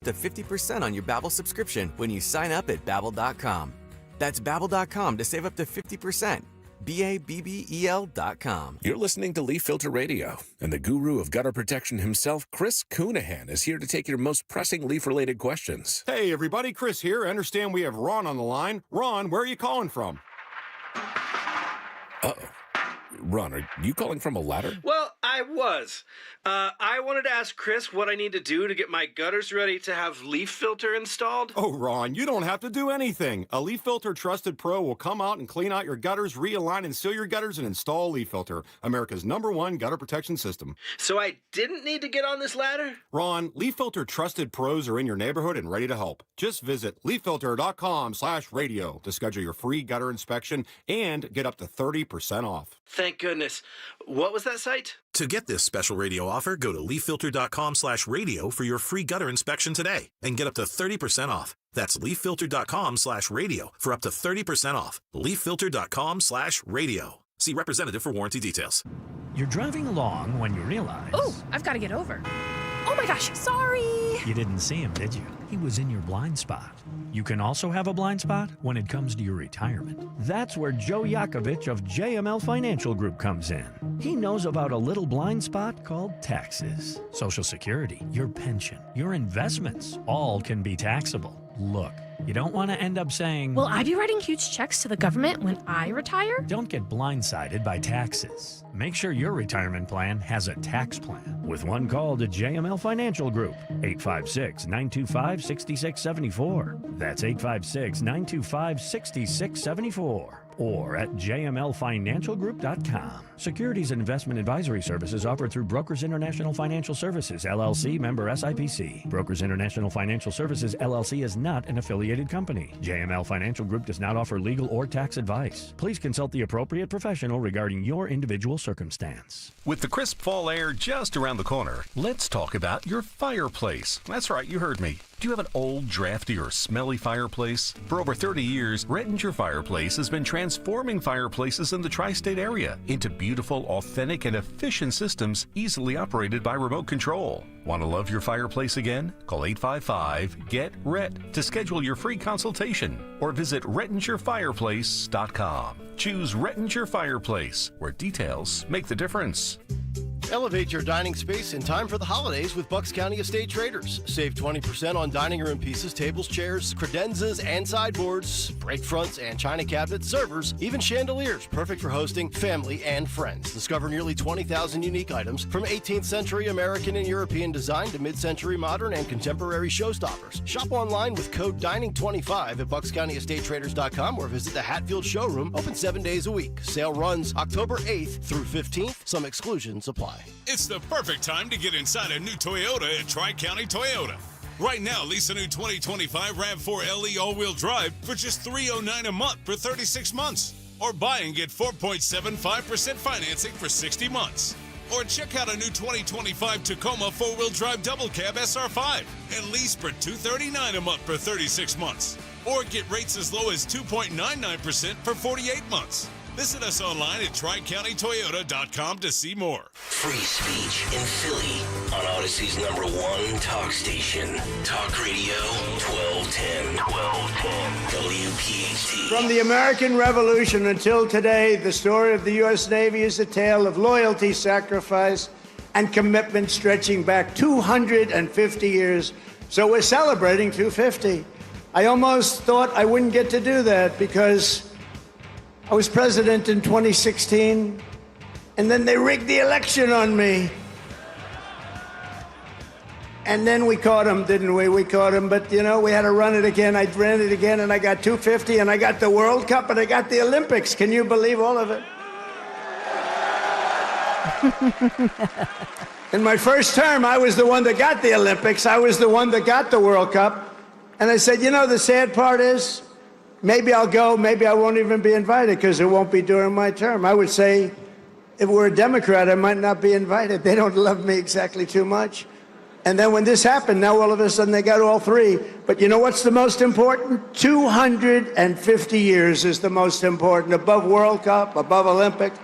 to 50% on your Babbel subscription when you sign up at Babbel.com. That's Babbel.com to save up to 50%. BABBEL.com. You're listening to Leaf Filter Radio, and the guru of gutter protection himself, Chris Coonahan, is here to take your most pressing leaf-related questions. Hey, everybody, Chris here. I understand we have Ron on the line. Ron, where are you calling from? Uh-oh. Ron, are you calling from a ladder? Well, I was. I wanted to ask Chris what I need to do to get my gutters ready to have leaf filter installed. Oh, Ron, you don't have to do anything. A Leaf Filter Trusted Pro will come out and clean out your gutters, realign and seal your gutters, and install a Leaf Filter, America's #1 gutter protection system. So I didn't need to get on this ladder? Ron, Leaf Filter Trusted Pros are in your neighborhood and ready to help. Just visit leaffilter.com/radio to schedule your free gutter inspection and get up to 30% off. Thank goodness. What was that site? To get this special radio offer, go to leaffilter.com/radio for your free gutter inspection today and get up to 30% off. That's leaffilter.com/radio for up to 30% off. leaffilter.com/radio. See representative for warranty details. You're driving along when you realize... Oh, I've got to get over. Oh my gosh, sorry. You didn't see him, did you? He was in your blind spot. You can also have a blind spot when it comes to your retirement. That's where Joe Yakovich of JML Financial Group comes in. He knows about a little blind spot called taxes. Social Security, your pension, your investments, all can be taxable. Look, you don't want to end up saying, Will I be writing huge checks to the government when I retire? Don't get blindsided by taxes. Make sure your retirement plan has a tax plan. With one call to JML Financial Group, 856-925-6674. That's 856-925-6674. Or at jmlfinancialgroup.com. Securities and investment advisory services offered through Brokers International Financial Services, LLC, member SIPC. Brokers International Financial Services, LLC is not an affiliated company. JML Financial Group does not offer legal or tax advice. Please consult the appropriate professional regarding your individual circumstance. With the crisp fall air just around the corner, let's talk about your fireplace. That's right, you heard me. Do you have an old, drafty, or smelly fireplace? For over 30 years, Rettinger Fireplace has been transforming fireplaces in the tri-state area into beautiful, authentic, and efficient systems easily operated by remote control. Want to love your fireplace again? Call 855-GET-RET to schedule your free consultation or visit RettingerFireplace.com. Choose Rettinger Fireplace, where details make the difference. Elevate your dining space in time for the holidays with Bucks County Estate Traders. Save 20% on dining room pieces, tables, chairs, credenzas, and sideboards, break fronts and china cabinets, servers, even chandeliers, perfect for hosting family and friends. Discover nearly 20,000 unique items from 18th century American and European design to mid-century modern and contemporary showstoppers. Shop online with code DINING25 at buckscountyestatetraders.com or visit the Hatfield showroom, open 7 days a week. Sale runs October 8th through 15th. Some exclusions apply. It's the perfect time to get inside a new Toyota at Tri-County Toyota. Right now, lease a new 2025 RAV4 LE all-wheel drive for just $309 a month for 36 months. Or buy and get 4.75% financing for 60 months. Or check out a new 2025 Tacoma four-wheel drive double cab SR5 and lease for $239 a month for 36 months. Or get rates as low as 2.99% for 48 months. Visit us online at TriCountyToyota.com to see more. Free speech in Philly on Odyssey's #1 talk station. Talk Radio 1210. WPHT. From the American Revolution until today, the story of the U.S. Navy is a tale of loyalty, sacrifice, and commitment stretching back 250 years. So we're celebrating 250. I almost thought I wouldn't get to do that because I was president in 2016, and then they rigged the election on me. And then we caught him, didn't we? We caught him, but, you know, we had to run it again. I ran it again, and I got 250, and I got the World Cup, and I got the Olympics. Can you believe all of it? In my first term, I was the one that got the Olympics. I was the one that got the World Cup. And I said, you know, the sad part is, maybe I'll go, maybe I won't even be invited because it won't be during my term. I would say, if we're a Democrat, I might not be invited. They don't love me exactly too much. And then when this happened, now all of a sudden they got all three. But you know what's the most important? 250 years is the most important, above World Cup, above Olympic.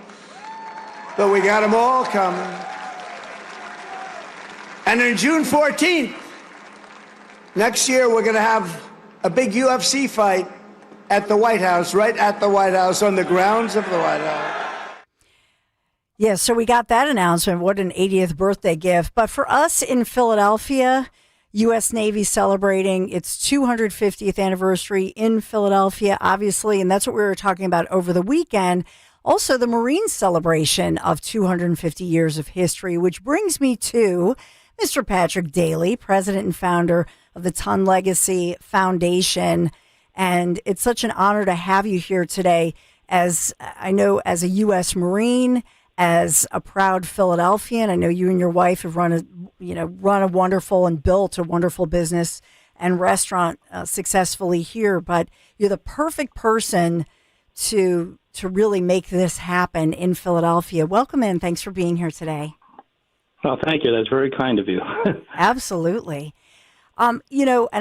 But we got them all coming. And on June 14th, Next year, we're going to have a big UFC fight at the White House, right at the White House, on the grounds of the White House. Yeah, so we got that announcement. What an 80th birthday gift. But for us in Philadelphia, U.S. Navy celebrating its 250th anniversary in Philadelphia, obviously, and that's what we were talking about over the weekend. Also, the Marines celebration of 250 years of history, which brings me to Mr. Patrick Daly, president and founder of the Ton Legacy Foundation. And it's such an honor to have you here today, as I know, as a U.S. Marine, as a proud Philadelphian. I know you and your wife have run a wonderful and built a wonderful business and restaurant successfully here. But you're the perfect person to really make this happen in Philadelphia. Welcome in. Thanks for being here today. Well, thank you. That's very kind of you. Absolutely. And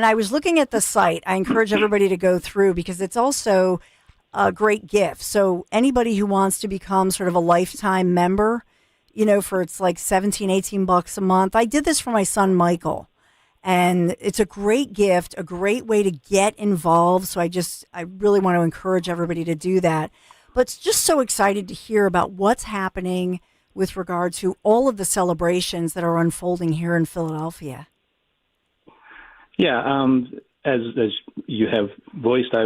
I was looking at the site. I encourage everybody to go through because it's also a great gift. So anybody who wants to become sort of a lifetime member, for it's like $17-18 a month. I did this for my son, Michael, and it's a great gift, a great way to get involved. So I really want to encourage everybody to do that. But just so excited to hear about what's happening with regard to all of the celebrations that are unfolding here in Philadelphia. Yeah, as you have voiced, I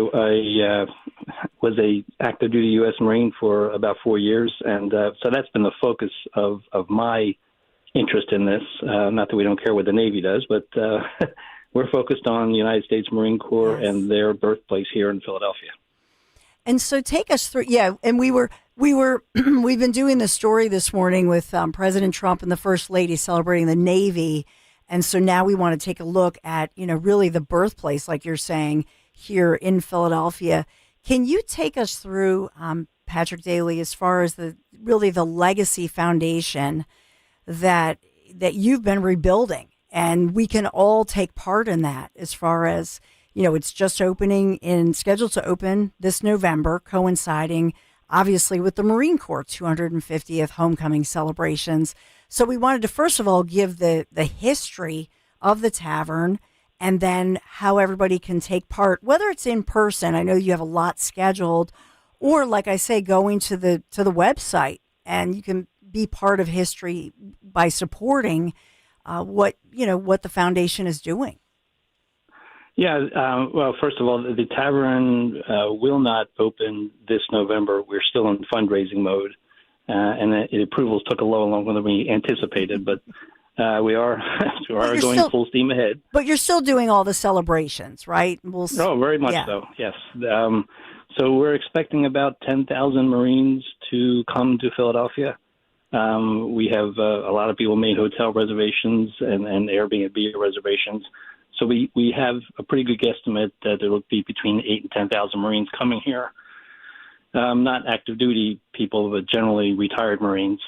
was a active duty U.S. Marine for about 4 years, and so that's been the focus of my interest in this. Not that we don't care what the Navy does, but we're focused on the United States Marine Corps and their birthplace here in Philadelphia. And so take us through, and we've been doing the story this morning with President Trump and the First Lady celebrating the Navy. And so now we want to take a look at, really the birthplace, like you're saying, here in Philadelphia. Can you take us through, Patrick Daly, as far as the legacy foundation that you've been rebuilding? And we can all take part in that as far as, it's just scheduled to open this November, coinciding obviously with the Marine Corps 250th homecoming celebrations. So we wanted to, first of all, give the history of the tavern and then how everybody can take part, whether it's in person. I know you have a lot scheduled, or like I say, going to the website, and you can be part of history by supporting what the foundation is doing. Yeah, well, first of all, the tavern will not open this November. We're still in fundraising mode. And the approvals took a little longer than we anticipated, but we are going full steam ahead. But you're still doing all the celebrations, right? Very much so, yes. So we're expecting about 10,000 Marines to come to Philadelphia. We have a lot of people made hotel reservations and Airbnb reservations. So we have a pretty good guesstimate that there will be between 8,000 and 10,000 Marines coming here. Not active duty people, but generally retired Marines.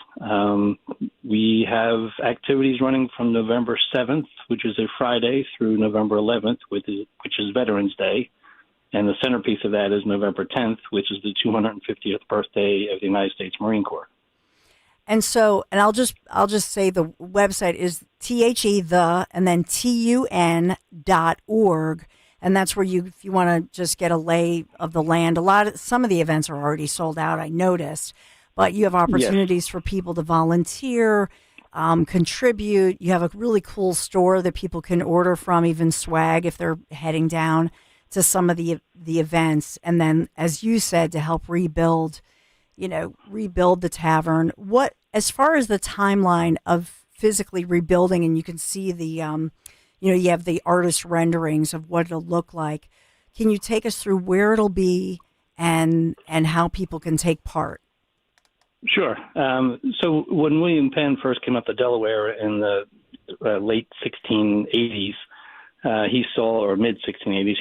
We have activities running from November 7th, which is a Friday, through November 11th, which is Veterans Day. And the centerpiece of that is November 10th, which is the 250th birthday of the United States Marine Corps. And so, and I'll just say the website is TUN.org. And that's where if you want to just get a lay of the land, some of the events are already sold out, I noticed, but you have opportunities for people to volunteer, contribute. You have a really cool store that people can order from, even swag if they're heading down to some of the events. And then, as you said, to help rebuild the tavern. What, as far as the timeline of physically rebuilding, and you can see the, you have the artist renderings of what it'll look like. Can you take us through where it'll be and how people can take part? Sure. So when William Penn first came up to Delaware in the late 1680s, or mid 1680s,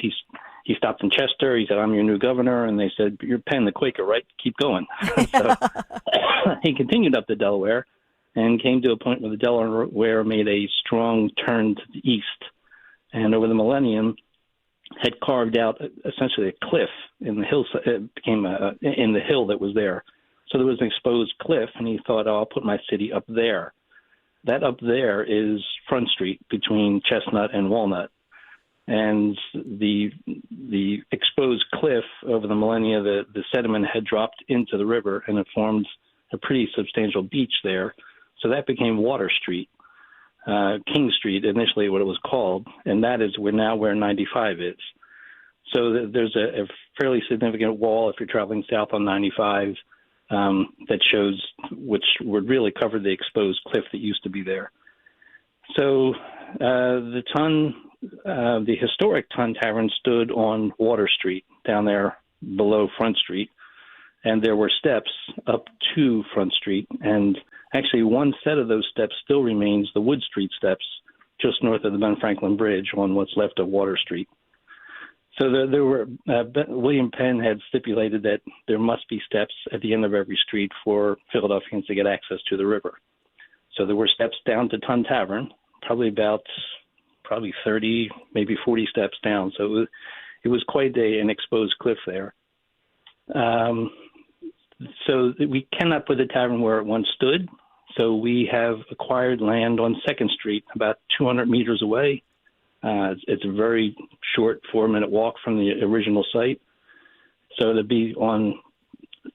he stopped in Chester. He said, "I'm your new governor." And they said, "You're Penn the Quaker, right? Keep going." So he continued up to Delaware and came to a point where the Delaware made a strong turn to the east, and over the millennium had carved out essentially a cliff in the hill. It became in the hill that was there. So there was an exposed cliff, and he thought, "Oh, I'll put my city up there." That up there is Front Street between Chestnut and Walnut. And the exposed cliff over the millennia, the sediment had dropped into the river, and it formed a pretty substantial beach there. So that became Water Street, King Street, initially what it was called, and that is where 95 is. So there's a fairly significant wall if you're traveling south on 95 that shows, which would really cover the exposed cliff that used to be there. So the historic Ton Tavern stood on Water Street down there below Front Street, and there were steps up to Front Street, and actually one set of those steps still remains, the Wood Street steps, just north of the Ben Franklin Bridge on what's left of Water Street. So there were William Penn had stipulated that there must be steps at the end of every street for Philadelphians to get access to the river. So there were steps down to Ton Tavern, probably 30, maybe 40 steps down. So it was quite an exposed cliff there. So we cannot put the tavern where it once stood. So we have acquired land on 2nd Street, about 200 meters away. It's a very short 4-minute walk from the original site. So it'd be on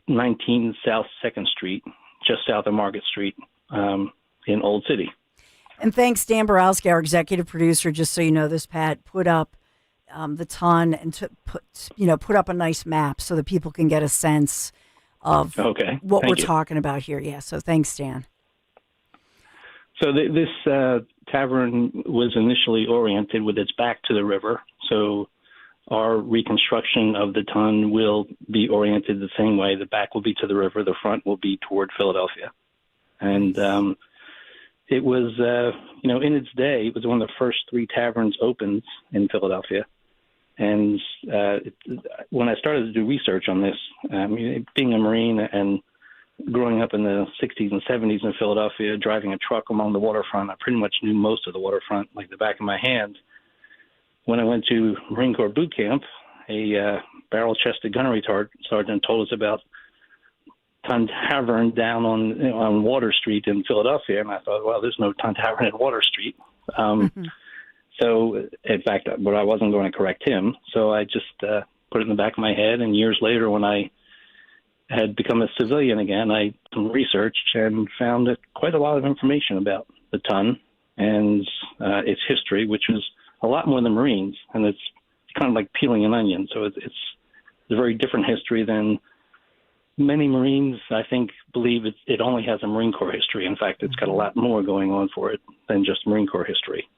19 South 2nd Street, just south of Market Street in Old City. And thanks, Dan Borowski, our executive producer. Just so you know this, Pat, put up the Ton and put up a nice map so that people can get a sense of what we're talking about here. Yeah, so thanks, Dan. So this tavern was initially oriented with its back to the river. So our reconstruction of the Ton will be oriented the same way. The back will be to the river. The front will be toward Philadelphia. And it was, in its day, it was one of the first 3 taverns opened in Philadelphia. And when I started to do research on this, being a Marine and growing up in the 60s and 70s in Philadelphia, driving a truck along the waterfront, I pretty much knew most of the waterfront like the back of my hand. When I went to Marine Corps boot camp, a barrel-chested gunnery sergeant told us about Ton Tavern down on Water Street in Philadelphia, and I thought, well, there's no Ton Tavern at Water Street. So, in fact, but I wasn't going to correct him, so I just put it in the back of my head, and years later when I had become a civilian again, I did some research and found quite a lot of information about the Ton and its history, which was a lot more than Marines, and it's kind of like peeling an onion. So it's a very different history than many Marines, I think, believe it only has a Marine Corps history. In fact, it's got a lot more going on for it than just Marine Corps history.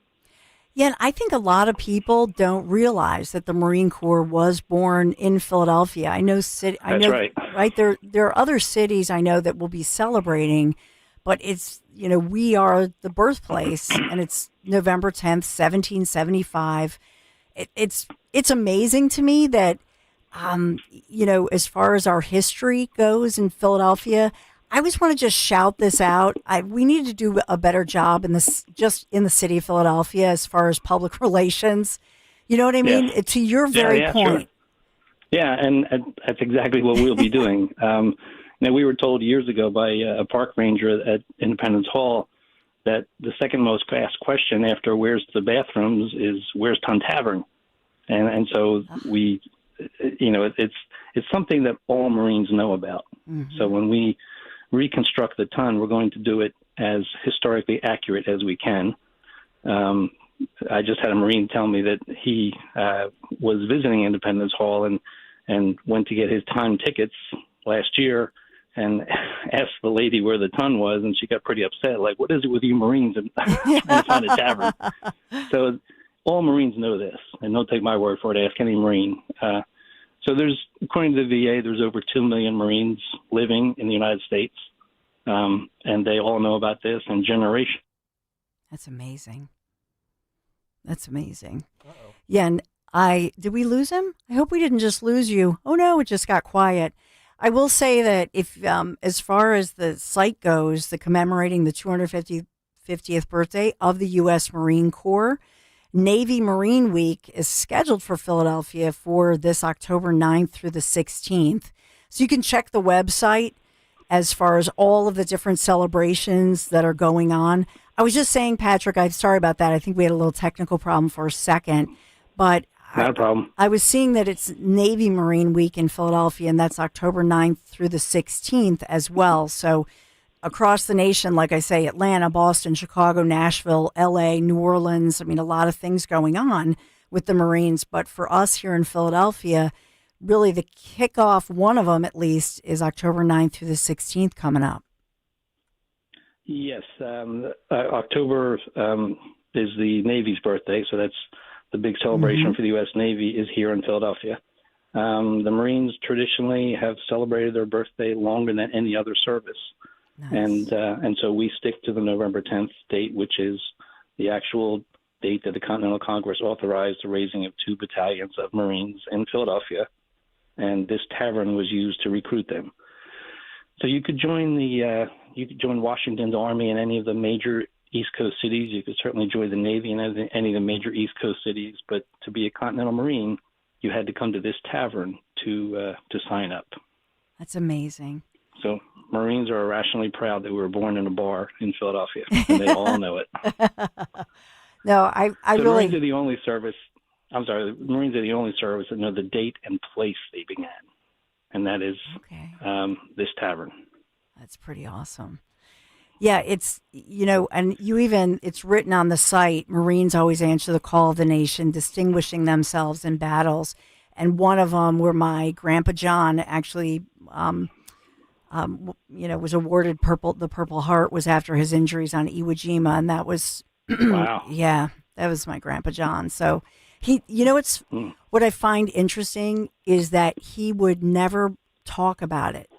Yeah, and I think a lot of people don't realize that the Marine Corps was born in Philadelphia. I know, right? There are other cities I know that will be celebrating, but it's, we are the birthplace, and it's November 10th, 1775. It's amazing to me that, as far as our history goes in Philadelphia, I always want to just shout this out. We need to do a better job in the city of Philadelphia as far as public relations. You know what I mean? Yeah. To your very point. Sure. Yeah, and that's exactly what we'll be doing. We were told years ago by a park ranger at Independence Hall that the second most asked question after "Where's the bathrooms?" is "Where's Ton Tavern?" And so we, it's something that all Marines know about. Mm-hmm. So when we reconstruct the Ton, we're going to do it as historically accurate as we can. I just had a Marine tell me that he was visiting Independence Hall and went to get his time tickets last year and asked the lady where the Ton was, and she got pretty upset, like, what is it with you Marines and trying to find a tavern? So all Marines know this, and don't take my word for it, ask any Marine. So according to the VA, there's over 2 million Marines living in the United States, and they all know about this and generation. That's amazing. Uh-oh. Yeah, and did we lose him? I hope we didn't just lose you. Oh no, it just got quiet. I will say that if, as far as the site goes, the commemorating the 250th birthday of the U.S. Marine Corps, Navy Marine Week is scheduled for Philadelphia for this October 9th through the 16th. So you can check the website as far as all of the different celebrations that are going on. I was just saying, Patrick, I'm sorry about that. I think we had a little technical problem for a second. But Not a problem. I was seeing that it's Navy Marine Week in Philadelphia, and that's October 9th through the 16th as well. So across the nation, like I say, Atlanta, Boston, Chicago, Nashville, LA, New Orleans. I mean, a lot of things going on with the Marines. But for us here in Philadelphia, really the kickoff, one of them at least, is October 9th through the 16th coming up. Yes, October is the Navy's birthday, so that's the big celebration for the U.S. Navy is here in Philadelphia. The Marines traditionally have celebrated their birthday longer than any other service. Nice. And so we stick to the November 10th date, which is the actual date that the Continental Congress authorized the raising of 2 battalions of Marines in Philadelphia, and this tavern was used to recruit them. So you could join join Washington's Army in any of the major East Coast cities. You could certainly join the Navy in any of the major East Coast cities, but to be a Continental Marine, you had to come to this tavern to sign up. That's amazing. So Marines are irrationally proud that we were born in a bar in Philadelphia, and they all know it. No, I really. Marines are the only service. I'm sorry, the Marines are the only service that know the date and place they began, and that is this tavern. That's pretty awesome. Yeah, it's, and it's written on the site, Marines always answer the call of the nation, distinguishing themselves in battles. And one of them where my Grandpa John actually, was awarded the Purple Heart was after his injuries on Iwo Jima. And that was, wow. Yeah, that was my Grandpa John. So what I find interesting is that he would never talk about it.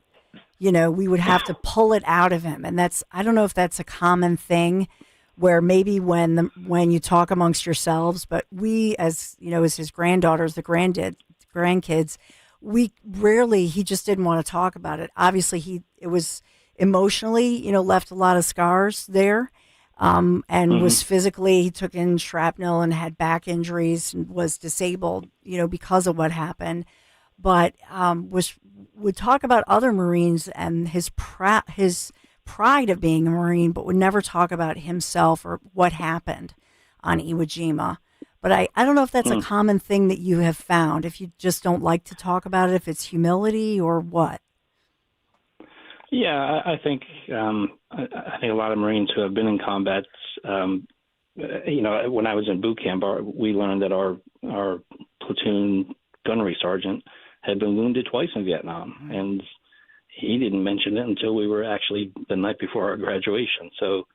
We would have to pull it out of him. And I don't know if that's a common thing where maybe when you talk amongst yourselves, but we as his granddaughters, the grandkids, he just didn't want to talk about it. Obviously it was emotionally, left a lot of scars there. And was physically, he took in shrapnel and had back injuries and was disabled, because of what happened. But would talk about other Marines and his pride of being a Marine, but would never talk about himself or what happened on Iwo Jima. But I don't know if that's a common thing that you have found, if you just don't like to talk about it, if it's humility or what. Yeah, I think a lot of Marines who have been in combat, when I was in boot camp, we learned that our platoon gunnery sergeant had been wounded twice in Vietnam, and he didn't mention it until we were actually the night before our graduation. So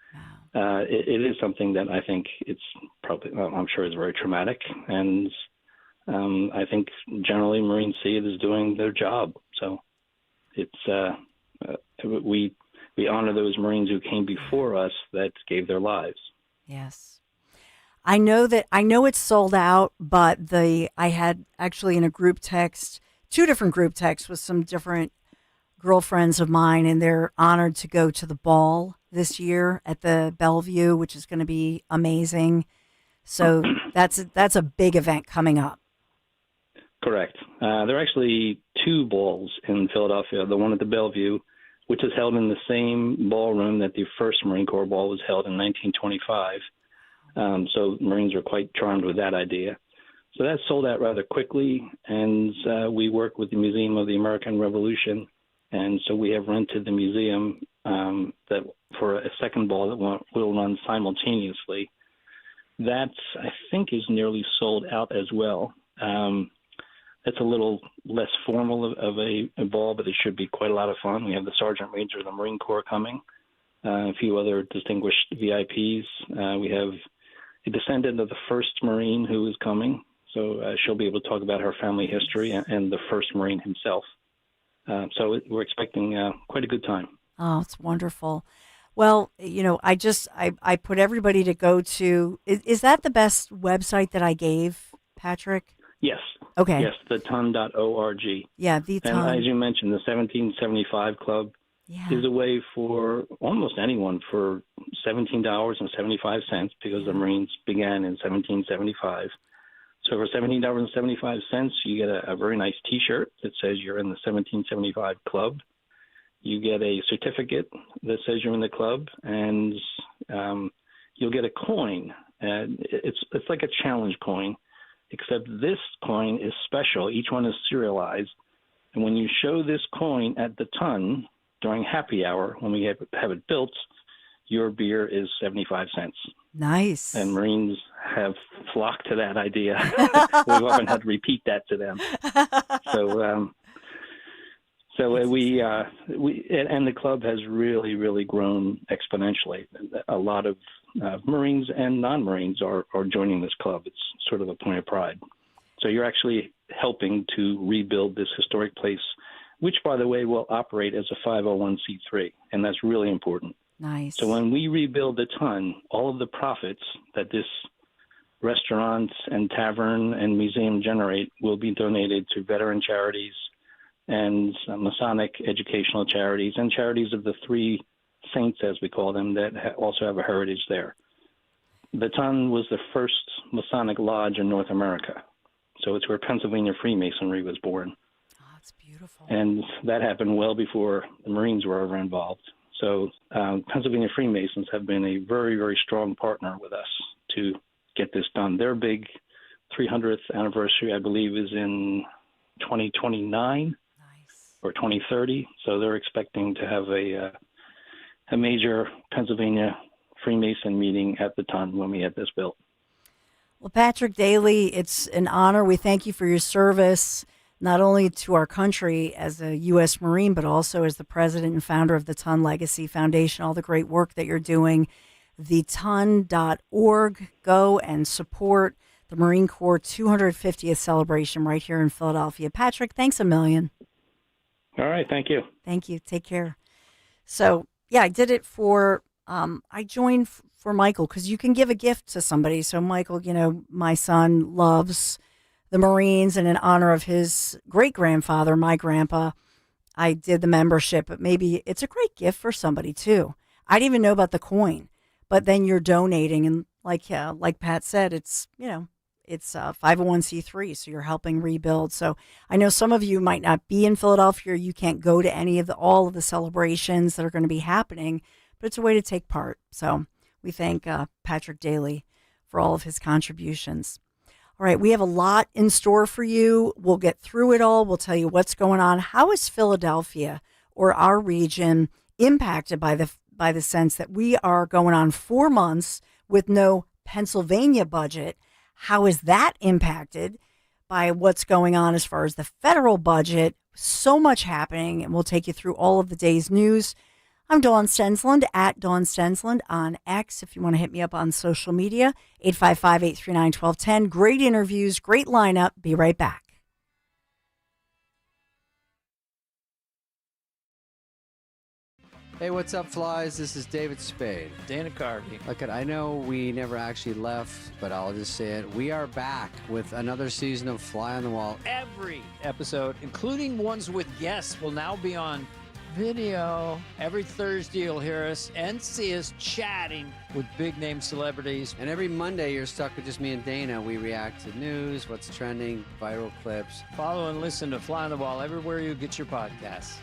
it is something that I think it's probably, I'm sure it's very traumatic, and I think generally Marines see it as doing their job. So it's we honor those Marines who came before us that gave their lives. Yes. I know it's sold out, but I had actually in a group text, 2 different group texts with some different girlfriends of mine, and they're honored to go to the ball this year at the Bellevue, which is going to be amazing. So that's a big event coming up. Correct. There are actually 2 balls in Philadelphia. The one at the Bellevue, which is held in the same ballroom that the first Marine Corps ball was held in 1925. So Marines are quite charmed with that idea. So that sold out rather quickly, and we work with the Museum of the American Revolution, and so we have rented the museum that for a second ball that will run simultaneously. That, I think, is nearly sold out as well. It's a little less formal of a ball, but it should be quite a lot of fun. We have the Sergeant Major of the Marine Corps coming, a few other distinguished VIPs. We have a descendant of the first Marine who is coming, so she'll be able to talk about her family history and the first Marine himself. So we're expecting quite a good time. Oh, it's wonderful. Well, I put everybody to go to, is that the best website that I gave, Patrick? Yes. Okay. Yes, theton.org. Yeah, the Ton. And as you mentioned, the 1775 Club is a way for almost anyone for $17.75 because the Marines began in 1775. So for $17.75, you get a very nice T-shirt that says you're in the 1775 Club. You get a certificate that says you're in the club, and you'll get a coin. It's like a challenge coin. except this coin is special. Each one is serialized. And when you show this coin at the ton during happy hour, when we have it built, your beer is 75 cents. Nice. And Marines have flocked to that idea. We've often had to repeat that to them. So we and the club has really, really grown exponentially. A lot of Marines and non-Marines are joining this club. It's sort of a point of pride. So you're actually helping to rebuild this historic place, which, by the way, will operate as a 501c3, and that's really important. Nice. So when we rebuild the ton, all of the profits that this restaurant and tavern and museum generate will be donated to veteran charities and Masonic educational charities and charities of the three saints, as we call them, that also have a heritage there. The Ton was the first Masonic lodge in North America. So it's where Pennsylvania Freemasonry was born. Oh, that's beautiful. And that happened well before the Marines were ever involved. So Pennsylvania Freemasons have been a very, very strong partner with us to get this done. Their big 300th anniversary, I believe, is in 2029 or 2030. So they're expecting to have a major Pennsylvania Freemason meeting at the Ton when we get this built. Well, Patrick Daly, it's an honor. We thank you for your service, not only to our country as a U.S. Marine, but also as the president and founder of the Ton Legacy Foundation, all the great work that you're doing. theton.org. Go and support the Marine Corps 250th celebration right here in Philadelphia. Patrick, thanks a million. All right. Thank you. Thank you. Take care. So, yeah, I did it for, I joined for Michael because you can give a gift to somebody. So, Michael, you know, my son loves the Marines, and in honor of his great-grandfather, my grandpa, I did the membership, but maybe it's a great gift for somebody too. I didn't even know about the coin, but then you're donating, and like Pat said, it's, you know, it's 501c3, so you're helping rebuild. So I know some of you might not be in Philadelphia, or you can't go to any of all of the celebrations that are going to be happening, but it's a way to take part. So we thank Patrick Daly for all of his contributions. All right, we have a lot in store for you. We'll get through it all. We'll tell you what's going on. How is Philadelphia or our region impacted by the sense that we are going on 4 months with no Pennsylvania budget? How is that impacted by what's going on as far as the federal budget? So much happening, and we'll take you through all of the day's news. I'm Dawn Stensland, at Dawn Stensland on X. If you want to hit me up on social media, 855-839-1210. Great interviews, great lineup. Be right back. Hey, what's up, flies? This is David Spade. Dana Carvey. Look, I know we never actually left, but I'll just say it. We are back with another season of Fly on the Wall. Every episode, including ones with guests, will now be on video. Every Thursday, you'll hear us and see us chatting with big-name celebrities. And every Monday, you're stuck with just me and Dana. We react to news, what's trending, viral clips. Follow and listen to Fly on the Wall everywhere you get your podcasts.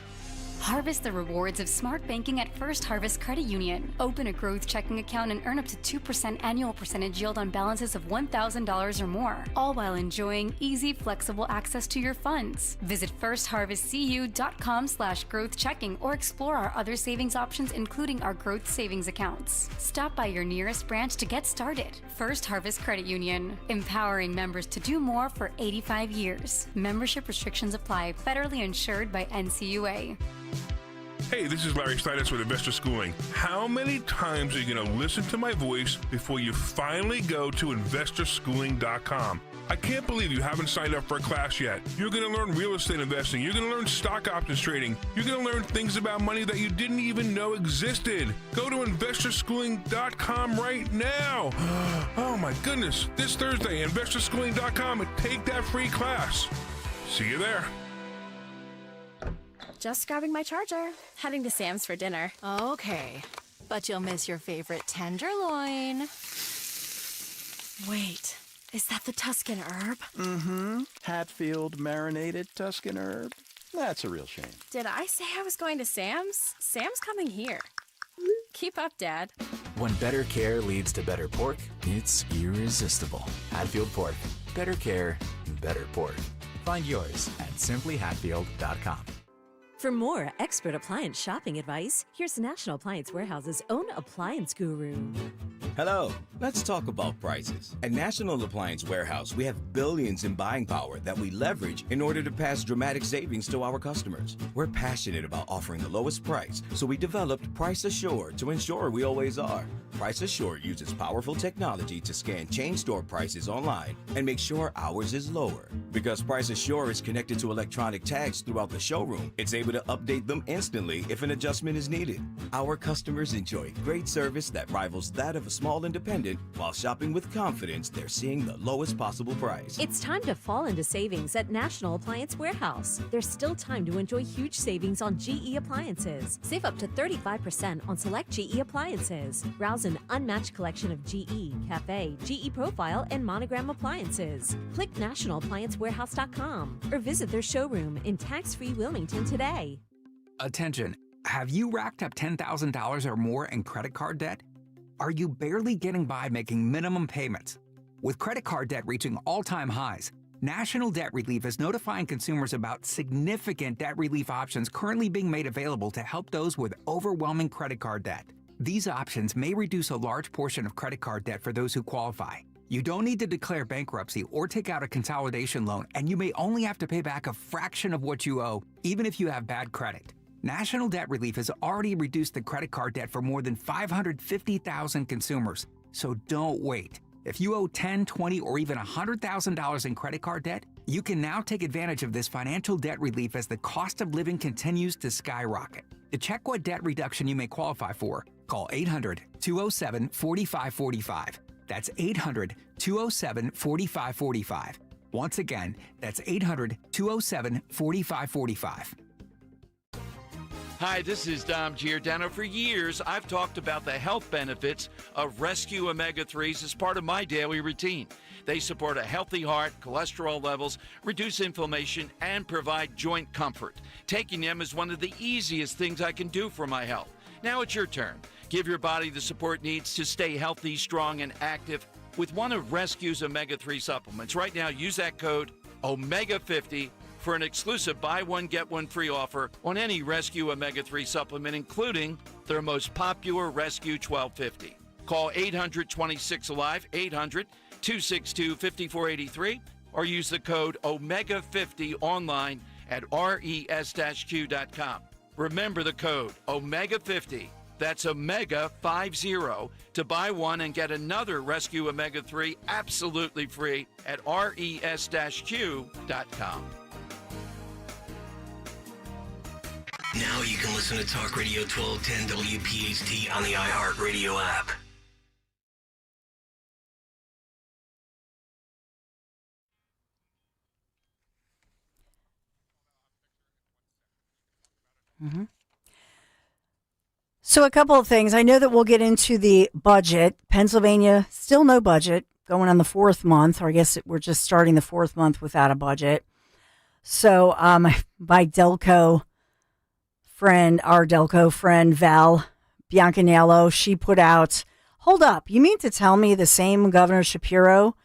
Harvest the rewards of smart banking at First Harvest Credit Union. Open a growth checking account and earn up to 2% annual percentage yield on balances of $1,000 or more, all while enjoying easy, flexible access to your funds. Visit firstharvestcu.com/growth checking or explore our other savings options, including our growth savings accounts. Stop by your nearest branch to get started. First Harvest Credit Union, empowering members to do more for 85 years. Membership restrictions apply. Federally insured by NCUA. Hey, this is Larry Steinitz with Investor Schooling. How many times are you going to listen to my voice before you finally go to investorschooling.com? I can't believe you haven't signed up for a class yet. You're going to learn real estate investing. You're going to learn stock options trading. You're going to learn things about money that you didn't even know existed. Go to investorschooling.com right now. Oh my goodness. This Thursday, investorschooling.com, and take that free class. See you there. Just grabbing my charger. Heading to Sam's for dinner. Okay, but you'll miss your favorite tenderloin. Wait, is that the Tuscan herb? Mm-hmm. Hatfield marinated Tuscan herb. That's a real shame. Did I say I was going to Sam's? Sam's coming here. Keep up, Dad. When better care leads to better pork, it's irresistible. Hatfield Pork. Better care, better port. Find yours at simplyhatfield.com. For more expert appliance shopping advice, here's National Appliance Warehouse's own appliance guru. Hello, let's talk about prices. At National Appliance Warehouse, we have billions in buying power that we leverage in order to pass dramatic savings to our customers. We're passionate about offering the lowest price, so we developed Price Assured to ensure we always are. Price Assured uses powerful technology to scan chain store prices online and make sure ours is lower. Because Price Assured is connected to electronic tags throughout the showroom, it's able to update them instantly if an adjustment is needed. Our customers enjoy great service that rivals that of a small independent. While shopping with confidence, they're seeing the lowest possible price. It's time to fall into savings at National Appliance Warehouse. There's still time to enjoy huge savings on GE appliances. Save up to 35% on select GE appliances. Browse an unmatched collection of GE, Cafe, GE Profile, and Monogram appliances. Click nationalappliancewarehouse.com or visit their showroom in tax-free Wilmington today. Attention, have you racked up $10,000 or more in credit card debt? Are you barely getting by making minimum payments? With credit card debt reaching all-time highs, National Debt Relief is notifying consumers about significant debt relief options currently being made available to help those with overwhelming credit card debt. These options may reduce a large portion of credit card debt for those who qualify. You don't need to declare bankruptcy or take out a consolidation loan, and you may only have to pay back a fraction of what you owe, even if you have bad credit. National Debt Relief has already reduced the credit card debt for more than 550,000 consumers, so don't wait. If you owe $10,000, $20,000, or even $100,000 in credit card debt, you can now take advantage of this financial debt relief as the cost of living continues to skyrocket. To check what debt reduction you may qualify for, call 800-207-4545. That's 800-207-4545. Once again, that's 800-207-4545. Hi, this is Dom Giordano. For years, I've talked about the health benefits of Rescue Omega-3s as part of my daily routine. They support a healthy heart, cholesterol levels, reduce inflammation, and provide joint comfort. Taking them is one of the easiest things I can do for my health. Now it's your turn. Give your body the support it needs to stay healthy, strong, and active with one of Rescue's Omega-3 supplements. Right now, use that code OMEGA50 for an exclusive buy one, get one free offer on any Rescue Omega-3 supplement, including their most popular Rescue 1250. Call 800-26-ALIVE, 800-262-5483, or use the code OMEGA50 online at res-q.com. Remember the code OMEGA50. That's OMEGA50 to buy one and get another Rescue Omega-3 absolutely free at res-q.com. Now you can listen to Talk Radio 1210 WPHT on the iHeartRadio app. Mm-hmm. So a couple of things. I know that we'll get into the budget. Pennsylvania, still no budget, going on the fourth month, or I guess we're just starting the fourth month without a budget. So my Delco friend, our Delco friend, Val Biancanello, she put out, hold up, you mean to tell me the same Governor Shapiro,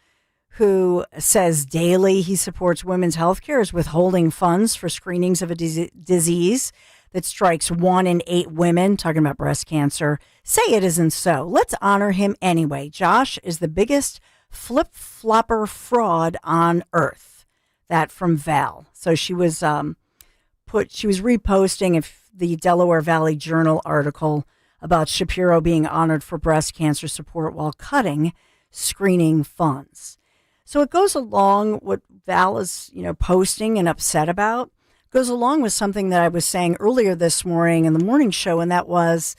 who says daily he supports women's health care, is withholding funds for screenings of a disease that strikes 1 in 8 women, talking about breast cancer? Say it isn't so. Let's honor him anyway. Josh is the biggest flip-flopper fraud on earth. That from Val. So she was reposting the Delaware Valley Journal article about Shapiro being honored for breast cancer support while cutting screening funds. So it goes along what Val is, posting and upset about, goes along with something that I was saying earlier this morning in the morning show, and that was,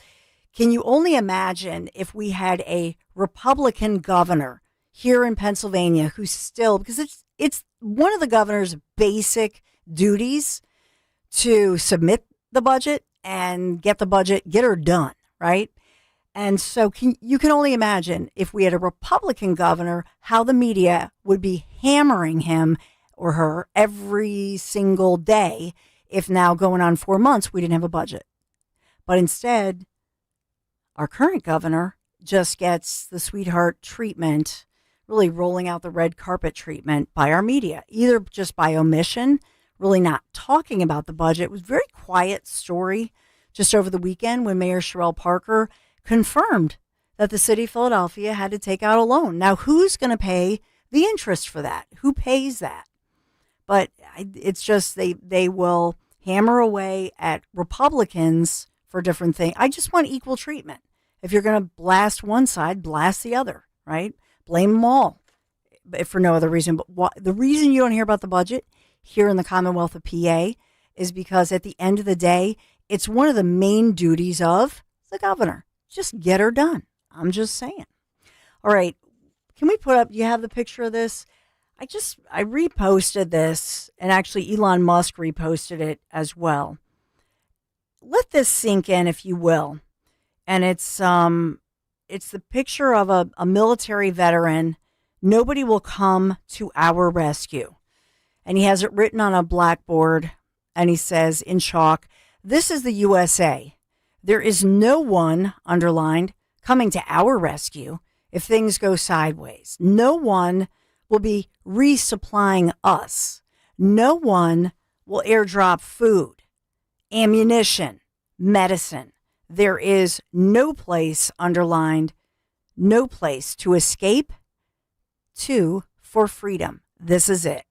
can you only imagine if we had a Republican governor here in Pennsylvania who still, because it's one of the governor's basic duties to submit the budget and get her done, right? And so you can only imagine if we had a Republican governor, how the media would be hammering him or her every single day if now going on 4 months we didn't have a budget. But instead, our current governor just gets the sweetheart treatment, really rolling out the red carpet treatment by our media, either just by omission, really not talking about the budget. It was a very quiet story just over the weekend when Mayor Sherrell Parker confirmed that the city of Philadelphia had to take out a loan. Now, who's going to pay the interest for that? Who pays that? But it's just they will hammer away at Republicans for different things. I just want equal treatment. If you're going to blast one side, blast the other, right? Blame them all, if for no other reason. But the reason you don't hear about the budget here in the Commonwealth of PA is because at the end of the day, it's one of the main duties of the governor. Just get her done. I'm just saying. All right. Can we put up, you have the picture of this? I reposted this, and actually Elon Musk reposted it as well. Let this sink in, if you will. And it's the picture of a military veteran. Nobody will come to our rescue. And he has it written on a blackboard, and he says in chalk, "This is the USA. There is no one," underlined, "coming to our rescue if things go sideways. No one will be resupplying us. No one will airdrop food, ammunition, medicine. There is no place," underlined, "no place to escape to for freedom. This is it."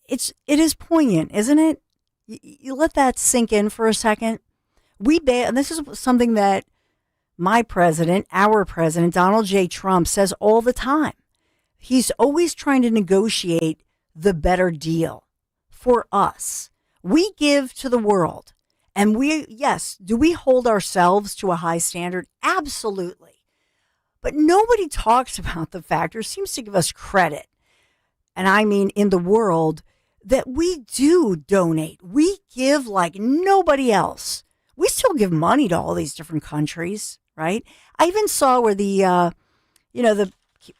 It is poignant, isn't it? You let that sink in for a second. And this is something that my president, our president, Donald J. Trump, says all the time. He's always trying to negotiate the better deal for us. We give to the world. And do we hold ourselves to a high standard? Absolutely. But nobody talks about the fact, or seems to give us credit, and I mean in the world, that we do donate. We give like nobody else. We still give money to all these different countries, right? I even saw where the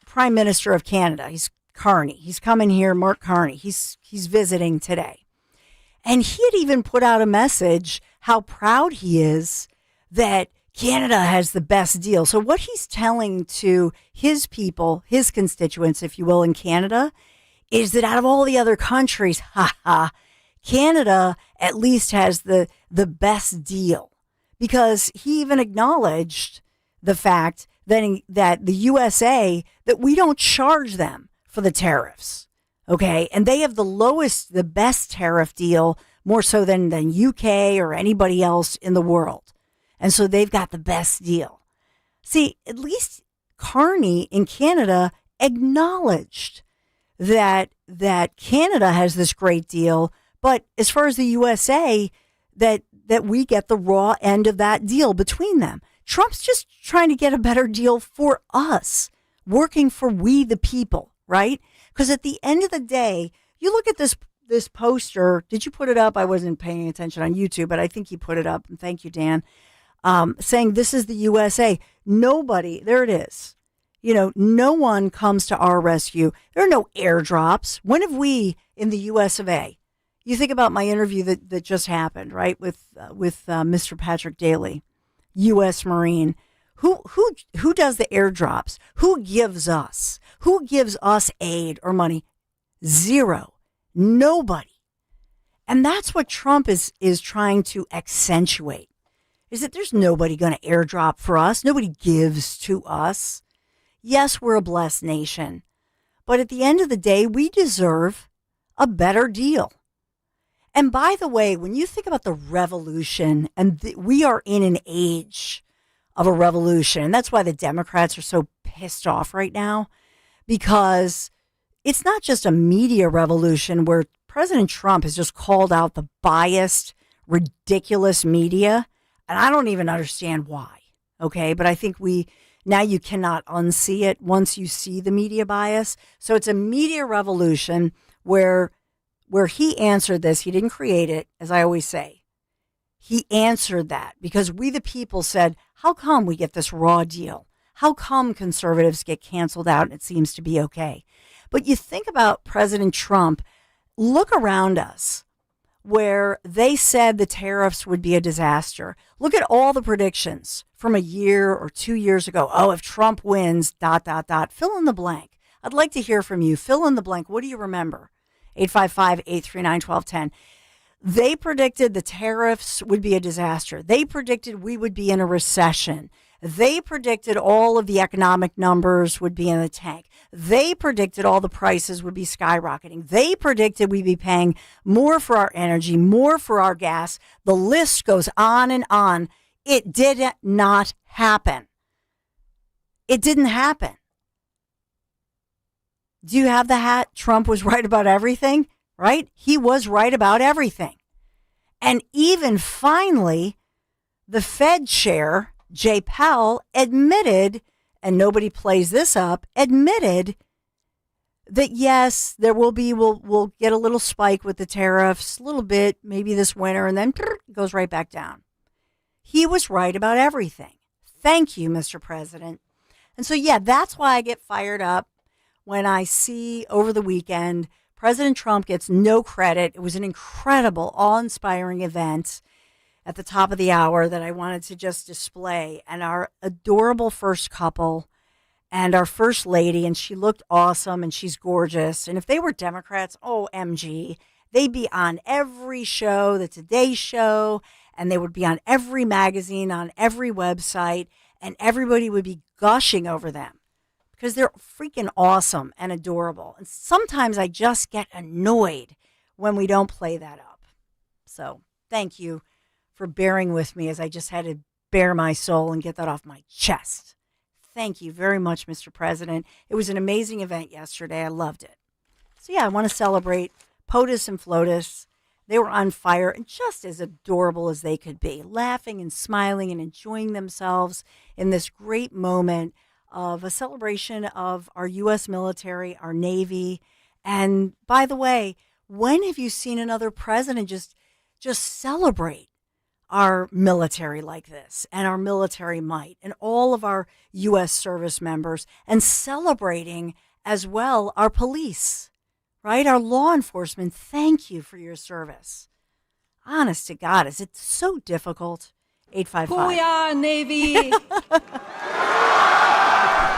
Prime Minister of Canada, he's Carney. He's coming here, Mark Carney. He's visiting today. And he had even put out a message how proud he is that Canada has the best deal. So what he's telling to his people, his constituents, if you will, in Canada, is that out of all the other countries, Canada at least has the best deal. Because he even acknowledged the fact that the USA, that we don't charge them for the tariffs. Okay. And they have the best tariff deal, more so than UK or anybody else in the world. And so they've got the best deal. See, at least Carney in Canada acknowledged that Canada has this great deal, but as far as the USA, that we get the raw end of that deal between them. Trump's just trying to get a better deal for us, working for we the people, right? Because at the end of the day, you look at this poster. Did you put it up? I wasn't paying attention on YouTube, but I think you put it up. And thank you, Dan. Saying this is the USA. Nobody, there it is. No one comes to our rescue. There are no airdrops. When have we in the US of A? You think about my interview that just happened, right? With Mr. Patrick Daly, U.S. Marine. Who does the airdrops? Who gives us? Who gives us aid or money? Zero. Nobody. And that's what Trump is trying to accentuate, is that there's nobody going to airdrop for us. Nobody gives to us. Yes, we're a blessed nation. But at the end of the day, we deserve a better deal. And by the way, when you think about the revolution, and we are in an age of a revolution, and that's why the Democrats are so pissed off right now, because it's not just a media revolution where President Trump has just called out the biased, ridiculous media, and I don't even understand why, okay? But I think now you cannot unsee it once you see the media bias. So it's a media revolution where he answered this. He didn't create it, as I always say. He answered that because we the people said, how come we get this raw deal? How come conservatives get canceled out and it seems to be okay? But you think about President Trump, look around us where they said the tariffs would be a disaster. Look at all the predictions from a year or 2 years ago. Oh, if Trump wins, ... Fill in the blank. I'd like to hear from you. Fill in the blank. What do you remember? 855-839-1210. They predicted the tariffs would be a disaster. They predicted we would be in a recession. They predicted all of the economic numbers would be in the tank. They predicted all the prices would be skyrocketing. They predicted we'd be paying more for our energy, more for our gas. The list goes on and on. It did not happen. It didn't happen. Do you have the hat? Trump was right about everything, right? He was right about everything. And even finally, the Fed chair, Jay Powell, admitted, and nobody plays this up, admitted that yes, there will be, we'll get a little spike with the tariffs, a little bit, maybe this winter, and then it goes right back down. He was right about everything. Thank you, Mr. President. And so, yeah, that's why I get fired up when I see over the weekend President Trump gets no credit. It was an incredible, awe-inspiring event at the top of the hour that I wanted to just display. And our adorable first couple and our first lady, and she looked awesome and she's gorgeous. And if they were Democrats, OMG, they'd be on every show, the Today Show, and they would be on every magazine, on every website, and everybody would be gushing over them because they're freaking awesome and adorable. And sometimes I just get annoyed when we don't play that up. So thank you for bearing with me as I just had to bare my soul and get that off my chest. Thank you very much, Mr. President. It was an amazing event yesterday. I loved it. So yeah, I want to celebrate POTUS and FLOTUS. They were on fire and just as adorable as they could be, laughing and smiling and enjoying themselves in this great moment of a celebration of our U.S. military, our Navy. And by the way, when have you seen another president just celebrate our military like this and our military might and all of our U.S. service members and celebrating as well our police? Right? Our law enforcement, thank you for your service. Honest to God, is it so difficult? 855. Hooyah, Navy!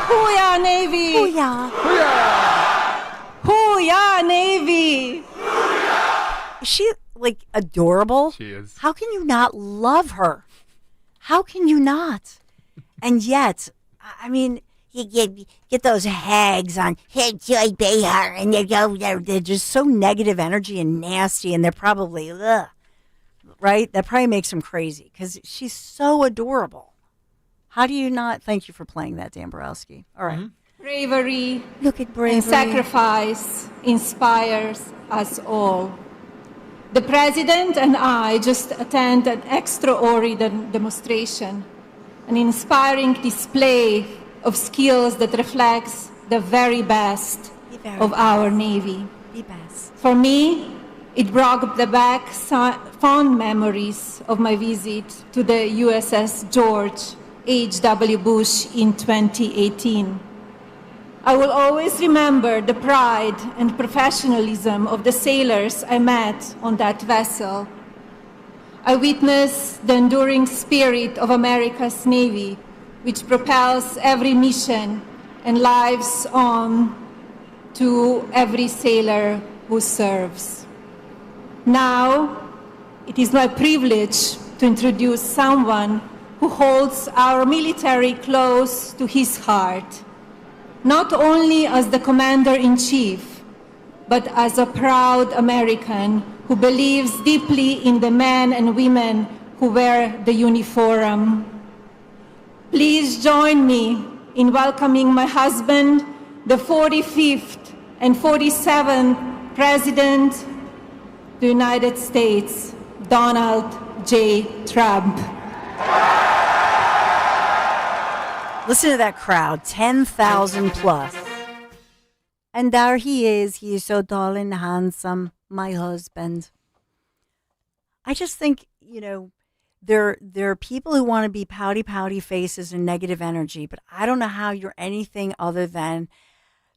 Hooyah, Navy! Hooyah! Hooyah, Navy! Is she, like, adorable? She is. How can you not love her? How can you not? And yet, I mean, you get those hags on, hey, Joy Behar, and they're just so negative energy and nasty, and they're probably, right? That probably makes them crazy because she's so adorable. How do you not? Thank you for playing that, Dan Borowski. All right. Mm-hmm. Bravery, look at bravery, and sacrifice inspires us all. The President and I just attended an extraordinary demonstration, an inspiring display of skills that reflects the very best of our Navy. The best. For me, it brought back fond memories of my visit to the USS George H.W. Bush in 2018. I will always remember the pride and professionalism of the sailors I met on that vessel. I witnessed the enduring spirit of America's Navy, which propels every mission and lives on to every sailor who serves. Now, it is my privilege to introduce someone who holds our military close to his heart, not only as the Commander-in-Chief, but as a proud American who believes deeply in the men and women who wear the uniform. Please join me in welcoming my husband, the 45th and 47th President of the United States, Donald J. Trump. Listen to that crowd, 10,000 plus. And there he is so tall and handsome, my husband. I just think, there are people who want to be pouty faces and negative energy, but I don't know how you're anything other than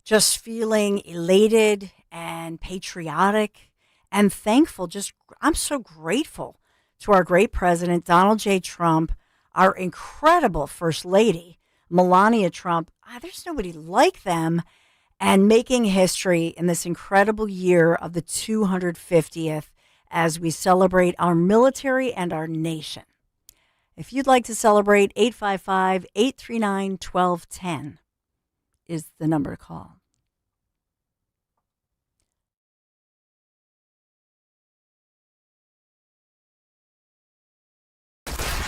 just feeling elated and patriotic and thankful. I'm so grateful to our great president, Donald J. Trump. our incredible First Lady, Melania Trump. There's nobody like them. And making history in this incredible year of the 250th as we celebrate our military and our nation. If you'd like to celebrate, 855-839-1210 is the number to call.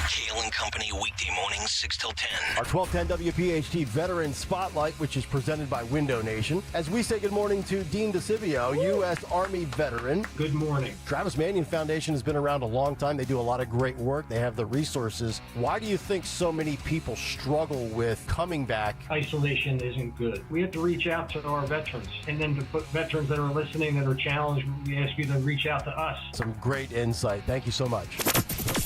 Kale and Company weekday mornings 6 till 10. Our 1210 WPHT Veteran Spotlight, which is presented by Window Nation. As we say good morning to Dean DeCivio, U.S. Army veteran. Good morning. Travis Manion Foundation has been around a long time. They do a lot of great work. They have the resources. Why do you think so many people struggle with coming back? Isolation isn't good. We have to reach out to our veterans. And then to put veterans that are listening that are challenged, we ask you to reach out to us. Some great insight. Thank you so much.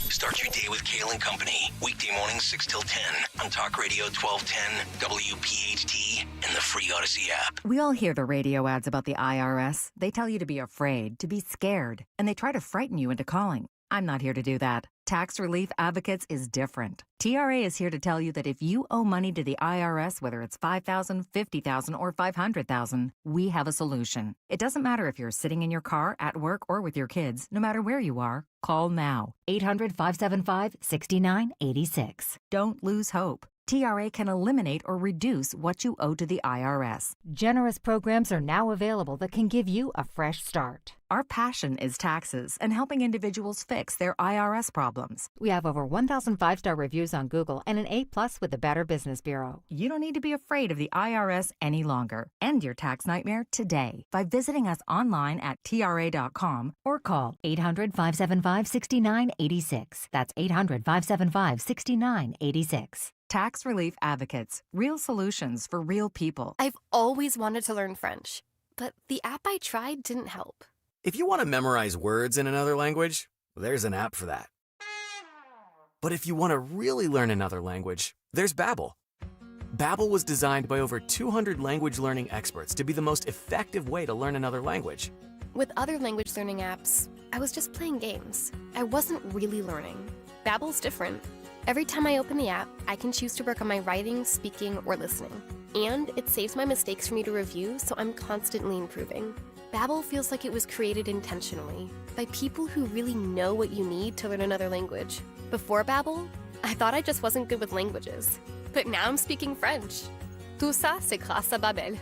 Start your day with Kale and Company. Weekday mornings 6 till 10 on Talk Radio 1210, WPHT, and the free Odyssey app. We all hear the radio ads about the IRS. They tell you to be afraid, to be scared, and they try to frighten you into calling. I'm not here to do that. Tax Relief Advocates is different. TRA is here to tell you that if you owe money to the IRS, whether it's $5,000, $50,000, or $500,000, we have a solution. It doesn't matter if you're sitting in your car, at work, or with your kids. No matter where you are, call now. 800-575-6986. Don't lose hope. TRA can eliminate or reduce what you owe to the IRS. Generous programs are now available that can give you a fresh start. Our passion is taxes and helping individuals fix their IRS problems. We have over 1,000 five-star reviews on Google and an A+ with the Better Business Bureau. You don't need to be afraid of the IRS any longer. End your tax nightmare today by visiting us online at TRA.com or call 800-575-6986. That's 800-575-6986. Tax Relief Advocates. Real solutions for real people. I've always wanted to learn French, but the app I tried didn't help. If you want to memorize words in another language, there's an app for that. But if you want to really learn another language, there's Babbel. Babbel was designed by over 200 language learning experts to be the most effective way to learn another language. With other language learning apps, I was just playing games. I wasn't really learning. Babbel's different. Every time I open the app, I can choose to work on my writing, speaking, or listening. And it saves my mistakes for me to review, so I'm constantly improving. Babbel feels like it was created intentionally by people who really know what you need to learn another language. Before Babbel, I thought I just wasn't good with languages. But now I'm speaking French. Tout ça, c'est grâce à Babbel.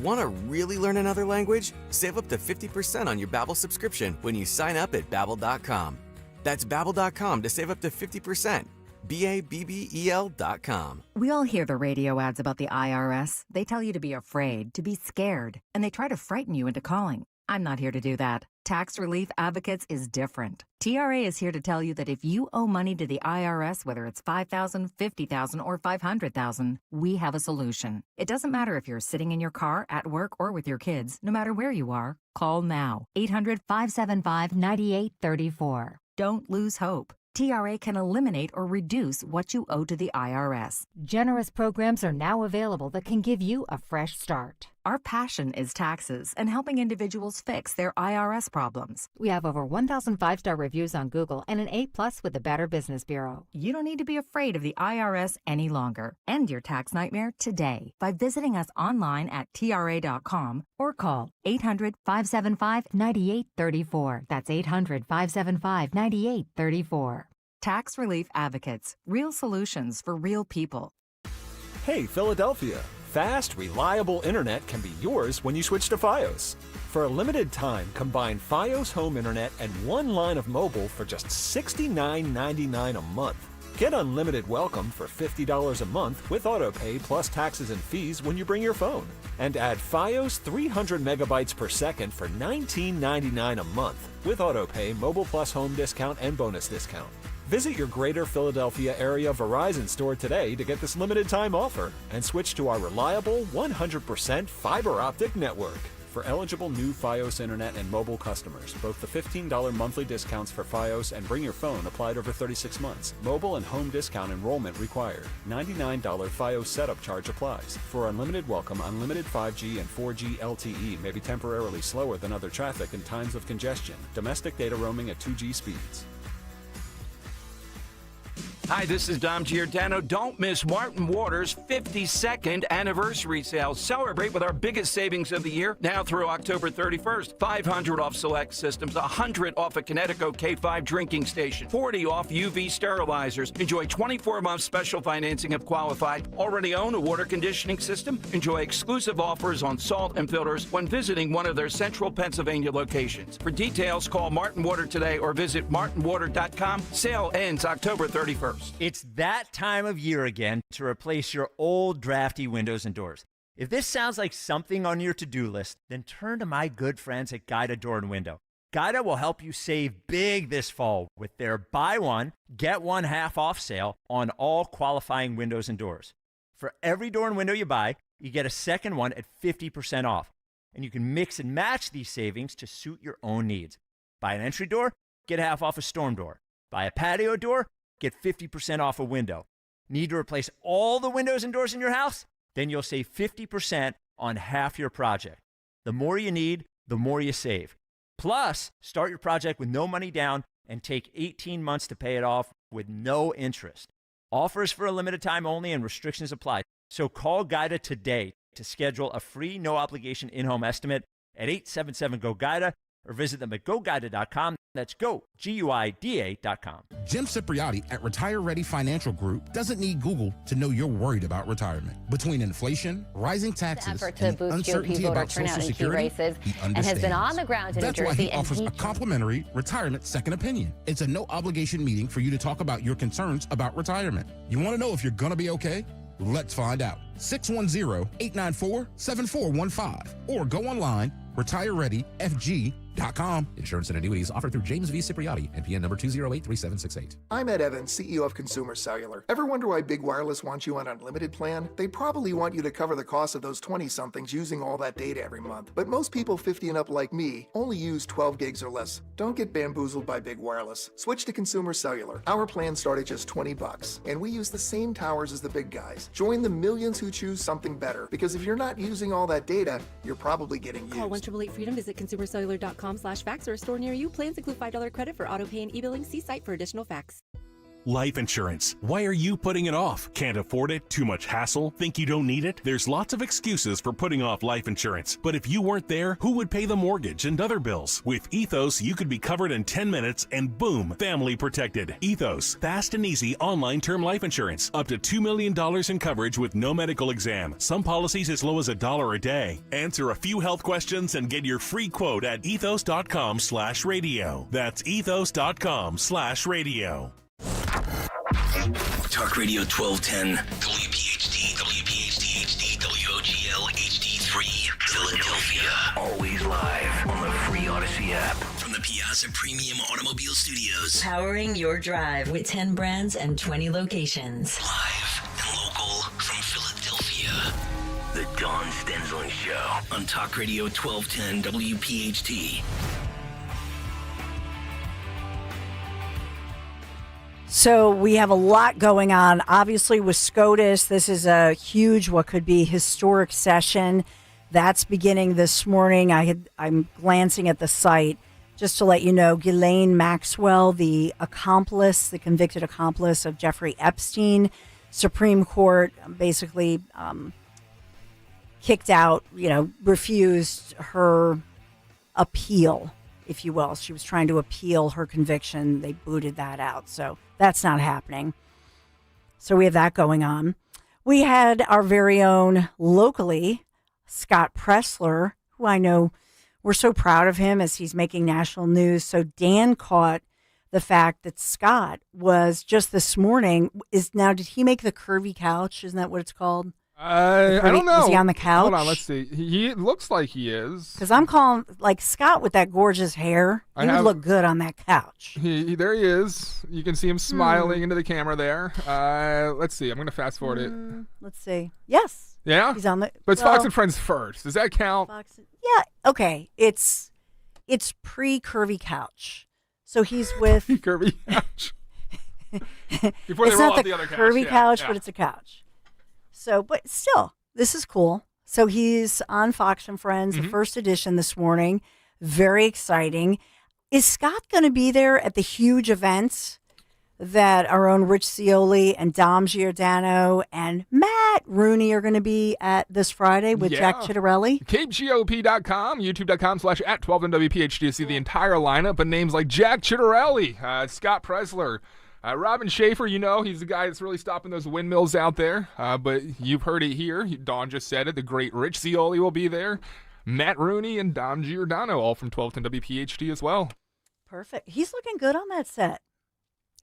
Want to really learn another language? Save up to 50% on your Babbel subscription when you sign up at Babbel.com. That's Babbel.com to save up to 50%. Babbel.com. We all hear the radio ads about the IRS. They tell you to be afraid, to be scared, and they try to frighten you into calling. I'm not here to do that. Tax Relief Advocates is different. TRA is here to tell you that if you owe money to the IRS, whether it's $5,000, $50,000, or $500,000, we have a solution. It doesn't matter if you're sitting in your car, at work, or with your kids. No matter where you are, call now. 800-575-9834. Don't lose hope. TRA can eliminate or reduce what you owe to the IRS. Generous programs are now available that can give you a fresh start. Our passion is taxes and helping individuals fix their IRS problems. We have over 1,000 five-star reviews on Google and an A+ with the Better Business Bureau. You don't need to be afraid of the IRS any longer. End your tax nightmare today by visiting us online at TRA.com or call 800-575-9834. That's 800-575-9834. Tax Relief Advocates. Real solutions for real people. Hey, Philadelphia. Fast, reliable internet can be yours when you switch to Fios. For a limited time, combine Fios home internet and one line of mobile for just $69.99 a month. Get unlimited welcome for $50 a month with autopay plus taxes and fees when you bring your phone. And add Fios 300 megabytes per second for $19.99 a month with autopay, mobile plus home discount, and bonus discount. Visit your greater Philadelphia area Verizon store today to get this limited time offer and switch to our reliable 100% fiber optic network. For eligible new Fios internet and mobile customers, both the $15 monthly discounts for Fios and Bring Your Phone applied over 36 months. Mobile and home discount enrollment required. $99 Fios setup charge applies. For unlimited welcome, unlimited 5G and 4G LTE may be temporarily slower than other traffic in times of congestion. Domestic data roaming at 2G speeds. Hi, this is Dom Giordano. Don't miss Martin Waters' 52nd anniversary sale. Celebrate with our biggest savings of the year now through October 31st. 500 off select systems, 100 off a Connecticut K5 drinking station, 40 off UV sterilizers. Enjoy 24-month special financing if qualified. Already own a water conditioning system? Enjoy exclusive offers on salt and filters when visiting one of their central Pennsylvania locations. For details, call Martin Water today or visit martinwater.com. Sale ends October 31st. It's that time of year again to replace your old drafty windows and doors. If this sounds like something on your to-do list, then turn to my good friends at Guida Door and Window. Guida will help you save big this fall with their buy one, get one half off sale on all qualifying windows and doors. For every door and window you buy, you get a second one at 50% off. And you can mix and match these savings to suit your own needs. Buy an entry door, get half off a storm door. Buy a patio door, get 50% off a window. Need to replace all the windows and doors in your house? Then you'll save 50% on half your project. The more you need, the more you save. Plus, start your project with no money down and take 18 months to pay it off with no interest. Offers for a limited time only and restrictions apply. So call Guida today to schedule a free, no-obligation in-home estimate at 877-GO-GUIDA or visit them at GoGuida.com. That's GoGuida.com. Jim Cipriotti at Retire Ready Financial Group doesn't need Google to know you're worried about retirement. Between inflation, rising taxes, effort to and boost uncertainty GOP voter about turnout Social in key Security, races he and has been understands. on the ground in That's New why Jersey. he offers a complimentary retirement second opinion. It's a no-obligation meeting for you to talk about your concerns about retirement. You want to know if you're going to be okay? Let's find out. 610-894-7415 or go online, retirereadyfg.com. Insurance and annuities offered through James V. Cipriotti, NPN number 2083768. I'm Ed Evans, CEO of Consumer Cellular. Ever wonder why Big Wireless wants you on an unlimited plan? They probably want you to cover the cost of those 20-somethings using all that data every month. But most people 50 and up like me only use 12 gigs or less. Don't get bamboozled by Big Wireless. Switch to Consumer Cellular. Our plans start at just $20, and we use the same towers as the big guys. Join the millions who choose something better, because if you're not using all that data, you're probably getting used. Call 1-888-FREEDOM, visit consumercellular.com/fax or a store near you. Plans include $5 credit for auto pay and e-billing. See site for additional facts. Life insurance. Why are you putting it off? Can't afford it? Too much hassle? Think you don't need it? There's lots of excuses for putting off life insurance. But if you weren't there, who would pay the mortgage and other bills? With Ethos, you could be covered in 10 minutes and boom, family protected. Ethos, fast and easy online term life insurance. Up to $2 million in coverage with no medical exam. Some policies as low as $1 a day. Answer a few health questions and get your free quote at ethos.com/radio. That's ethos.com/radio. Talk Radio 1210, WPHT, WPHT HD, WOGL HD3, Philadelphia. Always live on the free Odyssey app. From the Piazza Premium Automobile Studios. Powering your drive with 10 brands and 20 locations. Live and local from Philadelphia. The Dawn Stensland Show on Talk Radio 1210, WPHT. So we have a lot going on. Obviously, with SCOTUS, this is a huge, what could be historic session. That's beginning this morning. I'm glancing at the site just to let you know. Ghislaine Maxwell, the convicted accomplice of Jeffrey Epstein, Supreme Court basically kicked out, refused her appeal, if you will. She was trying to appeal her conviction. They booted that out. So that's not happening. So we have that going on. We had our very own locally, Scott Pressler, who I know we're so proud of him as he's making national news. So Dan caught the fact that Scott was just this morning. Did he make the curvy couch? Isn't that what it's called? I don't know. Is he on the couch? Hold on, let's see. He looks like he is. Because I'm calling, Scott with that gorgeous hair, he would look good on that couch. There he is. You can see him smiling into the camera there. Let's see. I'm going to fast forward it. Let's see. Yes. Yeah? He's on the... But it's Fox and Friends first. Does that count? Yeah. Okay. It's pre-curvy couch. So he's with... Curvy couch. Before they it's roll not out the other curvy couch, yeah. but it's a couch. So, but still, this is cool. So he's on Fox and Friends, the first edition this morning. Very exciting. Is Scott going to be there at the huge event that our own Rich Scioli and Dom Giordano and Matt Rooney are going to be at this Friday with Jack Chitterelli. CapeGOP.com, YouTube.com/@12NWPHT to see the entire lineup, but names like Jack Chitterelli, Scott Presler, Robin Schaefer, he's the guy that's really stopping those windmills out there. But you've heard it here. Dawn just said it. The great Rich Scioli will be there. Matt Rooney and Dom Giordano, all from 1210 WPHT as well. Perfect. He's looking good on that set.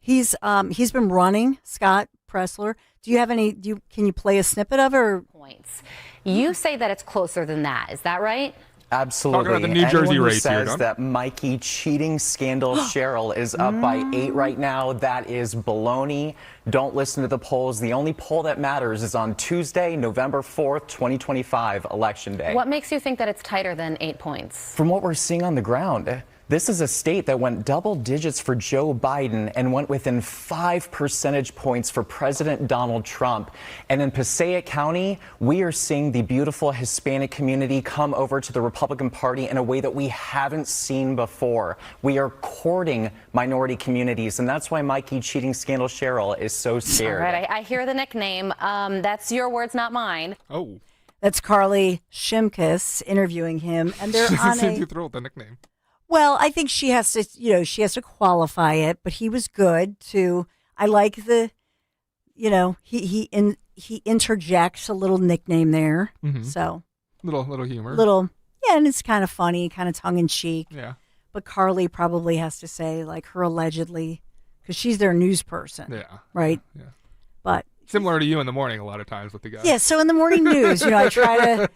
He's been running, Scott Presler. Do you have any? Can you play a snippet of it? Or? Points. You say that it's closer than that. Is that right? Absolutely. Talking about the New Jersey Anyone who race here, says that Mikey cheating scandal Cheryl is up by 8 right now, that is baloney. Don't listen to the polls. The only poll that matters is on Tuesday, November 4th, 2025, Election Day. What makes you think that it's tighter than 8 points? From what we're seeing on the ground, this is a state that went double digits for Joe Biden and went within 5 percentage points for President Donald Trump. And in Passaic County, we are seeing the beautiful Hispanic community come over to the Republican Party in a way that we haven't seen before. We are courting minority communities, and that's why Mikey cheating scandal Cheryl is so scared. All right, I hear the nickname. That's your words, not mine. Oh. That's Carly Shimkus interviewing him, and they're on Seems too thrilled with the nickname. Well, I think she has to qualify it, but he was good too. I like the, he interjects a little nickname there, so little humor, and it's kind of funny, kind of tongue in cheek. Yeah. But Carly probably has to say like her allegedly, because she's their news person. Yeah. Right. Yeah. But similar to you in the morning, a lot of times with the guys. Yeah. So in the morning news, I try to.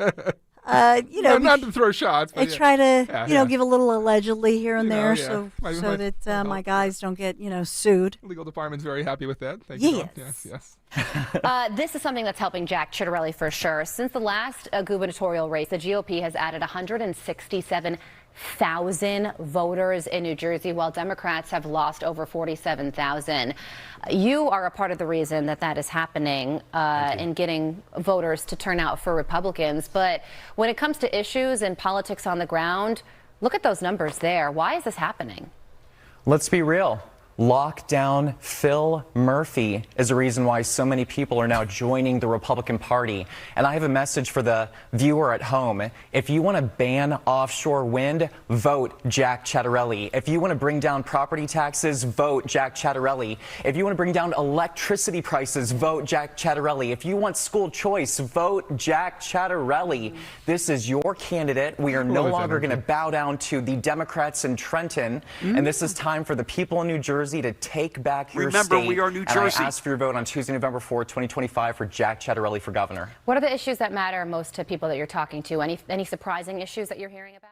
Not to throw shots, but I try to, yeah. give a little allegedly here and there, yeah. so that my guys don't get, sued. Legal department's very happy with that. Thank you. Yes. This is something that's helping Jack Chitterelli for sure. Since the last gubernatorial race, the GOP has added 167,000 voters in New Jersey, while Democrats have lost over 47,000. You are a part of the reason that is happening in getting voters to turn out for Republicans. But when it comes to issues and politics on the ground, look at those numbers there. Why is this happening? Let's be real. Lockdown Phil Murphy is a reason why so many people are now joining the Republican Party. And I have a message for the viewer at home. If you want to ban offshore wind, vote Jack Chitterelli. If you want to bring down property taxes, vote Jack Chitterelli. If you want to bring down electricity prices, vote Jack Chitterelli. If you want school choice, vote Jack Chitterelli. This is your candidate. We are no longer going to bow down to the Democrats in Trenton. And this is time for the people in New Jersey to take back your state. Remember, we are New Jersey. And I ask for your vote on Tuesday, November 4th, 2025 for Jack Chitterelli for governor. What are the issues that matter most to people that you're talking to? Any surprising issues that you're hearing about?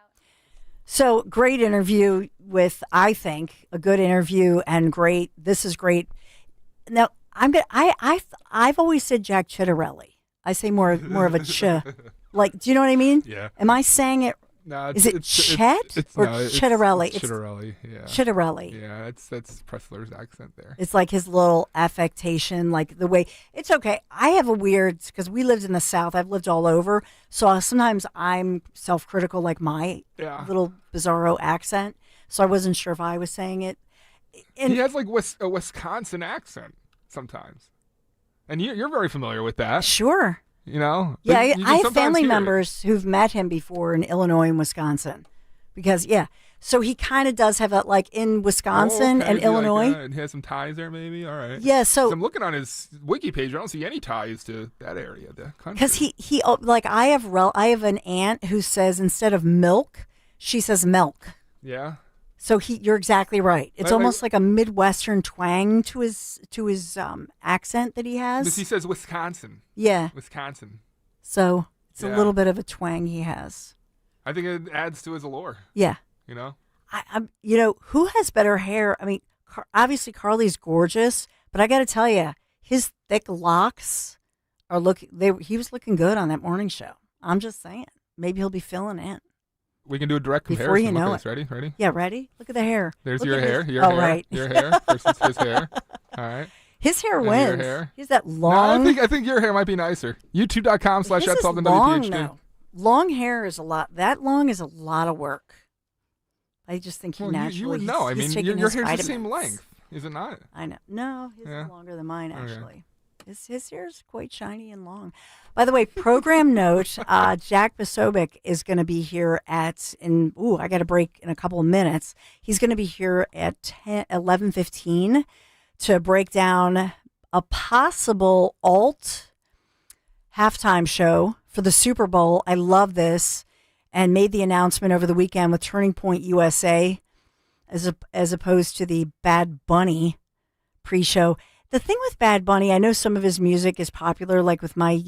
So great interview with, I think, a good interview and great. This is great. Now I've always said Jack Chitterelli. I say more of a ch. Like, do you know what I mean? Yeah. Am I saying it? No, is it Chet or Chitterelli? It's Chitterelli, yeah. Chitterelli. Yeah, that's Pressler's accent there. It's like his little affectation, like the way, it's okay. I have a weird, because we lived in the South, I've lived all over, so sometimes I'm self-critical, like my little bizarro accent, so I wasn't sure if I was saying it. And he has like a Wisconsin accent sometimes. And you're very familiar with that. Sure. Yeah, I have family members who've met him before in Illinois and Wisconsin, because so he kind of does have a, like, in Wisconsin and Illinois. And he has some ties there, maybe. All right. Yeah. So I'm looking on his wiki page. I don't see any ties to that area of the country. Because he like I have an aunt who says instead of milk, she says milk. Yeah. So you're exactly right. It's almost like a Midwestern twang to his accent that he has. He says Wisconsin. Yeah. Wisconsin. So it's a little bit of a twang he has. I think it adds to his allure. Yeah. I'm who has better hair? I mean, obviously Carly's gorgeous, but I got to tell you, his thick locks are he was looking good on that morning show. I'm just saying. Maybe he'll be filling in. We can do a direct comparison. Before you know it. Ready? Yeah, ready? Look at the hair. There's Look your hair. Right. Your hair versus his hair. All right. His hair wins. Your hair. He's that long. No, I think your hair might be nicer. YouTube.com/@12WPHT. Long hair is a lot. That long is a lot of work. I just think he naturally. You would know. I mean, your hair's the same length. Is it not? I know. No, his Yeah. is longer than mine, Okay. actually. His hair is quite shiny and long. By the way, program note, Jack Posobiec is going to be here I got a break in a couple of minutes. He's going to be here at 11:15 to break down a possible alt halftime show for the Super Bowl. I love this, and made the announcement over the weekend with Turning Point USA as opposed to the Bad Bunny pre-show. The thing with Bad Bunny, I know some of his music is popular, like with my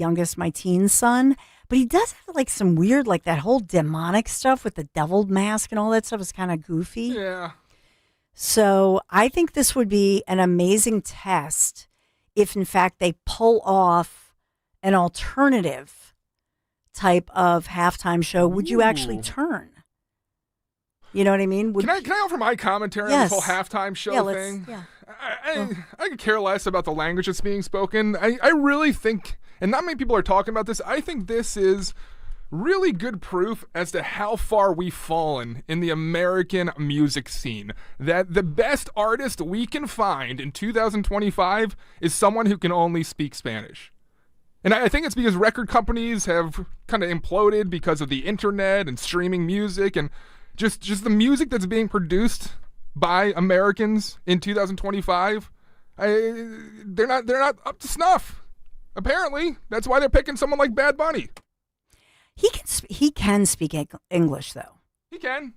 teen son, but he does have like some weird, like that whole demonic stuff with the devil mask and all that stuff is kind of goofy. Yeah. So I think this would be an amazing test if, in fact, they pull off an alternative type of halftime show. Would you actually turn? You know what I mean? Can I offer my commentary on this whole halftime show thing? Yeah. I could care less about the language that's being spoken. I really think, and not many people are talking about this, I think this is really good proof as to how far we've fallen in the American music scene. That the best artist we can find in 2025 is someone who can only speak Spanish. And I think it's because record companies have kind of imploded because of the internet and streaming music and just the music that's being produced by Americans in 2025. They're not up to snuff. Apparently, that's why they're picking someone like Bad Bunny. He can speak English though. He can.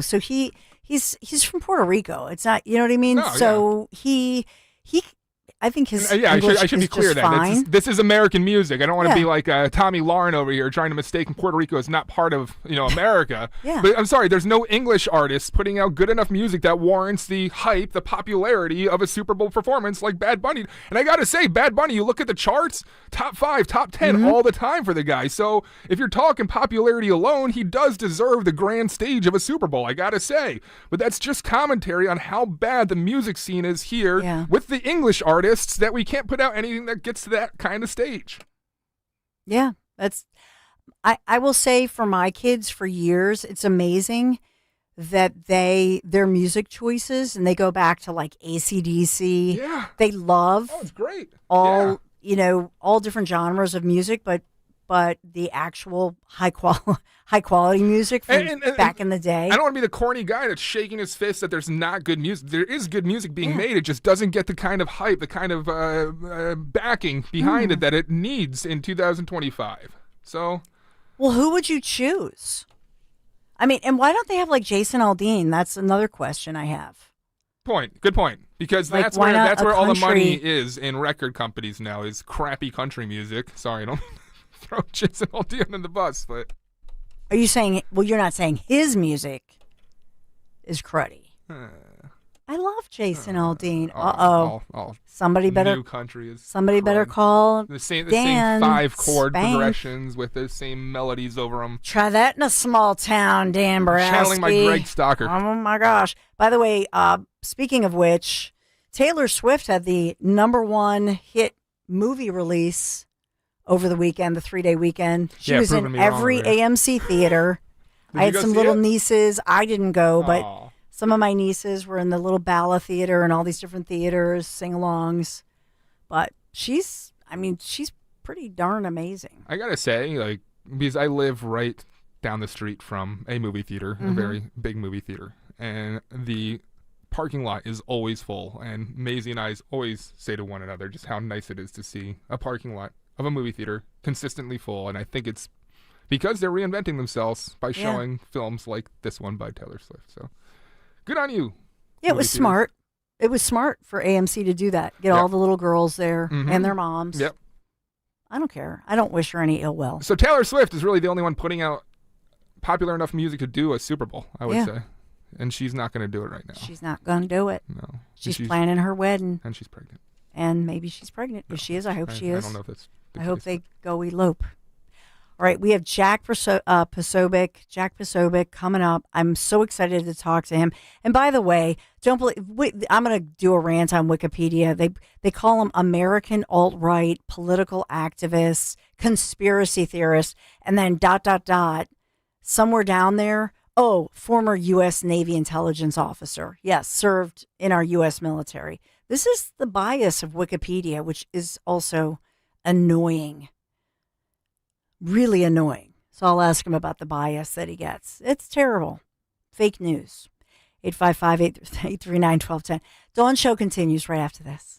So he's from Puerto Rico. It's not, you know what I mean? No, so he I think his English I should be is clear just that fine. this is American music. I don't want to Yeah. be like Tommy Lauren over here trying to mistake Puerto Rico as not part of America. Yeah. But I'm sorry, there's no English artists putting out good enough music that warrants the hype, the popularity of a Super Bowl performance like Bad Bunny. And I gotta say, Bad Bunny, you look at the charts, top 5, top 10 all the time for the guy. So if you're talking popularity alone, he does deserve the grand stage of a Super Bowl. I gotta say, but that's just commentary on how bad the music scene is here with the English artists that we can't put out anything that gets to that kind of stage. Yeah, I will say for my kids for years, it's amazing that their music choices, and they go back to like AC/DC. Yeah. They love it's great. all different genres of music, but the actual high quality music from back in the day. I don't want to be the corny guy that's shaking his fist that there's not good music. There is good music being made. It just doesn't get the kind of hype, the kind of backing behind it that it needs in 2025. So, well, who would you choose? I mean, and why don't they have like Jason Aldean? That's another question I have. Good point. Because Like, that's why not where a all the money country- is in record companies now, is crappy country music. Sorry, I don't throw Jason Aldean in the bus, but Are you saying? Well, you're not saying his music is cruddy. I love Jason Aldean. Somebody better. New country is somebody better crud. call the same Dan 5-chord Spank. progressions with the same melodies over them. Try that in a small town, Dan Borowski. Channeling my Greg Stocker. Oh my gosh! By the way, speaking of which, Taylor Swift had the #1 hit movie release over the weekend, the 3-day weekend. She was proving in me wrong every over there. AMC theater. Did I you had go some see little it? nieces. I didn't go, but Aw. some of my nieces were in the little Bala Theater and all these different theaters, sing-alongs. But she's pretty darn amazing. I gotta say, because I live right down the street from a movie theater, a very big movie theater, and the parking lot is always full. And Maisie and I always say to one another just how nice it is to see a parking lot of a movie theater consistently full. And I think it's because they're reinventing themselves by showing films like this one by Taylor Swift. So good on you. Yeah, it movie was theaters. smart. It was smart for AMC to do that. Get all the little girls there and their moms. Yep. I don't care. I don't wish her any ill will. So Taylor Swift is really the only one putting out popular enough music to do a Super Bowl, I would say. And she's not going to do it right now. She's not going to do it. No. She's planning her wedding. And she's pregnant. And maybe she's pregnant. If she is, I hope she is. I don't know if that's the I hope case. they go elope. All right, we have Jack Posobiec coming up. I'm so excited to talk to him. And by the way, don't believe. I'm going to do a rant on Wikipedia. They call him American alt-right, political activist, conspiracy theorist, and then ... Somewhere down there, Oh, former U.S. Navy intelligence officer. Yes, served in our U.S. military. This is the bias of Wikipedia, which is also annoying. Really annoying. So I'll ask him about the bias that he gets. It's terrible. Fake news. 855-839-1210. Dawn Show continues right after this.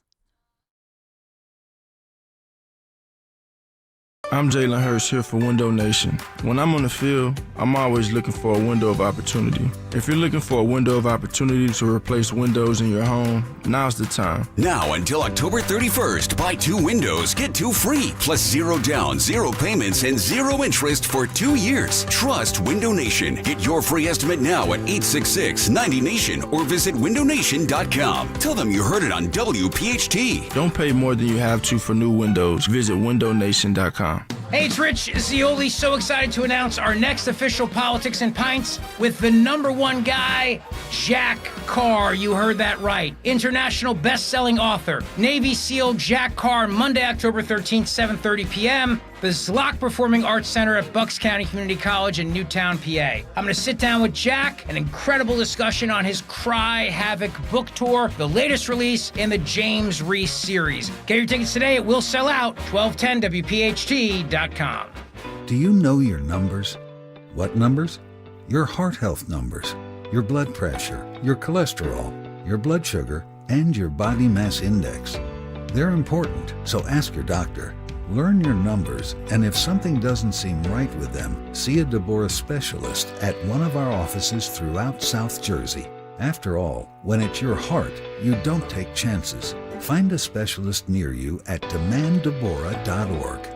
I'm Jalen Hurst here for Window Nation. When I'm on the field, I'm always looking for a window of opportunity. If you're looking for a window of opportunity to replace windows in your home, now's the time. Now until October 31st, buy 2 windows, get 2 free, plus 0 down, 0 payments, and 0 interest for 2 years. Trust Window Nation. Get your free estimate now at 866-90Nation or visit windownation.com. Tell them you heard it on WPHT. Don't pay more than you have to for new windows. Visit windownation.com. Hey, it's Rich Zioli. So excited to announce our next official Politics and Pints with the #1 guy, Jack Carr. You heard that right. International best-selling author. Navy SEAL Jack Carr, Monday, October 13th, 7:30 p.m. The Zlock Performing Arts Center at Bucks County Community College in Newtown, PA. I'm going to sit down with Jack, an incredible discussion on his Cry Havoc book tour, the latest release in the James Reese series. Get your tickets today. It will sell out. 1210WPHT.com. Do you know your numbers? What numbers? Your heart health numbers, your blood pressure, your cholesterol, your blood sugar, and your body mass index. They're important, so ask your doctor. Learn your numbers, and if something doesn't seem right with them, see a Deborah specialist at one of our offices throughout South Jersey. After all, when it's your heart, you don't take chances. Find a specialist near you at demanddeborah.org.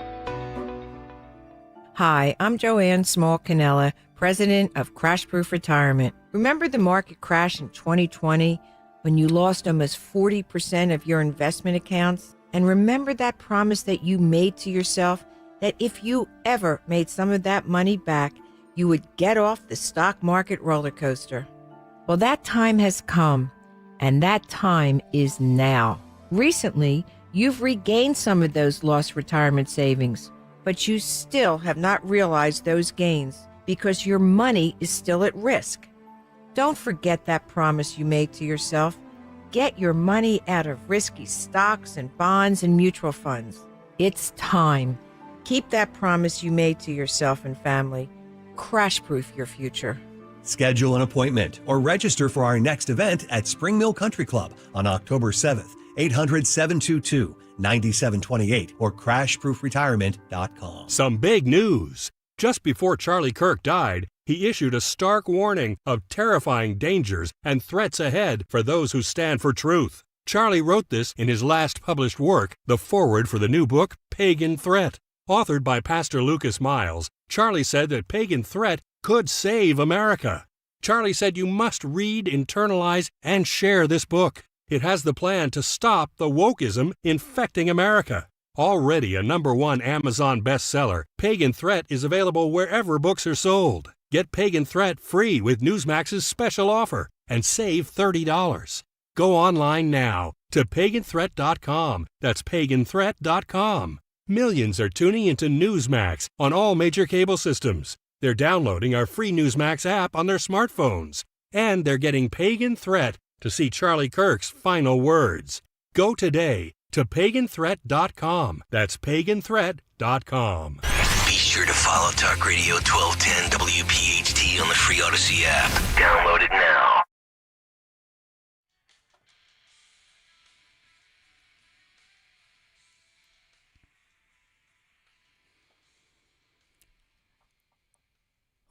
Hi, I'm Joanne Small-Canella, president of Crash Proof Retirement. Remember the market crash in 2020 when you lost almost 40% of your investment accounts? And remember that promise that you made to yourself that if you ever made some of that money back, you would get off the stock market roller coaster. Well, that time has come, and that time is now. Recently, you've regained some of those lost retirement savings, but you still have not realized those gains because your money is still at risk. Don't forget that promise you made to yourself. Get your money out of risky stocks and bonds and mutual funds. It's time. Keep that promise you made to yourself and family. Crash-proof your future. Schedule an appointment or register for our next event at Spring Mill Country Club on October 7th, 800-722-9728 or crashproofretirement.com. Some big news. Just before Charlie Kirk died, he issued a stark warning of terrifying dangers and threats ahead for those who stand for truth. Charlie wrote this in his last published work, the foreword for the new book, Pagan Threat. Authored by Pastor Lucas Miles, Charlie said that Pagan Threat could save America. Charlie said you must read, internalize, and share this book. It has the plan to stop the wokeism infecting America. Already a #1 Amazon bestseller, Pagan Threat is available wherever books are sold. Get Pagan Threat free with Newsmax's special offer and save $30. Go online now to paganthreat.com. That's paganthreat.com. Millions are tuning into Newsmax on all major cable systems. They're downloading our free Newsmax app on their smartphones. And they're getting Pagan Threat to see Charlie Kirk's final words. Go today to paganthreat.com. That's paganthreat.com. Be sure to follow Talk Radio 1210 WPHT on the free Odyssey app. Download it now.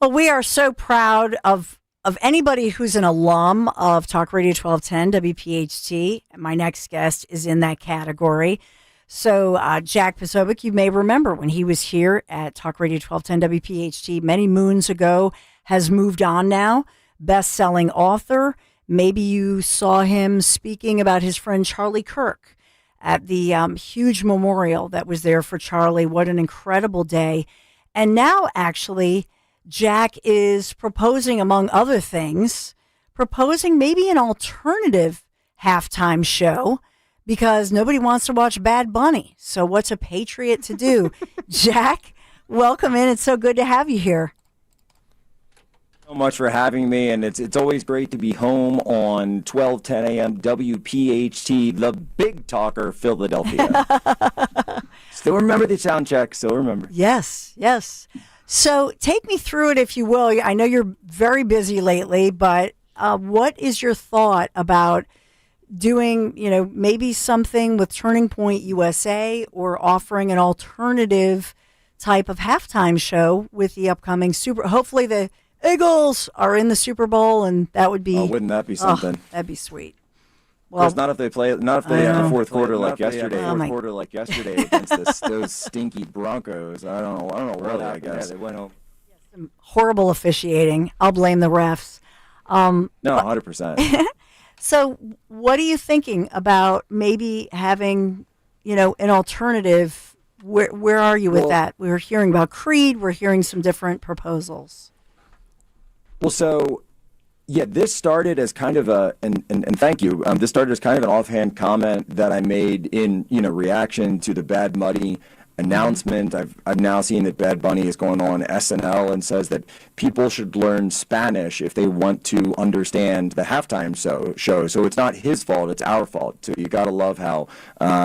Well, we are so proud of anybody who's an alum of Talk Radio 1210 WPHT. My next guest is in that category. So Jack Posobiec, you may remember when he was here at Talk Radio 1210 WPHT many moons ago, has moved on now, best-selling author. Maybe you saw him speaking about his friend Charlie Kirk at the huge memorial that was there for Charlie. What an incredible day. And now, actually, Jack is proposing, among other things, maybe an alternative halftime show because nobody wants to watch Bad Bunny. So what's a patriot to do? Jack, welcome in. It's so good to have you here. So much for having me, and it's always great to be home on 12:10 a.m. WPHT, the Big Talker, Philadelphia. Still remember the sound check. Still remember. Yes, yes. So take me through it, if you will. I know you're very busy lately, but what is your thought about doing, maybe something with Turning Point USA or offering an alternative type of halftime show with the upcoming hopefully the Eagles are in the Super Bowl, and that would be. Oh, wouldn't that be something? That'd be sweet. Well, not if they play. Not if they have the fourth quarter like yesterday. Against those stinky Broncos. I don't know. Really, I guess they went home. Some horrible officiating. I'll blame the refs. No, 100%. So, what are you thinking about maybe having, an alternative? Where are you with that? We're hearing about Creed. We're hearing some different proposals. Well, so, yeah, this started as kind of and thank you. This started as kind of an offhand comment that I made in, reaction to the Bad Bunny announcement. I've now seen that Bad Bunny is going on SNL and says that people should learn Spanish if they want to understand the halftime show. So it's not his fault, it's our fault. So you got to love how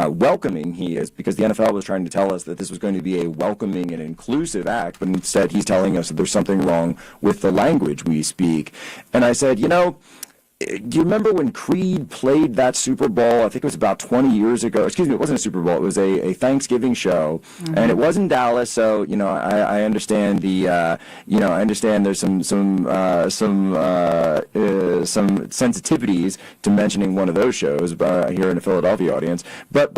welcoming he is, because the NFL was trying to tell us that this was going to be a welcoming and inclusive act, but instead he's telling us that there's something wrong with the language we speak. And I said, do you remember when Creed played that Super Bowl? I think it was about 20 years ago. Excuse me, it wasn't a Super Bowl. It was a Thanksgiving show, and it was in Dallas. So I understand I understand there's some sensitivities to mentioning one of those shows here in the Philadelphia audience. But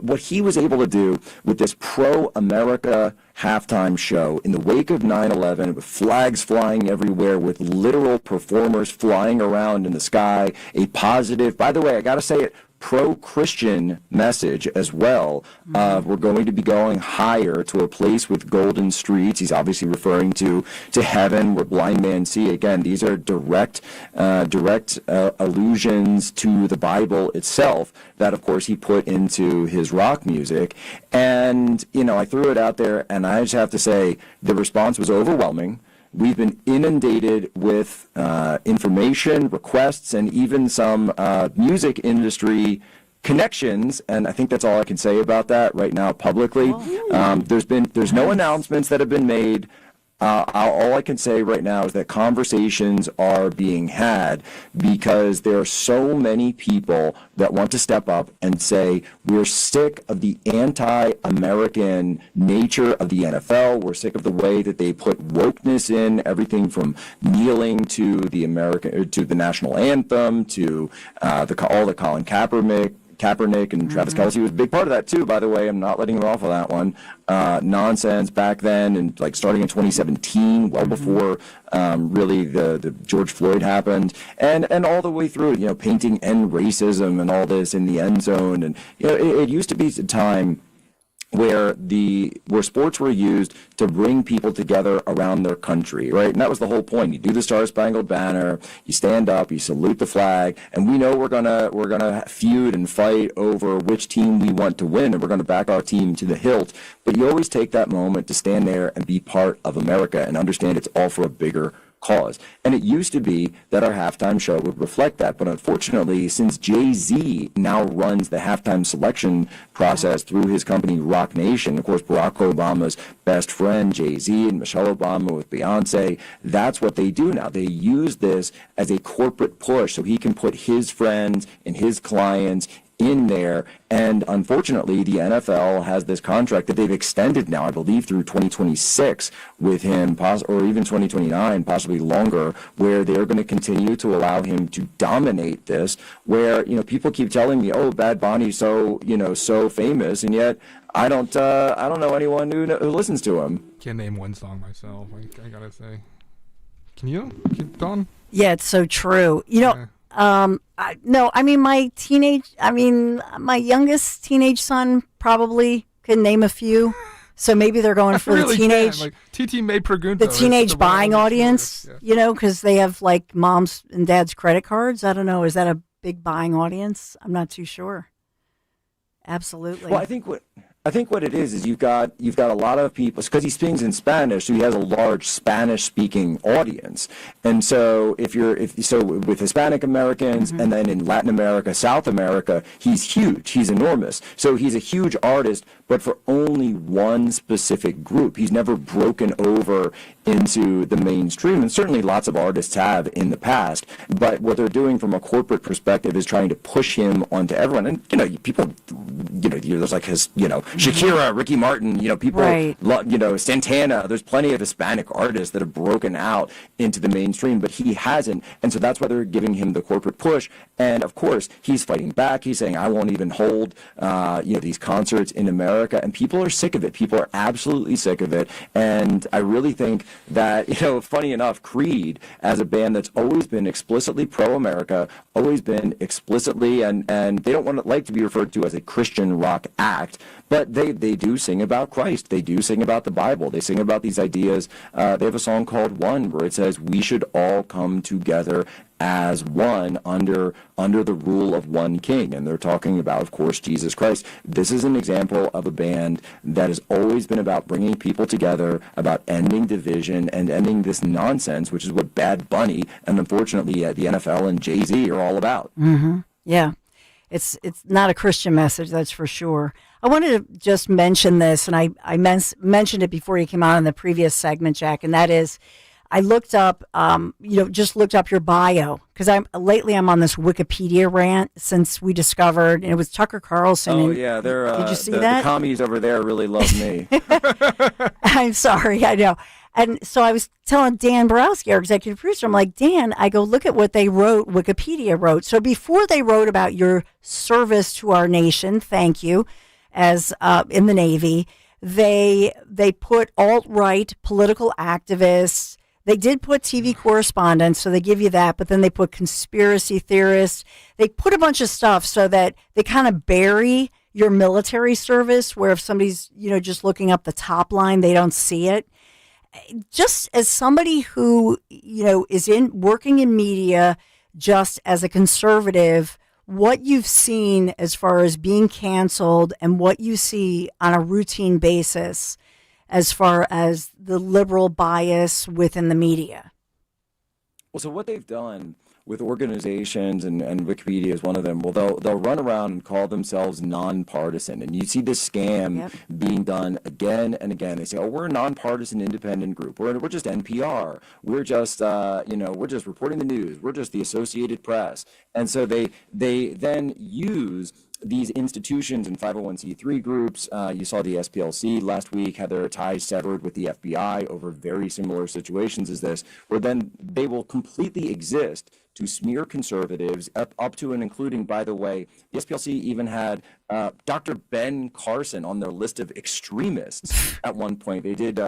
what he was able to do with this pro-America halftime show in the wake of 9/11, with flags flying everywhere, with literal performers flying around in the sky, a positive, by the way, I got to say it, pro-Christian message as well. We're going to be going higher to a place with golden streets. He's obviously referring to heaven, where blind men see. Again, these are direct allusions to the Bible itself that, of course, he put into his rock music. And, I threw it out there, and I just have to say the response was overwhelming. We've been inundated with information, requests, and even some music industry connections, and I think that's all I can say about that right now publicly. There's no announcements that have been made. All I can say right now is that conversations are being had, because there are so many people that want to step up and say, we're sick of the anti-American nature of the NFL. We're sick of the way that they put wokeness in everything from kneeling to the national anthem to all the Colin Kaepernick and Travis Kelce was a big part of that too, by the way. I'm not letting him off of that one. Nonsense back then, and starting in 2017, well before really the George Floyd happened, and all the way through, painting end racism and all this in the end zone. And it used to be a time where sports were used to bring people together around their country, right? And that was the whole point. You do the Star-Spangled Banner, you stand up, you salute the flag, and we know we're gonna feud and fight over which team we want to win, and we're gonna back our team to the hilt. But you always take that moment to stand there and be part of America and understand it's all for a bigger cause. And it used to be that our halftime show would reflect that. But unfortunately, since Jay-Z now runs the halftime selection process through his company Rock Nation, of course, Barack Obama's best friend, Jay-Z, and Michelle Obama with Beyonce, that's what they do now. They use this as a corporate push so he can put his friends and his clients in there. And unfortunately, the NFL has this contract that they've extended now, I believe, through 2026 with him, or even 2029, possibly longer, where they're going to continue to allow him to dominate this, where, people keep telling me, oh, Bad Bunny's so famous, and yet I don't know anyone who listens to him. Can't name one song myself, I gotta say. Can you, Don? Yeah, it's so true. My youngest teenage son probably could name a few. So maybe they're going for really the teenage, TT made Pregunto, the teenage buying audience, because they have moms and dad's credit cards. I don't know. Is that a big buying audience? I'm not too sure. Absolutely. Well, I think I think what it is you've got a lot of people, because he speaks in Spanish, so he has a large Spanish-speaking audience. And so if with Hispanic Americans and then in Latin America, South America, he's huge, he's enormous. So he's a huge artist, but for only one specific group. He's never broken over into the mainstream, and certainly lots of artists have in the past. But what they're doing from a corporate perspective is trying to push him onto everyone. And people, there's like Shakira, Ricky Martin, people, Right. Santana. There's plenty of Hispanic artists that have broken out into the mainstream, but he hasn't. And so that's why they're giving him the corporate push. And of course, he's fighting back. He's saying, I won't even hold, these concerts in America. And people are sick of it. People are absolutely sick of it. And I really think that, funny enough, Creed, as a band that's always been explicitly pro-America, always been explicitly, and they don't like to be referred to as a Christian rock act, but they do sing about Christ. They do sing about the Bible. They sing about these ideas. They have a song called One, where it says we should all come together as one under the rule of one king. And they're talking about, of course, Jesus Christ. This is an example of a band that has always been about bringing people together, about ending division and ending this nonsense, which is what Bad Bunny and unfortunately the NFL and Jay-Z are all about. Mm-hmm. Yeah. It's not a Christian message, that's for sure. I wanted to just mention this, and I mentioned it before you came on in the previous segment, Jack, and that is, I looked up, just looked up your bio, because I'm on this Wikipedia rant since we discovered, and it was Tucker Carlson. Oh, yeah, did you see that? The commies over there really love me. I'm sorry, I know. And so I was telling Dan Borowski, our executive producer, I'm like, Dan, I go, look at what they wrote, Wikipedia wrote. So before they wrote about your service to our nation, thank you, as in the Navy, they put alt-right political activists. They did put TV correspondents, so they give you that, but then they put conspiracy theorists. They put a bunch of stuff so that they kind of bury your military service, where if somebody's, just looking up the top line, they don't see it. Just as somebody who, is working in media, just as a conservative, what you've seen as far as being canceled and what you see on a routine basis as far as the liberal bias within the media. Well, so what they've done with organizations, and Wikipedia is one of them, well, they'll run around and call themselves nonpartisan. And you see this scam being done again and again. They say, oh, we're a nonpartisan independent group. We're just NPR. We're just, we're just reporting the news. We're just the Associated Press. And so they then use these institutions and 501c3 groups. You saw the SPLC last week had their ties severed with the FBI over very similar situations as this, where then they will completely exist to smear conservatives up to and including, by the way, the SPLC even had Dr. Ben Carson on their list of extremists at one point. They did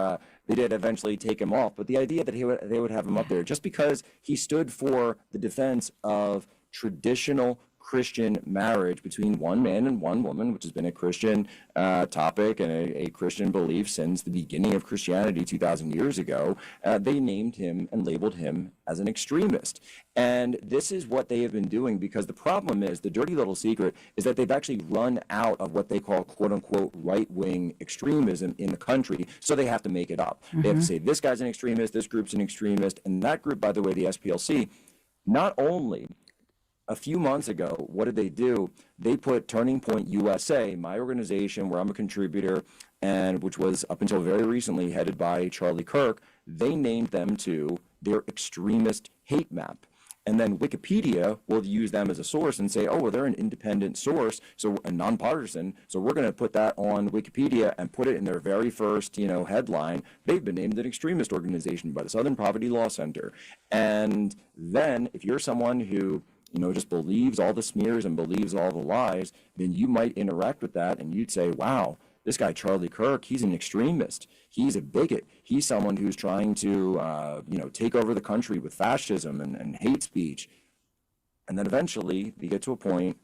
eventually take him off, but the idea that they would have him up there just because he stood for the defense of traditional Christian marriage between one man and one woman, which has been a Christian topic and a Christian belief since the beginning of Christianity 2,000 years ago, they named him and labeled him as an extremist. And this is what they have been doing, because the problem is, the dirty little secret is that they've actually run out of what they call quote-unquote right-wing extremism in the country, so they have to make it up. They have to say, this guy's an extremist, this group's an extremist, and that group, by the way, the SPLC, not only a few months ago, what did they do? They put Turning Point USA, my organization where I'm a contributor, and which was up until very recently headed by Charlie Kirk, they named them to their extremist hate map. And then Wikipedia will use them as a source and say, oh, well, they're an independent source, so a nonpartisan, so we're going to put that on Wikipedia and put it in their very first, headline. They've been named an extremist organization by the Southern Poverty Law Center. And then if you're someone who just believes all the smears and believes all the lies, then you might interact with that and you'd say, wow, this guy Charlie Kirk, he's an extremist. He's a bigot. He's someone who's trying to, take over the country with fascism and hate speech. And then eventually we get to a point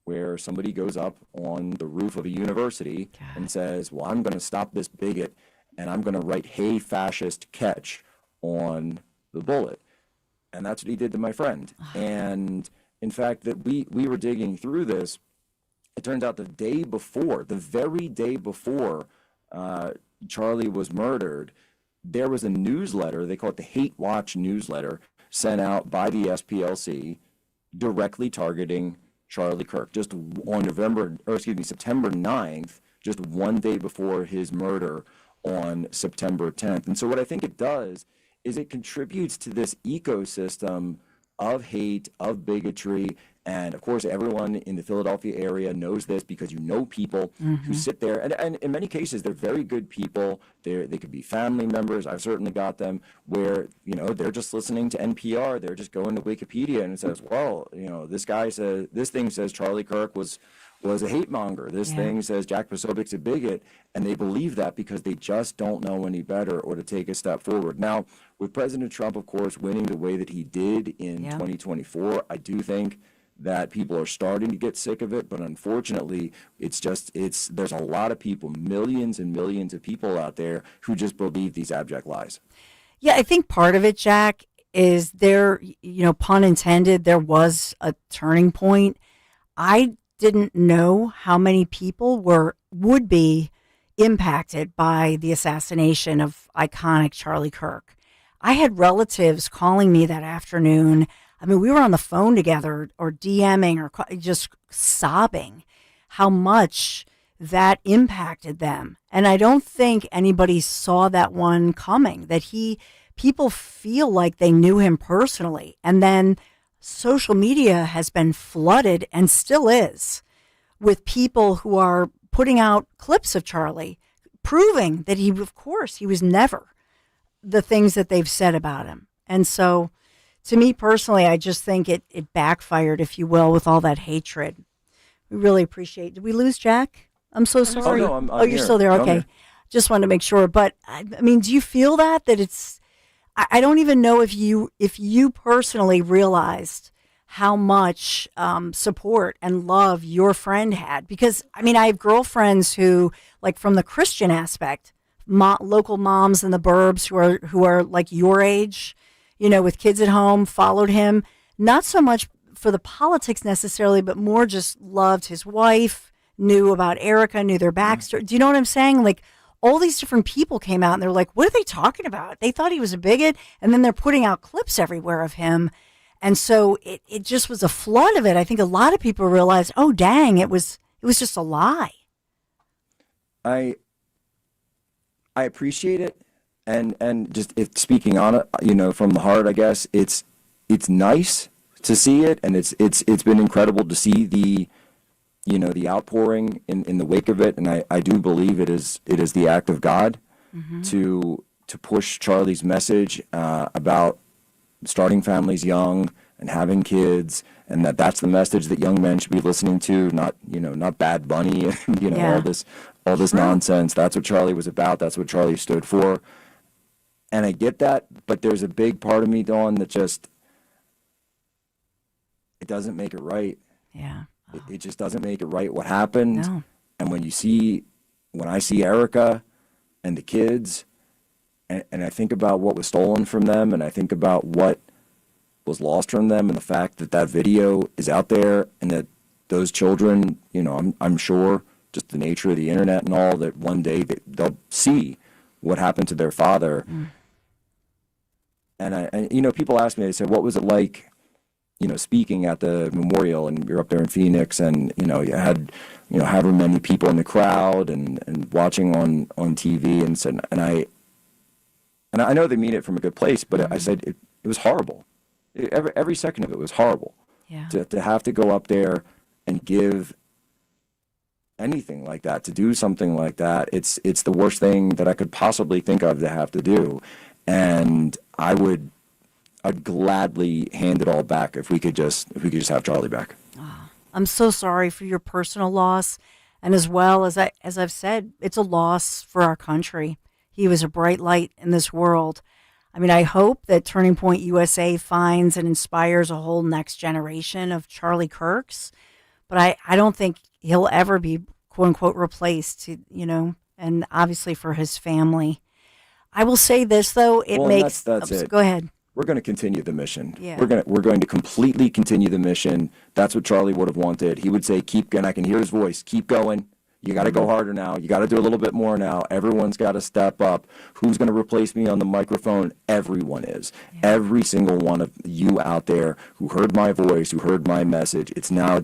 where somebody goes up on the roof of a university and says, well, I'm going to stop this bigot and I'm going to write, hey, fascist, catch on the bullet. And that's what he did to my friend. And in fact, that we were digging through this, it turns out the very day before Charlie was murdered, there was a newsletter, they call it the Hate Watch newsletter, sent out by the SPLC directly targeting Charlie Kirk, just on September 9th, just one day before his murder on September 10th. And so what I think it does is it contributes to this ecosystem of hate, of bigotry, and of course everyone in the Philadelphia area knows this because you know people who sit there, and in many cases they're very good people. They could be family members. I've certainly got them where, you know, they're just listening to NPR, they're just going to Wikipedia and it says, well, you know, this thing says Charlie Kirk was a hate monger. This thing says Jack Posobiec's a bigot, and they believe that because they just don't know any better or to take a step forward. Now, with President Trump, of course, winning the way that he did in 2024, I do think that people are starting to get sick of it, but unfortunately, there's a lot of people, millions and millions of people out there who just believe these abject lies. Yeah, I think part of it, Jack, is there, you know, pun intended, there was a turning point. I didn't know how many people would be impacted by the assassination of iconic Charlie Kirk. I had relatives calling me that afternoon. I mean, we were on the phone together or DMing or just sobbing how much that impacted them. And I don't think anybody saw that one coming, that people feel like they knew him personally. And then social media has been flooded and still is with people who are putting out clips of Charlie, proving that he was never the things that they've said about him. And so to me personally, I just think it backfired, if you will, with all that hatred. We really appreciate. Did we lose Jack? I'm so sorry. Oh, no, you're still there. Okay. Just wanted to make sure. But I mean, do you feel that it's, I don't even know if you personally realized how much support and love your friend had, because I mean, I have girlfriends who, like, from the Christian aspect, local moms in the burbs who are like your age, you know, with kids at home, followed him, not so much for the politics necessarily, but more just loved his wife, knew about Erica, knew their backstory. Do you know what I'm saying? Like, all these different people came out and they're like, what are they talking about? They thought he was a bigot, and then they're putting out clips everywhere of him. And so it just was a flood of it. I think a lot of people realized, oh, dang, it was just a lie. I appreciate it. And just speaking on it, you know, from the heart, I guess it's nice to see it. And it's been incredible to see the outpouring in the wake of it. And I do believe it is the act of God to push Charlie's message about starting families young and having kids, and that's the message that young men should be listening to, not Bad Bunny and all this nonsense. That's what Charlie was about. That's what Charlie stood for. And I get that, but there's a big part of me, Dawn, that just, it doesn't make it right. Yeah. It just doesn't make it right what happened. No. And when I see Erica and the kids, and I think about what was stolen from them, and I think about what was lost from them, and the fact that video is out there, and that those children, you know, I'm sure, just the nature of the internet and all, that one day they'll see what happened to their father. And you know, people ask me, they say, what was it like, you know, speaking at the memorial, and you're up there in Phoenix, and, you know, you had, you know, however many people in the crowd and watching on TV, and said, and I know they mean it from a good place, but I said it was horrible. Every second of it was horrible. Yeah. To have to go up there and give anything like that, to do something like that, it's the worst thing that I could possibly think of to have to do. And I'd gladly hand it all back if we could just have Charlie back. Oh, I'm so sorry for your personal loss, and as well as I've said, it's a loss for our country. He was a bright light in this world. I mean, I hope that Turning Point USA finds and inspires a whole next generation of Charlie Kirks, but I don't think he'll ever be, quote unquote, replaced, you know, and obviously for his family. I will say this, though, it makes... That's it. Go ahead. We're going to continue the mission. Yeah. We're going to completely continue the mission. That's what Charlie would have wanted. He would say, keep, and I can hear his voice, keep going. You got to go harder now. You got to do a little bit more now. Everyone's got to step up. Who's going to replace me on the microphone? Everyone is. Yeah. Every single one of you out there who heard my voice, who heard my message, it's now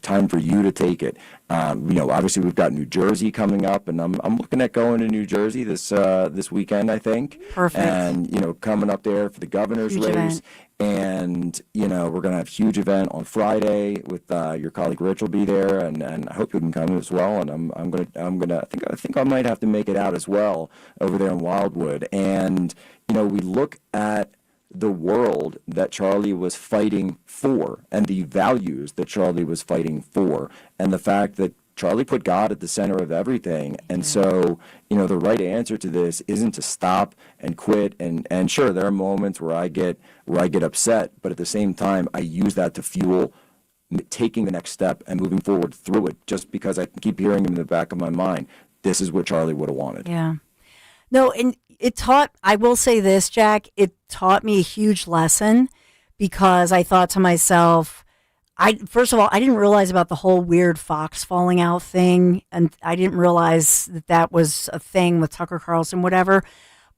time for you to take it. Obviously we've got New Jersey coming up, and I'm looking at going to New Jersey this weekend, I think. Perfect. And coming up there for the governor's Huge race. Event. And we're gonna have a huge event on Friday with your colleague Rich will be there, and I hope you can come as well. And I think I might have to make it out as well over there in Wildwood. And we look at the world that Charlie was fighting for, and the values that Charlie was fighting for, and the fact that Charlie put God at the center of everything. And so, the right answer to this isn't to stop and quit. And sure, there are moments where I get upset, but at the same time, I use that to fuel taking the next step and moving forward through it, just because I keep hearing him in the back of my mind. This is what Charlie would have wanted. Yeah. No, and I will say this, Jack, it taught me a huge lesson, because I thought to myself, first of all, I didn't realize about the whole weird Fox falling out thing, and I didn't realize that was a thing with Tucker Carlson, whatever.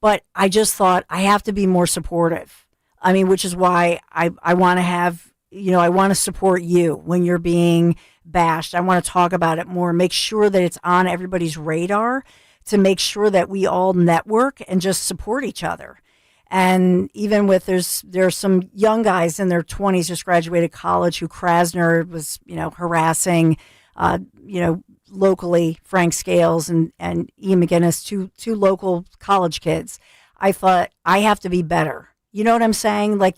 But I just thought I have to be more supportive. I mean, which is why I want to have, I want to support you when you're being bashed. I want to talk about it more, make sure that it's on everybody's radar, to make sure that we all network and just support each other. And even with there's some young guys in their 20s, just graduated college, who Krasner was, harassing, locally, Frank Scales and Ian McGinnis, two local college kids. I thought, I have to be better. You know what I'm saying? Like,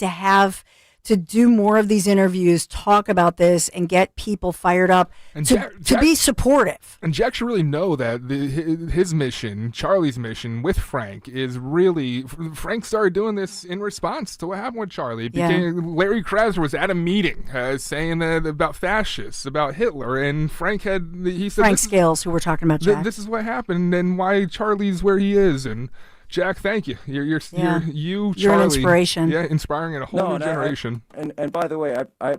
to do more of these interviews, talk about this, and get people fired up and to be supportive. And Jack should really know that his mission, Charlie's mission with Frank, is really, Frank started doing this in response to what happened with Charlie. Larry Krasner was at a meeting saying that about fascists, about Hitler, and he said, Frank Scales, who we're talking about, Jack. This is what happened and why Charlie's where he is. And Jack, thank you. You're Charlie. You're an inspiration. Yeah, inspiring a whole new generation. And by the way, I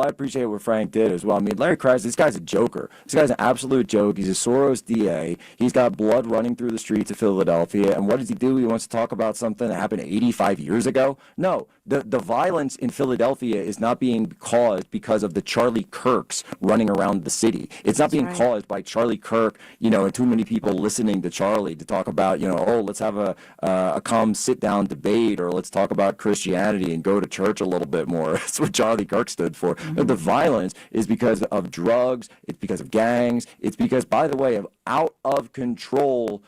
appreciate what Frank did as well. I mean, Larry Krasner, this guy's a joker. This guy's an absolute joke. He's a Soros DA. He's got blood running through the streets of Philadelphia. And what does he do? He wants to talk about something that happened 85 years ago? No. The violence in Philadelphia is not being caused because of the Charlie Kirks running around the city. It's not being caused by Charlie Kirk, and too many people listening to Charlie to talk about, let's have a calm sit-down debate, or let's talk about Christianity and go to church a little bit more. That's what Charlie Kirk stood for. Mm-hmm. The violence is because of drugs. It's because of gangs. It's because, by the way, of out of control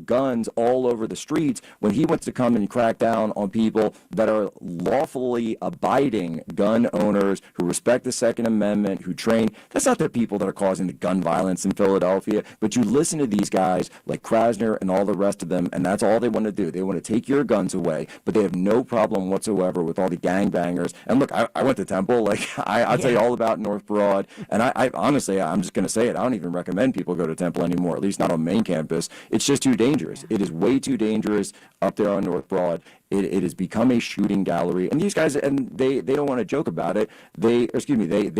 guns all over the streets. When he wants to come and crack down on people that are lawfully abiding gun owners who respect the Second Amendment, who train, that's not the people that are causing the gun violence in Philadelphia. But you listen to these guys like Krasner and all the rest of them, and that's all they want to do. They want to take your guns away, but they have no problem whatsoever with all the gangbangers. And look, I went to Temple. Like, I'll tell you all about North Broad. And I honestly, I'm just going to say it. I don't even recommend people go to Temple anymore, at least not on main campus. It's just too dangerous. It is way too dangerous up there on North Broad. It has become a shooting gallery, and these guys, and they don't want to joke about it. They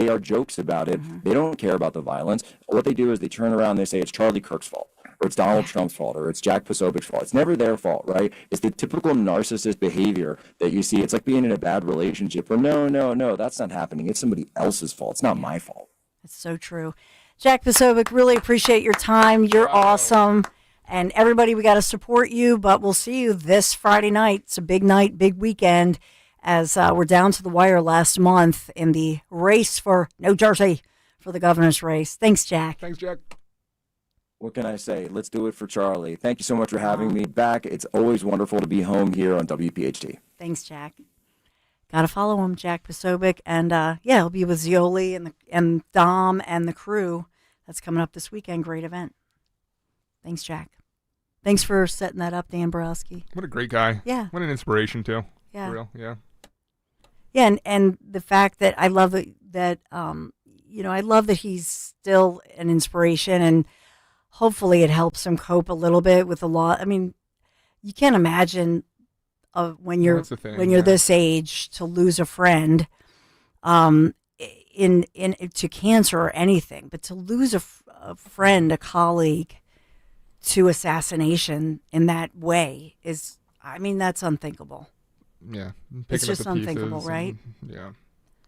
are jokes about it. Mm-hmm. They don't care about the violence. What they do is they turn around and they say it's Charlie Kirk's fault, or it's Donald Trump's fault, or it's Jack Posovic's fault. It's never their fault, right? It's the typical narcissist behavior that you see. It's like being in a bad relationship where no, that's not happening. It's somebody else's fault. It's not my fault. That's so true. Jack Posobiec, really appreciate your time. You're awesome. And everybody, we got to support you, but we'll see you this Friday night. It's a big night, big weekend, as we're down to the wire last month in the race for New Jersey for the governor's race. Thanks, Jack. Thanks, Jack. What can I say? Let's do it for Charlie. Thank you so much for having me back. It's always wonderful to be home here on WPHT. Thanks, Jack. Got to follow him, Jack Posobiec. And, he'll be with Zioli and Dom and the crew. That's coming up this weekend. Great event. Thanks, Jack. Thanks for setting that up, Dan Borowski. What a great guy. Yeah. What an inspiration, too. Yeah. For real, yeah. Yeah, and the fact that I love that I love that he's still an inspiration, and hopefully it helps him cope a little bit with the law. I mean, you can't imagine when you're That's the thing, this age to lose a friend, to cancer or anything, but to lose a friend, a colleague, to assassination in that way is, I mean, that's unthinkable. Yeah, It's picking up just the pieces unthinkable, right? Yeah,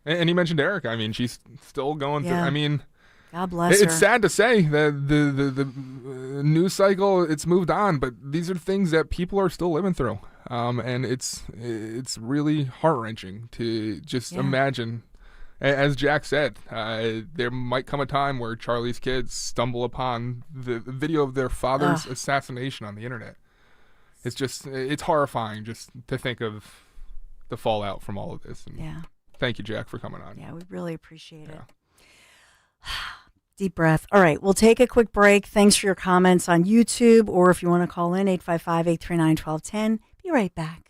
and you mentioned Erica. I mean, she's still going through. Yeah. I mean, God bless it's her. sad to say that the news cycle, it's moved on, but these are things that people are still living through, and it's really heart-wrenching to just imagine. As Jack said, there might come a time where Charlie's kids stumble upon the video of their father's assassination on the internet. It's horrifying just to think of the fallout from all of this. And thank you, Jack, for coming on. Yeah, we really appreciate it. Deep breath. All right, we'll take a quick break. Thanks for your comments on YouTube, or if you want to call in, 855-839-1210. Be right back.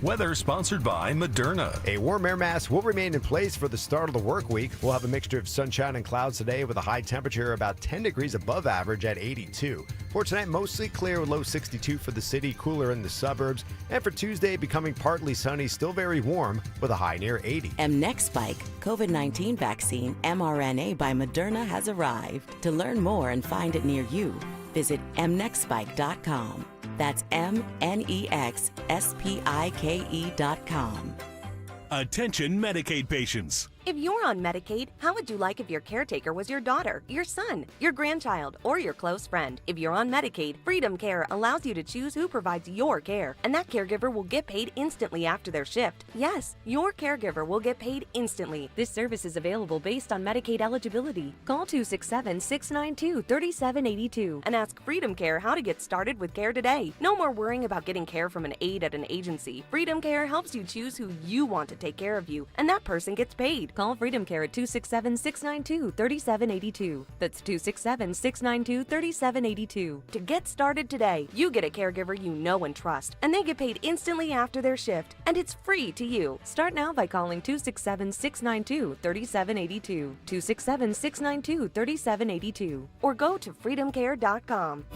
Weather sponsored by Moderna. A warm air mass will remain in place for the start of the work week. We'll have a mixture of sunshine and clouds today with a high temperature about 10 degrees above average at 82. For tonight, mostly clear with low 62 for the city, cooler in the suburbs. And for Tuesday, becoming partly sunny, still very warm with a high near 80. Mnexspike, COVID-19 vaccine mRNA by Moderna has arrived. To learn more and find it near you, visit mnexspike.com. That's MNEXSPIKE.com. Attention Medicaid patients. If you're on Medicaid, how would you like if your caretaker was your daughter, your son, your grandchild, or your close friend? If you're on Medicaid, Freedom Care allows you to choose who provides your care, and that caregiver will get paid instantly after their shift. Yes, your caregiver will get paid instantly. This service is available based on Medicaid eligibility. Call 267-692-3782 and ask Freedom Care how to get started with care today. No more worrying about getting care from an aide at an agency. Freedom Care helps you choose who you want to take care of you, and that person gets paid. Call Freedom Care at 267-692-3782. That's 267-692-3782. To get started today, you get a caregiver you know and trust, and they get paid instantly after their shift, and it's free to you. Start now by calling 267-692-3782, 267-692-3782, or go to freedomcare.com.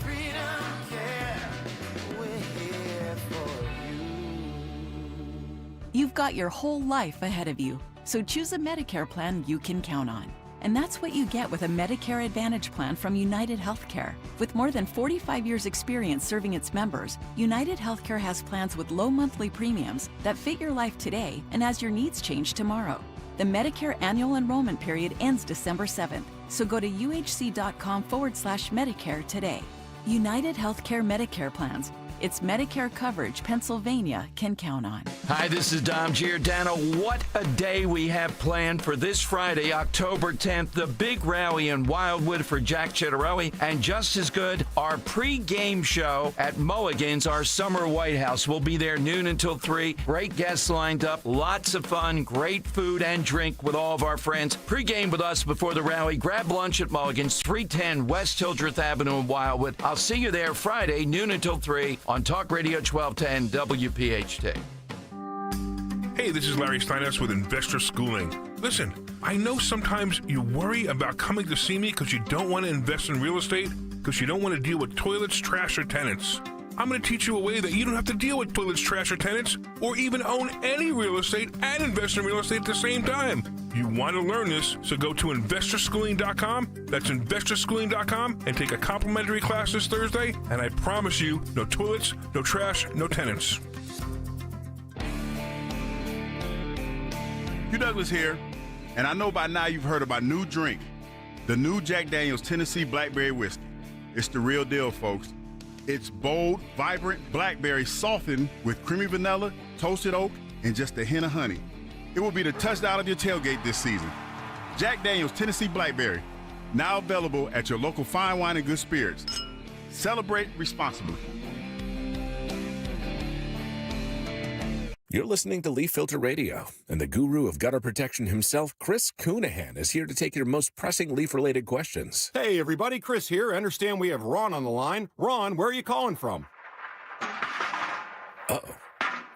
You've got your whole life ahead of you, so choose a Medicare plan you can count on. And that's what you get with a Medicare Advantage plan from United Healthcare. With more than 45 years' experience serving its members, United Healthcare has plans with low monthly premiums that fit your life today and as your needs change tomorrow. The Medicare annual enrollment period ends December 7th, so go to uhc.com/Medicare today. United Healthcare Medicare plans. It's Medicare coverage Pennsylvania can count on. Hi, this is Dom Giordano. What a day we have planned for this Friday, October 10th, the big rally in Wildwood for Jack Chitterelli, and just as good, our pre-game show at Mulligan's, our summer White House. We'll be there noon until 3. Great guests lined up, lots of fun, great food and drink with all of our friends. Pre-game with us before the rally. Grab lunch at Mulligan's, 310 West Hildreth Avenue in Wildwood. I'll see you there Friday, noon until 3 on Talk Radio 1210 WPHT. Hey, this is Larry Steiners with Investor Schooling. Listen, I know sometimes you worry about coming to see me because you don't want to invest in real estate, because you don't want to deal with toilets, trash, or tenants. I'm going to teach you a way that you don't have to deal with toilets, trash, or tenants, or even own any real estate and invest in real estate at the same time. You want to learn this, so go to investorschooling.com. That's investorschooling.com and take a complimentary class this Thursday, and I promise you, no toilets, no trash, no tenants. Hugh Douglas here, and I know by now you've heard of our new drink, the new Jack Daniel's Tennessee Blackberry Whiskey. It's the real deal, folks. It's bold, vibrant blackberry softened with creamy vanilla, toasted oak, and just a hint of honey. It will be the touchdown of your tailgate this season. Jack Daniel's Tennessee Blackberry, now available at your local fine wine and good spirits. Celebrate responsibly. You're listening to Leaf Filter Radio, and the guru of gutter protection himself, Chris Coonahan, is here to take your most pressing leaf-related questions. Hey, everybody, Chris here. I understand we have Ron on the line. Ron, where are you calling from? Uh-oh.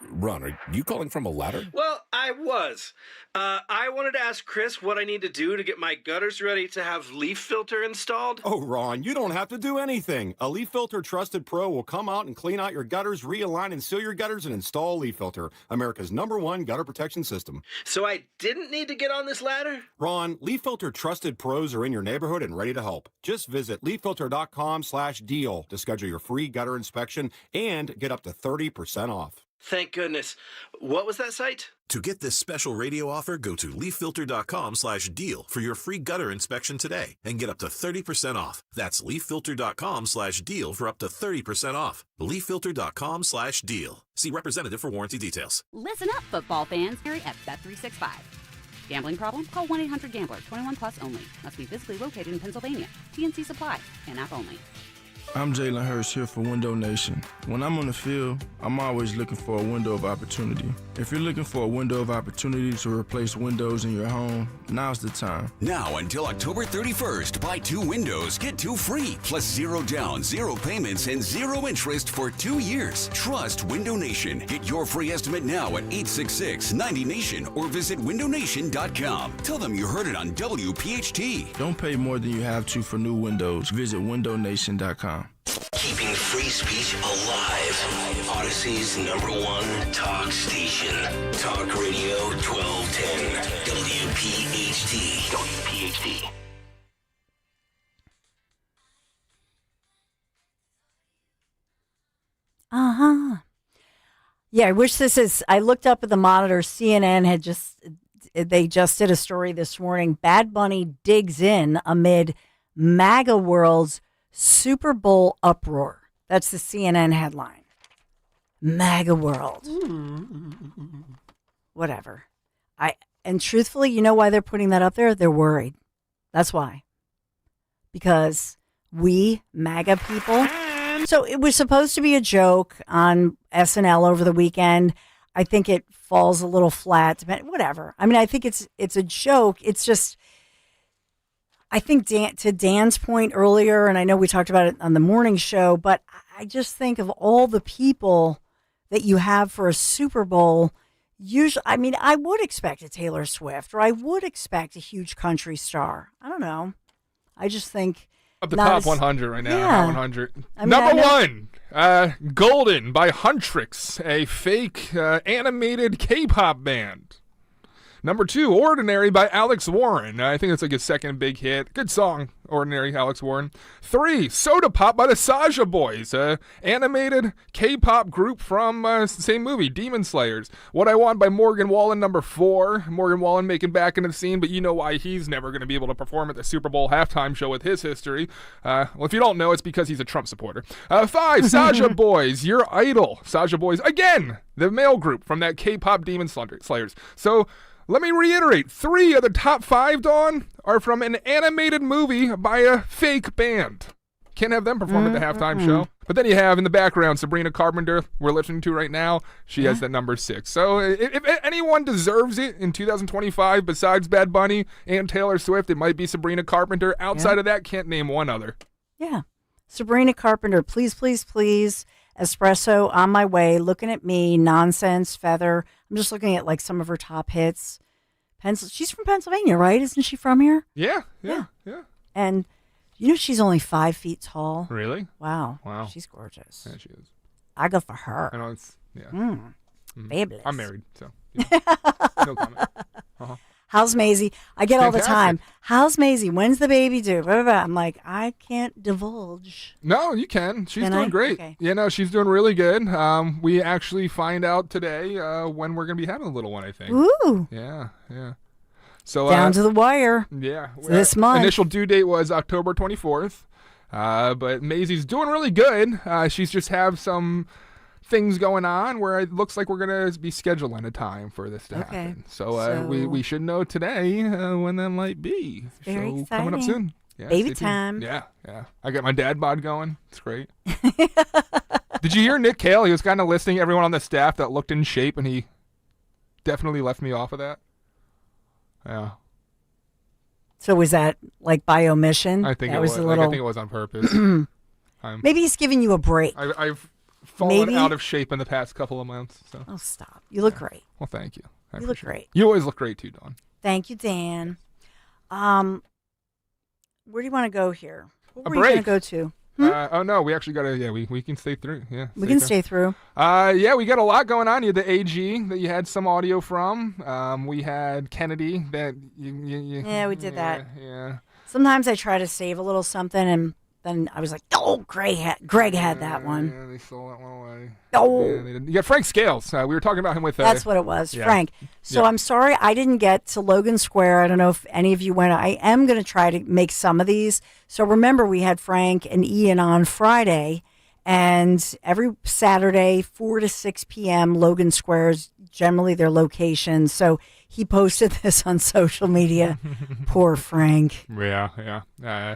Ron, are you calling from a ladder? Well, I was. I wanted to ask Chris what I need to do to get my gutters ready to have leaf filter installed. Oh, Ron, you don't have to do anything. A Leaf Filter Trusted Pro will come out and clean out your gutters, realign and seal your gutters, and install Leaf Filter, America's #1 gutter protection system. So I didn't need to get on this ladder? Ron, Leaf Filter Trusted Pros are in your neighborhood and ready to help. Just visit leaffilter.com/deal to schedule your free gutter inspection and get up to 30% off. Thank goodness. What was that site? To get this special radio offer, go to leaffilter.com/deal for your free gutter inspection today and get up to 30% off. That's leaffilter.com/deal for up to 30% off. leaffilter.com/deal. See representative for warranty details. Listen up, football fans. Harry at Bet365. Gambling problem? Call 1-800-GAMBLER. 21 plus only. Must be physically located in Pennsylvania. TNC Supply. And app only. I'm Jalen Hurst here for Window Nation. When I'm on the field, I'm always looking for a window of opportunity. If you're looking for a window of opportunity to replace windows in your home, now's the time. Now until October 31st, buy 2 windows, get 2 free, plus 0 down, 0 payments, and 0 interest for 2 years. Trust Window Nation. Get your free estimate now at 866-90NATION or visit windownation.com. Tell them you heard it on WPHT. Don't pay more than you have to for new windows. Visit windownation.com. Keeping free speech alive. Odyssey's #1 talk station. Talk Radio 1210. WPHT. WPHT. Yeah, I wish I looked up at the monitor. CNN they just did a story this morning. Bad Bunny digs in amid MAGA world's Super Bowl uproar. That's the CNN headline. MAGA world. Whatever. And truthfully, you know why they're putting that up there? They're worried. That's why. Because we MAGA people. So it was supposed to be a joke on SNL over the weekend. I think it falls a little flat. Whatever. I mean, I think it's a joke. It's just, I think to Dan's point earlier, and I know we talked about it on the morning show, but I just think of all the people that you have for a Super Bowl. Usually, I mean, I would expect a Taylor Swift, or I would expect a huge country star. I don't know. I just think up the top 100 right now. Yeah. 100. I mean, Number 1, Golden by Huntrix, a fake animated K-pop band. Number 2, Ordinary by Alex Warren. I think it's like his second big hit. Good song, Ordinary, Alex Warren. 3, Soda Pop by the Saja Boys, animated K-pop group from the same movie, Demon Slayers. What I Want by Morgan Wallen. Number 4, Morgan Wallen making back into the scene, but you know why he's never going to be able to perform at the Super Bowl halftime show with his history. Well, if you don't know, it's because he's a Trump supporter. 5, Saja Boys, Your Idol. Saja Boys, again, the male group from that K-pop Demon Slayers. So, let me reiterate, 3 of the top 5, Dawn, are from an animated movie by a fake band. Can't have them perform at the halftime show. But then you have in the background Sabrina Carpenter, we're listening to right now. She has that number 6. So if anyone deserves it in 2025 besides Bad Bunny and Taylor Swift, it might be Sabrina Carpenter. Outside of that, can't name one other. Yeah. Sabrina Carpenter, please, please, please. Espresso, On My Way, Looking at Me, Nonsense, Feather. I'm just looking at like some of her top hits. She's from Pennsylvania, right? Isn't she from here? Yeah. And you know she's only 5 feet tall. Really? Wow. She's gorgeous. Yeah, she is. I go for her. I know it's Fabulous. I'm married, so no comment. How's Maisie? I get all the time. How's Maisie? When's the baby due? Blah, blah, blah. I'm like, I can't divulge. No, you can. She's doing great. Okay. Yeah, no, she's doing really good. We actually find out today when we're going to be having a little one, I think. Ooh. Yeah. So down to the wire. Yeah. This month. Initial due date was October 24th. But Maisie's doing really good. She's just have some things going on where it looks like we're going to be scheduling a time for this to happen. So we should know today when that might be. Very exciting. Coming up soon. Yeah, baby time. Yeah. I got my dad bod going. It's great. Did you hear Nick Cale? He was kind of listing everyone on the staff that looked in shape, and he definitely left me off of that. Yeah. So was that like by omission? I think that it was. A little... I think it was on purpose. Maybe he's giving you a break. I've fallen out of shape in the past couple of months. So. Oh, stop. You look great. Well, thank you. You look great. You always look great too, Dawn. Thank you, Dan. Where do you want to go here? What A were you break. going to go to? Oh no, we actually got to. Yeah, we can stay through. Yeah, We can stay through. Yeah, we got a lot going on. You had the AG that you had some audio from. We had Kennedy that you Yeah, we did that. Yeah. Sometimes I try to save a little something, and then I was like, oh, Greg had that one. Yeah, they stole that one away. Oh. Yeah, they did. You got Frank Scales. We were talking about him with. That's what it was, yeah. Frank. So Yeah. I'm sorry I didn't get to Logan Square. I don't know if any of you went. I am going to try to make some of these. So remember, we had Frank and Ian on Friday, and every Saturday, 4 to 6 p.m., Logan Square is generally their location. So he posted this on social media. Poor Frank. Yeah.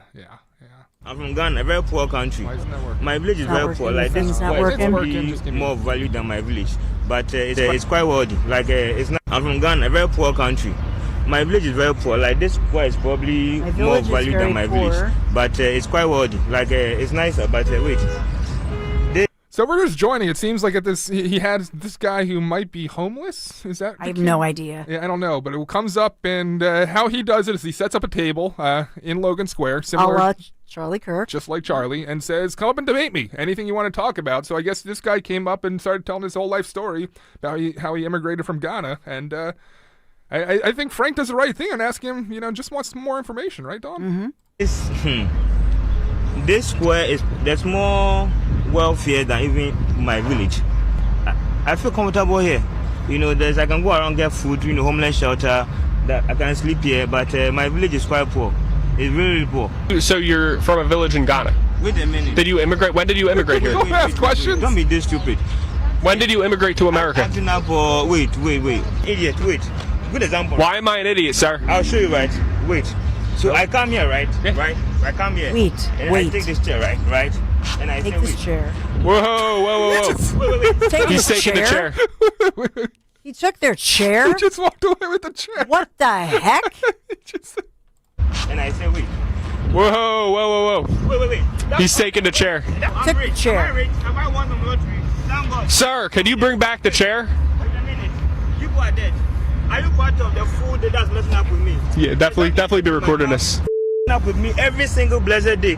I'm from Ghana, a very poor country. Why isn't that working? My village is very poor. Like this It's not square is working. probably more value than my village, but it's quite worthy. Like it's not. I'm from Ghana, a very poor country. My village is very poor. Like this square is probably more value than my village, but it's quite worthy. Like it's nicer, but wait. So we're just joining. It seems like at this he had this guy who might be homeless. Is that? I have no idea. Yeah, I don't know, but it comes up, and how he does it is he sets up a table in Logan Square, similar, A la Charlie Kirk, just like Charlie, and says, "Come up and debate me. Anything you want to talk about." So I guess this guy came up and started telling his whole life story about how he immigrated from Ghana, and I think Frank does the right thing and ask him, just wants some more information, right, Don? Mm-hmm. This square there's more welfare than even my village. I feel comfortable here. I can go around get food, homeless shelter, that I can sleep here, but my village is quite poor. It's really poor. So you're from a village in Ghana? Wait a minute. Did you immigrate? When did you immigrate here? Don't ask questions. Don't be this stupid. When did you immigrate to America? Wait. Idiot, wait. Good example. Why am I an idiot, sir? I'll show you, right? Wait. So I come here, right? Yeah. Right? I come here. Wait. I take this chair, right? And I Take say, this wait. chair. Whoa. Wait. Take He's this taking the chair. He took their chair? He just walked away with the chair. What the heck? And I say, wait. Whoa. Wait. He's taking the chair. Took the chair. Am I rich? Have I won the lottery? Thank God. Sir, can you bring back the chair? Wait a minute. People are dead. Are you part of the food that's messing up with me? Yeah, definitely be recording this. Up with me every single blessed day.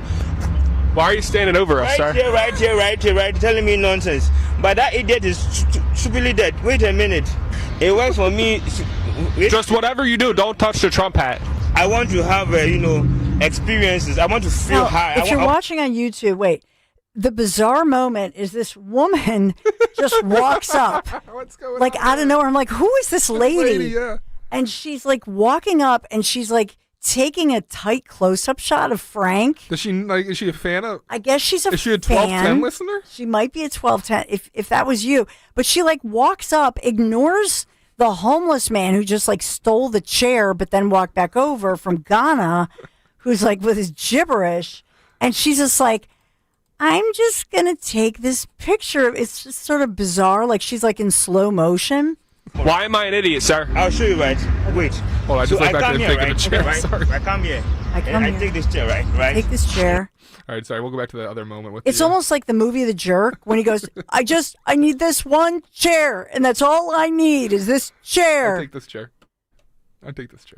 Why are you standing over us, sir? Right here, telling me nonsense. But that idiot is stupidly dead. Wait a minute. It works for me. Just whatever you do, don't touch the Trump hat. I want to have, experiences. I want to feel Now, high. if you're watching on YouTube, wait. The bizarre moment is this woman just walks up. What's going like on? out of nowhere. I'm like, who is this lady? Yeah. And she's like walking up and she's like taking a tight close-up shot of Frank. Is she a fan of? I guess she's a fan. Is she a 1210 listener? She might be a 1210 if that was you. But she like walks up, ignores the homeless man who just like stole the chair but then walked back over from Ghana, who's like with his gibberish, and she's just like, I'm just going to take this picture. It's just sort of bizarre. Like she's like in slow motion. Why am I an idiot, sir? I'll show you, right? Wait. Hold on, I just So went back come to here, taking right? the chair. Right? Sorry. I come here. I come and here. I take this chair, right? Take this chair. All right, sorry. We'll go back to the other moment with It's the, almost like the movie The Jerk when he goes, I need this one chair, and that's all I need is this chair. I'll take this chair.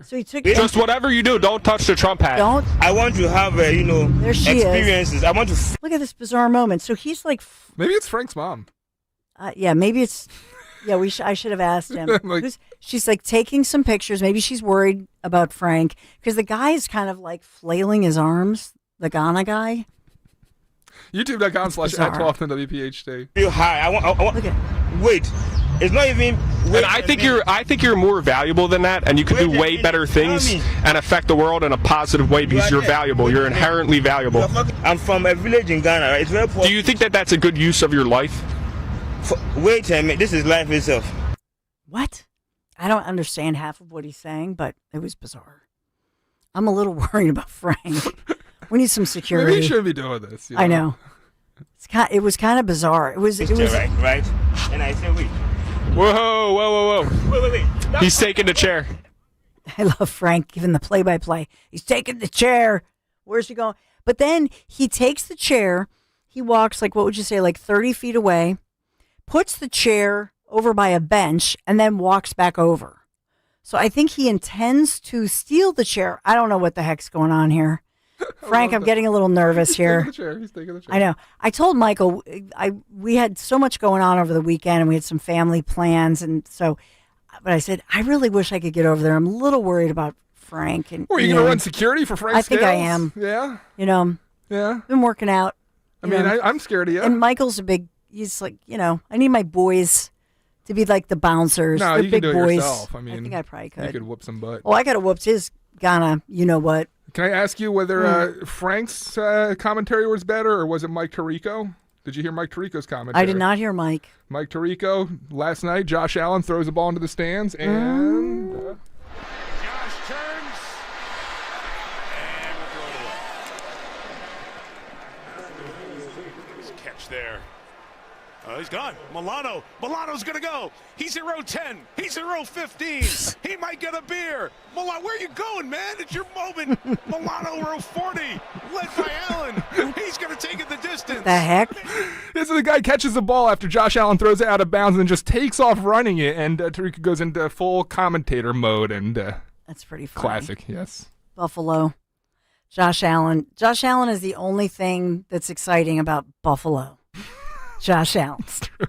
So he took Just whatever you do, don't touch the Trump hat. Don't. I want to have, There she is. experiences. I want to. Look at this bizarre moment. So he's like, maybe it's Frank's mom. Yeah, maybe it's. Yeah, I should have asked him. She's like taking some pictures. Maybe she's worried about Frank because the guy is kind of like flailing his arms. The Ghana guy. YouTube.com/@12WPHT. Feel high. I want. Look at. Wait. It's not even. And I think you're more valuable than that, and you can do way better things and affect the world in a positive way because you're valuable. You're inherently valuable. I'm from a village in Ghana. Right? It's very poor. Do you think that that's a good use of your life? Wait a minute. This is life itself. What? I don't understand half of what he's saying, but it was bizarre. I'm a little worried about Frank. We need some security. Maybe he shouldn't be doing this. I know. It was kind of bizarre. It was right. And I say, wait. Whoa. Wait. He's taking the chair. I love Frank giving the play-by-play. He's taking the chair. Where's he going? But then he takes the chair. He walks like, what would you say, like 30 feet away, puts the chair over by a bench and then walks back over. So I think he intends to steal the chair. I don't know what the heck's going on here. Frank, I'm getting a little nervous here. He's taking the chair. I know. I told Michael we had so much going on over the weekend and we had some family plans, and so. But I said I really wish I could get over there. I'm a little worried about Frank. And Are you going to run security for Frank? I think I Scales? am. Yeah. Yeah. Been working out. I'm scared of you. And Michael's he's like, I need my boys to be like the bouncers. No, They're you big can do boys. it yourself. I think I probably could. You could whoop some butt. Well, I could have whooped his Ghana, you know what. Can I ask you whether Frank's commentary was better or was it Mike Tirico? Did you hear Mike Tirico's commentary? I did not hear Mike. Mike Tirico, last night, Josh Allen throws the ball into the stands and... Josh turns and will throw it away. Nice catch there. Oh, he's gone. Milano's going to go. He's in row 10. He's in row 15. He might get a beer. Milano, where are you going, man? It's your moment. Milano, row 40. Led by Allen. He's going to take it the distance. The heck? This is the guy catches the ball after Josh Allen throws it out of bounds and just takes off running it, and Tariq goes into full commentator mode. And that's pretty funny. Classic, yes. Buffalo. Josh Allen. Josh Allen is the only thing that's exciting about Buffalo. Josh Allen. It's true.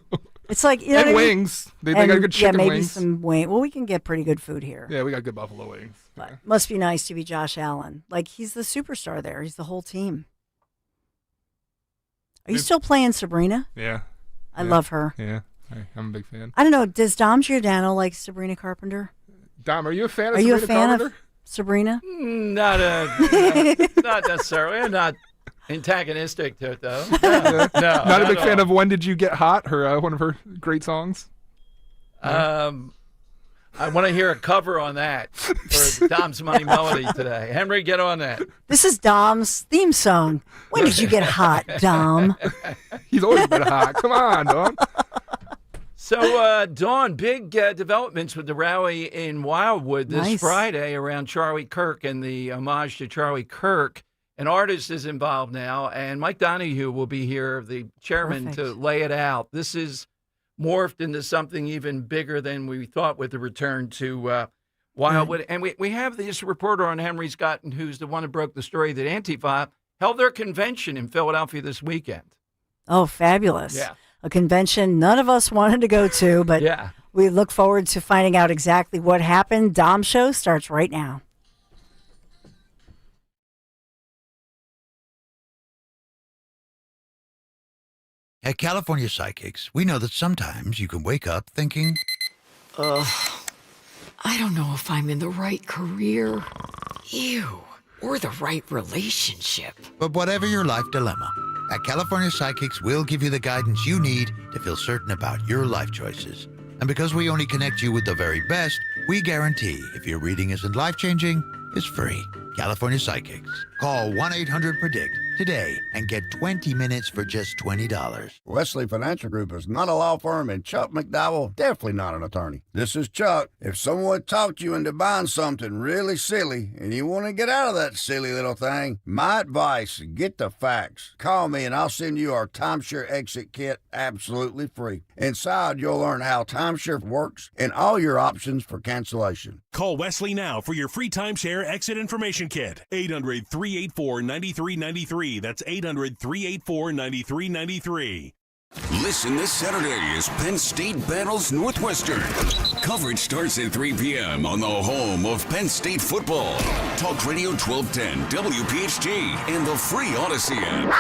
It's like, and wings. They got good chicken maybe wings. some wing. Well, we can get pretty good food here. Yeah, we got good buffalo wings. But must be nice to be Josh Allen. Like, he's the superstar there. He's the whole team. Are you still playing Sabrina? Yeah. I love her. Yeah, I'm a big fan. I don't know. Does Dom Giordano like Sabrina Carpenter? Dom, are you a fan of Sabrina Sabrina Carpenter? Of Sabrina? Not necessarily. I'm not antagonistic to it, though. No, not a big fan of When Did You Get Hot, her one of her great songs. I want to hear a cover on that for Dom's Money Melody today. Henry, get on that. This is Dom's theme song. When did you get hot, Dom? He's always been hot. Come on, Dom. So, Dawn, big developments with the rally in Wildwood this Friday around Charlie Kirk and the homage to Charlie Kirk. An artist is involved now, and Mike Donahue will be here, the chairman, to lay it out. This is morphed into something even bigger than we thought with the return to Wildwood. And we have this reporter on Henry Scott, who's the one who broke the story that Antifa held their convention in Philadelphia this weekend. Oh, fabulous. Yeah. A convention none of us wanted to go to, but we look forward to finding out exactly what happened. Dom's show starts right now. At California Psychics, we know that sometimes you can wake up thinking, I don't know if I'm in the right career. Ew. Or the right relationship. but whatever your life dilemma, at California Psychics, we'll give you the guidance you need to feel certain about your life choices. And because we only connect you with the very best, we guarantee if your reading isn't life-changing, it's free. California Psychics. Call 1-800-PREDICT today and get 20 minutes for just $20. Wesley Financial Group is not a law firm, and Chuck McDowell definitely not an attorney. This is Chuck. If someone talked you into buying something really silly and you want to get out of that silly little thing, my advice, get the facts. Call me and I'll send you our timeshare exit kit absolutely free. Inside, you'll learn how timeshare works and all your options for cancellation. Call Wesley now for your free timeshare exit information kit. 800-384-9393. That's 800-384-9393. Listen this Saturday as Penn State battles Northwestern. Coverage starts at 3 p.m. on the home of Penn State football. Talk Radio 1210, WPHT, and the free Odyssey app.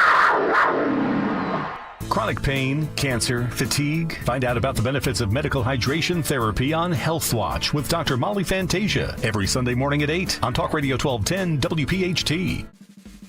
Chronic pain, cancer, fatigue. Find out about the benefits of medical hydration therapy on Health Watch with Dr. Molly Fantasia every Sunday morning at 8 on Talk Radio 1210 WPHT.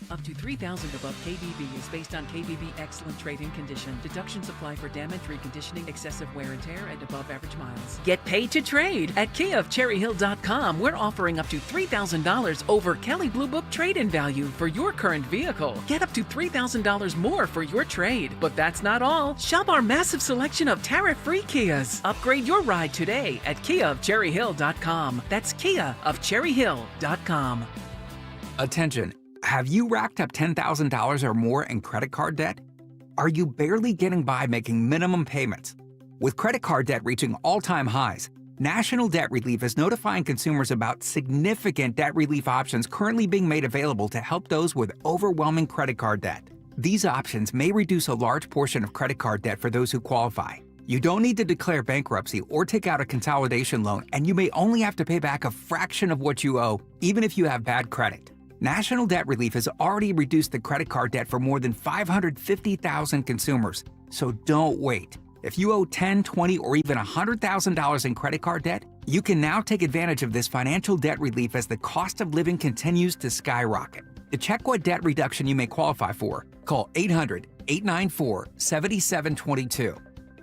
Up to $3,000 above KBB is based on KBB excellent trade-in condition. Deductions apply for damage, reconditioning, excessive wear and tear, and above average miles. Get paid to trade at KiaofCherryHill.com. We're offering up to $3,000 over Kelley Blue Book trade-in value for your current vehicle. Get up to $3,000 more for your trade. But that's not all. Shop our massive selection of tariff-free Kias. Upgrade your ride today at KiaofCherryHill.com. That's KiaofCherryHill.com. Attention. Have you racked up $10,000 or more in credit card debt? Are you barely getting by making minimum payments? With credit card debt reaching all-time highs, National Debt Relief is notifying consumers about significant debt relief options currently being made available to help those with overwhelming credit card debt. These options may reduce a large portion of credit card debt for those who qualify. You don't need to declare bankruptcy or take out a consolidation loan, and you may only have to pay back a fraction of what you owe, even if you have bad credit. National Debt Relief has already reduced the credit card debt for more than 550,000 consumers, so don't wait. If you owe $10, $20, or even $100,000 in credit card debt, you can now take advantage of this financial debt relief as the cost of living continues to skyrocket. To check what debt reduction you may qualify for, call 800-894-7722.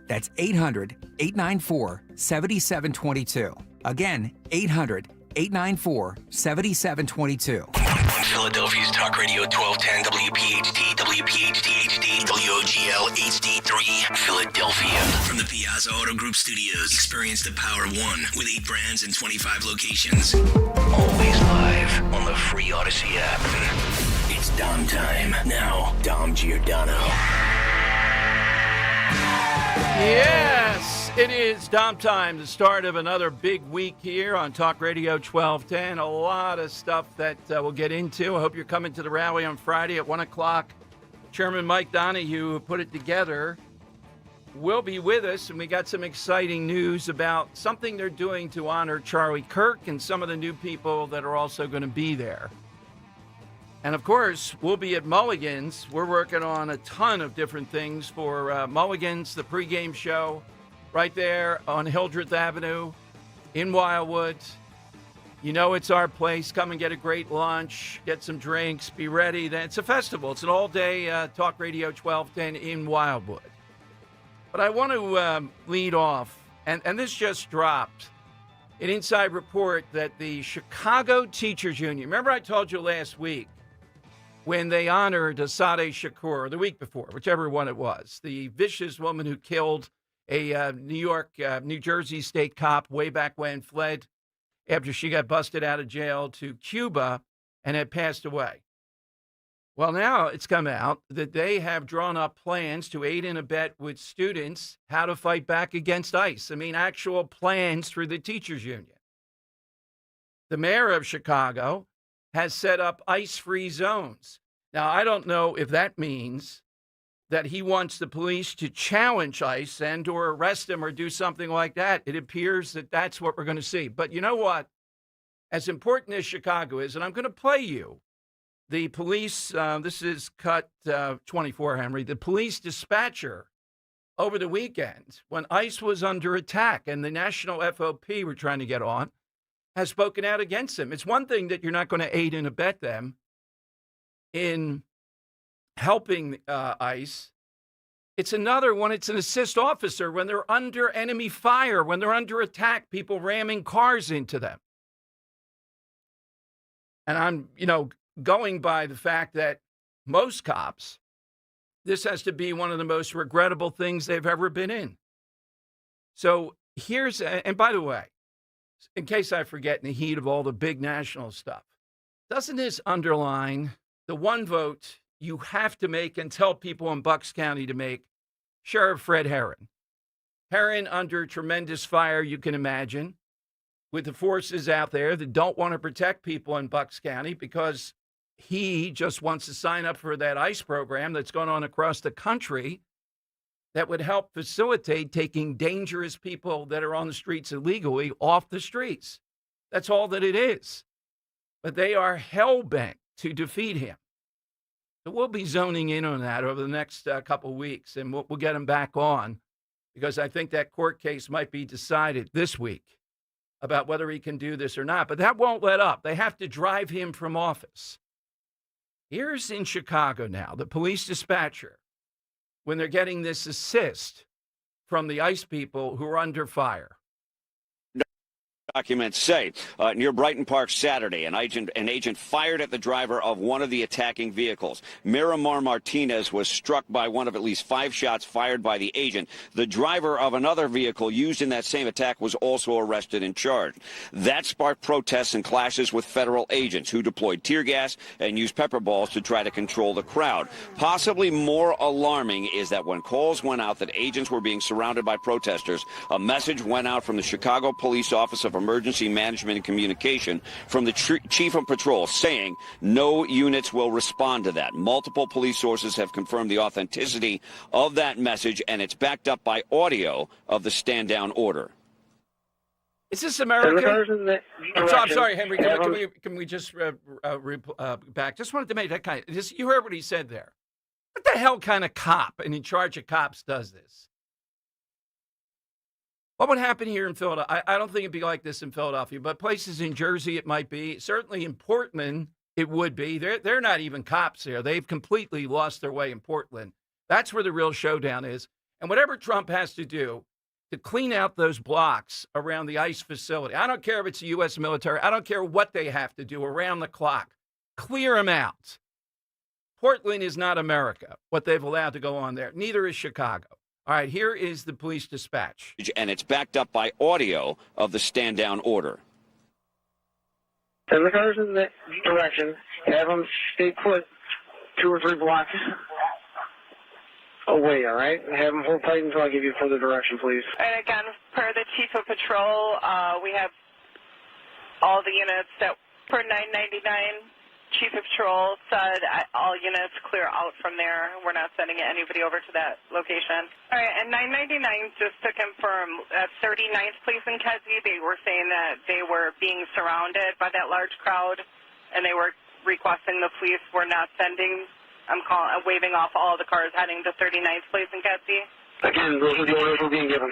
That's 800-894-7722. Again, 800-894-7722. On Philadelphia's Talk Radio 1210 WPHT, WPHT HD, WOGL HD3, Philadelphia. From the Piazza Auto Group Studios, experience the power of one with 8 brands and 25 locations. Always live on the free Odyssey app. It's Dom time. Now, Dom Giordano. Yes, it is Dom time, the start of another big week here on Talk Radio 1210. A lot of stuff that we'll get into. I hope you're coming to the rally on Friday at 1 o'clock. Chairman Mike Donahue, who put it together, will be with us, and we got some exciting news about something they're doing to honor Charlie Kirk and some of the new people that are also going to be there. And, of course, we'll be at Mulligan's. We're working on a ton of different things for Mulligan's, the pregame show, right there on Hildreth Avenue in Wildwood. You know it's our place. Come and get a great lunch, get some drinks, be ready. It's a festival. It's an all-day Talk Radio 1210 in Wildwood. But I want to lead off, and this just dropped, an inside report that the Chicago Teachers Union, remember I told you last week, when they honored Sadeh Shakur, the week before, whichever one it was, the vicious woman who killed a New Jersey state cop way back when, fled after she got busted out of jail to Cuba and had passed away. Well, now it's come out that they have drawn up plans to aid and abet with students how to fight back against ICE. I mean, actual plans through the teachers union. The mayor of Chicago has set up ICE-free zones. Now, I don't know if that means that he wants the police to challenge ICE and or arrest him or do something like that. It appears that that's what we're going to see. But you know what? As important as Chicago is, and I'm going to play you the police, this is cut 24, Henry, the police dispatcher over the weekend when ICE was under attack and the national FOP were trying to get on, has spoken out against them. It's one thing that you're not going to aid and abet them in helping ICE. It's another when it's an assist officer, when they're under enemy fire, when they're under attack, people ramming cars into them. And I'm, going by the fact that most cops, this has to be one of the most regrettable things they've ever been in. So and by the way, in case I forget in the heat of all the big national stuff, doesn't this underline the one vote you have to make and tell people in Bucks County to make? Sheriff Fred Herron. Herron under tremendous fire, you can imagine, with the forces out there that don't want to protect people in Bucks County because he just wants to sign up for that ICE program that's going on across the country that would help facilitate taking dangerous people that are on the streets illegally off the streets. That's all that it is. But they are hell-bent to defeat him. So we'll be zoning in on that over the next couple of weeks, and we'll get him back on because I think that court case might be decided this week about whether he can do this or not. But that won't let up. They have to drive him from office. Here's in Chicago now, the police dispatcher, when they're getting this assist from the ICE people who are under fire. Documents say near Brighton Park Saturday, an agent fired at the driver of one of the attacking vehicles. Miramar Martinez was struck by one of at least 5 shots fired by the agent. The driver of another vehicle used in that same attack was also arrested and charged. That sparked protests and clashes with federal agents who deployed tear gas and used pepper balls to try to control the crowd. Possibly more alarming is that when calls went out that agents were being surrounded by protesters, a message went out from the Chicago Police Office of Emergency Management and Communication from the Chief of Patrol saying no units will respond to that. Multiple police sources have confirmed the authenticity of that message, and it's backed up by audio of the stand-down order. Is this America? I'm sorry, Henry. Can we just back? Just wanted to make that kind of. You heard what he said there. What the hell kind of cop and in charge of cops does this? What would happen here in Philadelphia? I don't think it'd be like this in Philadelphia, but places in Jersey it might be. Certainly in Portland it would be. They're not even cops there. They've completely lost their way in Portland. That's where the real showdown is. And whatever Trump has to do to clean out those blocks around the ICE facility, I don't care if it's the U.S. military. I don't care what they have to do around the clock. Clear them out. Portland is not America, what they've allowed to go on there. Neither is Chicago. All right, here is the police dispatch. And it's backed up by audio of the stand-down order. Send the cars in that direction. Have them stay put 2 or 3 blocks away, all right? Have them hold tight until I give you further direction, please. And again, per the Chief of Patrol, we have all the units that per 999. Chief of Patrol said all units clear out from there. We're not sending anybody over to that location. All right, and 999, just to confirm, at 39th Place in Kedzie, they were saying that they were being surrounded by that large crowd, and they were requesting the police were not sending. I'm waving off all the cars heading to 39th Place in Kedzie. Again, those are the orders we're being given.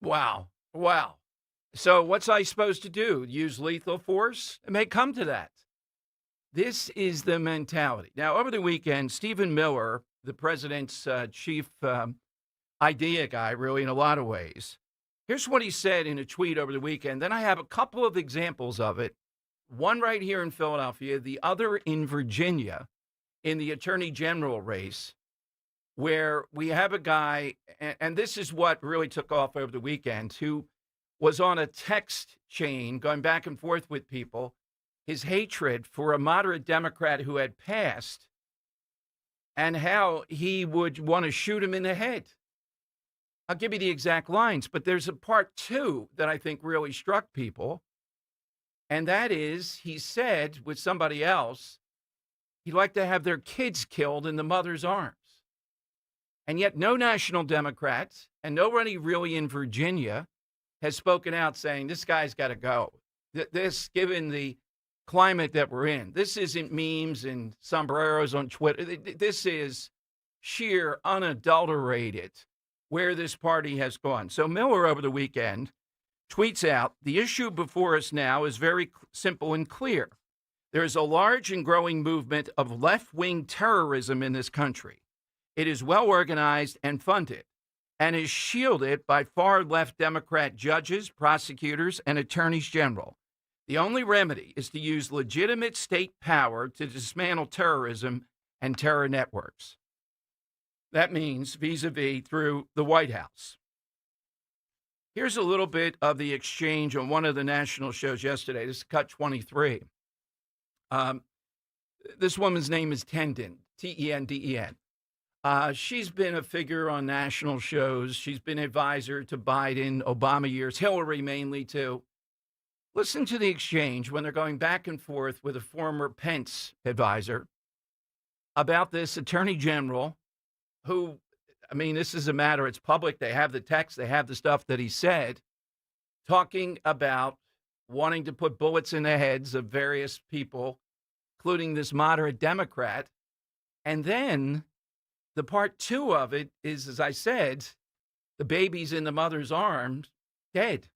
Wow. So what's I supposed to do? Use lethal force? It may come to that. This is the mentality. Now, over the weekend, Stephen Miller, the president's chief idea guy, really, in a lot of ways, here's what he said in a tweet over the weekend. Then I have a couple of examples of it. One right here in Philadelphia, the other in Virginia, in the attorney general race, where we have a guy, and this is what really took off over the weekend, who was on a text chain going back and forth with people, his hatred for a moderate Democrat who had passed and how he would want to shoot him in the head. I'll give you the exact lines, but there's a part 2 that I think really struck people. And that is, he said with somebody else, he'd like to have their kids killed in the mother's arms. And yet no national Democrats and nobody really in Virginia has spoken out saying this guy's got to go. This, given the climate that we're in, this isn't memes and sombreros on Twitter. This is sheer, unadulterated where this party has gone. So Miller over the weekend tweets out, the issue before us now is very simple and clear. There is a large and growing movement of left-wing terrorism in this country. It is well organized and funded, and is shielded by far-left Democrat judges, prosecutors, and attorneys general. The only remedy is to use legitimate state power to dismantle terrorism and terror networks. That means vis-a-vis through the White House. Here's a little bit of the exchange on one of the national shows yesterday. This is Cut 23. This woman's name is Tenden, T-E-N-D-E-N. She's been a figure on national shows. She's been advisor to Biden, Obama years, Hillary mainly too. Listen to the exchange when they're going back and forth with a former Pence advisor about this attorney general who, I mean, this is a matter, it's public. They have the text, they have the stuff that he said, talking about wanting to put bullets in the heads of various people, including this moderate Democrat. And then the part 2 of it is, as I said, the baby's in the mother's arms, dead.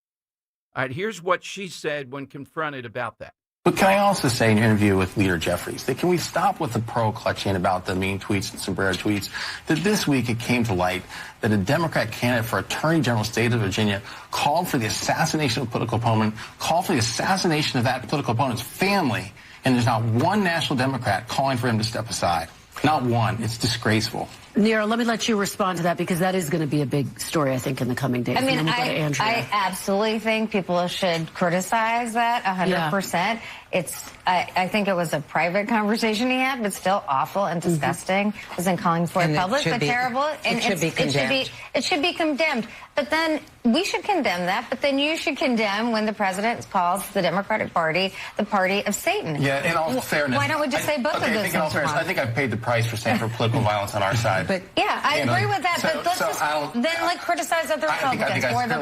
All right, here's what she said when confronted about that. But can I also say in your interview with Leader Jeffries that can we stop with the pearl clutching about the mean tweets and sombrero tweets? That this week it came to light that a Democrat candidate for Attorney General state of Virginia called for the assassination of a political opponent, called for the assassination of that political opponent's family, and there's not one national Democrat calling for him to step aside. Not one. It's disgraceful. Nero, let me let you respond to that because that is going to be a big story, I think, in the coming days. I mean, and then we'll go to Andrea. I absolutely think people should criticize that 100%. I think it was a private conversation he had, but still awful and disgusting. Wasn't calling for it public, but terrible. And it should be condemned. It should be condemned. But then we should condemn that. But then you should condemn when the president calls the Democratic Party the party of Satan. Yeah, in all fairness. Why don't we just say both of those things? In all fairness, I think I've paid the price for standing for political violence on our side. But yeah, I agree with that. But let's criticize other Republicans or the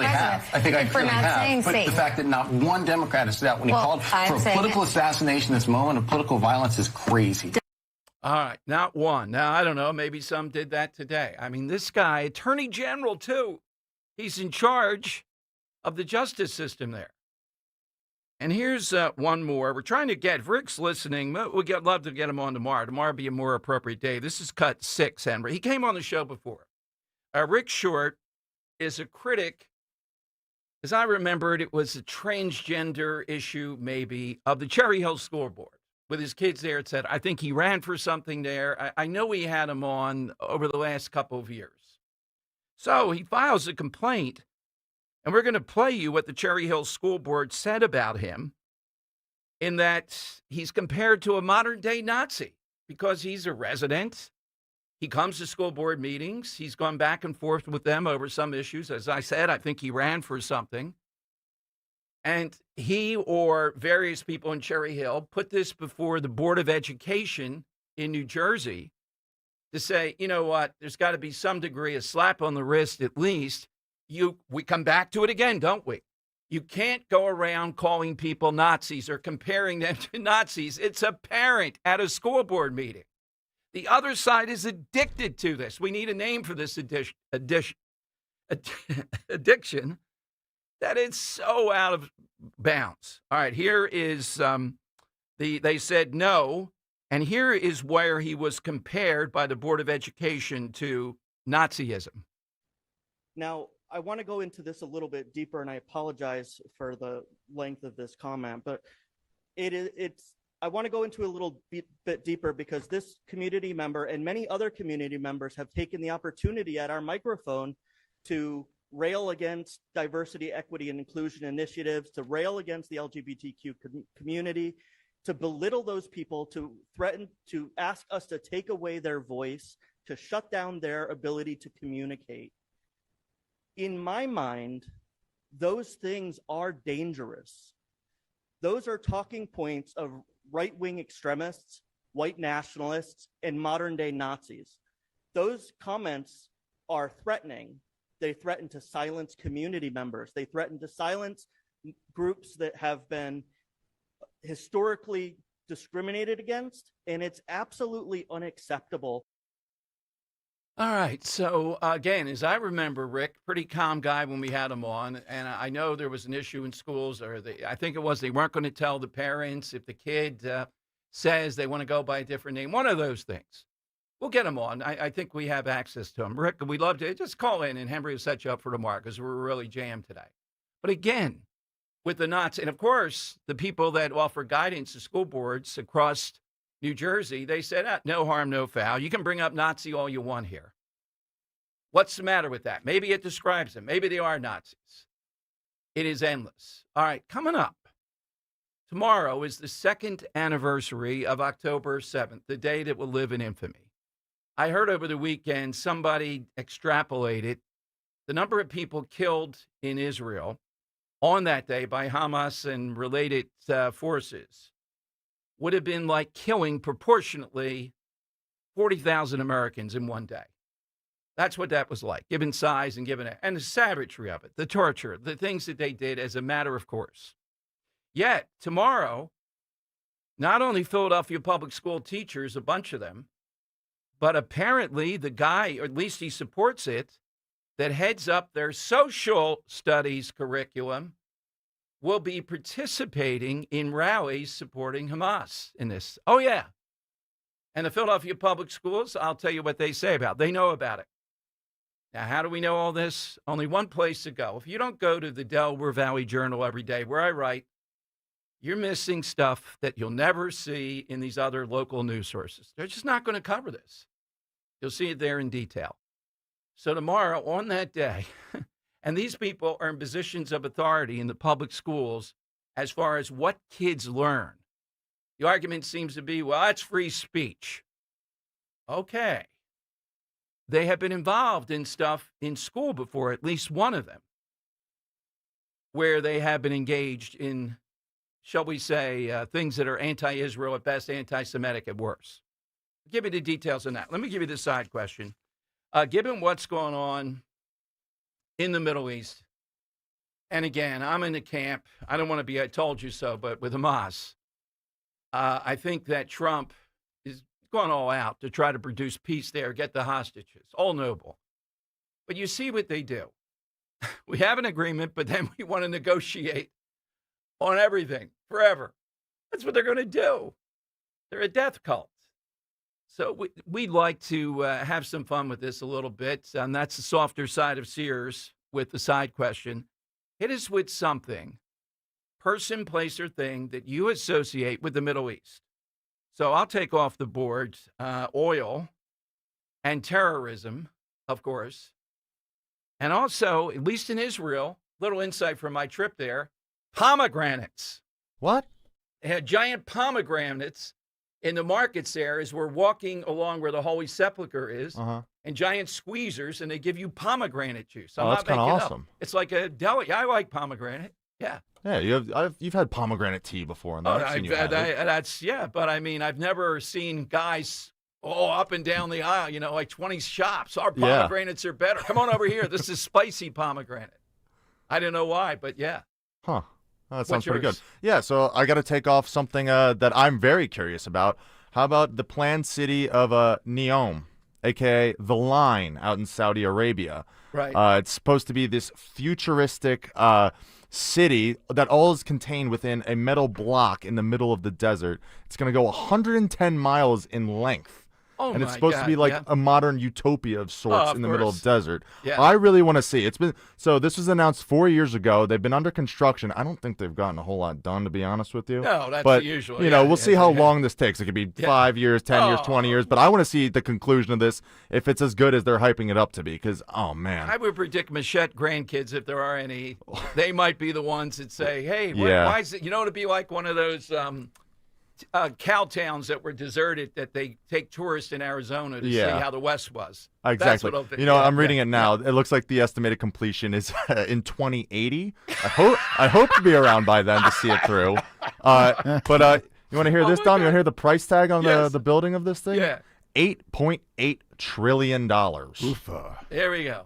president for not saying But Satan. the fact that not one Democrat has stood out when he called for a political assassination, this moment of political violence is crazy. All right, not one. Now, I don't know, maybe some did that today. I mean, this guy, Attorney General, too, he's in charge of the justice system there. And here's one more. We're trying to get, if Rick's listening, we'd love to get him on tomorrow. Tomorrow would be a more appropriate day. This is cut 6, Henry. He came on the show before. Rick Short is a critic. As I remembered, it was a transgender issue, maybe, of the Cherry Hill School Board. With his kids there, it said, I think he ran for something there. I know we had him on over the last couple of years. So he files a complaint, and we're going to play you what the Cherry Hill School Board said about him, in that he's compared to a modern-day Nazi because he's a resident. He comes to school board meetings. He's gone back and forth with them over some issues. As I said, I think he ran for something. And he or various people in Cherry Hill put this before the Board of Education in New Jersey to say, you know what, there's got to be some degree of slap on the wrist at least. We come back to it again, don't we? You can't go around calling people Nazis or comparing them to Nazis. It's apparent at a school board meeting. The other side is addicted to this. We need a name for this addiction that it's so out of bounds. All right, here is they said no, and here is where he was compared by the Board of Education to Nazism. Now, I want to go into this a little bit deeper, and I apologize for the length of this comment, but I want to go into a little bit deeper because this community member and many other community members have taken the opportunity at our microphone to rail against diversity, equity, and inclusion initiatives, to rail against the LGBTQ community, to belittle those people, to threaten to ask us to take away their voice, to shut down their ability to communicate. In my mind, those things are dangerous. Those are talking points of right-wing extremists, white nationalists, and modern-day Nazis. Those comments are threatening. They threaten to silence community members. They threaten to silence groups that have been historically discriminated against, and it's absolutely unacceptable. All right. So, again, as I remember, Rick, pretty calm guy when we had him on, and I know there was an issue in schools, or I think it was they weren't going to tell the parents if the kid says they want to go by a different name, one of those things. We'll get him on. I think we have access to him. Rick, we'd love to. Just call in, and Henry will set you up for tomorrow because we're really jammed today. But again, with the Nazis, and of course, the people that offer guidance to school boards across New Jersey, they said, no harm, no foul. You can bring up Nazi all you want here. What's the matter with that? Maybe it describes them. Maybe they are Nazis. It is endless. All right, coming up. Tomorrow is the second anniversary of October 7th, the day that will live in infamy. I heard over the weekend somebody extrapolated the number of people killed in Israel on that day by Hamas and related forces would have been like killing proportionately 40,000 Americans in one day. That's what that was like, given size and and the savagery of it, the torture, the things that they did as a matter of course. Yet tomorrow, not only Philadelphia public school teachers, a bunch of them, but apparently the guy, or at least he supports it, that heads up their social studies curriculum will be participating in rallies supporting Hamas in this. Oh, yeah. And the Philadelphia Public Schools, I'll tell you what they say about it. They know about it. Now, how do we know all this? Only one place to go. If you don't go to the Delaware Valley Journal every day where I write, you're missing stuff that you'll never see in these other local news sources. They're just not going to cover this. You'll see it there in detail. So tomorrow, on that day, and these people are in positions of authority in the public schools as far as what kids learn. The argument seems to be, well, that's free speech. Okay. They have been involved in stuff in school before, at least one of them, where they have been engaged in, shall we say, things that are anti-Israel at best, anti-Semitic at worst. I'll give you the details on that. Let me give you the side question. Given what's going on in the Middle East, and again, I'm in the camp, I don't want to be, I told you so, but with Hamas, I think that Trump is going all out to try to produce peace there, get the hostages, all noble. But you see what they do. We have an agreement, but then we want to negotiate on everything forever. That's what they're going to do. They're a death cult. So we'd like to have some fun with this a little bit. And that's the softer side of Sears with the side question. Hit us with something, person, place, or thing that you associate with the Middle East. So I'll take off the board oil and terrorism, of course. And also, at least in Israel, little insight from my trip there, pomegranates. What? They had giant pomegranates in the markets there as we're walking along where the Holy Sepulchre is, and giant squeezers, and they give you pomegranate juice. I'm that's not kind of making awesome. Up. It's like a deli. I like pomegranate. Yeah. Yeah, you've had pomegranate tea before, and I've seen you have it. That's but I mean, I've never seen guys up and down the aisle, like 20 shops. Our pomegranates are better. Come on over here. This is spicy pomegranate. I don't know why, but yeah. Huh. Oh, that sounds pretty good. Yeah, so I got to take off something that I'm very curious about. How about the planned city of Neom, a.k.a. The Line, out in Saudi Arabia? Right. It's supposed to be this futuristic city that all is contained within a metal block in the middle of the desert. It's going to go 110 miles in length. Oh, and it's supposed to be like a modern utopia of sorts in the middle of the desert. Yeah. I really want to see. This was announced 4 years ago. They've been under construction. I don't think they've gotten a whole lot done, to be honest with you. No, that's but, the usual. We'll see how long this takes. It could be 5 years, 10 years, 20 years. But I want to see the conclusion of this, if it's as good as they're hyping it up to be. Because, oh, man. I would predict Machette grandkids, if there are any, they might be the ones that say, hey, why is it, to be like one of those cow towns that were deserted that they take tourists in Arizona to see how the West was. Exactly. I'm reading it now. It looks like the estimated completion is in 2080. I hope to be around by then to see it through. But you want to hear this, Dom? You want to hear the price tag on the building of this thing? Yeah. $8.8 trillion. Oofa. There we go.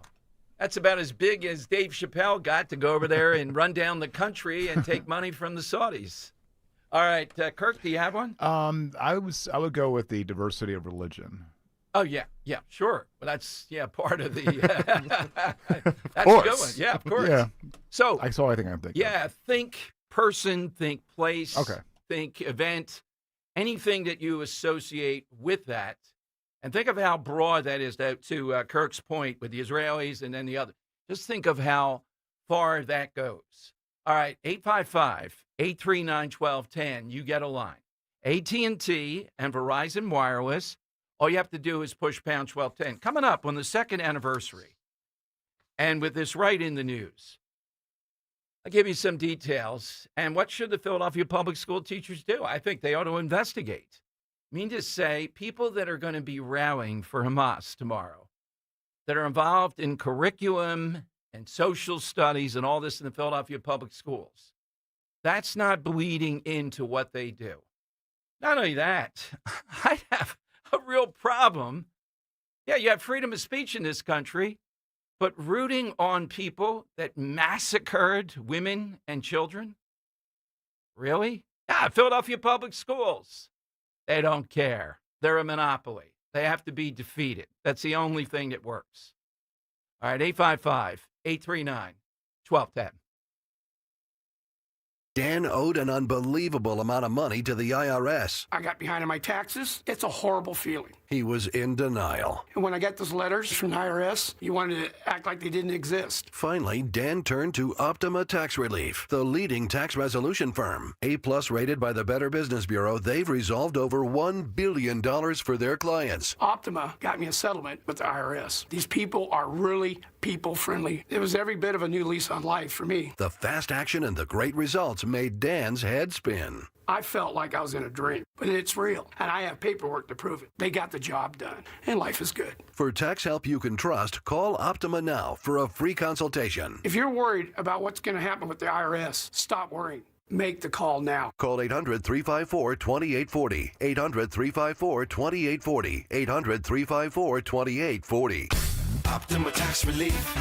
That's about as big as Dave Chappelle got to go over there and run down the country and take money from the Saudis. All right, Kirk, do you have one? I would go with the diversity of religion. Oh yeah, sure. But that's part of the. That's course. a good one. Yeah, of course. Yeah. So that's all I think I'm thinking. Yeah, think person, think place. Okay. Think event, anything that you associate with that, and think of how broad that is. To Kirk's point with the Israelis and then the other. Just think of how far that goes. All right, 855-839-1210. You get a line. AT&T and Verizon Wireless. All you have to do is push pound 1210. Coming up on the second anniversary, and with this right in the news, I'll give you some details. And what should the Philadelphia public school teachers do? I think they ought to investigate. I mean to say, people that are going to be rallying for Hamas tomorrow, that are involved in curriculum and social studies and all this in the Philadelphia public schools, that's not bleeding into what they do. Not only that, I have a real problem. Yeah, you have freedom of speech in this country, but rooting on people that massacred women and children? Really? Yeah, Philadelphia public schools. They don't care. They're a monopoly. They have to be defeated. That's the only thing that works. All right, 855-839-1210. Dan owed an unbelievable amount of money to the IRS. I got behind on my taxes. It's a horrible feeling. He was in denial. And when I got those letters from the IRS, you wanted to act like they didn't exist. Finally, Dan turned to Optima Tax Relief, the leading tax resolution firm. A-plus rated by the Better Business Bureau, they've resolved over $1 billion for their clients. Optima got me a settlement with the IRS. These people are really people-friendly. It was every bit of a new lease on life for me. The fast action and the great results made Dan's head spin. I felt like I was in a dream, but it's real, and I have paperwork to prove it. They got the job done, and life is good. For tax help you can trust, call Optima now for a free consultation. If you're worried about what's going to happen with the IRS, stop worrying. Make the call now. Call 800-354-2840. 800-354-2840. 800-354-2840. Optima Tax Relief.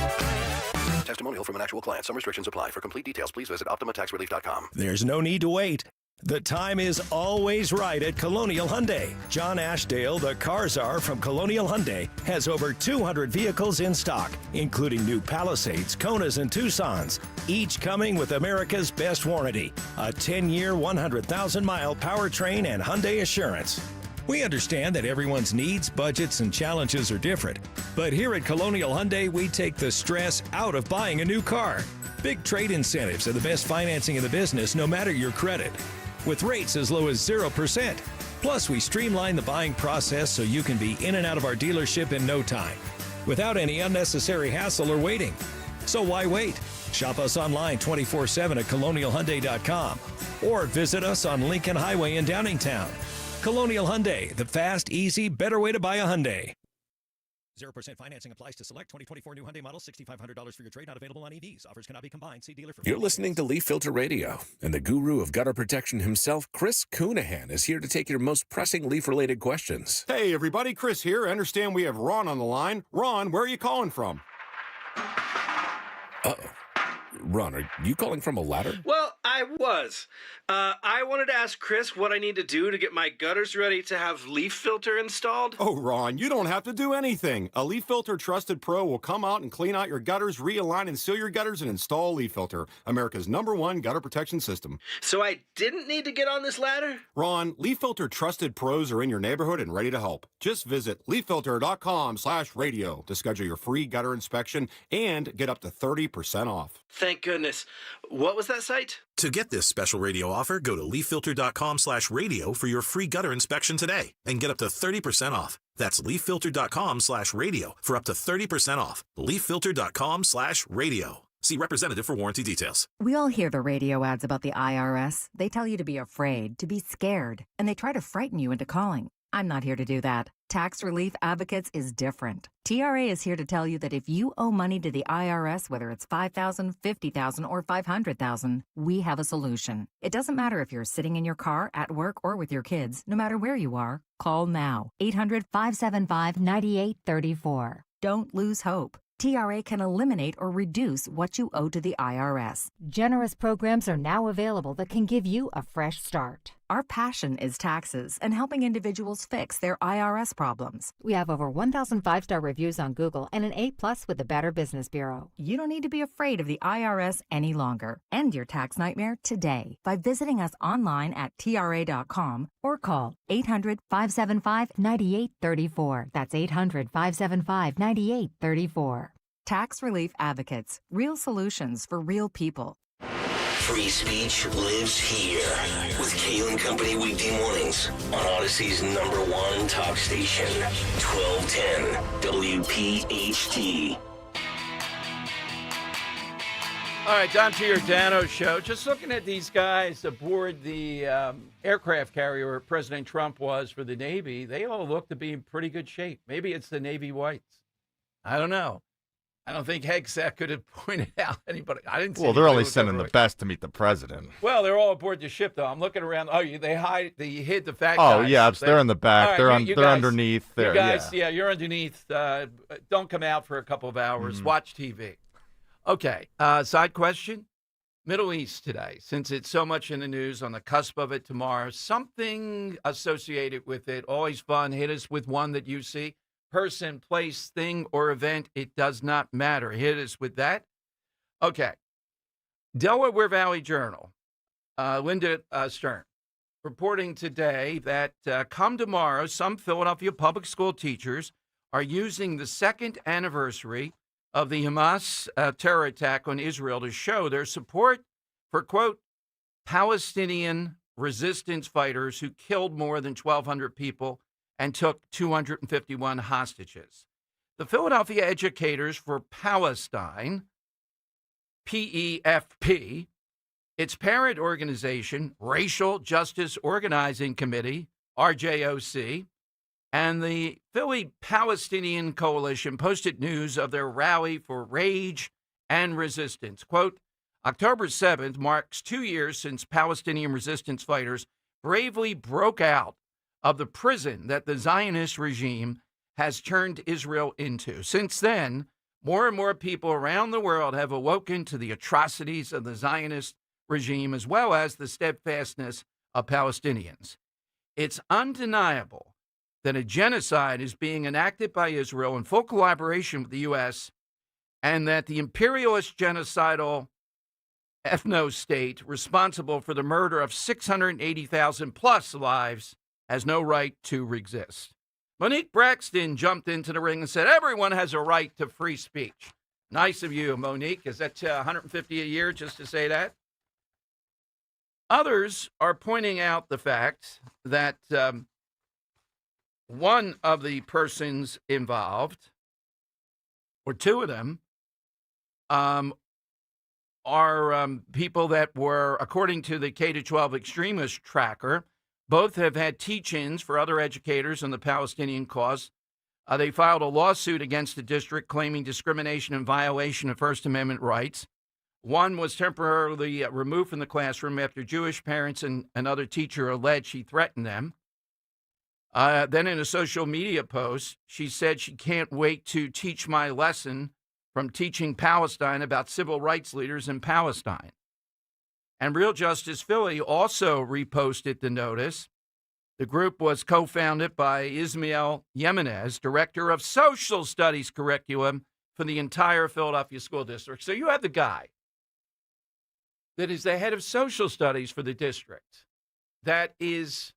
Testimonial from an actual client. Some restrictions apply. For complete details, please visit OptimaTaxRelief.com. There's no need to wait. The time is always right at Colonial Hyundai. John Ashdale, the car czar from Colonial Hyundai, has over 200 vehicles in stock, including new Palisades, Konas, and Tucsons, each coming with America's best warranty, a 10-year, 100,000-mile powertrain and Hyundai Assurance. We understand that everyone's needs, budgets, and challenges are different, but here at Colonial Hyundai, we take the stress out of buying a new car. Big trade incentives are the best financing in the business, no matter your credit, with rates as low as 0%. Plus, we streamline the buying process so you can be in and out of our dealership in no time, without any unnecessary hassle or waiting. So why wait? Shop us online 24/7 at colonialhyundai.com or visit us on Lincoln Highway in Downingtown. Colonial Hyundai, the fast, easy, better way to buy a Hyundai. 0% financing applies to select 2024 new Hyundai models. $6,500 for your trade, not available on EVs. Offers cannot be combined. See dealer for... You're listening to Leaf Filter Radio, and the guru of gutter protection himself, Chris Coonahan, is here to take your most pressing leaf-related questions. Hey, everybody. Chris here. I understand we have Ron on the line. Ron, where are you calling from? Uh-oh. Ron, are you calling from a ladder? Well, I was. I wanted to ask Chris what I need to do to get my gutters ready to have leaf filter installed. Oh, Ron, you don't have to do anything. A Leaf Filter Trusted Pro will come out and clean out your gutters, realign and seal your gutters, and install Leaf Filter, America's #1 gutter protection system. So I didn't need to get on this ladder? Ron, Leaf Filter Trusted Pros are in your neighborhood and ready to help. Just visit leaffilter.com/radio to schedule your free gutter inspection and get up to 30% off. Thank goodness. What was that site? To get this special radio offer, go to leaffilter.com/radio for your free gutter inspection today and get up to 30% off. That's leaffilter.com/radio for up to 30% off. leaffilter.com/radio. See representative for warranty details. We all hear the radio ads about the IRS. They tell you to be afraid, to be scared, and they try to frighten you into calling. I'm not here to do that. Tax Relief Advocates is different. TRA is here to tell you that if you owe money to the IRS, whether it's $5,000, $50,000, or $500,000, we have a solution. It doesn't matter if you're sitting in your car, at work, or with your kids. No matter where you are, call now. 800-575-9834. Don't lose hope. TRA can eliminate or reduce what you owe to the IRS. Generous programs are now available that can give you a fresh start. Our passion is taxes and helping individuals fix their IRS problems. We have over 1,000 5-star reviews on Google and an A+ with the Better Business Bureau. You don't need to be afraid of the IRS any longer. End your tax nightmare today by visiting us online at TRA.com or call 800-575-9834. That's 800-575-9834. Tax Relief Advocates. Real solutions for real people. Free speech lives here with Kale and Company weekday mornings on Odyssey's #1 talk station, 1210 WPHT. All right, on to your Giordano show. Just looking at these guys aboard the aircraft carrier where President Trump was for the Navy, they all look to be in pretty good shape. Maybe it's the Navy whites. I don't know. I don't think Hegseth could have pointed out anybody. I didn't see. Well, they're only sending the best to meet the president. Well, they're all aboard the ship, though. I'm looking around. Oh, they hid the fat guys. Oh, yeah, they're in the back. Right, they're underneath. You guys, yeah, you're underneath. Don't come out for a couple of hours. Watch TV. Okay, side question. Middle East today, since it's so much in the news, on the cusp of it tomorrow, something associated with it. Always fun. Hit us with one that you see. Person, place, thing, or event, it does not matter. Hit us with that. Okay. Delaware Valley Journal Linda Stern, reporting today that come tomorrow, some Philadelphia public school teachers are using the second anniversary of the Hamas terror attack on Israel to show their support for, quote, Palestinian resistance fighters who killed more than 1,200 people and took 251 hostages. The Philadelphia Educators for Palestine, PEFP, its parent organization, Racial Justice Organizing Committee, RJOC, and the Philly Palestinian Coalition posted news of their rally for rage and resistance. Quote, October 7th marks 2 years since Palestinian resistance fighters bravely broke out of the prison that the Zionist regime has turned Israel into. Since then, more and more people around the world have awoken to the atrocities of the Zionist regime as well as the steadfastness of Palestinians. It's undeniable that a genocide is being enacted by Israel in full collaboration with the U.S. and that the imperialist genocidal ethno-state responsible for the murder of 680,000 plus lives has no right to exist. Monique Braxton jumped into the ring and said, everyone has a right to free speech. Nice of you, Monique. Is that $150 a year just to say that? Others are pointing out the fact that one of the persons involved, or two of them, are people that were, according to the K-12 extremist tracker, both have had teach-ins for other educators on the Palestinian cause. They filed a lawsuit against the district claiming discrimination and violation of First Amendment rights. One was temporarily removed from the classroom after Jewish parents and another teacher alleged he threatened them. Then in a social media post, she said she can't wait to teach my lesson from teaching Palestine about civil rights leaders in Palestine. And Real Justice Philly also reposted the notice. The group was co-founded by Ismael Yemenez, director of social studies curriculum for the entire Philadelphia school district. So you have the guy that is the head of social studies for the district that is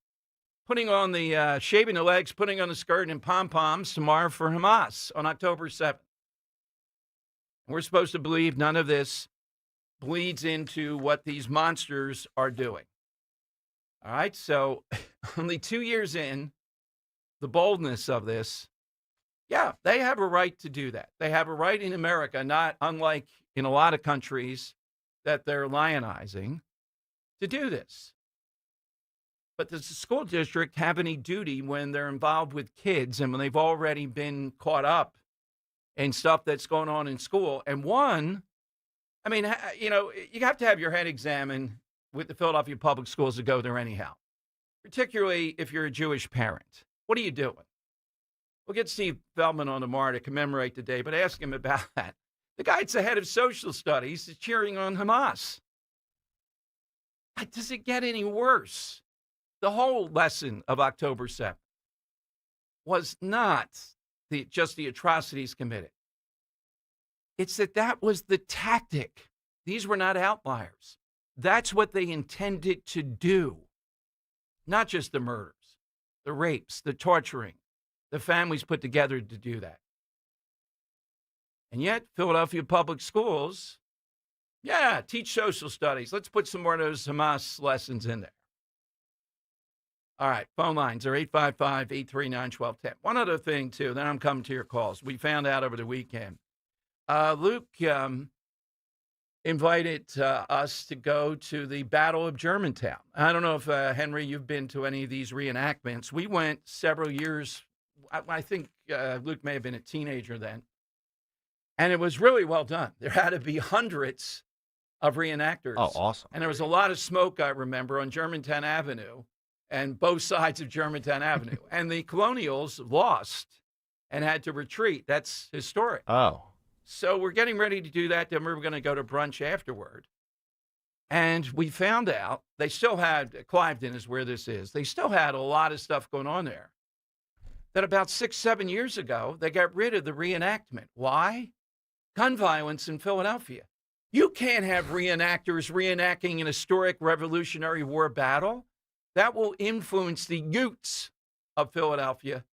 putting on the, shaving the legs, putting on the skirt and pom-poms tomorrow for Hamas on October 7th. We're supposed to believe none of this bleeds into what these monsters are doing. All right, so only 2 years in, the boldness of this, yeah, they have a right to do that. They have a right in America, not unlike in a lot of countries that they're lionizing, to do this. But does the school district have any duty when they're involved with kids and when they've already been caught up in stuff that's going on in school? And one, I mean, you know, you have to have your head examined with the Philadelphia public schools to go there anyhow, particularly if you're a Jewish parent. What are you doing? We'll get Steve Feldman on tomorrow to commemorate the day, but ask him about that. The guy that's the head of social studies is cheering on Hamas. Does it get any worse? The whole lesson of October 7th was not just the atrocities committed. It's that was the tactic. These were not outliers. That's what they intended to do. Not just the murders, the rapes, the torturing, the families put together to do that. And yet, Philadelphia public schools, yeah, teach social studies. Let's put some more of those Hamas lessons in there. All right, phone lines are 855-839-1210. One other thing, too, then I'm coming to your calls. We found out over the weekend. Luke invited us to go to the Battle of Germantown. I don't know if, Henry, you've been to any of these reenactments. We went several years. I think Luke may have been a teenager then. And it was really well done. There had to be hundreds of reenactors. Oh, awesome. And there was a lot of smoke, I remember, on Germantown Avenue and both sides of Germantown Avenue. And the Colonials lost and had to retreat. That's historic. Oh. So we're getting ready to do that. Then we're going to go to brunch afterward. And we found out they still had, Cliveden is where this is, they still had a lot of stuff going on there. That about 6-7 years ago, they got rid of the reenactment. Why? Gun violence in Philadelphia. You can't have reenactors reenacting an historic Revolutionary War battle. That will influence the youths of Philadelphia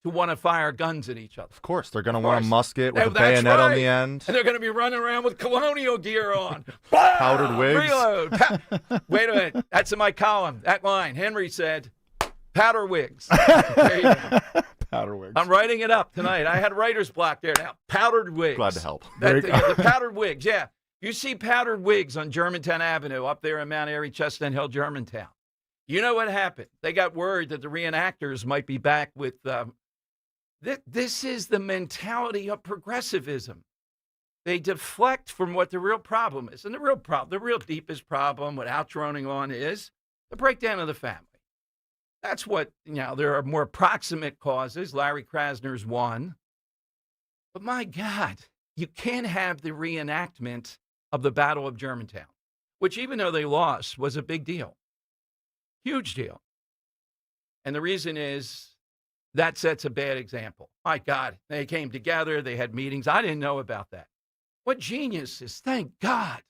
to want to fire guns at each other. Of course, they're going to want a musket with a That's bayonet on right. the end. And they're going to be running around with colonial gear on. Powdered wigs. Reload. Wait a minute. That's in my column. That line. Henry said, powder wigs. There you go. Powder wigs. I'm writing it up tonight. I had writer's block there now. Powdered wigs. Glad to help. The powdered wigs, yeah. You see powdered wigs on Germantown Avenue up there in Mount Airy, Chestnut Hill, Germantown. You know what happened? They got worried that the reenactors might be back with... This is the mentality of progressivism. They deflect from what the real problem is. And the real deepest problem, without droning on, is the breakdown of the family. That's what, there are more proximate causes. Larry Krasner's one. But my God, you can't have the reenactment of the Battle of Germantown, which even though they lost, was a big deal. Huge deal. And the reason is that sets a bad example. My God, they came together. They had meetings. I didn't know about that. What geniuses. Thank God.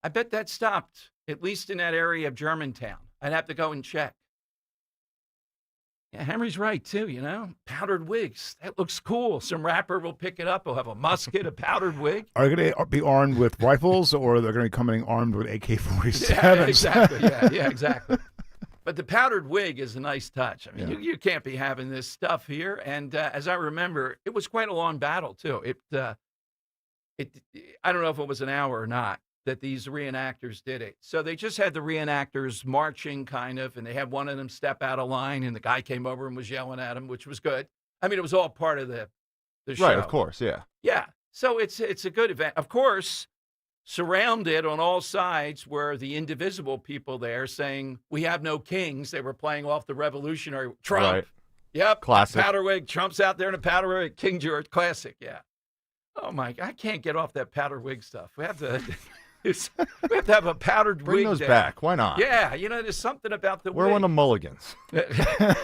I bet that stopped, at least in that area of Germantown. I'd have to go and check. Yeah, Henry's right, too, Powdered wigs. That looks cool. Some rapper will pick it up. He'll have a musket, a powdered wig. Are they going to be armed with rifles, or they're going to be coming armed with AK-47s? Yeah, exactly. Yeah, exactly. But the powdered wig is a nice touch. I mean, you can't be having this stuff here. And as I remember, it was quite a long battle, too. I don't know if it was an hour or not that these reenactors did it. So they just had the reenactors marching kind of, and they had one of them step out of line, and the guy came over and was yelling at him, which was good. I mean, it was all part of the show. Right, of course, yeah. Yeah, so it's a good event. Of course, surrounded on all sides were the indivisible people there saying, we have no kings. They were playing off the revolutionary Trump. Right. Yep. Classic. Powder wig. Trump's out there in a powder wig. King George. Classic. Yeah. Oh, my. I can't get off that powder wig stuff. We have to have a powdered wig. Bring those day. back. Why not? Yeah. There's something about the We're wig. one of the mulligans. You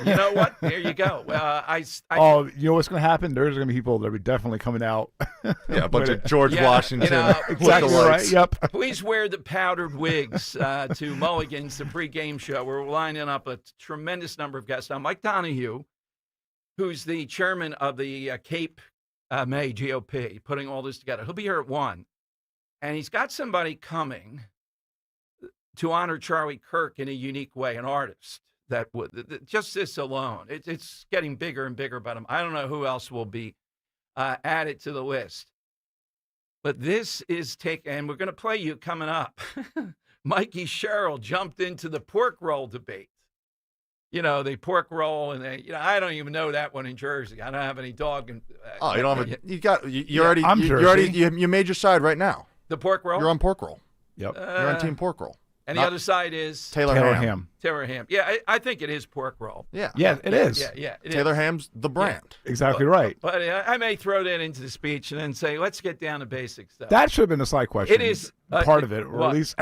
know what? There you go. You know what's going to happen? There's going to be people that are definitely coming out. Yeah, a bunch of George Washington. Exactly right. Yep. Please wear the powdered wigs to Mulligan's, the pregame show. We're lining up a tremendous number of guests. Now, Mike Donahue, who's the chairman of the Cape May GOP, putting all this together. He'll be here at 1. And he's got somebody coming to honor Charlie Kirk in a unique way, an artist. That would just this alone, it's getting bigger and bigger. But I don't know who else will be added to the list. But this is and we're going to play you coming up. Mikey Sherrill jumped into the pork roll debate. The pork roll, and I don't even know that one in Jersey. I don't have any dog. You don't have you made your side right now. The pork roll. You're on pork roll. Yep. You're on team pork roll. And the other side is Taylor Ham. Taylor Ham. Yeah, I think it is pork roll. Yeah. Yeah, it is. Yeah, it Taylor is. Ham's the brand. Yeah, exactly right. But I may throw that into the speech and then say, let's get down to basics, though. That should have been a side question. It is part of it, or at least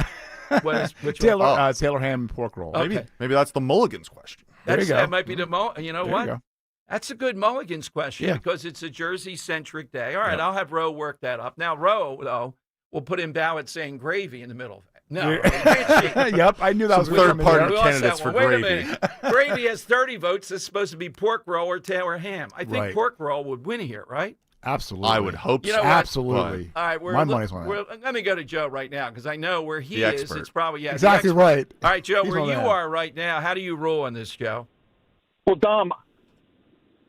which Taylor Ham and pork roll. Okay. Maybe that's the mulligans question. There you go. That might be the You know there what? You go. That's a good mulligans question because it's a Jersey-centric day. All right, I'll have Roe work that up. Now, Roe, though, will put in ballots saying gravy in the middle of it. No. Yep, I knew that was third-party candidates for Wait gravy. a minute. Gravy has 30 votes. It's supposed to be pork roll or Taylor Ham. I think pork roll would win here, right? Absolutely. I would hope so. Absolutely. All right, my money's on that. let me go to Joe right now because I know where he is. It's probably exactly right. All right, Joe, He's where on you that. are right now, how do you rule on this, Joe? Well, Dom,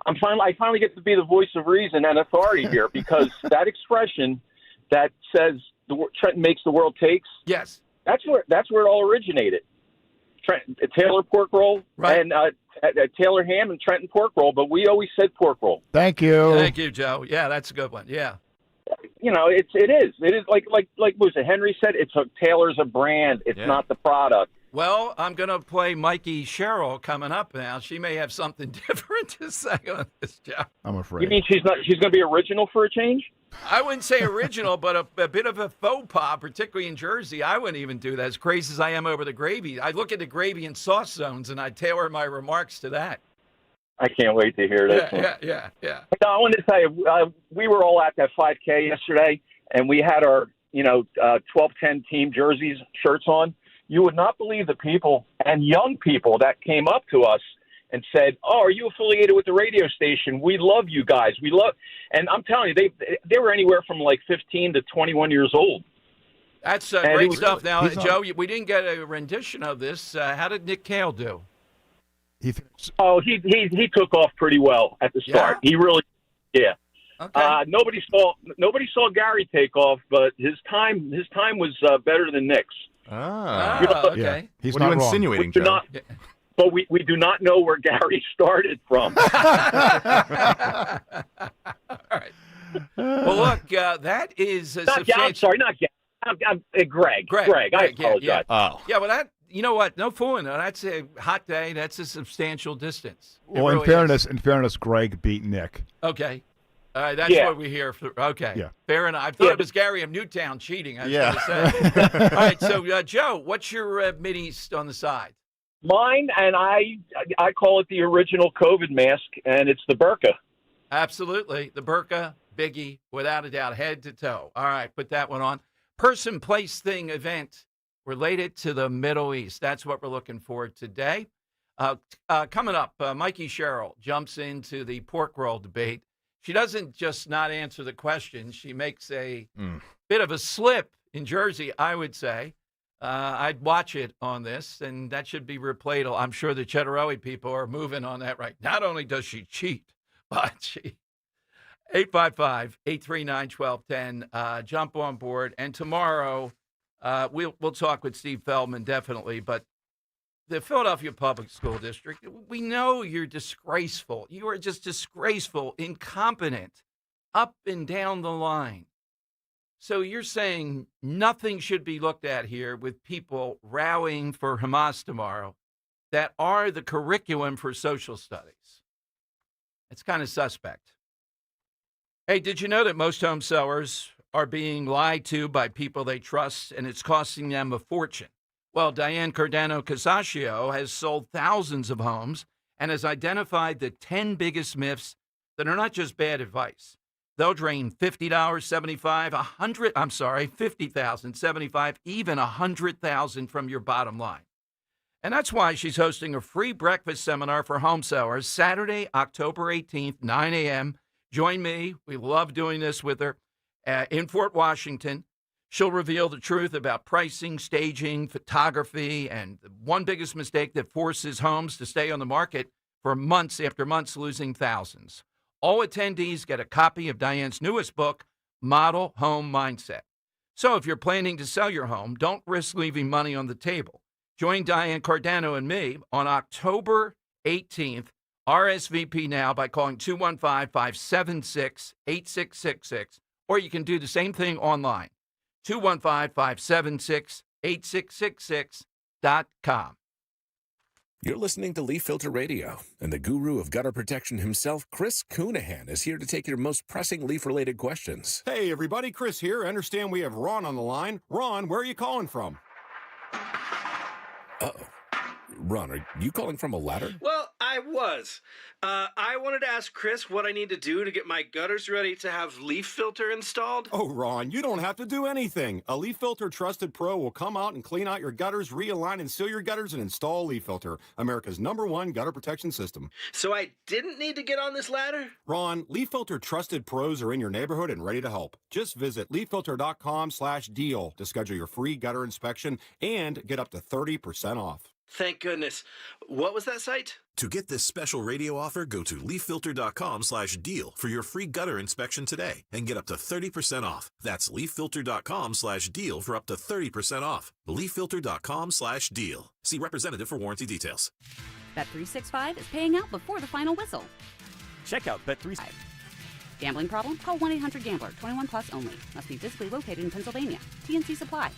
I finally get to be the voice of reason and authority here because that expression that says Trenton makes the world takes. Yes, that's where it all originated. Taylor pork roll and Taylor Ham and Trenton pork roll, but we always said pork roll. Thank you. Thank you, Joe. Yeah, that's a good one. Yeah. It is like was it Henry said, Taylor's a brand. It's not the product. Well, I'm going to play Mikey Sherrill coming up now. She may have something different to say on this, Joe. I'm afraid. You mean she's going to be original for a change? I wouldn't say original, but a bit of a faux pas, particularly in Jersey. I wouldn't even do that. As crazy as I am over the gravy, I look at the gravy and sauce zones, and I tailor my remarks to that. I can't wait to hear this. Yeah. No, I wanted to tell you, we were all at that 5K yesterday, and we had our 12-10 team jerseys, shirts on, you would not believe the people and young people that came up to us and said, "Oh, are you affiliated with the radio station? We love you guys. We love." And I'm telling you, they were anywhere from like 15 to 21 years old. That's great stuff. Now, Joe, we didn't get a rendition of this. How did Nick Cale do? He took off pretty well at the start. Yeah? He really, yeah. Okay. Nobody saw Gary take off, but his time was better than Nick's. Okay. Yeah. He's what are not you wrong. insinuating, Joe? But we do not know where Gary started from. All right. Well, look, that is I'm sorry, not Gary. I'm Greg. Greg, I apologize. Yeah. Oh. Yeah, well, you know what? No fooling. That's a hot day. That's a substantial distance. It Well, really in fairness, Greg beat Nick. Okay. All right, that's what we hear. Okay. Yeah. Fair enough. I thought it was Gary of Newtown cheating. I was going to say. All right, so, Joe, what's your Mideast on the side? Mine, and I call it the original COVID mask, and it's the burqa. Absolutely. The burqa, biggie, without a doubt, head to toe. All right, put that one on. Person, place, thing, event related to the Middle East. That's what we're looking for today. Coming up, Mikey Sherrill jumps into the pork roll debate. She doesn't just not answer the question. She makes a bit of a slip in Jersey, I would say. I'd watch it on this, and that should be replayed. I'm sure the Cheddarelli people are moving on that right. Not only does she cheat, but she 855-839-1210. Jump on board. And tomorrow we'll talk with Steve Feldman, definitely. But the Philadelphia Public School District, we know you're disgraceful. You are just disgraceful, incompetent, up and down the line. So you're saying nothing should be looked at here with people rallying for Hamas tomorrow that are the curriculum for social studies. It's kind of suspect. Hey, did you know that most home sellers are being lied to by people they trust, and it's costing them a fortune? Well, Diane Cardano-Casaccio has sold thousands of homes and has identified the 10 biggest myths that are not just bad advice. They'll drain $50, $75, $50,000, $75, even $100,000 from your bottom line. And that's why she's hosting a free breakfast seminar for home sellers Saturday, October 18th, 9 a.m. Join me. We love doing this with her in Fort Washington. She'll reveal the truth about pricing, staging, photography, and the one biggest mistake that forces homes to stay on the market for months after months, losing thousands. All attendees get a copy of Diane's newest book, Model Home Mindset. So if you're planning to sell your home, don't risk leaving money on the table. Join Diane Cardano and me on October 18th. RSVP now by calling 215-576-8666, or you can do the same thing online, 215-576-8666.com. You're listening to Leaf Filter Radio, and the guru of gutter protection himself, Chris Cunahan, is here to take your most pressing leaf-related questions. Hey, everybody, Chris here. I understand we have Ron on the line. Ron, where are you calling from? Uh-oh. Ron, are you calling from a ladder? Well, I was. I wanted to ask Chris what I need to do to get my gutters ready to have leaf filter installed. Oh, Ron, you don't have to do anything. A Leaf Filter Trusted Pro will come out and clean out your gutters, realign and seal your gutters, and install Leaf Filter, America's #1 gutter protection system. So I didn't need to get on this ladder? Ron, Leaf Filter Trusted Pros are in your neighborhood and ready to help. Just visit leaffilter.com/deal to schedule your free gutter inspection and get up to 30% off. Thank goodness. What was that site? To get this special radio offer, go to leaffilter.com/deal for your free gutter inspection today and get up to 30% off. That's leaffilter.com/deal for up to 30% off. leaffilter.com/deal. See representative for warranty details. Bet365 is paying out before the final whistle. Check out Bet365. Gambling problem? Call 1-800-GAMBLER. 21 plus only. Must be physically located in Pennsylvania. TNC Supply.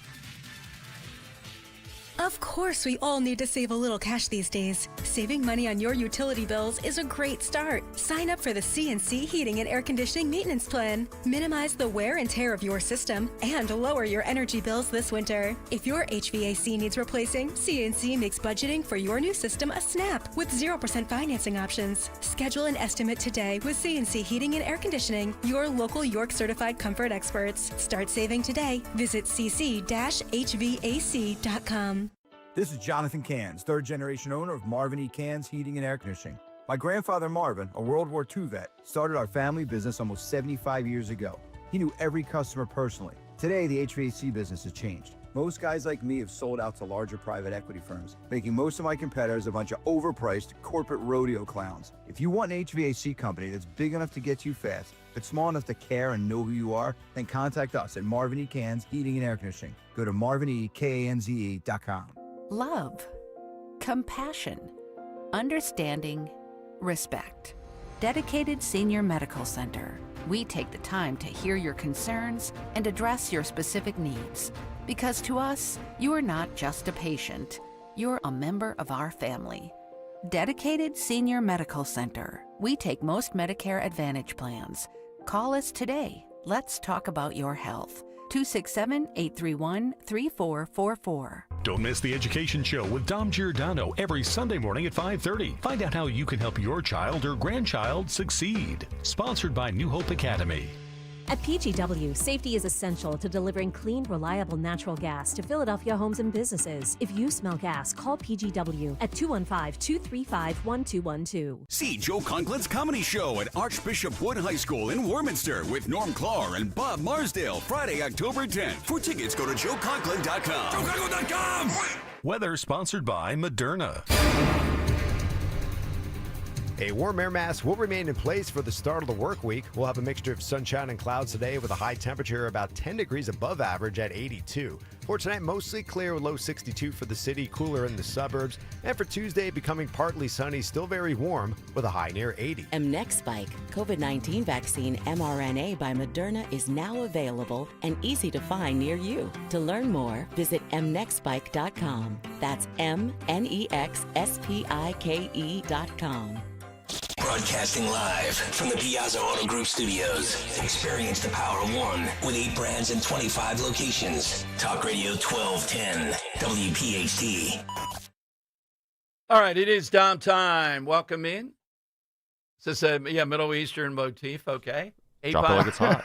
Of course, we all need to save a little cash these days. Saving money on your utility bills is a great start. Sign up for the CNC Heating and Air Conditioning Maintenance Plan. Minimize the wear and tear of your system and lower your energy bills this winter. If your HVAC needs replacing, CNC makes budgeting for your new system a snap with 0% financing options. Schedule an estimate today with CNC Heating and Air Conditioning, your local York certified comfort experts. Start saving today. Visit cc-hvac.com. This is Jonathan Cans, third-generation owner of Marvin E. Cans Heating and Air Conditioning. My grandfather Marvin, a World War II vet, started our family business almost 75 years ago. He knew every customer personally. Today, the HVAC business has changed. Most guys like me have sold out to larger private equity firms, making most of my competitors a bunch of overpriced corporate rodeo clowns. If you want an HVAC company that's big enough to get you fast, but small enough to care and know who you are, then contact us at Marvin E. Cans Heating and Air Conditioning. Go to marvinekanze.com. Love, compassion, understanding, respect. Dedicated Senior Medical Center. We take the time to hear your concerns and address your specific needs. Because to us, you are not just a patient, you're a member of our family. Dedicated Senior Medical Center. We take most Medicare Advantage plans. Call us today. Let's talk about your health. 267-831-3444. Don't miss the Education Show with Dom Giordano every Sunday morning at 5:30. Find out how you can help your child or grandchild succeed. Sponsored by New Hope Academy. At PGW, safety is essential to delivering clean, reliable natural gas to Philadelphia homes and businesses. If you smell gas, call PGW at 215-235-1212. See Joe Conklin's comedy show at Archbishop Wood High School in Warminster with Norm Clark and Bob Marsdale, Friday, October 10th. For tickets, go to joeconklin.com. JoeConklin.com! Weather sponsored by Moderna. A warm air mass will remain in place for the start of the work week. We'll have a mixture of sunshine and clouds today with a high temperature about 10 degrees above average at 82. For tonight, mostly clear with low 62 for the city, cooler in the suburbs. And for Tuesday, becoming partly sunny, still very warm with a high near 80. Mnexspike, COVID-19 vaccine mRNA by Moderna is now available and easy to find near you. To learn more, visit mnexspike.com. That's MNEXSPIKE.com. Broadcasting live from the Piazza Auto Group studios. Experience the power of one with 8 brands and 25 locations. Talk Radio 1210, WPHT. All right, it is Dom time. Welcome in. Is this a Middle Eastern motif? Okay. Drop it like it's hot.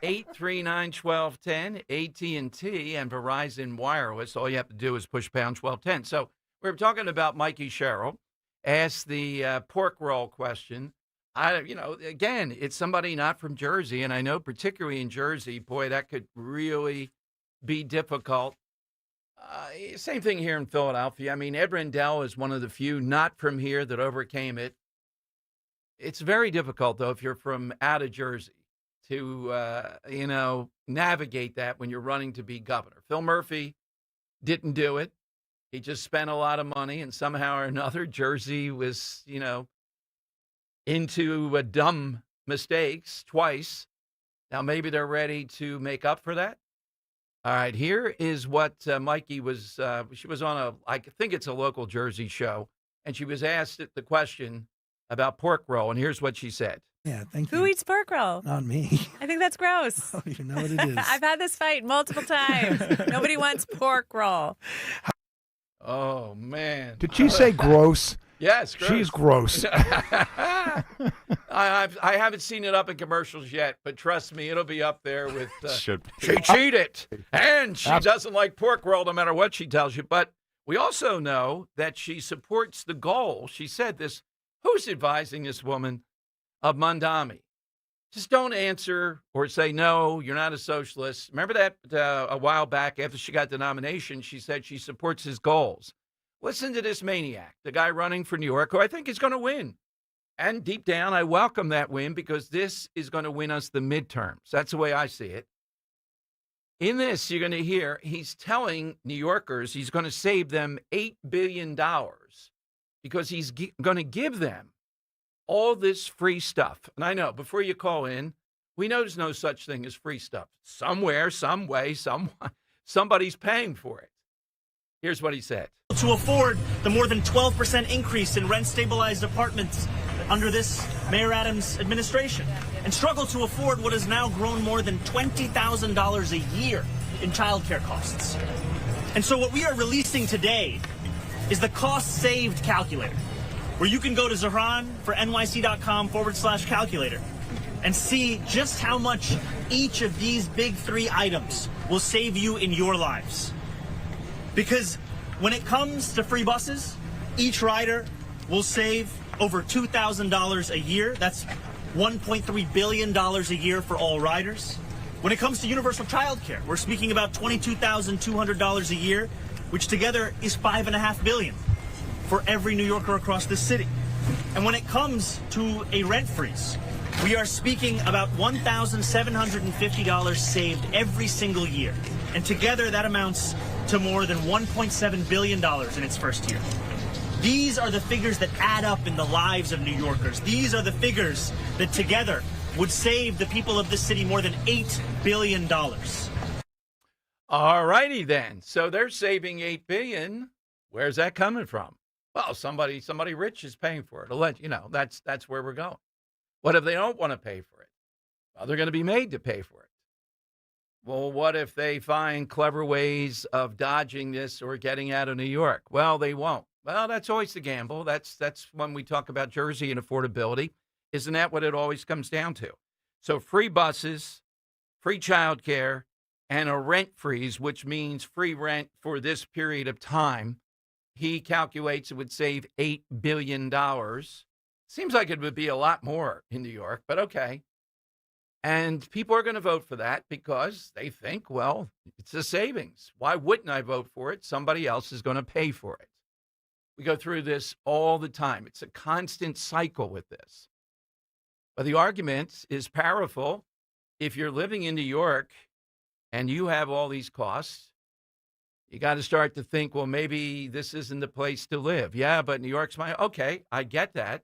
855-839-1210, AT&T and Verizon Wireless. All you have to do is push pound 1210. So we were talking about Mikey Sherrill. Asked the pork roll question. Again, it's somebody not from Jersey, and I know particularly in Jersey, boy, that could really be difficult. Same thing here in Philadelphia. I mean, Ed Rendell is one of the few not from here that overcame it. It's very difficult, though, if you're from out of Jersey to, navigate that when you're running to be governor. Phil Murphy didn't do it. He just spent a lot of money, and somehow or another, Jersey was, into dumb mistakes twice. Now, maybe they're ready to make up for that. All right, here is what Mikey was, she was on I think it's a local Jersey show, and she was asked the question about pork roll, and here's what she said. Yeah, thank you. Who eats pork roll? Not me. I think that's gross. I don't even know what it is. I've had this fight multiple times. Nobody wants pork roll. Oh, man. Did she say gross? Yes, gross. She's gross. I haven't seen it up in commercials yet, but trust me, it'll be up there with she cheated, and she doesn't like pork roll no matter what she tells you. But we also know that she supports the goal. She said this, who's advising this woman of Mondami? Just don't answer or say, no, you're not a socialist. Remember that a while back after she got the nomination, she said she supports his goals. Listen to this maniac, the guy running for New York, who I think is going to win. And deep down, I welcome that win because this is going to win us the midterms. That's the way I see it. In this, you're going to hear he's telling New Yorkers he's going to save them $8 billion because he's going to give them all this free stuff. And I know, before you call in, we know there's no such thing as free stuff. Somewhere, some way, somebody's paying for it. Here's what he said. To afford the more than 12% increase in rent-stabilized apartments under this Mayor Adams administration, and struggle to afford what has now grown more than $20,000 a year in childcare costs. And so what we are releasing today is the cost saved calculator, where you can go to Zohran for nyc.com/calculator and see just how much each of these big three items will save you in your lives. Because when it comes to free buses, each rider will save over $2,000 a year. That's $1.3 billion a year for all riders. When it comes to universal childcare, we're speaking about $22,200 a year, which together is $5.5 billion for every New Yorker across this city. And when it comes to a rent freeze, we are speaking about $1,750 saved every single year. And together that amounts to more than $1.7 billion in its first year. These are the figures that add up in the lives of New Yorkers. These are the figures that together would save the people of this city more than $8 billion. All righty then. So they're saving $8 billion. Where's that coming from? Well, somebody rich is paying for it. That's where we're going. What if they don't want to pay for it? Well, they're going to be made to pay for it. Well, what if they find clever ways of dodging this or getting out of New York? Well, they won't. Well, that's always the gamble. That's when we talk about Jersey and affordability. Isn't that what it always comes down to? So free buses, free childcare, and a rent freeze, which means free rent for this period of time. He calculates it would save $8 billion. Seems like it would be a lot more in New York, but okay. And people are going to vote for that because they think, well, it's a savings. Why wouldn't I vote for it? Somebody else is going to pay for it. We go through this all the time. It's a constant cycle with this. But the argument is powerful. If you're living in New York and you have all these costs, you got to start to think, well, maybe this isn't the place to live. Yeah, but New York's my, okay, I get that.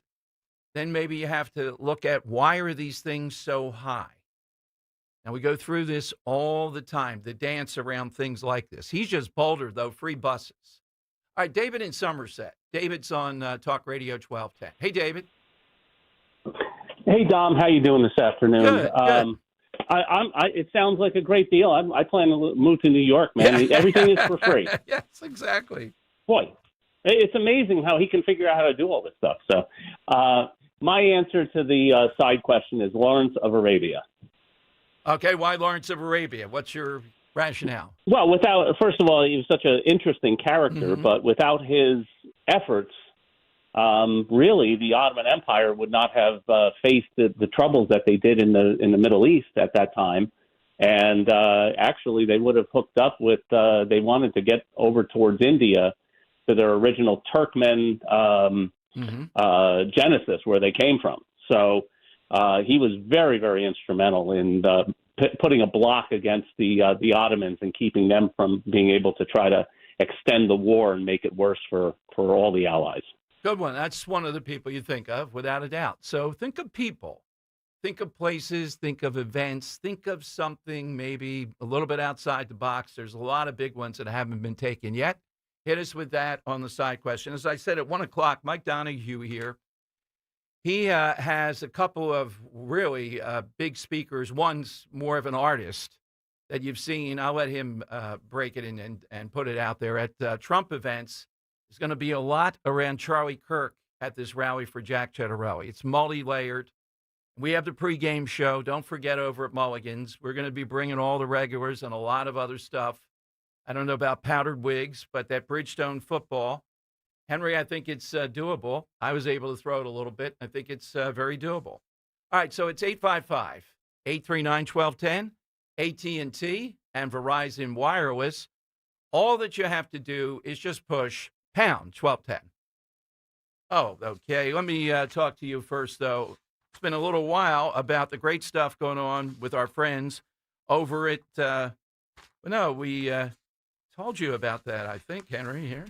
Then maybe you have to look at why are these things so high? Now, we go through this all the time, the dance around things like this. He's just bolder, though, free buses. All right, David in Somerset. David's on Talk Radio 1210. Hey, David. Hey, Dom. How you doing this afternoon? Good. It sounds like a great deal. I plan to move to New York, man. Yeah. Everything is for free. Yes, exactly. Boy, it's amazing how he can figure out how to do all this stuff. So my answer to the side question is Lawrence of Arabia. Okay, why Lawrence of Arabia? What's your rationale? Well, first of all, he was such an interesting character, but without his efforts, really, the Ottoman Empire would not have faced the troubles that they did in the Middle East at that time. And actually, they would have hooked up with, they wanted to get over towards India to their original Turkmen genesis, where they came from. So he was very, very instrumental in putting a block against the Ottomans and keeping them from being able to try to extend the war and make it worse for all the allies. Good one. That's one of the people you think of, without a doubt. So think of people. Think of places. Think of events. Think of something maybe a little bit outside the box. There's a lot of big ones that haven't been taken yet. Hit us with that on the side question. As I said, at 1 o'clock, Mike Donahue here. He has a couple of really big speakers. One's more of an artist that you've seen. I'll let him break it in and put it out there. At Trump events, there's going to be a lot around Charlie Kirk at this rally for Jack Ciattarelli. It's multi-layered. We have the pregame show. Don't forget over at Mulligan's. We're going to be bringing all the regulars and a lot of other stuff. I don't know about powdered wigs, but that Bridgestone football, Henry, I think it's doable. I was able to throw it a little bit. I think it's very doable. All right, so it's 855-839-1210, AT&T, and Verizon Wireless. All that you have to do is just push pound 1210. Oh, okay. Let me talk to you first, though. It's been a little while about the great stuff going on with our friends over at, we told you about that, I think, Henry, here.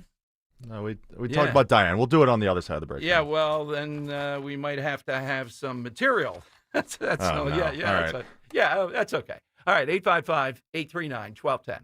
No, we talked about Diane. We'll do it on the other side of the break. Yeah, well, then we might have to have some material. That's that's okay. All right, 855-839-1210.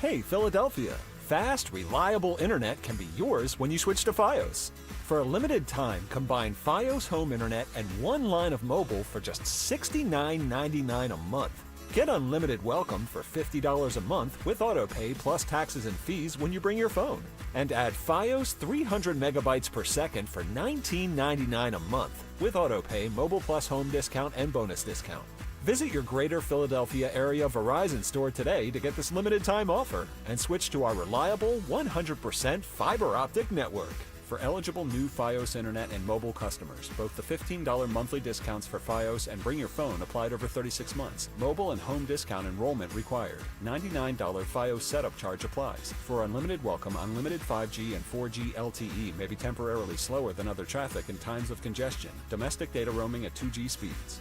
Hey, Philadelphia. Fast, reliable internet can be yours when you switch to Fios. For a limited time, combine Fios Home Internet and one line of mobile for just $69.99 a month. Get unlimited welcome for $50 a month with autopay plus taxes and fees when you bring your phone. And add Fios 300 megabytes per second for $19.99 a month with autopay, mobile plus home discount, and bonus discount. Visit your greater Philadelphia area Verizon store today to get this limited time offer and switch to our reliable 100% fiber optic network. For eligible new Fios Internet and mobile customers, both the $15 monthly discounts for Fios and Bring Your Phone applied over 36 months. Mobile and home discount enrollment required. $99 Fios setup charge applies. For unlimited welcome, unlimited 5G and 4G LTE may be temporarily slower than other traffic in times of congestion. Domestic data roaming at 2G speeds.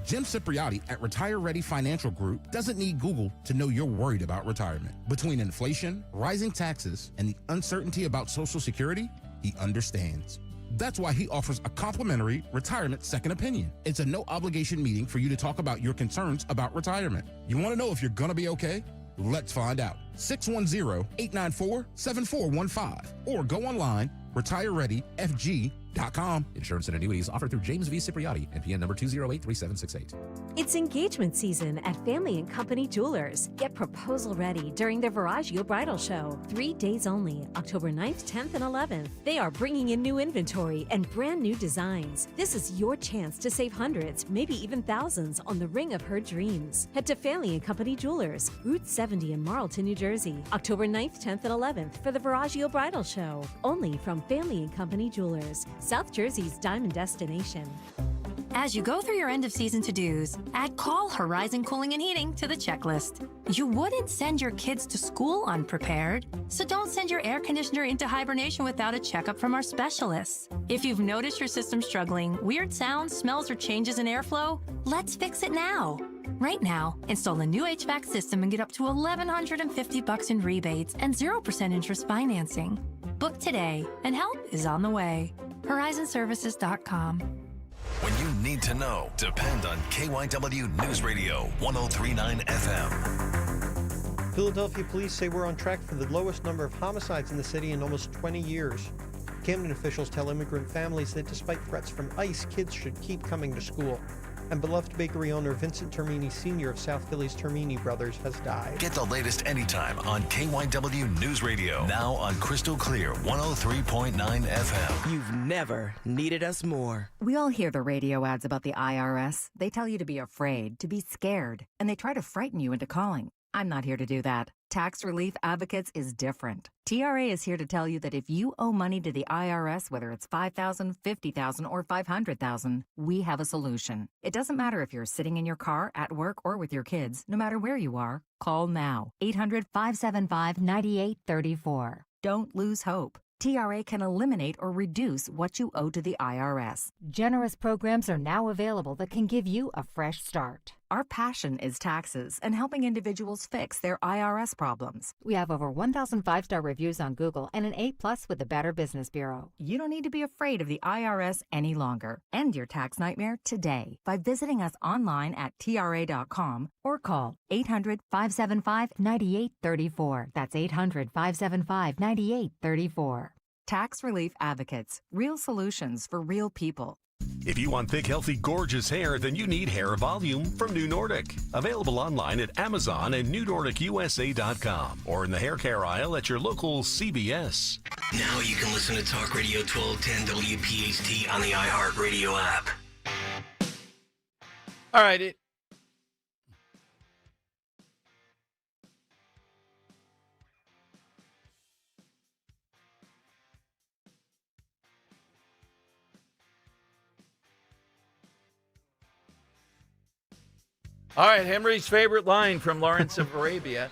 Jim Cipriotti at Retire Ready Financial Group doesn't need Google to know you're worried about retirement. Between inflation, rising taxes, and the uncertainty about Social Security, he understands. That's why he offers a complimentary retirement second opinion. It's a no-obligation meeting for you to talk about your concerns about retirement. You want to know if you're going to be okay? Let's find out. 610-894-7415 or go online, retirereadyfg.com. Insurance and annuities offered through James V. Cipriotti, NPN number 2083768. It's engagement season at Family & Company Jewelers. Get proposal ready during the Viraggio Bridal Show. 3 days only, October 9th, 10th, and 11th. They are bringing in new inventory and brand new designs. This is your chance to save hundreds, maybe even thousands on the ring of her dreams. Head to Family & Company Jewelers, Route 70 in Marlton, New Jersey, October 9th, 10th, and 11th for the Viraggio Bridal Show. Only from Family & Company Jewelers, South Jersey's diamond destination. As you go through your end-of-season to-dos, add Call Horizon Cooling and Heating to the checklist. You wouldn't send your kids to school unprepared, so don't send your air conditioner into hibernation without a checkup from our specialists. If you've noticed your system struggling, weird sounds, smells, or changes in airflow, let's fix it now. Right now, install a new HVAC system and get up to $1,150 in rebates and 0% interest financing. Book today, and help is on the way. HorizonServices.com. When you need to know, depend on KYW News Radio 1039 FM. Philadelphia police say we're on track for the lowest number of homicides in the city in almost 20 years. Camden officials tell immigrant families that despite threats from ICE, kids should keep coming to school. And beloved bakery owner Vincent Termini Sr. of South Philly's Termini Brothers has died. Get the latest anytime on KYW News Radio. Now on Crystal Clear 103.9 FM. You've never needed us more. We all hear the radio ads about the IRS. They tell you to be afraid, to be scared, and they try to frighten you into calling. I'm not here to do that. Tax Relief Advocates is different. TRA is here to tell you that if you owe money to the IRS, whether it's $5,000, $50,000, or $500,000, we have a solution. It doesn't matter if you're sitting in your car, at work, or with your kids. No matter where you are, call now. 800-575-9834. Don't lose hope. TRA can eliminate or reduce what you owe to the IRS. Generous programs are now available that can give you a fresh start. Our passion is taxes and helping individuals fix their IRS problems. We have over 1,000 5-star reviews on Google and an A+ with the Better Business Bureau. You don't need to be afraid of the IRS any longer. End your tax nightmare today by visiting us online at TRA.com or call 800-575-9834. That's 800-575-9834. Tax Relief Advocates. Real solutions for real people. If you want thick, healthy, gorgeous hair, then you need Hair Volume from New Nordic. Available online at Amazon and NewNordicUSA.com or in the hair care aisle at your local CVS. Now you can listen to Talk Radio 1210 WPHT on the iHeartRadio app. All right. All right, Henry's favorite line from Lawrence of Arabia.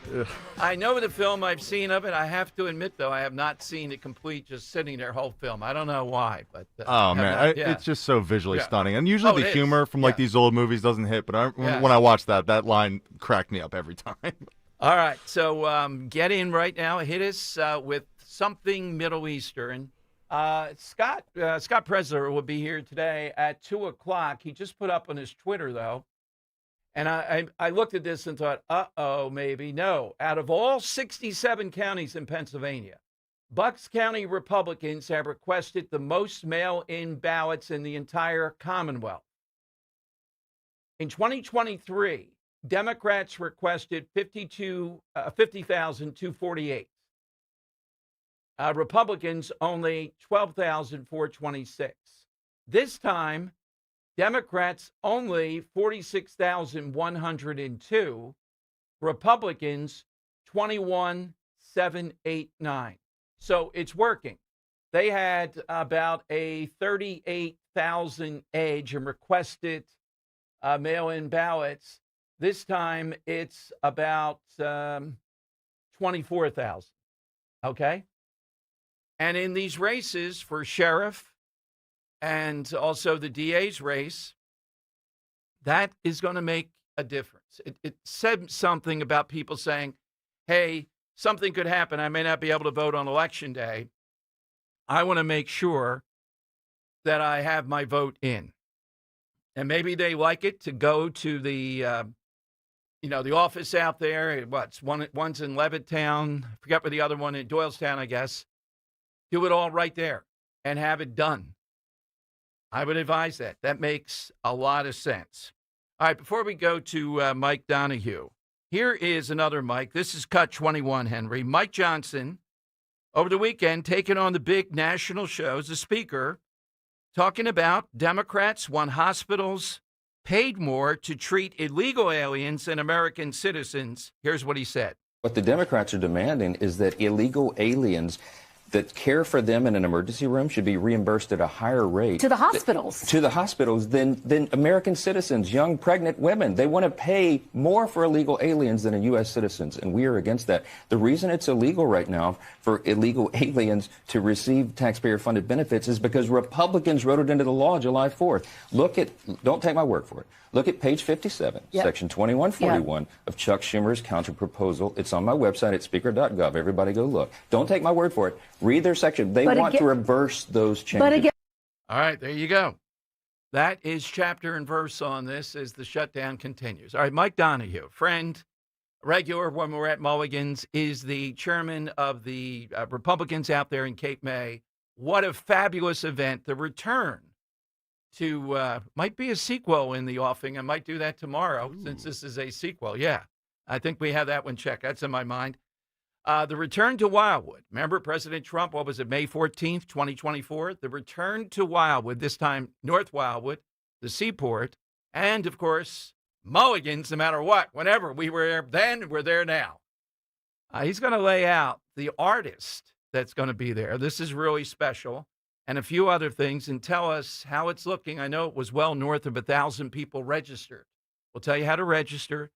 I know the film, I've seen of it. I have to admit, though, I have not seen it complete, just sitting there whole film. I don't know why, but oh man, it's just so visually stunning. And usually the humor from like these old movies doesn't hit, but when I watch that line cracked me up every time. All right, so get in right now. Hit us with something Middle Eastern. Scott Presler will be here today at 2 o'clock. He just put up on his Twitter, though, And I looked at this and thought, maybe. No. Out of all 67 counties in Pennsylvania, Bucks County Republicans have requested the most mail-in ballots in the entire Commonwealth. In 2023, Democrats requested 50,248. Republicans only 12,426. This time, Democrats only 46,102. Republicans 21,789. So it's working. They had about a 38,000 edge and requested mail-in ballots. This time it's about 24,000. Okay? And in these races for sheriff and also the DA's race, that is going to make a difference. It said something about people saying, hey, something could happen. I may not be able to vote on Election Day. I want to make sure that I have my vote in. And maybe they like it to go to the, the office out there. One's in Levittown. I forget where the other one in Doylestown, I guess. Do it all right there and have it done. I would advise that. That makes a lot of sense. All right, before we go to Mike Donahue, here is another Mike. This is Cut 21, Henry. Mike Johnson, over the weekend, taking on the big national shows, the speaker, talking about Democrats want hospitals paid more to treat illegal aliens than American citizens. Here's what he said. What the Democrats are demanding is that illegal aliens that care for them in an emergency room should be reimbursed at a higher rate. To the hospitals. To the hospitals than American citizens, young pregnant women. They want to pay more for illegal aliens than U.S. citizens, and we are against that. The reason it's illegal right now for illegal aliens to receive taxpayer-funded benefits is because Republicans wrote it into the law July 4th. Don't take my word for it. Look at page 57, section 2141 of Chuck Schumer's counterproposal. It's on my website at speaker.gov. Everybody go look. Don't take my word for it. Read their section. They want to reverse those changes. All right, there you go. That is chapter and verse on this as the shutdown continues. All right, Mike Donahue, friend, regular when we're at Mulligan's, is the chairman of the Republicans out there in Cape May. What a fabulous event. The return to might be a sequel in the offing. I might do that tomorrow since this is a sequel. Yeah, I think we have that one checked. That's in my mind. The return to Wildwood. Remember President Trump, what was it, May 14th, 2024? The return to Wildwood, this time North Wildwood, the seaport, and, of course, Mulligan's, no matter what. Whenever we were there then, we're there now. He's going to lay out the artist that's going to be there. This is really special. And a few other things, and tell us how it's looking. I know it was well north of 1,000 people registered. We'll tell you how to register,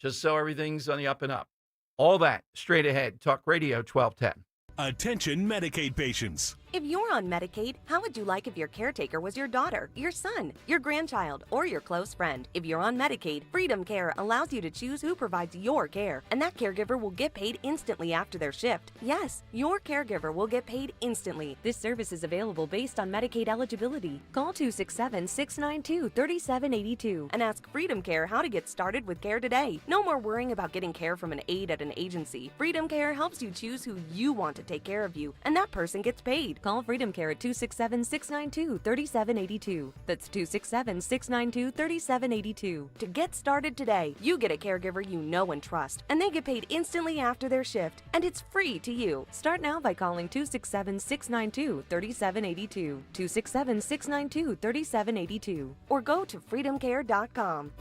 just so everything's on the up and up. All that straight ahead. Talk Radio 1210. Attention Medicaid patients. If you're on Medicaid, how would you like if your caretaker was your daughter, your son, your grandchild, or your close friend? If you're on Medicaid, Freedom Care allows you to choose who provides your care, and that caregiver will get paid instantly after their shift. Yes, your caregiver will get paid instantly. This service is available based on Medicaid eligibility. Call 267-692-3782 and ask Freedom Care how to get started with care today. No more worrying about getting care from an aide at an agency. Freedom Care helps you choose who you want to take care of you, and that person gets paid. Call Freedom Care at 267-692-3782. That's 267-692-3782. To get started today, you get a caregiver you know and trust, and they get paid instantly after their shift, and it's free to you. Start now by calling 267-692-3782, 267-692-3782, or go to freedomcare.com.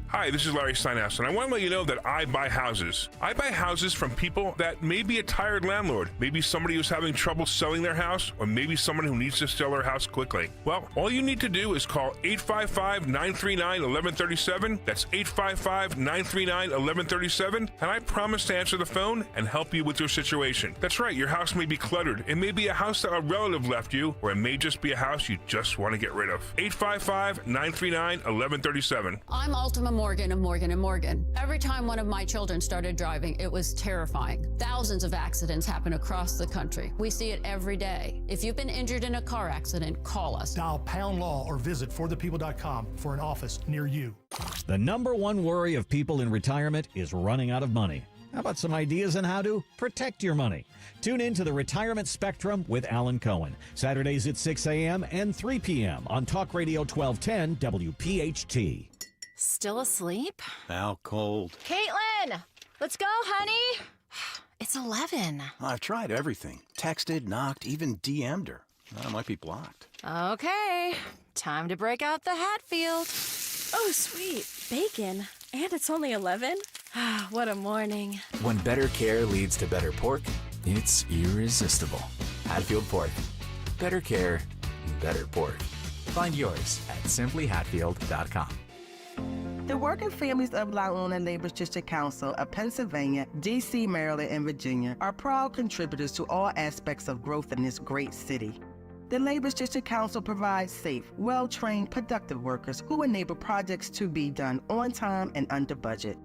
Hi, this is Larry Steinhaus, and I want to let you know that I buy houses. I buy houses from people that may be a tired landlord, maybe somebody who's having trouble selling their house, or maybe someone who needs to sell their house quickly. Well, all you need to do is call 855-939-1137. That's 855-939-1137, and I promise to answer the phone and help you with your situation. That's right, your house may be cluttered. It may be a house that a relative left you, or it may just be a house you just want to get rid of. 855-939-1137. I'm Ultima Morgan and Morgan and Morgan. Every time one of my children started driving, it was terrifying. Thousands of accidents happen across the country. We see it every day. If you've been injured in a car accident, call us. Dial pound law or visit forthepeople.com for an office near you. The number one worry of people in retirement is running out of money. How about some ideas on how to protect your money? Tune in to the Retirement Spectrum with Alan Cohen, Saturdays at 6 a.m. and 3 p.m. on Talk Radio 1210 WPHT. Still asleep? How cold. Caitlin! Let's go, honey! It's 11. I've tried everything. Texted, knocked, even DM'd her. I might be blocked. Okay, time to break out the Hatfield. Oh, sweet. Bacon. And it's only 11? What a morning. When better care leads to better pork, it's irresistible. Hatfield Pork. Better care, better pork. Find yours at simplyhatfield.com. The working families of La Una Neighbors District Council of Pennsylvania, D.C., Maryland, and Virginia are proud contributors to all aspects of growth in this great city. The Labor's District Council provides safe, well-trained, productive workers who enable projects to be done on time and under budget.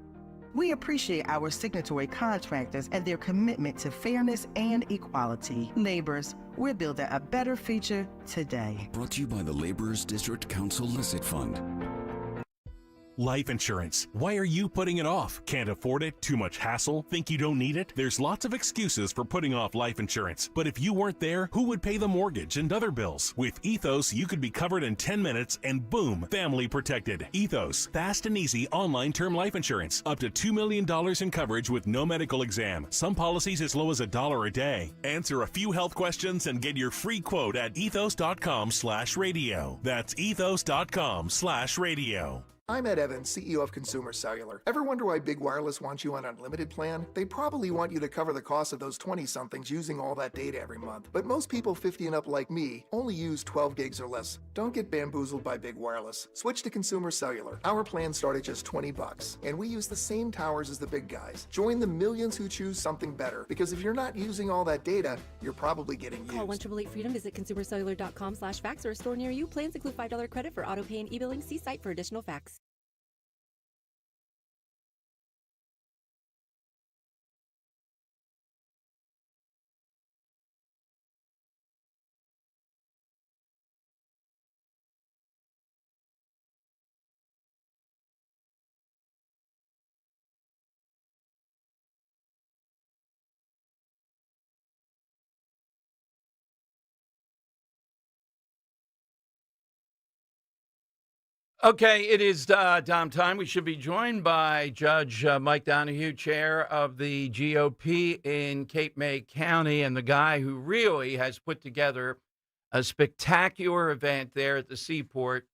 We appreciate our signatory contractors and their commitment to fairness and equality. Laborers, we're building a better future today. Brought to you by the Laborers District Council Licit Fund. Life insurance. Why are you putting it off? Can't afford it? Too much hassle? Think you don't need it? There's lots of excuses for putting off life insurance. But if you weren't there, who would pay the mortgage and other bills? With Ethos, you could be covered in 10 minutes and boom, family protected. Ethos, fast and easy online term life insurance. Up to $2 million in coverage with no medical exam. Some policies as low as $1 a day. Answer a few health questions and get your free quote at ethos.com/radio. That's ethos.com/radio. I'm Ed Evans, CEO of Consumer Cellular. Ever wonder why Big Wireless wants you on an unlimited plan? They probably want you to cover the cost of those 20-somethings using all that data every month. But most people 50 and up like me only use 12 gigs or less. Don't get bamboozled by Big Wireless. Switch to Consumer Cellular. Our plans start at just $20, and we use the same towers as the big guys. Join the millions who choose something better, because if you're not using all that data, you're probably getting used. Call 1-888-FREEDOM, visit consumercellular.com/fax or a store near you. Plans include $5 credit for auto pay and e-billing. See site for additional facts. Okay, it is Dom time. We should be joined by Judge Mike Donahue, chair of the GOP in Cape May County, and the guy who really has put together a spectacular event there at the Seaport.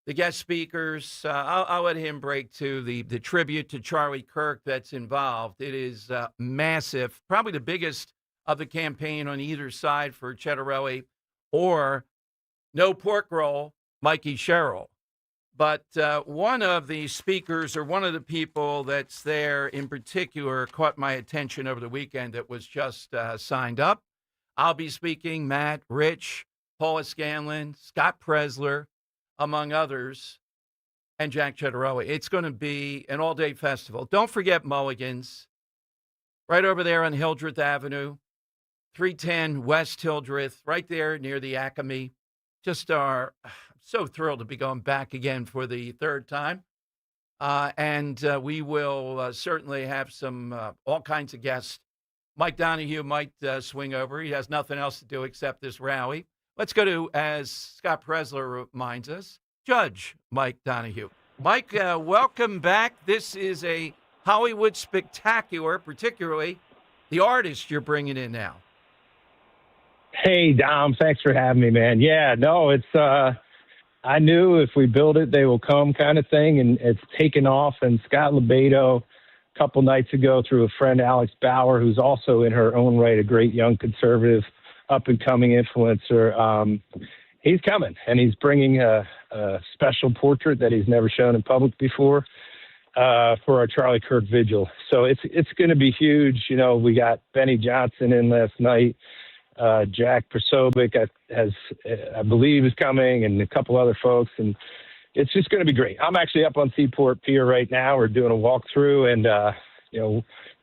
The guest speakers, I'll let him break to the tribute to Charlie Kirk that's involved. It is massive, probably the biggest of the campaign on either side for Chettarelli or no pork roll, Mikey Sherrill. But one of the speakers, or one of the people that's there in particular, caught my attention over the weekend that was just signed up. I'll be speaking, Matt, Rich, Paula Scanlon, Scott Presler, among others, and Jack Chettarelli. It's going to be an all-day festival. Don't forget Mulligan's, right over there on Hildreth Avenue, 310 West Hildreth, right there near the Acme. Just are so thrilled to be going back again for the third time. And we will certainly have some all kinds of guests. Mike Donahue might swing over. He has nothing else to do except this rally. Let's go to, as Scott Presler reminds us, Judge Mike Donahue. Mike, welcome back. This is a Hollywood spectacular, particularly the artist you're bringing in now. Hey, Dom, thanks for having me, man. Yeah, no, it's, I knew if we build it, they will come kind of thing, and it's taken off. And Scott Lebedo, a couple nights ago, through a friend, Alex Bauer, who's also in her own right a great young conservative, up-and-coming influencer, he's coming, and he's bringing a special portrait that he's never shown in public before for our Charlie Kirk vigil. So it's going to be huge. You know, we got Benny Johnson in last night. Jack Prosovic, I believe, is coming, and a couple other folks. And, it's just going to be great. I'm actually up on Seaport Pier right now. We're doing a walkthrough and,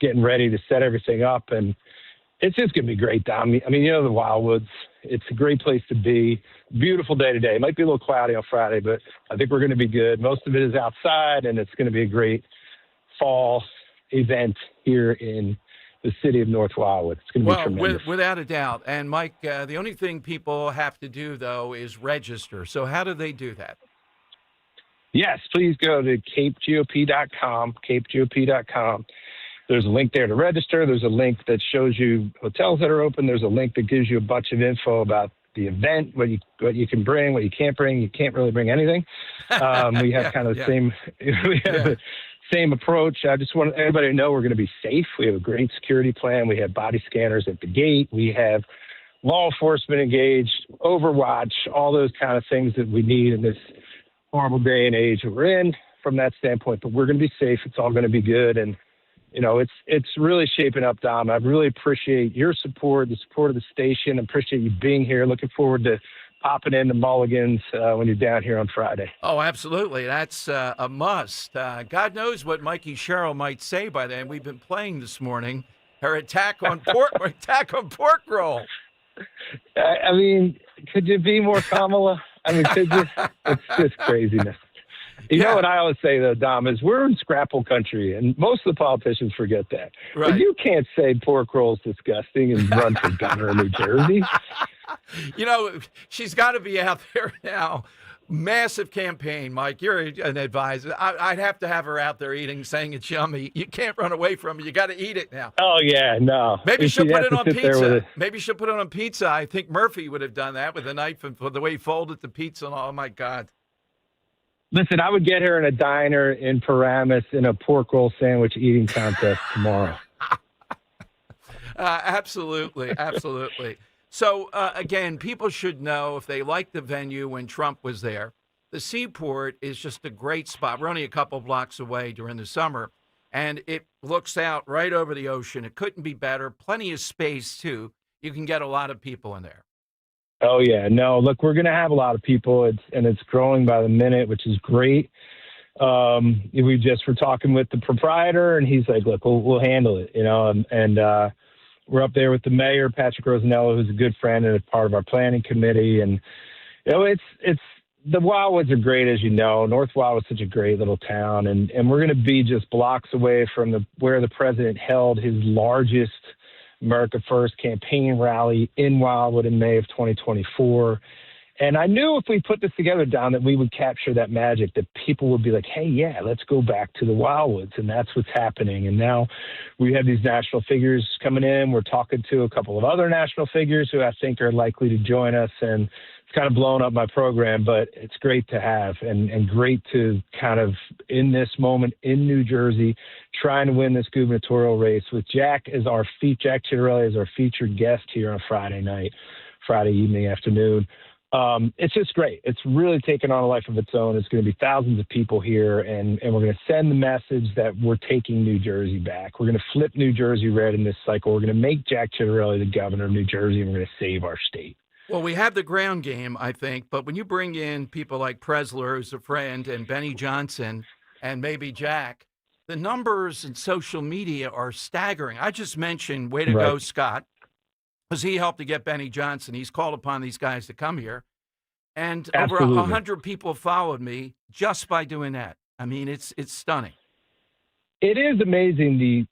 getting ready to set everything up. And it's just going to be great, Dom. I mean, the Wildwoods, it's a great place to be. Beautiful day today. It might be a little cloudy on Friday, but I think we're going to be good. Most of it is outside, and it's going to be a great fall event here in the city of North Wildwood. It's going to be tremendous. Without a doubt. And, Mike, the only thing people have to do, though, is register. So how do they do that? Yes, please go to capegop.com, capegop.com. There's a link there to register. There's a link that shows you hotels that are open. There's a link that gives you a bunch of info about the event, what you can bring, what you can't bring. You can't really bring anything. We have kind of the same. We have the same approach. I just want everybody to know we're going to be safe. We have a great security plan. We have body scanners at the gate. We have law enforcement engaged, Overwatch, all those kind of things that we need in this horrible day and age that we're in from that standpoint. But we're going to be safe. It's all going to be good. And it's really shaping up, Dom. I really appreciate your support, the support of the station. I appreciate you being here. Looking forward to popping into Mulligan's when you're down here on Friday. Oh, absolutely. That's a must. God knows what Mikey Sherrill might say by then. We've been playing this morning. Her attack on pork roll. I mean, could you be more Kamala? I mean, it's just craziness. You know what I always say, though, Dom, is we're in scrapple country, and most of the politicians forget that. Right. But you can't say pork roll's disgusting and run for governor of New Jersey. She's got to be out there now. Massive campaign, Mike. You're an advisor. I'd have to have her out there eating, saying it's yummy. You can't run away from it. You got to eat it now. Oh, yeah, no. Maybe she'll put it on pizza. Maybe she'll put it on pizza. I think Murphy would have done that with a knife and for the way he folded the pizza. Oh, my God. Listen, I would get her in a diner in Paramus in a pork roll sandwich eating contest tomorrow. Absolutely. So, again, people should know if they like the venue when Trump was there. The Seaport is just a great spot. We're only a couple blocks away during the summer, and it looks out right over the ocean. It couldn't be better. Plenty of space, too. You can get a lot of people in there. Oh, yeah. No, look, we're going to have a lot of people, it's growing by the minute, which is great. We just were talking with the proprietor, and he's like, look, we'll handle it, and we're up there with the mayor, Patrick Rosanello, who's a good friend and a part of our planning committee. And, it's the Wildwoods are great, as you know. North Wildwood's such a great little town, and we're going to be just blocks away from where the president held his largest America First campaign rally in Wildwood in May of 2024. And I knew if we put this together, Don, that we would capture that magic, that people would be like, hey, yeah, let's go back to the Wildwoods. And that's what's happening. And now we have these national figures coming in. We're talking to a couple of other national figures who I think are likely to join us. And it's kind of blown up my program, but it's great to have and great to kind of in this moment in New Jersey, trying to win this gubernatorial race with Jack Ciattarelli as our featured guest here on Friday evening, afternoon. It's just great. It's really taken on a life of its own. It's going to be thousands of people here, and we're going to send the message that we're taking New Jersey back. We're going to flip New Jersey red in this cycle. We're going to make Jack Ciattarelli the governor of New Jersey, and we're going to save our state. Well, we have the ground game, I think, but when you bring in people like Presler, who's a friend, and Benny Johnson, and maybe Jack, the numbers in social media are staggering. I just mentioned, way to go, Scott, because he helped to get Benny Johnson. He's called upon these guys to come here. And over 100 people followed me just by doing that. I mean, it's stunning. It is amazing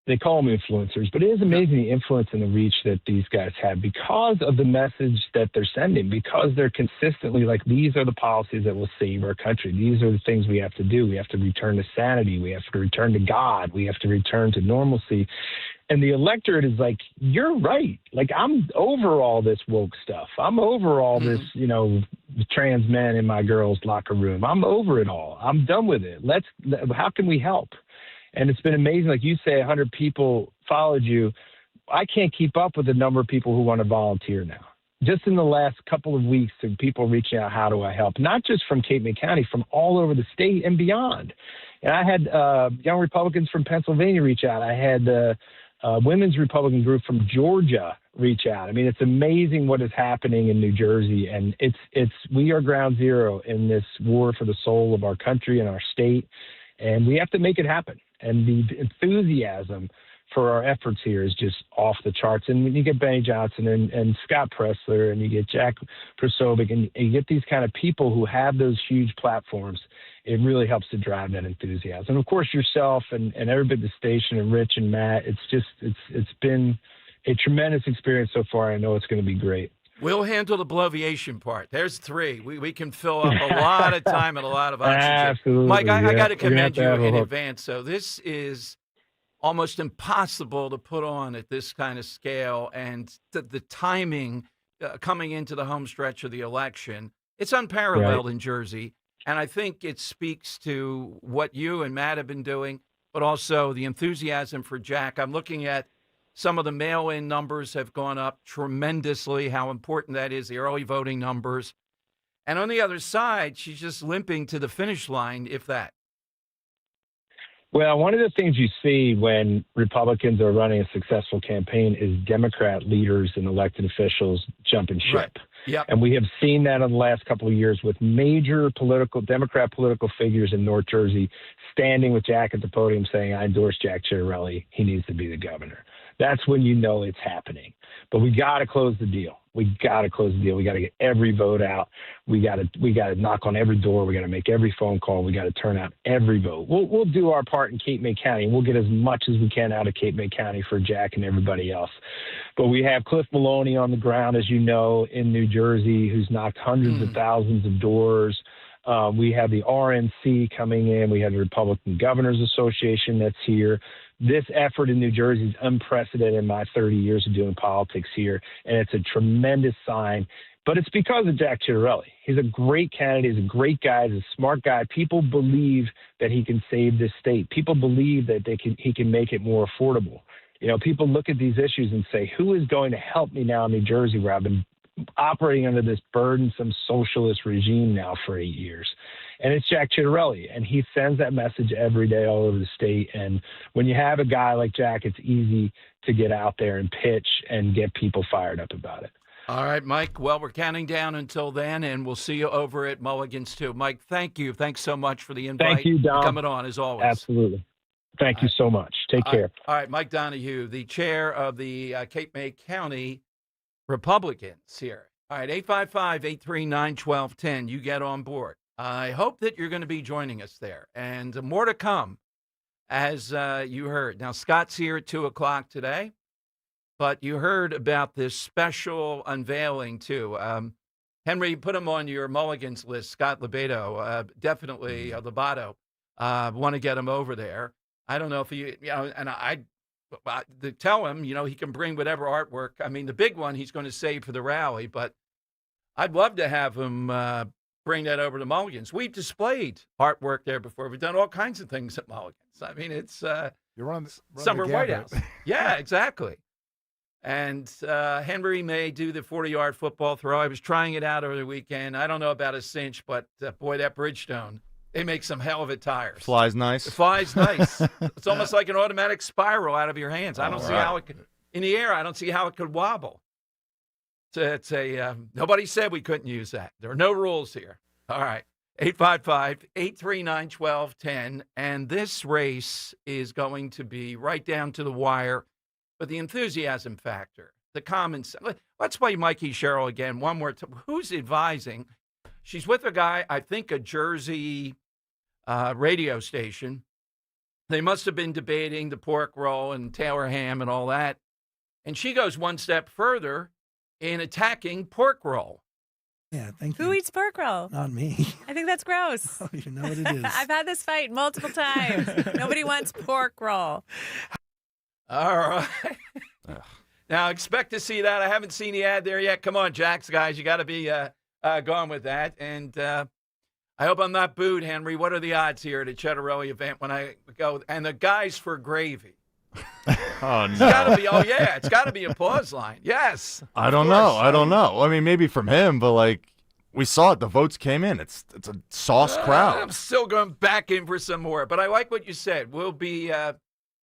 they call them influencers, but it is amazing the influence and the reach that these guys have because of the message that they're sending, because they're consistently like, these are the policies that will save our country. These are the things we have to do. We have to return to sanity. We have to return to God. We have to return to normalcy. And the electorate is like, you're right. Like, I'm over all this woke stuff. I'm over all this, trans men in my girls' locker room. I'm over it all. I'm done with it. How can we help? And it's been amazing. Like you say, 100 people followed you. I can't keep up with the number of people who want to volunteer now. Just in the last couple of weeks, people reaching out, how do I help? Not just from Cape May County, from all over the state and beyond. And I had young Republicans from Pennsylvania reach out. I had women's Republican group from Georgia reach out. I mean, it's amazing what is happening in New Jersey, and we are ground zero in this war for the soul of our country and our state, and we have to make it happen. And the enthusiasm for our efforts here is just off the charts. And when you get Benny Johnson and Scott Pressler, and you get Jack Prosovic, and you get these kind of people who have those huge platforms, it really helps to drive that enthusiasm. And of course, yourself and everybody at the station, and Rich and Matt, it's been a tremendous experience so far. I know it's going to be great. We'll handle the bloviation part. There's 3. We can fill up a lot of time and a lot of oxygen. Absolutely. Mike, I got to We're gonna have commend to you have a in hook. advance. So this is almost impossible to put on at this kind of scale, and the timing coming into the home stretch of the election, it's unparalleled in Jersey. And I think it speaks to what you and Matt have been doing, but also the enthusiasm for Jack. I'm looking at some of the mail-in numbers have gone up tremendously, how important that is, the early voting numbers. And on the other side, she's just limping to the finish line, if that. Well, one of the things you see when Republicans are running a successful campaign is Democrat leaders and elected officials jumping ship. Right. Yep. And we have seen that in the last couple of years with major Democrat political figures in North Jersey standing with Jack at the podium saying, I endorse Jack Ciattarelli. He needs to be the governor. That's when you know it's happening. But we got to close the deal. We got to close the deal. We got to get every vote out. We got to knock on every door. We got to make every phone call. We got to turn out every vote. We'll do our part in Cape May County, and we'll get as much as we can out of Cape May County for Jack and everybody else. But we have Cliff Maloney on the ground, as you know, in New Jersey, who's knocked hundreds of thousands of doors. We have the RNC coming in. We have the Republican Governors Association that's here. This effort in New Jersey is unprecedented in my 30 years of doing politics here, and it's a tremendous sign. But it's because of Jack Ciattarelli. He's a great candidate. He's a great guy. He's a smart guy. People believe that he can save this state. People believe that he can make it more affordable. You know, people look at these issues and say, who is going to help me now in New Jersey where I've been operating under this burdensome socialist regime now for 8 years? And it's Jack Ciattarelli, and he sends that message every day all over the state. And when you have a guy like Jack, it's easy to get out there and pitch and get people fired up about it. All right, Mike. Well, we're counting down until then, and we'll see you over at Mulligan's too. Mike, thank you. Thanks so much for the invite. Thank you, Dom. Coming on, as always. Absolutely. Thank you so much. Take care. All right, Mike Donahue, the chair of the Cape May County Republicans here. All right, 855-839-1210. You get on board. I hope that you're going to be joining us there. And more to come, as you heard. Now, Scott's here at 2 o'clock today, but you heard about this special unveiling, too. Henry, put him on your Mulligan's list, Scott Lebato, definitely Lebato. Want to get him over there. I don't know if he, and I tell him, he can bring whatever artwork. I mean, the big one he's going to save for the rally, but I'd love to have him bring that over to Mulligan's. We've displayed artwork there before. We've done all kinds of things at Mulligan's. I mean, it's You're on Summer the White gambit. House. Yeah, exactly. And Henry may do the 40-yard football throw. I was trying it out over the weekend. I don't know about a cinch, but boy, that Bridgestone, they make some hell of it tires. Flies nice. It flies nice. It's almost like an automatic spiral out of your hands. I don't see how it could, in the air, I don't see how it could wobble. It's nobody said we couldn't use that. There are no rules here. All right. 855-839-1210. And this race is going to be right down to the wire. But the enthusiasm factor, the common sense. Let's play Mikey Sherrill again one more time. Who's advising? She's with a guy, I think a Jersey radio station. They must have been debating the pork roll and Taylor ham and all that. And she goes one step further in attacking pork roll. Yeah, thank you. Who eats pork roll? Not me. I think that's gross. I don't even know what it is. I've had this fight multiple times. Nobody wants pork roll. All right. Now, expect to see that. I haven't seen the ad there yet. Come on, Jacks, guys. You got to be gone with that. And I hope I'm not booed, Henry. What are the odds here at a Ciattarelli event when I go? And the guys for gravy. Oh, no. It's got to be, it's got to be applause line. Yes. I don't know. I mean, maybe from him, but we saw it. The votes came in. It's a sauce crowd. I'm still going back in for some more. But I like what you said. We'll be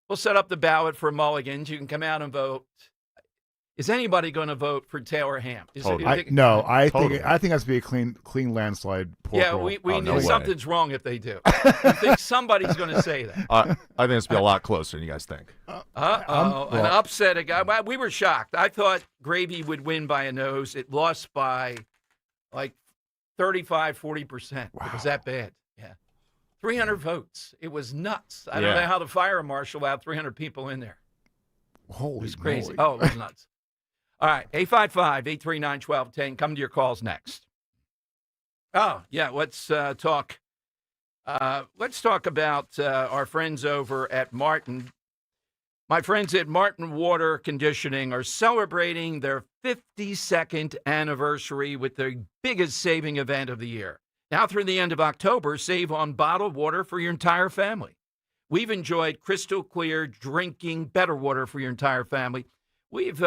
We'll set up the ballot for mulligans. You can come out and vote. Is anybody going to vote for Taylor Ham? I think it has to be a clean landslide. Yeah, we know something's wrong if they do. I think somebody's going to say that. I think it's be a lot closer than you guys think. An upset. We were shocked. I thought Gravy would win by a nose. It lost by like 35, 40%. Wow. It was that bad. Yeah. 300 votes. It was nuts. I don't know how the fire marshal allowed 300 people in there. Holy, it was crazy. moly. Oh, it was nuts. All right, 855-839-1210. Come to your calls next. Oh, yeah, let's talk. Let's talk about our friends over at Martin. My friends at Martin Water Conditioning are celebrating their 52nd anniversary with their biggest saving event of the year. Now through the end of October, save on bottled water for your entire family. We've enjoyed crystal clear drinking better water for your entire family. We've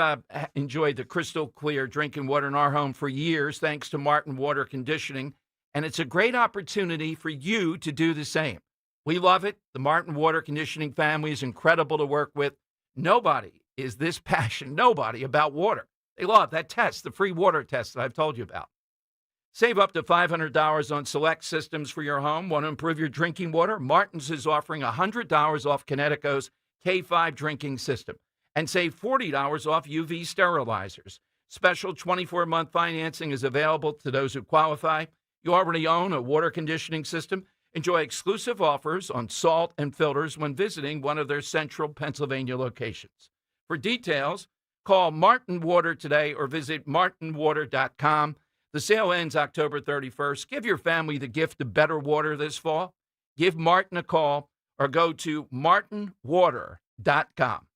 enjoyed the crystal clear drinking water in our home for years, thanks to Martin Water Conditioning, and it's a great opportunity for you to do the same. We love it. The Martin Water Conditioning family is incredible to work with. Nobody is this passionate, nobody, about water. They love that test, the free water test that I've told you about. Save up to $500 on select systems for your home. Want to improve your drinking water? Martin's is offering $100 off Connecticut's K5 drinking system. And save $40 off UV sterilizers. Special 24-month financing is available to those who qualify. You already own a water conditioning system. Enjoy exclusive offers on salt and filters when visiting one of their central Pennsylvania locations. For details, call Martin Water today or visit martinwater.com. The sale ends October 31st. Give your family the gift of better water this fall. Give Martin a call or go to martinwater.com.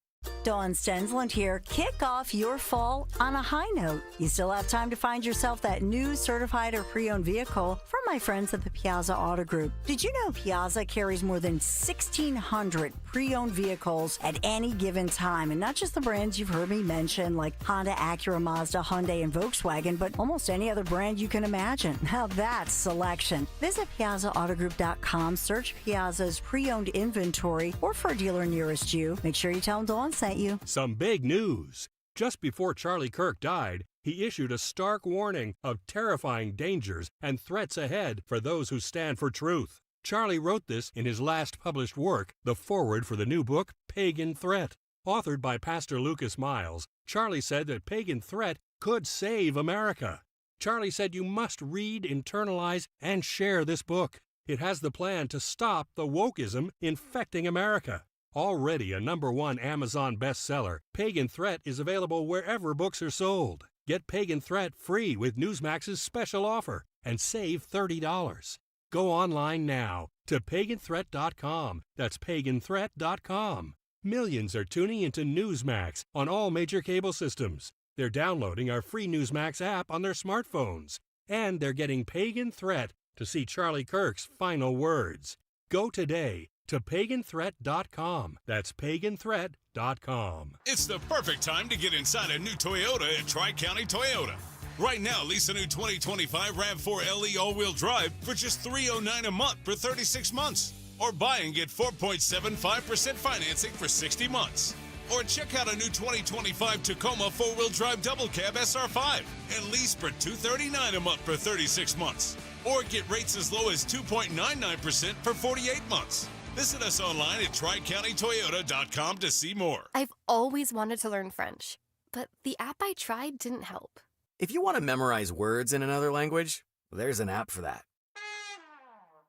Dawn Stensland here. Kick off your fall on a high note. You still have time to find yourself that new certified or pre-owned vehicle from my friends at the Piazza Auto Group. Did you know Piazza carries more than 1,600 pre-owned vehicles at any given time? And not just the brands you've heard me mention like Honda, Acura, Mazda, Hyundai, and Volkswagen, but almost any other brand you can imagine. Now that's selection. Visit PiazzaAutogroup.com, search Piazza's pre-owned inventory, or for a dealer nearest you. Make sure you tell them Dawn sent you. Some big news. Just before Charlie Kirk died, he issued a stark warning of terrifying dangers and threats ahead for those who stand for truth. Charlie wrote this in his last published work, the foreword for the new book, Pagan Threat. Authored by Pastor Lucas Miles, Charlie said that Pagan Threat could save America. Charlie said you must read, internalize, and share this book. It has the plan to stop the wokeism infecting America. Already a #1 Amazon bestseller, Pagan Threat is available wherever books are sold. Get Pagan Threat free with Newsmax's special offer and save $30. Go online now to paganthreat.com. That's paganthreat.com. Millions are tuning into Newsmax on all major cable systems. They're downloading our free Newsmax app on their smartphones. And they're getting Pagan Threat to see Charlie Kirk's final words. Go today to paganthreat.com. That's paganthreat.com. It's the perfect time to get inside a new Toyota at Tri-County Toyota. Right now, lease a new 2025 RAV4 LE all-wheel drive for just $309 a month for 36 months. Or buy and get 4.75% financing for 60 months. Or check out a new 2025 Tacoma 4-wheel drive double cab SR5 and lease for $239 a month for 36 months. Or get rates as low as 2.99% for 48 months. Visit us online at TriCountyToyota.com to see more. I've always wanted to learn French, but the app I tried didn't help. If you want to memorize words in another language, there's an app for that.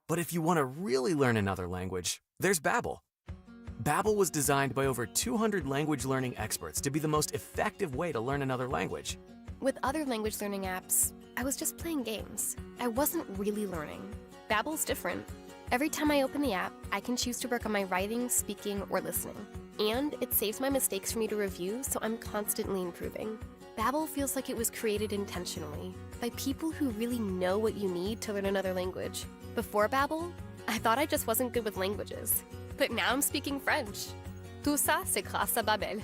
But if you want to really learn another language, there's Babbel. Babbel was designed by over 200 language learning experts to be the most effective way to learn another language. With other language learning apps, I was just playing games. I wasn't really learning. Babbel's different. Every time I open the app, I can choose to work on my writing, speaking, or listening. And it saves my mistakes for me to review, so I'm constantly improving. Babbel feels like it was created intentionally by people who really know what you need to learn another language. Before Babbel, I thought I just wasn't good with languages. But now I'm speaking French. Tout ça, c'est grâce à Babbel.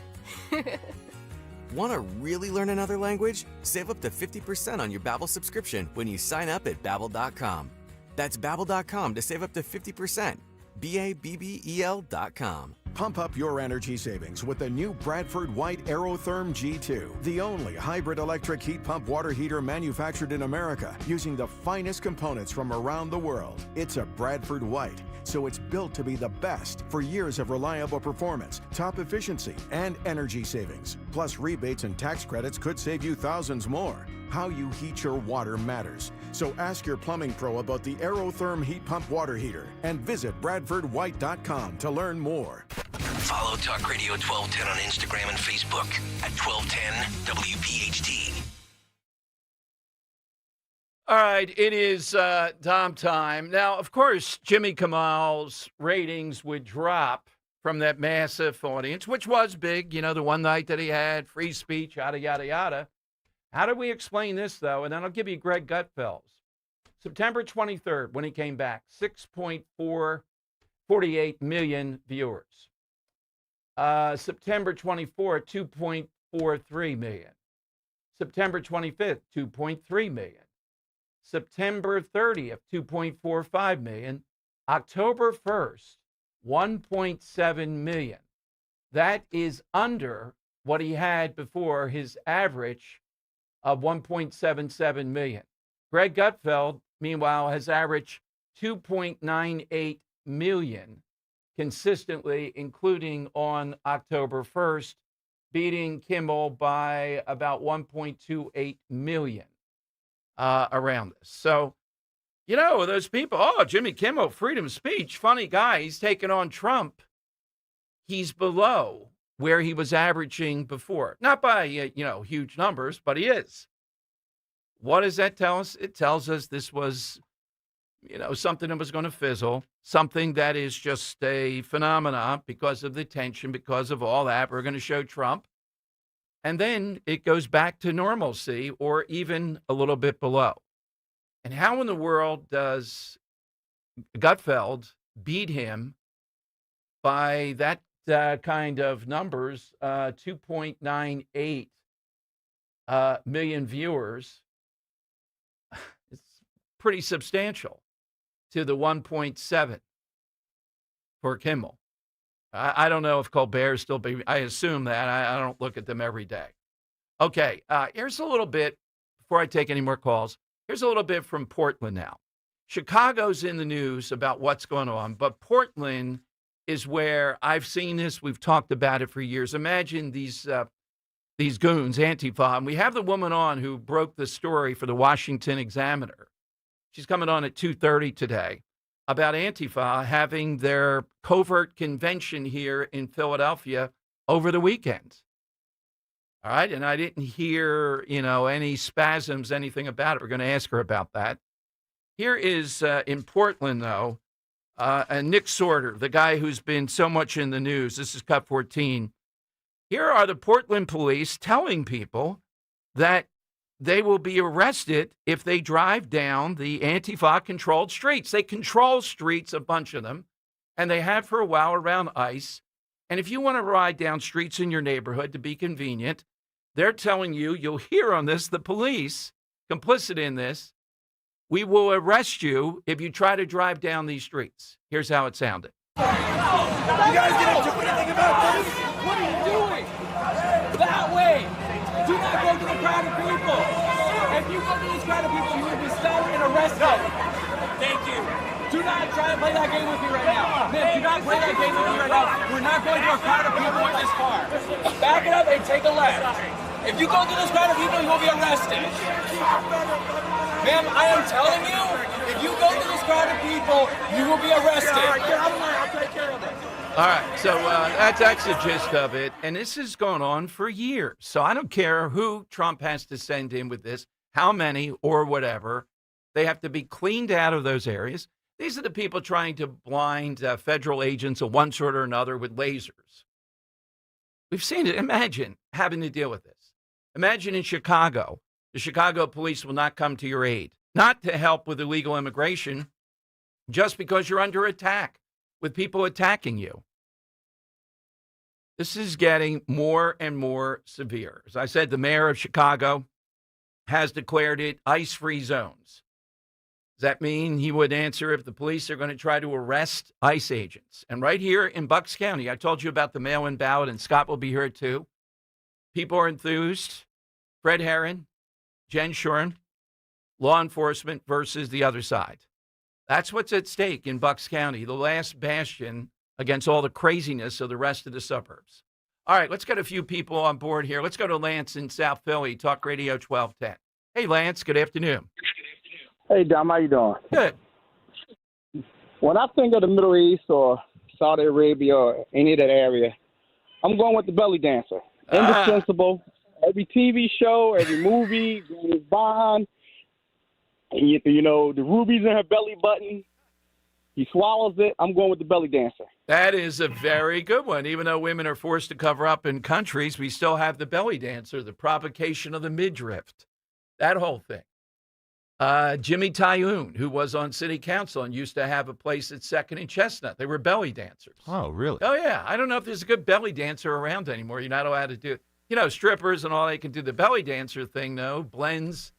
Want to really learn another language? Save up to 50% on your Babbel subscription when you sign up at Babbel.com. That's Babbel.com to save up to 50%. Babbel.com. Pump up your energy savings with the new Bradford White Aerotherm G2, the only hybrid electric heat pump water heater manufactured in America using the finest components from around the world. It's a Bradford White, so it's built to be the best for years of reliable performance, top efficiency, and energy savings. Plus, rebates and tax credits could save you thousands more. How you heat your water matters. So ask your plumbing pro about the Aerotherm heat pump water heater and visit bradfordwhite.com to learn more. Follow Talk Radio 1210 on Instagram and Facebook at 1210 WPHT. All right, it is Dom time. Now, of course, Jimmy Kimmel's ratings would drop from that massive audience, which was big, the one night that he had, free speech, yada, yada, yada. How do we explain this, though? And then I'll give you Greg Gutfeld's. September 23rd, when he came back, 6.48 million viewers. September 24th, 2.43 million. September 25th, 2.3 million. September 30th, 2.45 million. October 1st, 1.7 million. That is under what he had before, his average of 1.77 million. Greg Gutfeld, meanwhile, has averaged 2.98 million consistently, including on October 1st, beating Kimmel by about 1.28 million around this. So, those people, Jimmy Kimmel, freedom of speech, funny guy, he's taking on Trump. He's below where he was averaging before. Not by, huge numbers, but he is. What does that tell us? It tells us this was, something that was going to fizzle, something that is just a phenomenon because of the tension, because of all that. We're going to show Trump. And then it goes back to normalcy or even a little bit below. And how in the world does Gutfeld beat him by that kind of numbers, 2.98 million viewers? It's pretty substantial to the 1.7 for Kimmel. I don't know if Colbert's still be. I assume that. I don't look at them every day. Okay, here's a little bit, before I take any more calls, here's a little bit from Portland now. Chicago's in the news about what's going on, but Portland is where I've seen this. We've talked about it for years. Imagine these goons, Antifa. And we have the woman on who broke the story for the Washington Examiner. She's coming on at 2:30 today about Antifa having their covert convention here in Philadelphia over the weekend. All right, and I didn't hear, any spasms, anything about it. We're going to ask her about that. Here is, in Portland, though, Nick Sorter, the guy who's been so much in the news. This is Cut 14. Here are the Portland police telling people that they will be arrested if they drive down the Antifa-controlled streets. They control streets, a bunch of them, and they have for a while around ICE. And if you want to ride down streets in your neighborhood to be convenient, they're telling you, you'll hear on this, the police, complicit in this, we will arrest you if you try to drive down these streets. Here's how it sounded. You guys gonna do anything about this? What are you doing? That way. Do not go to the crowd of people. If you go to this crowd of people, you will be stopped and arrested. Thank you. Do not try to play that game with me right now. Man, do not play that game with me right now. We're not going to a crowd of people in this car. Back it up and take a left. If you go to this crowd of people, you will be arrested. Ma'am, I am telling you, if you go to this crowd of people, you will be arrested. I'll take care of it. All right, so that's the gist of it, and this has gone on for years. So I don't care who Trump has to send in with this, how many or whatever. They have to be cleaned out of those areas. These are the people trying to blind federal agents of one sort or another with lasers. We've seen it. Imagine having to deal with this. Imagine in Chicago, the Chicago police will not come to your aid, not to help with illegal immigration, just because you're under attack with people attacking you. This is getting more and more severe. As I said, the mayor of Chicago has declared it ICE-free zones. Does that mean he would answer if the police are going to try to arrest ICE agents? And right here in Bucks County, I told you about the mail-in ballot, and Scott will be here too. People are enthused. Fred Herron, Jen Shuren, law enforcement versus the other side. That's what's at stake in Bucks County, the last bastion against all the craziness of the rest of the suburbs. All right, let's get a few people on board here. Let's go to Lance in South Philly, Talk Radio 1210. Hey, Lance, good afternoon. Hey, Dom, how you doing? Good. When I think of the Middle East or Saudi Arabia or any of that area, I'm going with the belly dancer. Indispensable. Every TV show, every movie, James Bond, and you know, the rubies in her belly button. He swallows it. I'm going with the belly dancer. That is a very good one. Even though women are forced to cover up in countries, we still have the belly dancer, the provocation of the midriff, that whole thing. Jimmy Tyoon, who was on city council and used to have a place at 2nd and Chestnut. They were belly dancers. Oh, really? Oh, yeah. I don't know if there's a good belly dancer around anymore. You're not allowed to do it. You know, strippers and all, they can do the belly dancer thing, though. Blends.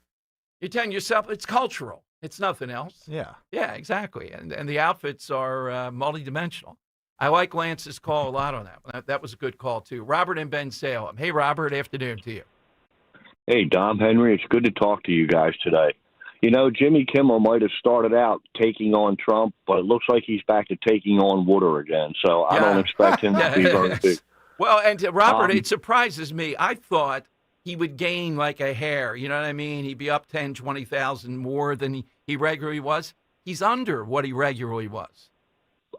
You're telling yourself it's cultural. It's nothing else. Yeah. Yeah, exactly. And the outfits are multidimensional. I like Lance's call a lot on that. That was a good call, too. Robert in Ben Salem. Hey, Robert, afternoon to you. Hey, Dom, Henry, it's good to talk to you guys today. You know, Jimmy Kimmel might have started out taking on Trump, but it looks like he's back to taking on water again. So I don't expect him to be very big. Well, and Robert, it surprises me. I thought he would gain like a hair. You know what I mean? He'd be up 10, 20,000 more than he regularly was. He's under what he regularly was.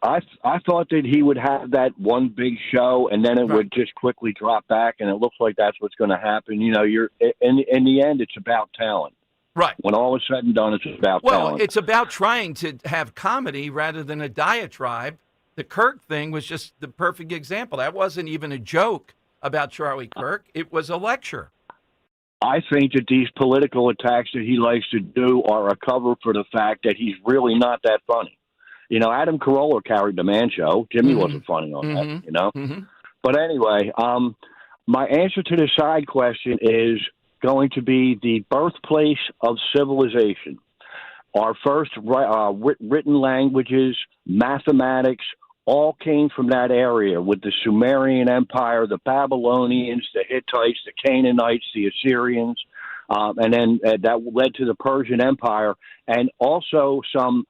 I thought that he would have that one big show, and then it would just quickly drop back, and it looks like that's what's going to happen. You know, in the end, it's about talent. Right. When all is said and done, it's about talent. Well, it's about trying to have comedy rather than a diatribe. The Kirk thing was just the perfect example. That wasn't even a joke about Charlie Kirk. It was a lecture. I think that these political attacks that he likes to do are a cover for the fact that he's really not that funny. You know, Adam Carolla carried the Man Show. Jimmy wasn't funny on that, you know. But anyway, my answer to the side question is going to be the birthplace of civilization. Our first written languages, mathematics, all came from that area with the Sumerian Empire, the Babylonians, the Hittites, the Canaanites, the Assyrians, and then that led to the Persian Empire, and also some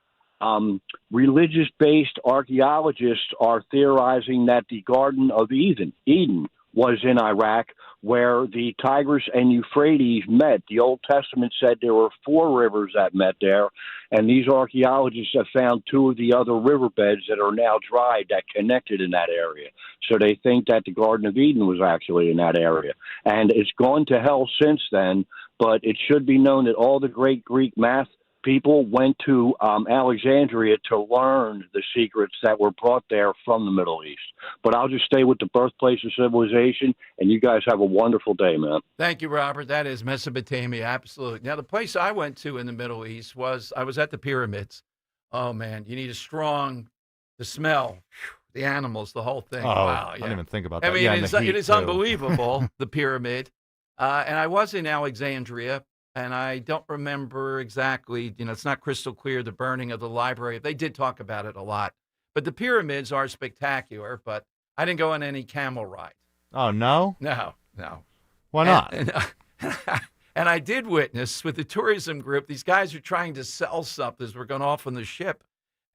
religious-based archaeologists are theorizing that the Garden of Eden was in Iraq, where the Tigris and Euphrates met. The Old Testament said there were 4 rivers that met there, and these archaeologists have found 2 of the other riverbeds that are now dried that connected in that area. So they think that the Garden of Eden was actually in that area. And it's gone to hell since then, but it should be known that all the great Greek math people went to Alexandria to learn the secrets that were brought there from the Middle East. But I'll just stay with the birthplace of civilization, and you guys have a wonderful day, man. Thank you, Robert. That is Mesopotamia, absolutely. Now, the place I went to in the Middle East I was at the pyramids. Oh, man, you need the smell, the animals, the whole thing. Oh, wow, I didn't even think about that. I mean, it is too. unbelievable, the pyramid. And I was in Alexandria. And I don't remember exactly, it's not crystal clear, the burning of the library. They did talk about it a lot. But the pyramids are spectacular, but I didn't go on any camel ride. Oh, no? No. Why not? And I did witness with the tourism group, these guys are trying to sell something as we're going off on the ship.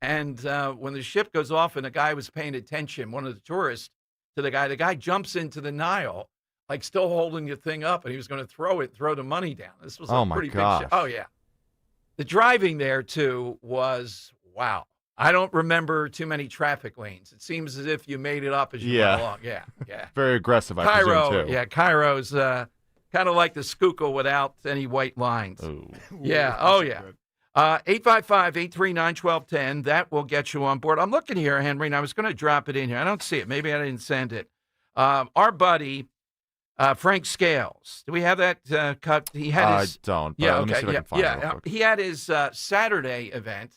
And when the ship goes off and the guy was paying attention, one of the tourists, to the guy jumps into the Nile, like still holding the thing up, and he was going to throw the money down. This was a pretty big ship. Oh, yeah. The driving there, too, was, wow. I don't remember too many traffic lanes. It seems as if you made it up as you went along. Yeah. Very aggressive, I Cairo, presume, too. Yeah, Cairo's kind of like the Schuylkill without any white lines. Ooh. Yeah, oh, yeah. 855-839-1210. That will get you on board. I'm looking here, Henry, and I was going to drop it in here. I don't see it. Maybe I didn't send it. Our buddy, Frank Scales. Do we have that cut? He had his, I don't. But yeah, let me okay. see if I can find it real quick. He had his Saturday event,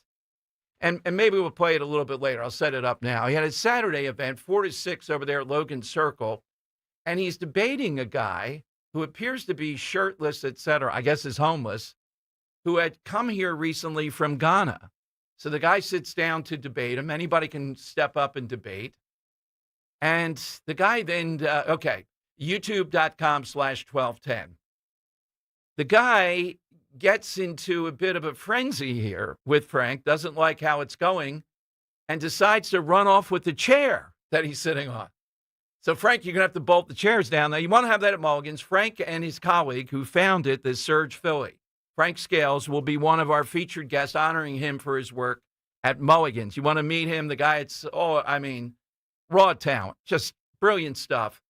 and maybe we'll play it a little bit later. I'll set it up now. He had his Saturday event, 4 to 6 over there at Logan Circle, and he's debating a guy who appears to be shirtless, etc. I guess is homeless, who had come here recently from Ghana. So the guy sits down to debate him. Anybody can step up and debate. And the guy then, youtube.com/1210. The guy gets into a bit of a frenzy here with Frank, doesn't like how it's going, and decides to run off with the chair that he's sitting on. So, Frank, you're going to have to bolt the chairs down. Now, you want to have that at Mulligan's. Frank and his colleague who founded the Surge Philly, Frank Scales, will be one of our featured guests, honoring him for his work at Mulligan's. You want to meet him? The guy, raw talent, just brilliant stuff.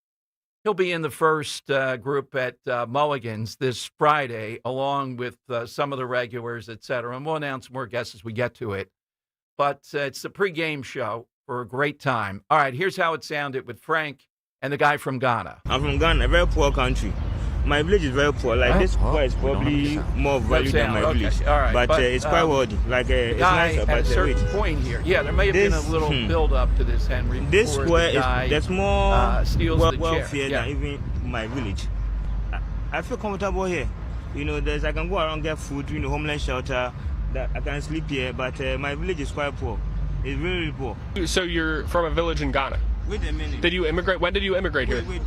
He'll be in the first group at Mulligan's this Friday, along with some of the regulars, et cetera. And we'll announce more guests as we get to it. But it's the pregame show for a great time. All right, here's how it sounded with Frank and the guy from Ghana. I'm from Ghana, a very poor country. My village is very poor. Like this square is probably more valued than my village. All right, but it's quite worthy. Like it's nicer, at but a certain point here, there may have been a little build up to this, Henry. This square there's more wealthier than even my village. I feel comfortable here. You know, I can go around get food, homeless shelter. That I can sleep here, but my village is quite poor. It's really poor. So you're from a village in Ghana? Wait a minute. Did you immigrate? When did you immigrate here? Wait.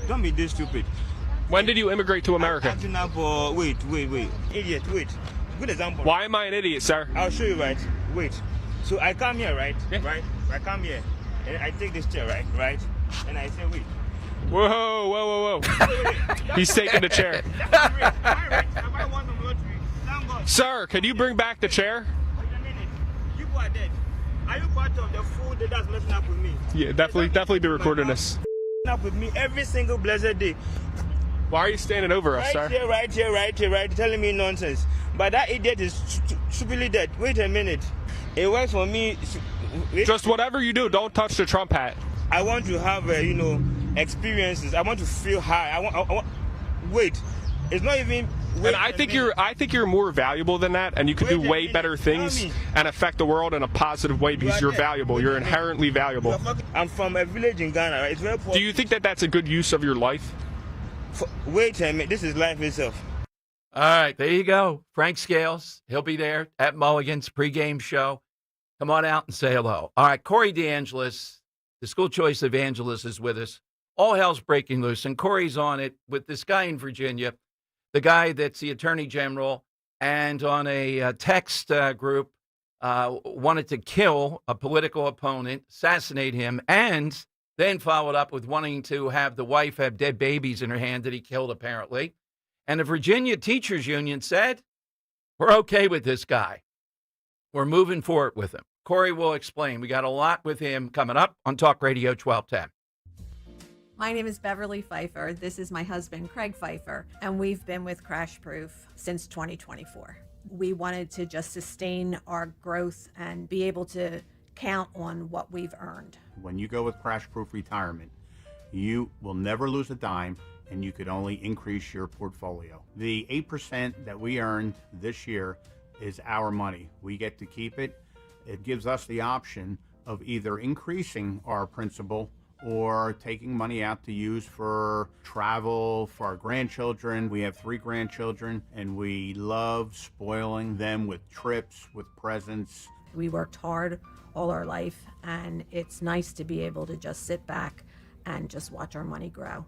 Don't be this stupid. When did you immigrate to America? Wait. Idiot, wait. Good example. Why am I an idiot, sir? I'll show you, right? Wait. So I come here, right? Yeah. Right? I come here, and I take this chair, right? And I say, wait. Whoa. He's taking the chair. Sir, can you bring back the chair? Wait a minute. People are dead. Are you part of the food that's messing up with me? Yeah, definitely be recording this. Up with me every single blessed day. Why are you standing over us, sir? Right here, telling me nonsense. But that idiot is stupidly dead. Wait a minute. It works for me. Just whatever you do, don't touch the Trump hat. I want to have, experiences. I want to feel high. I want. Wait. It's not even. And I think you're more valuable than that, and you can do way better things and affect the world in a positive way because you're valuable. You're inherently valuable. I'm from a village in Ghana, right? It's very poor. Do you think that that's a good use of your life? Wait a minute. This is life itself. All right, there you go. Frank Scales. He'll be there at Mulligan's pregame show. Come on out and say hello. All right, Corey DeAngelis, the school choice evangelist, is with us. All hell's breaking loose, and Corey's on it with this guy in Virginia, the guy that's the attorney general, and on a text group wanted to kill a political opponent, assassinate him, and then followed up with wanting to have the wife have dead babies in her hand that he killed, apparently. And the Virginia Teachers Union said, we're okay with this guy. We're moving forward with him. Corey will explain. We got a lot with him coming up on Talk Radio 1210. My name is Beverly Pfeiffer. This is my husband, Craig Pfeiffer, and we've been with Crash Proof since 2024. We wanted to just sustain our growth and be able to count on what we've earned. When you go with Crash Proof Retirement, you will never lose a dime, and you could only increase your portfolio. The 8% that we earned this year is our money. We get to keep it. It gives us the option of either increasing our principal or taking money out to use for travel for our grandchildren. We have 3 grandchildren, and we love spoiling them with trips, with presents. We worked hard all our life, and it's nice to be able to just sit back and just watch our money grow.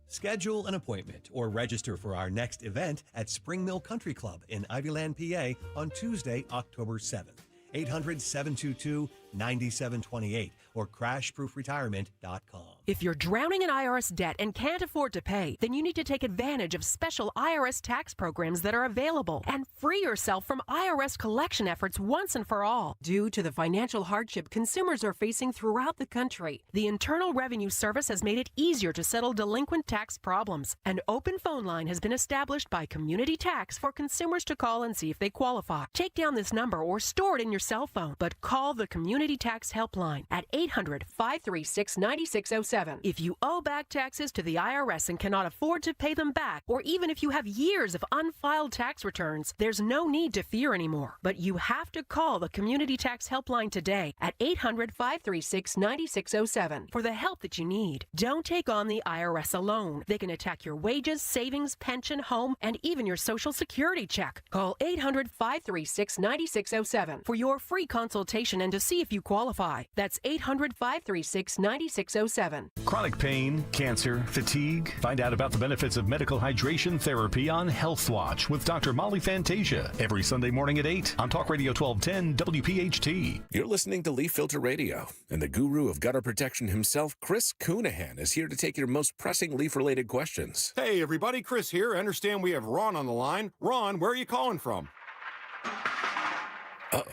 Schedule an appointment or register for our next event at Spring Mill Country Club in Ivyland, PA on Tuesday, October 7th. 800-722-9728 or crashproofretirement.com. If you're drowning in IRS debt and can't afford to pay, then you need to take advantage of special IRS tax programs that are available and free yourself from IRS collection efforts once and for all. Due to the financial hardship consumers are facing throughout the country, the Internal Revenue Service has made it easier to settle delinquent tax problems. An open phone line has been established by Community Tax for consumers to call and see if they qualify. Take down this number or store it in your cell phone, but call the Community Tax Helpline at 800-536-9607. If you owe back taxes to the IRS and cannot afford to pay them back, or even if you have years of unfiled tax returns, there's no need to fear anymore. But you have to call the Community Tax Helpline today at 800-536-9607 for the help that you need. Don't take on the IRS alone. They can attack your wages, savings, pension, home, and even your Social Security check. Call 800-536-9607 for your free consultation and to see if you qualify. That's 800-536-9607. Chronic pain, cancer, fatigue. Find out about the benefits of medical hydration therapy on Health Watch with Dr. Molly Fantasia every Sunday morning at 8 on Talk Radio 1210 WPHT. You're listening to Leaf Filter Radio, and the guru of gutter protection himself, Chris Coonahan, is here to take your most pressing leaf-related questions. Hey, everybody, Chris here. I understand we have Ron on the line. Ron, where are you calling from? Uh-oh.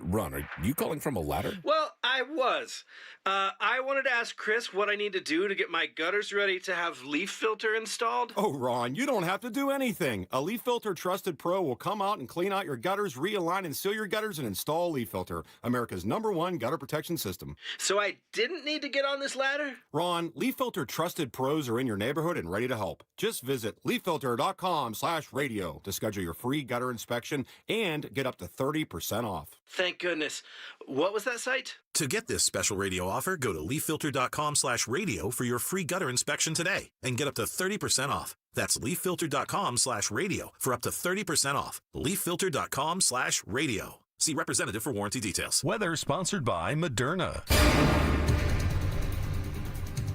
Ron, are you calling from a ladder? Well, I was. I wanted to ask Chris what I need to do to get my gutters ready to have leaf filter installed. Oh, Ron, you don't have to do anything. A Leaf Filter Trusted Pro will come out and clean out your gutters, realign and seal your gutters, and install Leaf Filter, America's #1 gutter protection system. So I didn't need to get on this ladder? Ron, Leaf Filter Trusted Pros are in your neighborhood and ready to help. Just visit leaffilter.com/radio to schedule your free gutter inspection and get up to 30% off. Thank goodness. What was that site? To get this special radio offer, go to leaffilter.com/radio for your free gutter inspection today and get up to 30% off. That's leaffilter.com/radio for up to 30% off. leaffilter.com/radio. See representative for warranty details. Weather sponsored by Moderna.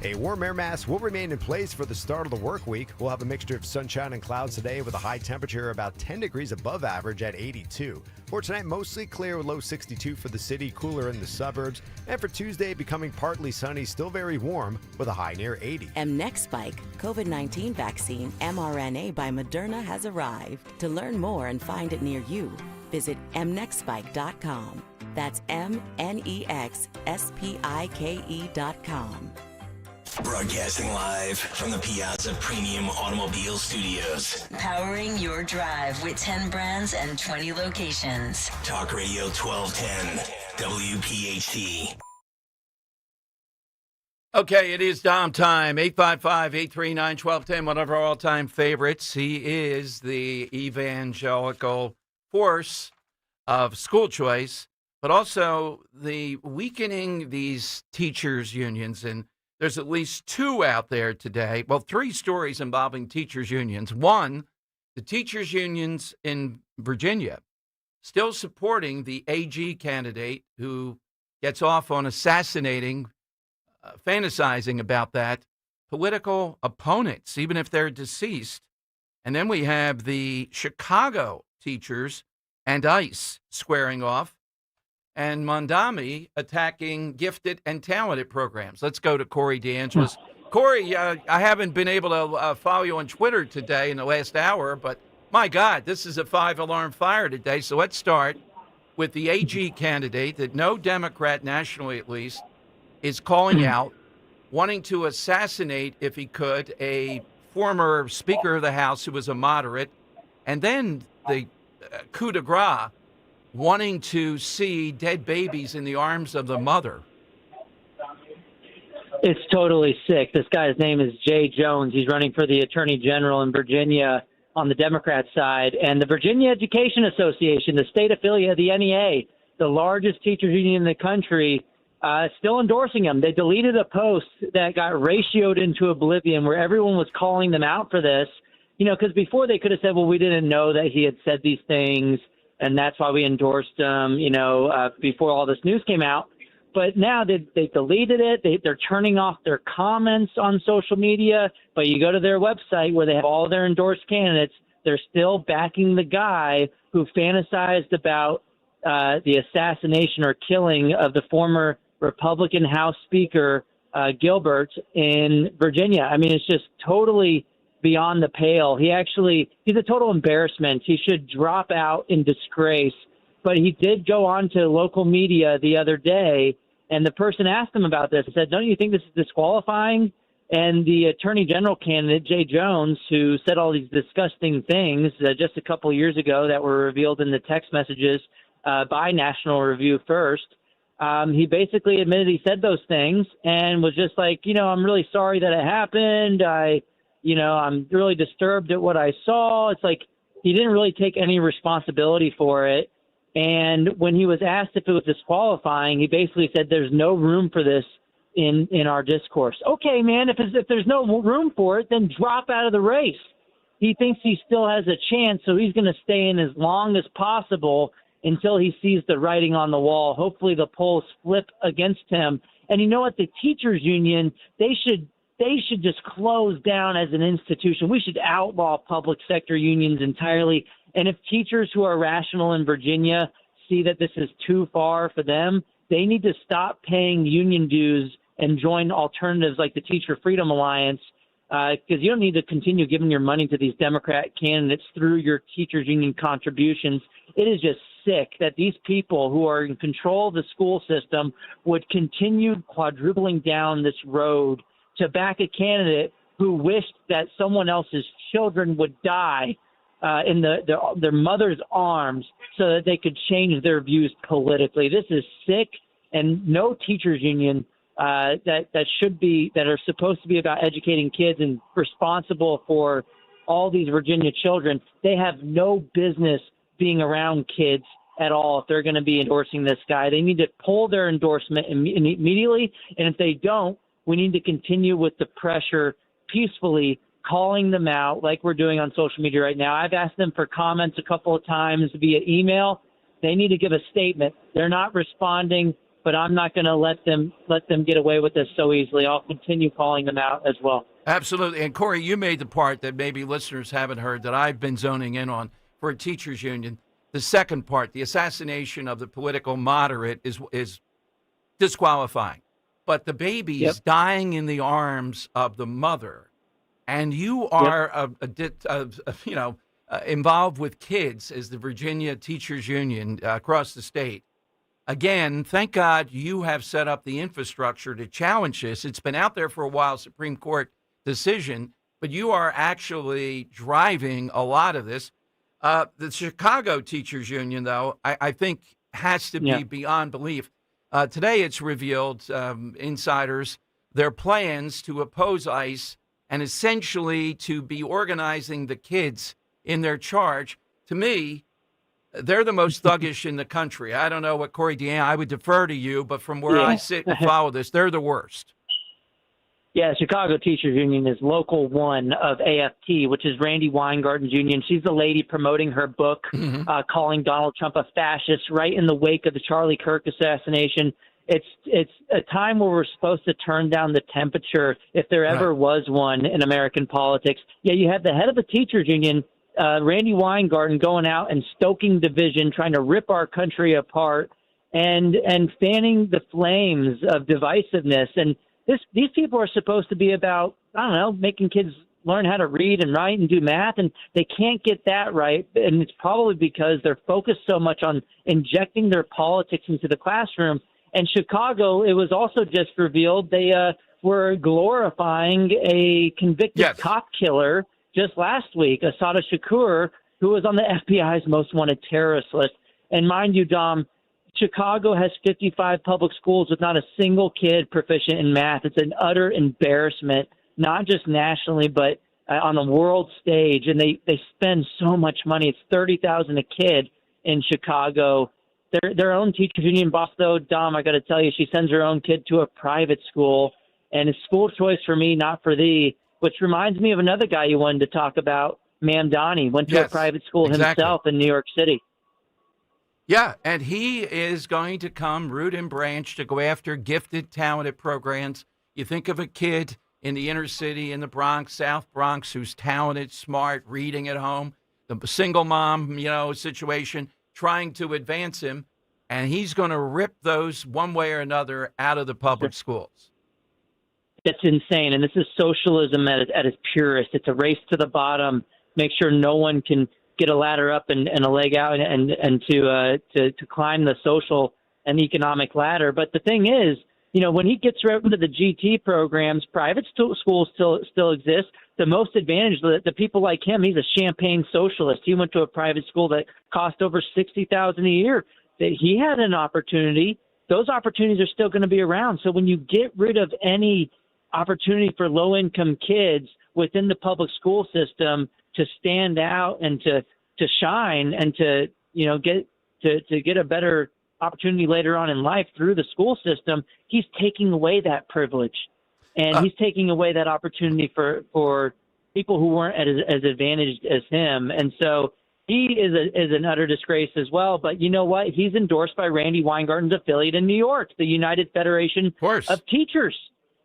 A warm air mass will remain in place for the start of the work week. We'll have a mixture of sunshine and clouds today with a high temperature about 10 degrees above average at 82. For tonight, mostly clear with low 62 for the city, cooler in the suburbs. And for Tuesday, becoming partly sunny, still very warm with a high near 80. mNEXSpike, COVID-19 vaccine mRNA by Moderna has arrived. To learn more and find it near you, visit mnexspike.com. That's mnexspike.com. Broadcasting live from the Piazza Premium Automobile Studios. Powering your drive with 10 brands and 20 locations. Talk Radio 1210, WPHT. Okay, it is Dom time. 855-839-1210, one of our all-time favorites. He is the evangelical force of school choice, but also the weakening these teachers' unions. And there's at least two out there today. Well, three stories involving teachers' unions. One, the teachers' unions in Virginia still supporting the AG candidate who gets off on assassinating, fantasizing about that, political opponents, even if they're deceased. And then we have the Chicago teachers and ICE squaring off, and Mondami attacking gifted and talented programs. Let's go to Corey DeAngelis. Corey, I haven't been able to follow you on Twitter today in the last hour, but my God, this is a 5-alarm fire today. So let's start with the AG candidate that no Democrat, nationally at least, is calling out, wanting to assassinate, if he could, a former Speaker of the House who was a moderate, and then the coup de grace, wanting to see dead babies in the arms of the mother. It's totally sick. This guy's name is Jay Jones. He's running for the Attorney General in Virginia on the Democrat side. And the Virginia Education Association, the state affiliate of the NEA, the largest teachers union in the country, still endorsing him. They deleted a post that got ratioed into oblivion where everyone was calling them out for this. You know, because before they could have said, well, we didn't know that he had said these things, and that's why we endorsed him, before all this news came out. But now they deleted it. They're turning off their comments on social media. But you go to their website where they have all their endorsed candidates, they're still backing the guy who fantasized about the assassination or killing of the former Republican House Speaker Gilbert in Virginia. I mean, it's just totally beyond the pale. He's a total embarrassment. He should drop out in disgrace. But he did go on to local media the other day, and the person asked him about this and said, don't you think this is disqualifying? And the Attorney General candidate, Jay Jones, who said all these disgusting things just a couple years ago that were revealed in the text messages by National Review First, He basically admitted he said those things and was just like, I'm really sorry that it happened. I'm really disturbed at what I saw. It's like he didn't really take any responsibility for it. And when he was asked if it was disqualifying, he basically said there's no room for this in our discourse. Okay, man, if there's no room for it, then drop out of the race. He thinks he still has a chance, so he's going to stay in as long as possible until he sees the writing on the wall. Hopefully the polls flip against him. And you know what? The teachers union, they should just close down as an institution. We should outlaw public sector unions entirely. And if teachers who are rational in Virginia see that this is too far for them, they need to stop paying union dues and join alternatives like the Teacher Freedom Alliance, because you don't need to continue giving your money to these Democrat candidates through your teachers union contributions. It is just sick that these people who are in control of the school system would continue quadrupling down this road to back a candidate who wished that someone else's children would die in their mother's arms so that they could change their views politically. This is sick, and no teachers union that are supposed to be about educating kids and responsible for all these Virginia children, they have no business being around kids at all if they're going to be endorsing this guy. They need to pull their endorsement immediately, and if they don't, we need to continue with the pressure peacefully, calling them out like we're doing on social media right now. I've asked them for comments a couple of times via email. They need to give a statement. They're not responding, but I'm not going to let them get away with this so easily. I'll continue calling them out as well. Absolutely. And Corey, you made the part that maybe listeners haven't heard that I've been zoning in on for a teachers union. The second part, the assassination of the political moderate, is disqualifying. But the baby's dying in the arms of the mother, and you are involved with kids as the Virginia Teachers Union across the state. Again, thank God you have set up the infrastructure to challenge this. It's been out there for a while, Supreme Court decision, but you are actually driving a lot of this. The Chicago Teachers Union, though, I think has to be beyond belief. Today it's revealed, insiders, their plans to oppose ICE and essentially to be organizing the kids in their charge. To me, they're the most thuggish in the country. I don't know what Corey DeAnna, I would defer to you, but from where I sit and follow this, they're the worst. Yeah, Chicago Teachers Union is local one of AFT, which is Randy Weingarten's union. She's the lady promoting her book, calling Donald Trump a fascist right in the wake of the Charlie Kirk assassination. It's a time where we're supposed to turn down the temperature, if there ever was one in American politics. Yeah, you have the head of the teachers union, Randy Weingarten, going out and stoking division, trying to rip our country apart, and fanning the flames of divisiveness. And these people are supposed to be about, I don't know, making kids learn how to read and write and do math, and they can't get that right. And it's probably because they're focused so much on injecting their politics into the classroom. And Chicago, it was also just revealed they were glorifying a convicted cop killer just last week, Assata Shakur, who was on the FBI's most wanted terrorist list. And mind you, Dom, Chicago has 55 public schools with not a single kid proficient in math. It's an utter embarrassment, not just nationally, but on the world stage. And they spend so much money. It's $30,000 a kid in Chicago. Their own teachers union boss, though, Dom, I got to tell you, she sends her own kid to a private school. And it's school choice for me, not for thee, which reminds me of another guy you wanted to talk about, Mamdani. Went to a private school himself in New York City. Yeah, and he is going to come root and branch to go after gifted, talented programs. You think of a kid in the inner city, in the Bronx, South Bronx, who's talented, smart, reading at home, the single mom, situation, trying to advance him, and he's going to rip those one way or another out of the public schools. It's insane, and this is socialism at its purest. It's a race to the bottom, make sure no one can get a ladder up and a leg out and to climb the social and economic ladder. But the thing is, when he gets right into the GT programs, private schools still exist. The most advantaged, the people like him, he's a champagne socialist. He went to a private school that cost over $60,000 a year. He had an opportunity those opportunities are still going to be around. So when you get rid of any opportunity for low-income kids within the public school system to stand out and to shine and to get a better opportunity later on in life through the school system, he's taking away that privilege, and he's taking away that opportunity for people who weren't as advantaged as him. And so he is an utter disgrace as well. But you know what? He's endorsed by Randy Weingarten's affiliate in New York, the United Federation of Teachers.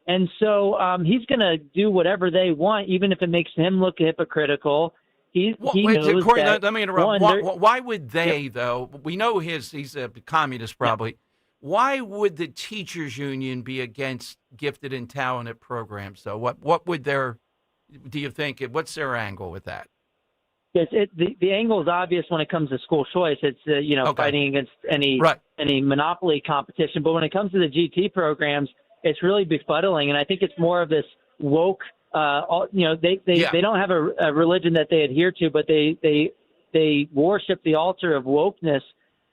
And so he's going to do whatever they want, even if it makes him look hypocritical. He knows Corey, that, let me interrupt. Why would they, though? We know he's a communist, probably. Yep. Why would the teachers union be against gifted and talented programs, though? What would do you think? What's their angle with that? The angle is obvious when it comes to school choice. It's fighting against any monopoly competition. But when it comes to the GT programs, it's really befuddling, and I think it's more of this woke. They don't have a religion that they adhere to, but they worship the altar of wokeness,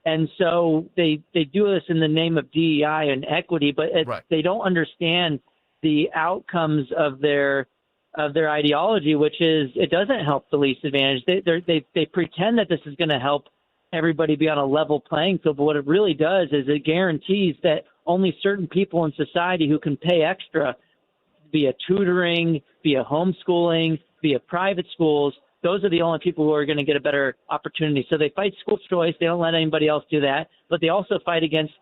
and so they do this in the name of DEI and equity, but they don't understand the outcomes of their ideology, which is it doesn't help the least advantaged. They pretend that this is going to help everybody be on a level playing field, but what it really does is it guarantees that only certain people in society who can pay extra via tutoring, via homeschooling, via private schools, those are the only people who are going to get a better opportunity. So they fight school choice. They don't let anybody else do that, but they also fight against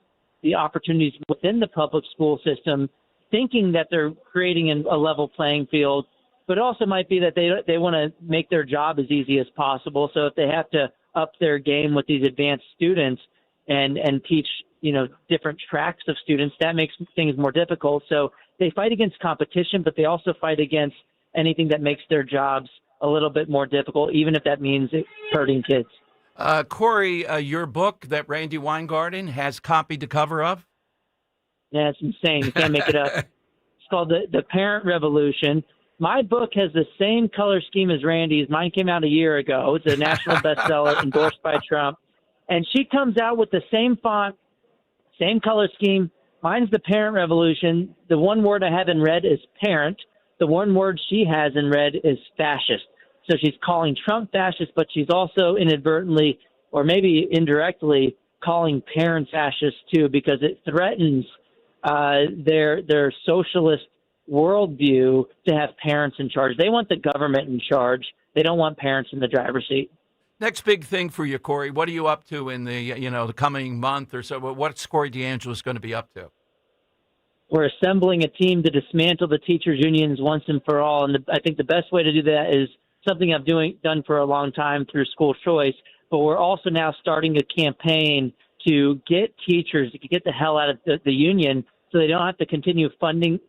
the opportunities within the public school system, thinking that they're creating a level playing field, but it also might be that they want to make their job as easy as possible. So if they have to up their game with these advanced students and teach, different tracks of students, that makes things more difficult. So they fight against competition, but they also fight against anything that makes their jobs a little bit more difficult, even if that means hurting kids. Corey, your book that Randy Weingarten has copied the cover of? Yeah, it's insane. You can't make it up. It's called The Parent Revolution. My book has the same color scheme as Randy's. Mine came out a year ago. It's a national bestseller endorsed by Trump. And she comes out with the same font, same color scheme. Mine's The Parent Revolution. The one word I haven't read is parent. The one word she hasn't read is fascist. So she's calling Trump fascist, but she's also inadvertently or maybe indirectly calling parents fascist too, because it threatens their socialist worldview to have parents in charge. They want the government in charge. They don't want parents in the driver's seat. Next big thing for you, Corey. What are you up to in the coming month or so? What's Corey DeAngelis going to be up to? We're assembling a team to dismantle the teachers' unions once and for all. And I think the best way to do that is something I've done for a long time through school choice. But we're also now starting a campaign to get teachers to get the hell out of the union so they don't have to continue funding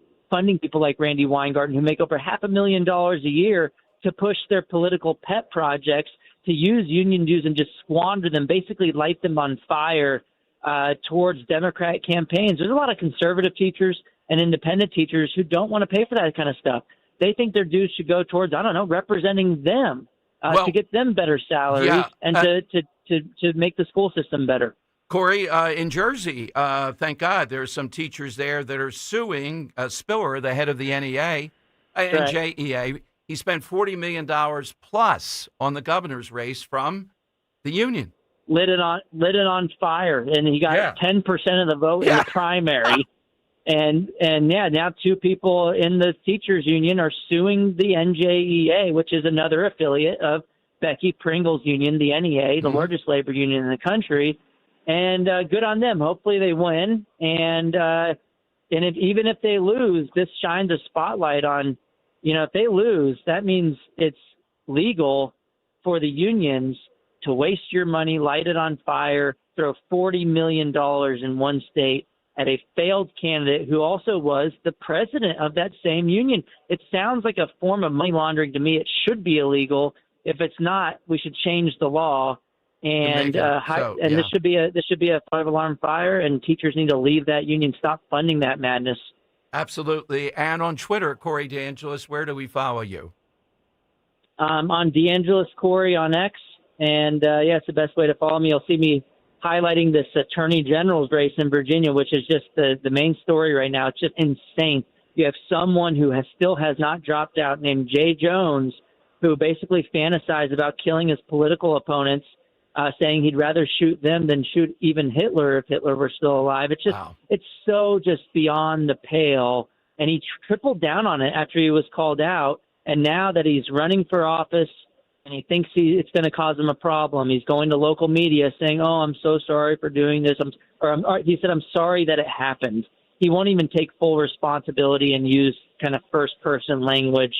people like Randy Weingarten, who make over $500,000 a year to push their political pet projects, to use union dues and just squander them, basically light them on fire towards Democrat campaigns. There's a lot of conservative teachers and independent teachers who don't want to pay for that kind of stuff. They think their dues should go towards, representing them to get them better salaries and to make the school system better. Corey, in Jersey, thank God, there's some teachers there that are suing Spiller, the head of the NEA and JEA. He spent $40 million plus on the governor's race from the union. Lit it on fire, and he got 10% of the vote in the primary. And now two people in the teachers union are suing the NJEA, which is another affiliate of Becky Pringle's union, the NEA, the largest labor union in the country. And good on them. Hopefully they win. And even if they lose, this shines a spotlight on, if they lose, that means it's legal for the unions to waste your money, light it on fire, throw $40 million in one state at a failed candidate who also was the president of that same union. It sounds like a form of money laundering to me. It should be illegal. If it's not, we should change the law. And this should be a five-alarm fire, and teachers need to leave that union, stop funding that madness. Absolutely. And on Twitter, Corey DeAngelis, where do we follow you? On DeAngelis Corey on X, and it's the best way to follow me. You'll see me highlighting this attorney general's race in Virginia, which is just the main story right now. It's just insane. You have someone who still has not dropped out named Jay Jones, who basically fantasized about killing his political opponents, saying he'd rather shoot them than shoot even Hitler if Hitler were still alive. It's just, It's so just beyond the pale. And he tripled down on it after he was called out. And now that he's running for office and he thinks it's going to cause him a problem, he's going to local media saying, "Oh, I'm so sorry for doing this." He said, "I'm sorry that it happened." He won't even take full responsibility and use kind of first-person language.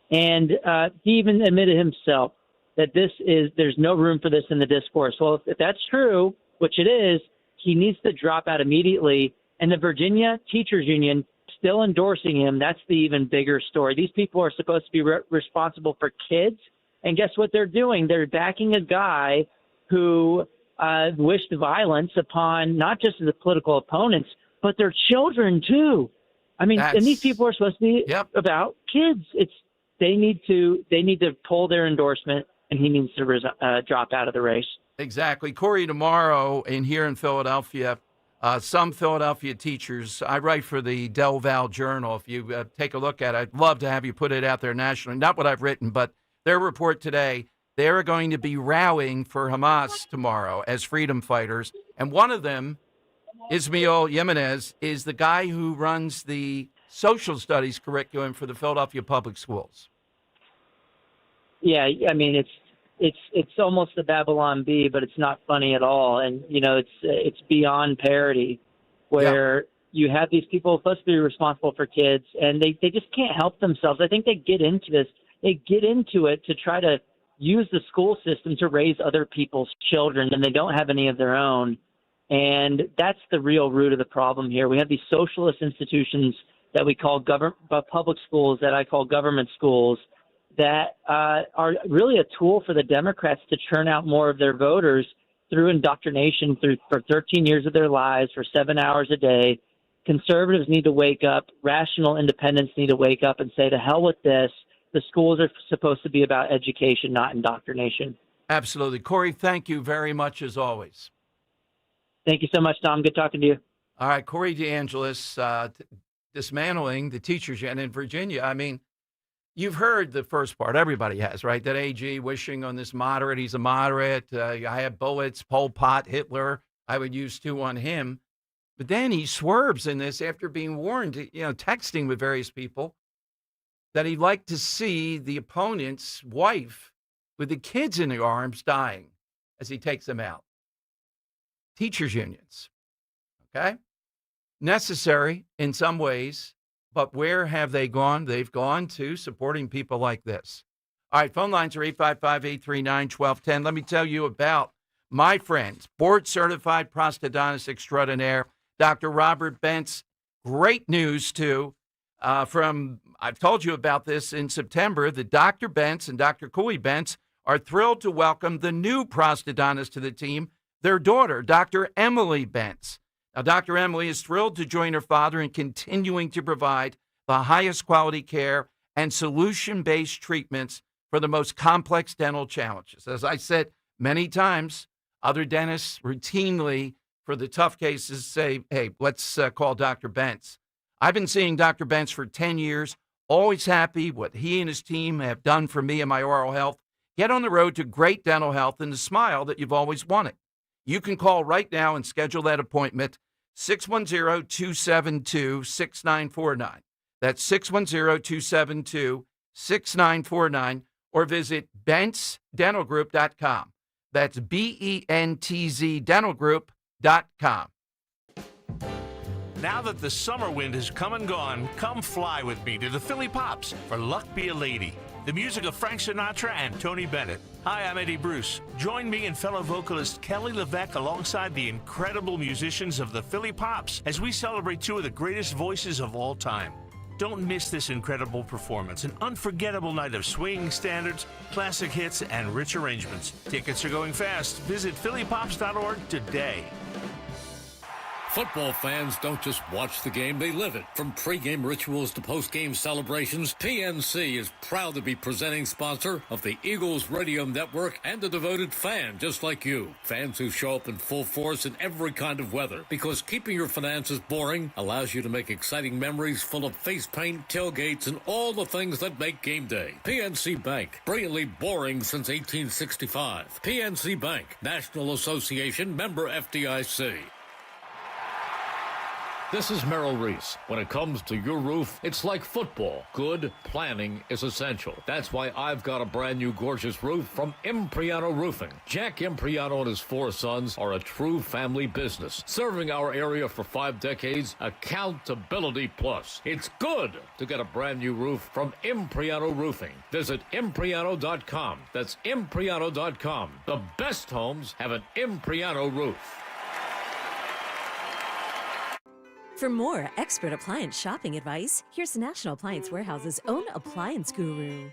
And he even admitted himself that there's no room for this in the discourse. Well, if that's true, which it is, he needs to drop out immediately. And the Virginia Teachers Union still endorsing him. That's the even bigger story. These people are supposed to be responsible for kids. And guess what they're doing? They're backing a guy who wished violence upon not just the political opponents, but their children too. I mean, and these people are supposed to be about kids. They need to pull their endorsement, and he needs to drop out of the race. Exactly. Corey, tomorrow here in Philadelphia, some Philadelphia teachers, I write for the Del Val Journal. If you take a look at it, I'd love to have you put it out there nationally. Not what I've written, but their report today, they're going to be rallying for Hamas tomorrow as freedom fighters. And one of them, Ismail Jimenez, is the guy who runs the social studies curriculum for the Philadelphia public schools. Yeah, I mean, it's almost the Babylon Bee, but it's not funny at all. And, it's beyond parody where you have these people supposed to be responsible for kids, and they just can't help themselves. I think they get into this. They get into it to try to use the school system to raise other people's children, and they don't have any of their own. And that's the real root of the problem here. We have these socialist institutions that we call public schools, that I call government schools, that are really a tool for the Democrats to churn out more of their voters through indoctrination for 13 years of their lives, for 7 hours a day. Conservatives need to wake up. Rational independents need to wake up and say, to hell with this. The schools are supposed to be about education, not indoctrination. Absolutely. Corey, thank you very much as always. Thank you so much, Tom. Good talking to you. All right, Corey DeAngelis, dismantling the teachers union in Virginia. I mean, you've heard the first part. Everybody has, right? That AG wishing on this moderate. He's a moderate. I have bullets, Pol Pot, Hitler. I would use 2 on him. But then he swerves in this after being warned, texting with various people, that he'd like to see the opponent's wife with the kids in their arms dying as he takes them out. Teachers unions, okay? Necessary in some ways, but where have they gone? They've gone to supporting people like this. All right, phone lines are 855-839-1210. Let me tell you about my friend, board-certified prosthodontist extraordinaire, Dr. Robert Bentz. Great news, too, I've told you about this in September, that Dr. Bentz and Dr. Cooley Bentz are thrilled to welcome the new prosthodontist to the team, their daughter, Dr. Emily Bentz. Now, Dr. Emily is thrilled to join her father in continuing to provide the highest quality care and solution-based treatments for the most complex dental challenges. As I said many times, other dentists routinely, for the tough cases, say, hey, let's call Dr. Bentz. I've been seeing Dr. Bentz for 10 years, always happy what he and his team have done for me and my oral health. Get on the road to great dental health and the smile that you've always wanted. You can call right now and schedule that appointment, 610-272-6949. That's 610-272-6949, or visit bentzdentalgroup.com. That's BENTZ dentalgroup.com. Now that the summer wind has come and gone, come fly with me to the Philly Pops for Luck Be a Lady, the music of Frank Sinatra and Tony Bennett. Hi, I'm Eddie Bruce. Join me and fellow vocalist Kelly LeVeque alongside the incredible musicians of the Philly Pops as we celebrate 2 of the greatest voices of all time. Don't miss this incredible performance, an unforgettable night of swinging standards, classic hits, and rich arrangements. Tickets are going fast. Visit phillypops.org today. Football fans don't just watch the game, they live it. From pregame rituals to postgame celebrations, PNC is proud to be presenting sponsor of the Eagles Radio Network and a devoted fan just like you. Fans who show up in full force in every kind of weather, because keeping your finances boring allows you to make exciting memories full of face paint, tailgates, and all the things that make game day. PNC Bank, brilliantly boring since 1865. PNC Bank, National Association, member FDIC. This is Merrill Reese. When it comes to your roof, it's like football. Good planning is essential. That's why I've got a brand new gorgeous roof from Impriano Roofing. Jack Impriano and his 4 sons are a true family business, serving our area for 5 decades. Accountability plus. It's good to get a brand new roof from Impriano Roofing. Visit Impriano.com. That's Impriano.com. The best homes have an Impriano roof. For more expert appliance shopping advice, here's National Appliance Warehouse's own appliance guru.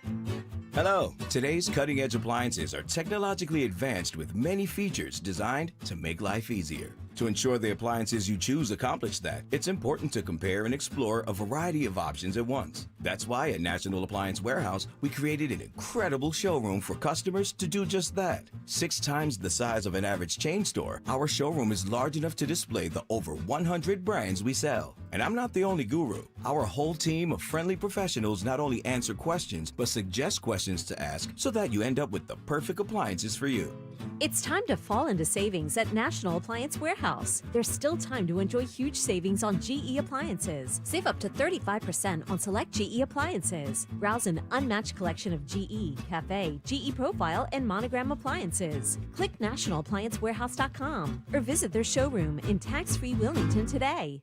Hello. Today's cutting-edge appliances are technologically advanced with many features designed to make life easier. To ensure the appliances you choose accomplish that, it's important to compare and explore a variety of options at once. That's why at National Appliance Warehouse, we created an incredible showroom for customers to do just that. 6 times the size of an average chain store, our showroom is large enough to display the over 100 brands we sell. And I'm not the only guru. Our whole team of friendly professionals not only answer questions, but suggest questions to ask so that you end up with the perfect appliances for you. It's time to fall into savings at National Appliance Warehouse. There's still time to enjoy huge savings on GE appliances. Save up to 35% on select GE appliances. Browse an unmatched collection of GE, Cafe, GE Profile, and Monogram appliances. Click nationalappliancewarehouse.com or visit their showroom in tax-free Wilmington today.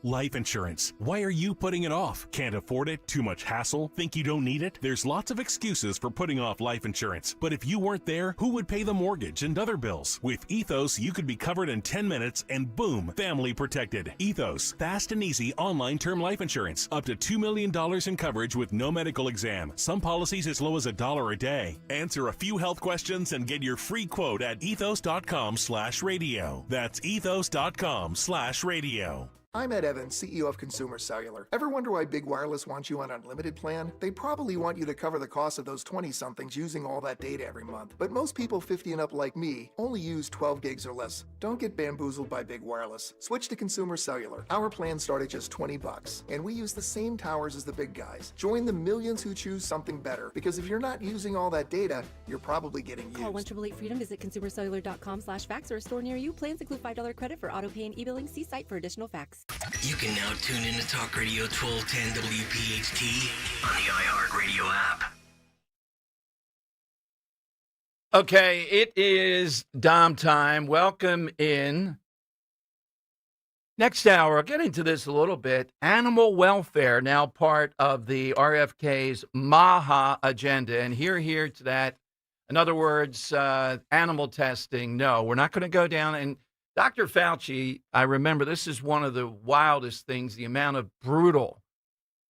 Life insurance. Why are you putting it off? Can't afford it? Too much hassle? Think you don't need it? There's lots of excuses for putting off life insurance. But if you weren't there, who would pay the mortgage and other bills? With Ethos, you could be covered in 10 minutes and boom, family protected. Ethos, fast and easy online term life insurance. Up to $2 million in coverage with no medical exam. Some policies as low as $1 a day. Answer a few health questions and get your free quote at ethos.com/radio. That's ethos.com/radio. I'm Ed Evans, CEO of Consumer Cellular. Ever wonder why Big Wireless wants you on an unlimited plan? They probably want you to cover the cost of those 20-somethings using all that data every month. But most people 50 and up like me only use 12 gigs or less. Don't get bamboozled by Big Wireless. Switch to Consumer Cellular. Our plans start at just $20, and we use the same towers as the big guys. Join the millions who choose something better, because if you're not using all that data, you're probably getting used. Call 1-888-FREEDOM, visit consumercellular.com/fax or a store near you. Plans include $5 credit for auto pay and e-billing. See site for additional facts. You can now tune in to Talk Radio 1210 WPHT on the iHeartRadio app. Okay, it is Dom time. Welcome in. Next hour, I'll get into this a little bit. Animal welfare, now part of the RFK's MAHA agenda. And here to that. In other words, animal testing. No, we're not going to go down. And Dr. Fauci, I remember this is one of the wildest things, the amount of brutal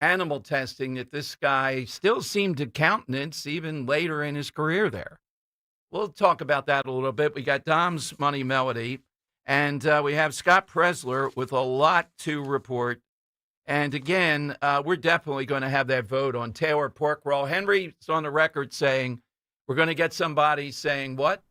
animal testing that this guy still seemed to countenance even later in his career there. We'll talk about that a little bit. We got Dom's Money Melody, and we have Scott Presler with a lot to report. And again, we're definitely going to have that vote on Taylor pork roll. Henry's on the record saying we're going to get somebody saying what?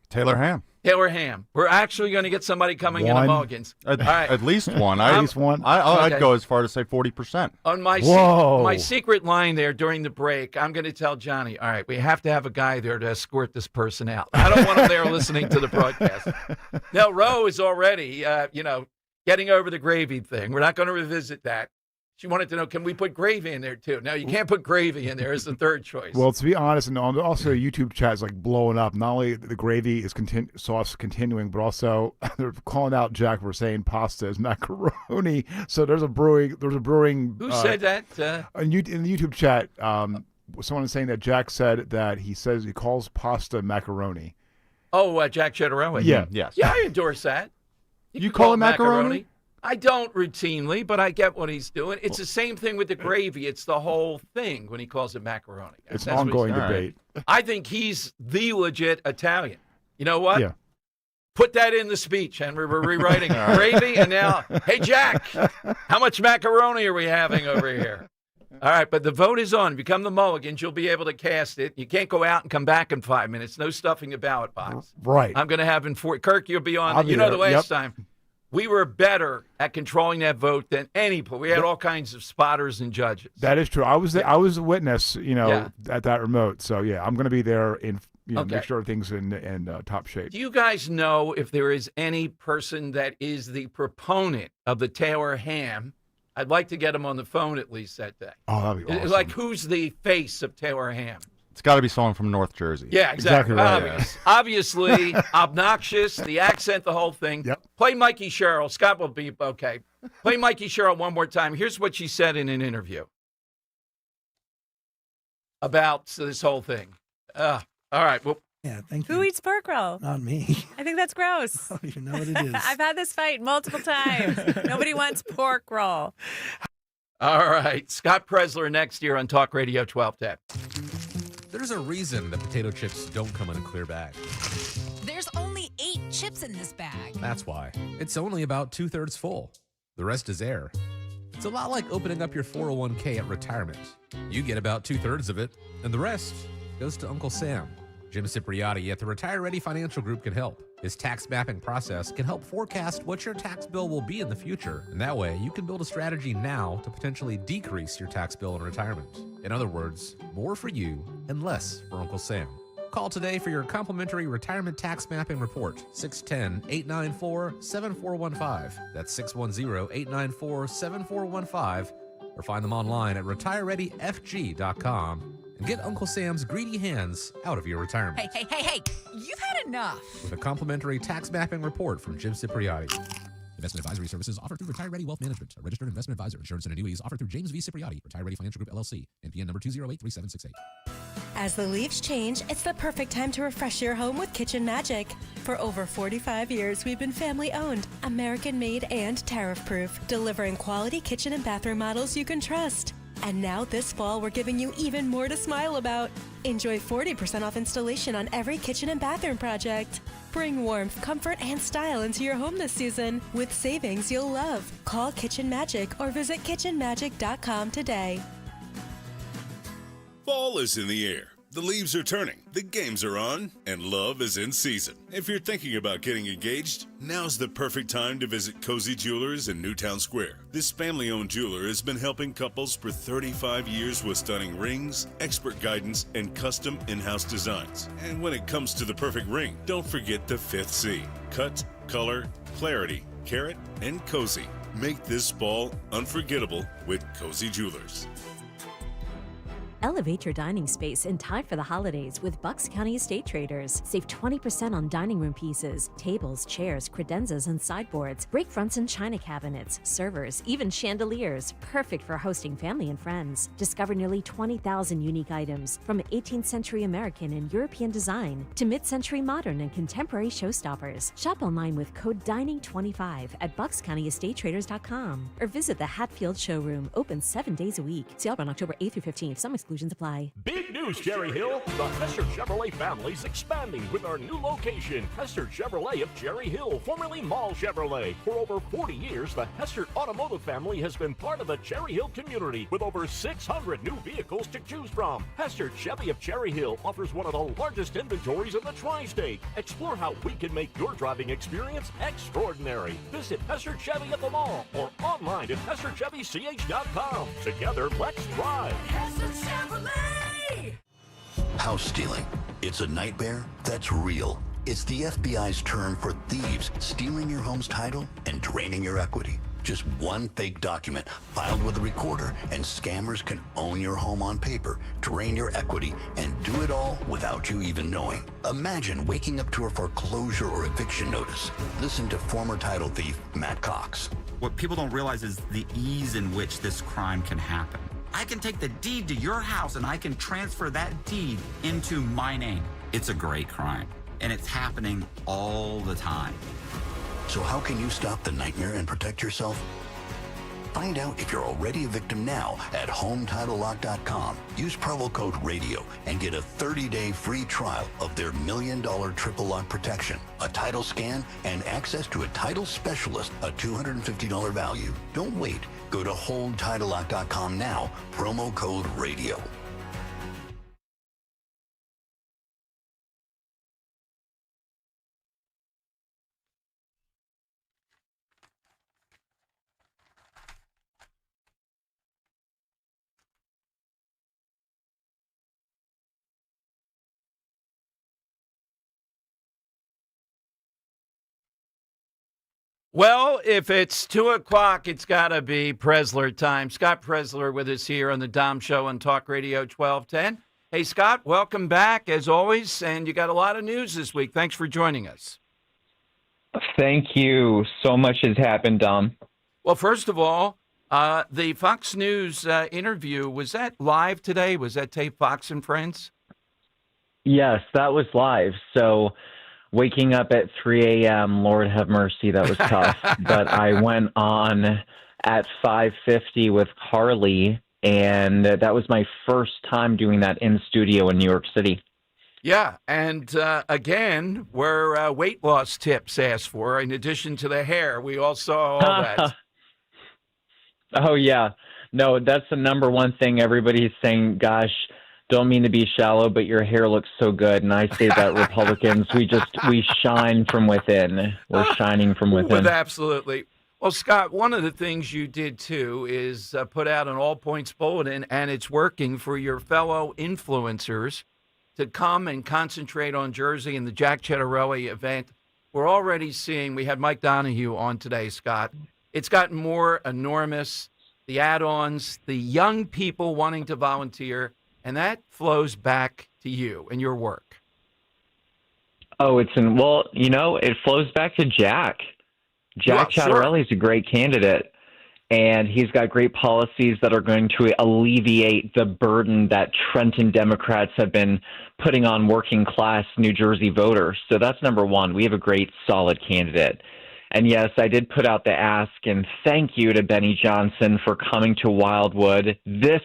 Taylor Ham. Taylor Ham. We're actually going to get somebody coming in on Mulligans. At, all right. at least one. At least one. I'd go as far to say 40%. On my secret line there during the break, I'm going to tell Johnny, all right, we have to have a guy there to escort this person out. I don't want him there listening to the broadcast. Now, Roe is already, getting over the gravy thing. We're not going to revisit that. She wanted to know, can we put gravy in there, too? No, you can't put gravy in there as the third choice. Well, to be honest, and also YouTube chat is like blowing up. Not only the gravy is sauce continuing, but also they're calling out Jack for saying pasta is macaroni. So there's a brewing. Who said that? In the YouTube chat, someone is saying that Jack said that he calls pasta macaroni. Oh, Jack Cheddarelli. Yeah. Yes. Yeah, I endorse that. You call it macaroni? I don't routinely, but I get what he's doing. It's the same thing with the gravy. It's the whole thing when he calls it macaroni. It's an ongoing debate. I think he's the legit Italian. You know what? Yeah. Put that in the speech, Henry. We're rewriting it. Gravy, and now, hey, Jack, how much macaroni are we having over here? All right, but the vote is on. Become the Mulligans. You'll be able to cast it. You can't go out and come back in 5 minutes. No stuffing the ballot box. Right. I'm going to have Kirk, you'll be on. I'll be the there. last time, we were better at controlling that vote than any poll. We had all kinds of spotters and judges. That is true. I was a witness, at that remote. So, yeah, I'm going to be there and make sure everything's in top shape. Do you guys know if there is any person that is the proponent of the Taylor ham? I'd like to get him on the phone at least that day. Oh, that'd be awesome. Like, who's the face of Taylor ham? It's got to be someone from North Jersey. Yeah, exactly. Right. Obviously, obnoxious, the accent, the whole thing. Yep. Play Mikey Sherrill. Scott will be okay. Play Mikey Sherrill one more time. Here's what she said in an interview about this whole thing. All right. Well, yeah, thank you. Who eats pork roll? Not me. I think that's gross. I don't even know what it is. I've had this fight multiple times. Nobody wants pork roll. All right. Scott Presler next year on Talk Radio 1210. There's a reason that potato chips don't come in a clear bag. There's only 8 chips in this bag. That's why. It's only about 2/3 full. The rest is air. It's a lot like opening up your 401k at retirement. You get about 2/3 of it, and the rest goes to Uncle Sam. Jim Cipriotti at the Retire Ready Financial Group can help. His tax mapping process can help forecast what your tax bill will be in the future, and that way you can build a strategy now to potentially decrease your tax bill in retirement. In other words, more for you and less for Uncle Sam. Call today for your complimentary retirement tax mapping report, 610-894-7415. That's 610-894-7415, or find them online at retirereadyfg.com. And get Uncle Sam's greedy hands out of your retirement. Hey, you've had enough. With a complimentary tax mapping report from Jim Cipriotti. Investment advisory services offered through Retire Ready Wealth Management, a registered investment advisor. Insurance and annuities offered through James V. Cipriotti, Retire Ready Financial Group, LLC, NPN number 2083768. As the leaves change, it's the perfect time to refresh your home with Kitchen Magic. For over 45 years, we've been family-owned, American-made, and tariff-proof, delivering quality kitchen and bathroom models you can trust. And now this fall, we're giving you even more to smile about. Enjoy 40% off installation on every kitchen and bathroom project. Bring warmth, comfort, and style into your home this season with savings you'll love. Call Kitchen Magic or visit kitchenmagic.com today. Fall is in the air. The leaves are turning, the games are on, and love is in season. If you're thinking about getting engaged, now's the perfect time to visit Cozy Jewelers in Newtown Square. This family-owned jeweler has been helping couples for 35 years with stunning rings, expert guidance, and custom in-house designs. And when it comes to the perfect ring, don't forget the 5th C. Cut, color, clarity, carat, and cozy. Make this fall unforgettable with Cozy Jewelers. Elevate your dining space in time for the holidays with Bucks County Estate Traders. Save 20% on dining room pieces, tables, chairs, credenzas, and sideboards, break fronts and china cabinets, servers, even chandeliers, perfect for hosting family and friends. Discover nearly 20,000 unique items, from 18th century American and European design to mid-century modern and contemporary showstoppers. Shop online with code DINING25 at buckscountyestatetraders.com or visit the Hatfield Showroom, open 7 days a week. Sale run October 8th through 15th. Some exclusions apply. Big news, Cherry Hill! The Hester Chevrolet family's expanding with our new location, Hester Chevrolet of Cherry Hill, formerly Mall Chevrolet. For over 40 years, the Hester Automotive family has been part of the Cherry Hill community with over 600 new vehicles to choose from. Hester Chevy of Cherry Hill offers one of the largest inventories in the tri-state. Explore how we can make your driving experience extraordinary. Visit Hester Chevy at the mall or online at HesterChevyCH.com. Together, let's drive. Hester Chevrolet! House stealing. It's a nightmare that's real. It's the FBI's term for thieves stealing your home's title and draining your equity. Just one fake document filed with a recorder, and scammers can own your home on paper, drain your equity, and do it all without you even knowing. Imagine waking up to a foreclosure or eviction notice. Listen to former title thief Matt Cox. What people don't realize is the ease in which this crime can happen. I can take the deed to your house and I can transfer that deed into my name. It's a great crime, and it's happening all the time. So how can you stop the nightmare and protect yourself? Find out if you're already a victim now at HomeTitleLock.com. Use promo code RADIO and get a 30-day free trial of their $1 million triple lock protection, a title scan, and access to a title specialist, a $250 value. Don't wait. Go to HomeTitleLock.com now, promo code RADIO. Well, if it's 2 o'clock, it's got to be Presler time. Scott Presler with us here on the Dom Show on Talk Radio 1210. Hey, Scott, welcome back as always, and you got a lot of news this week. Thanks for joining us. Thank you. So much has happened, Dom. Well, first of all, the Fox News interview, was that live today? Was that tape Fox and Friends? Yes, that was live. So waking up at 3 a.m., Lord have mercy, that was tough. But I went on at 5:50 with Carly, and that was my first time doing that in studio in New York City. Yeah, and again, were weight loss tips asked for in addition to the hair. We all saw all that. Oh, yeah. No, that's the number one thing everybody's saying. Gosh, don't mean to be shallow, but your hair looks so good. And I say that Republicans, we shine from within. We're shining from within. Absolutely. Well, Scott, one of the things you did, too, is put out an all-points bulletin, and it's working for your fellow influencers to come and concentrate on Jersey and the Jack Cettarelli event. We're already seeing, we had Mike Donahue on today, Scott. It's gotten more enormous, the add-ons, the young people wanting to volunteer, and that flows back to you and your work. Oh, it flows back to Jack. Jack Cettarelli is a great candidate, and he's got great policies that are going to alleviate the burden that Trenton Democrats have been putting on working-class New Jersey voters. So that's number one. We have a great, solid candidate. And yes, I did put out the ask, and thank you to Benny Johnson for coming to Wildwood this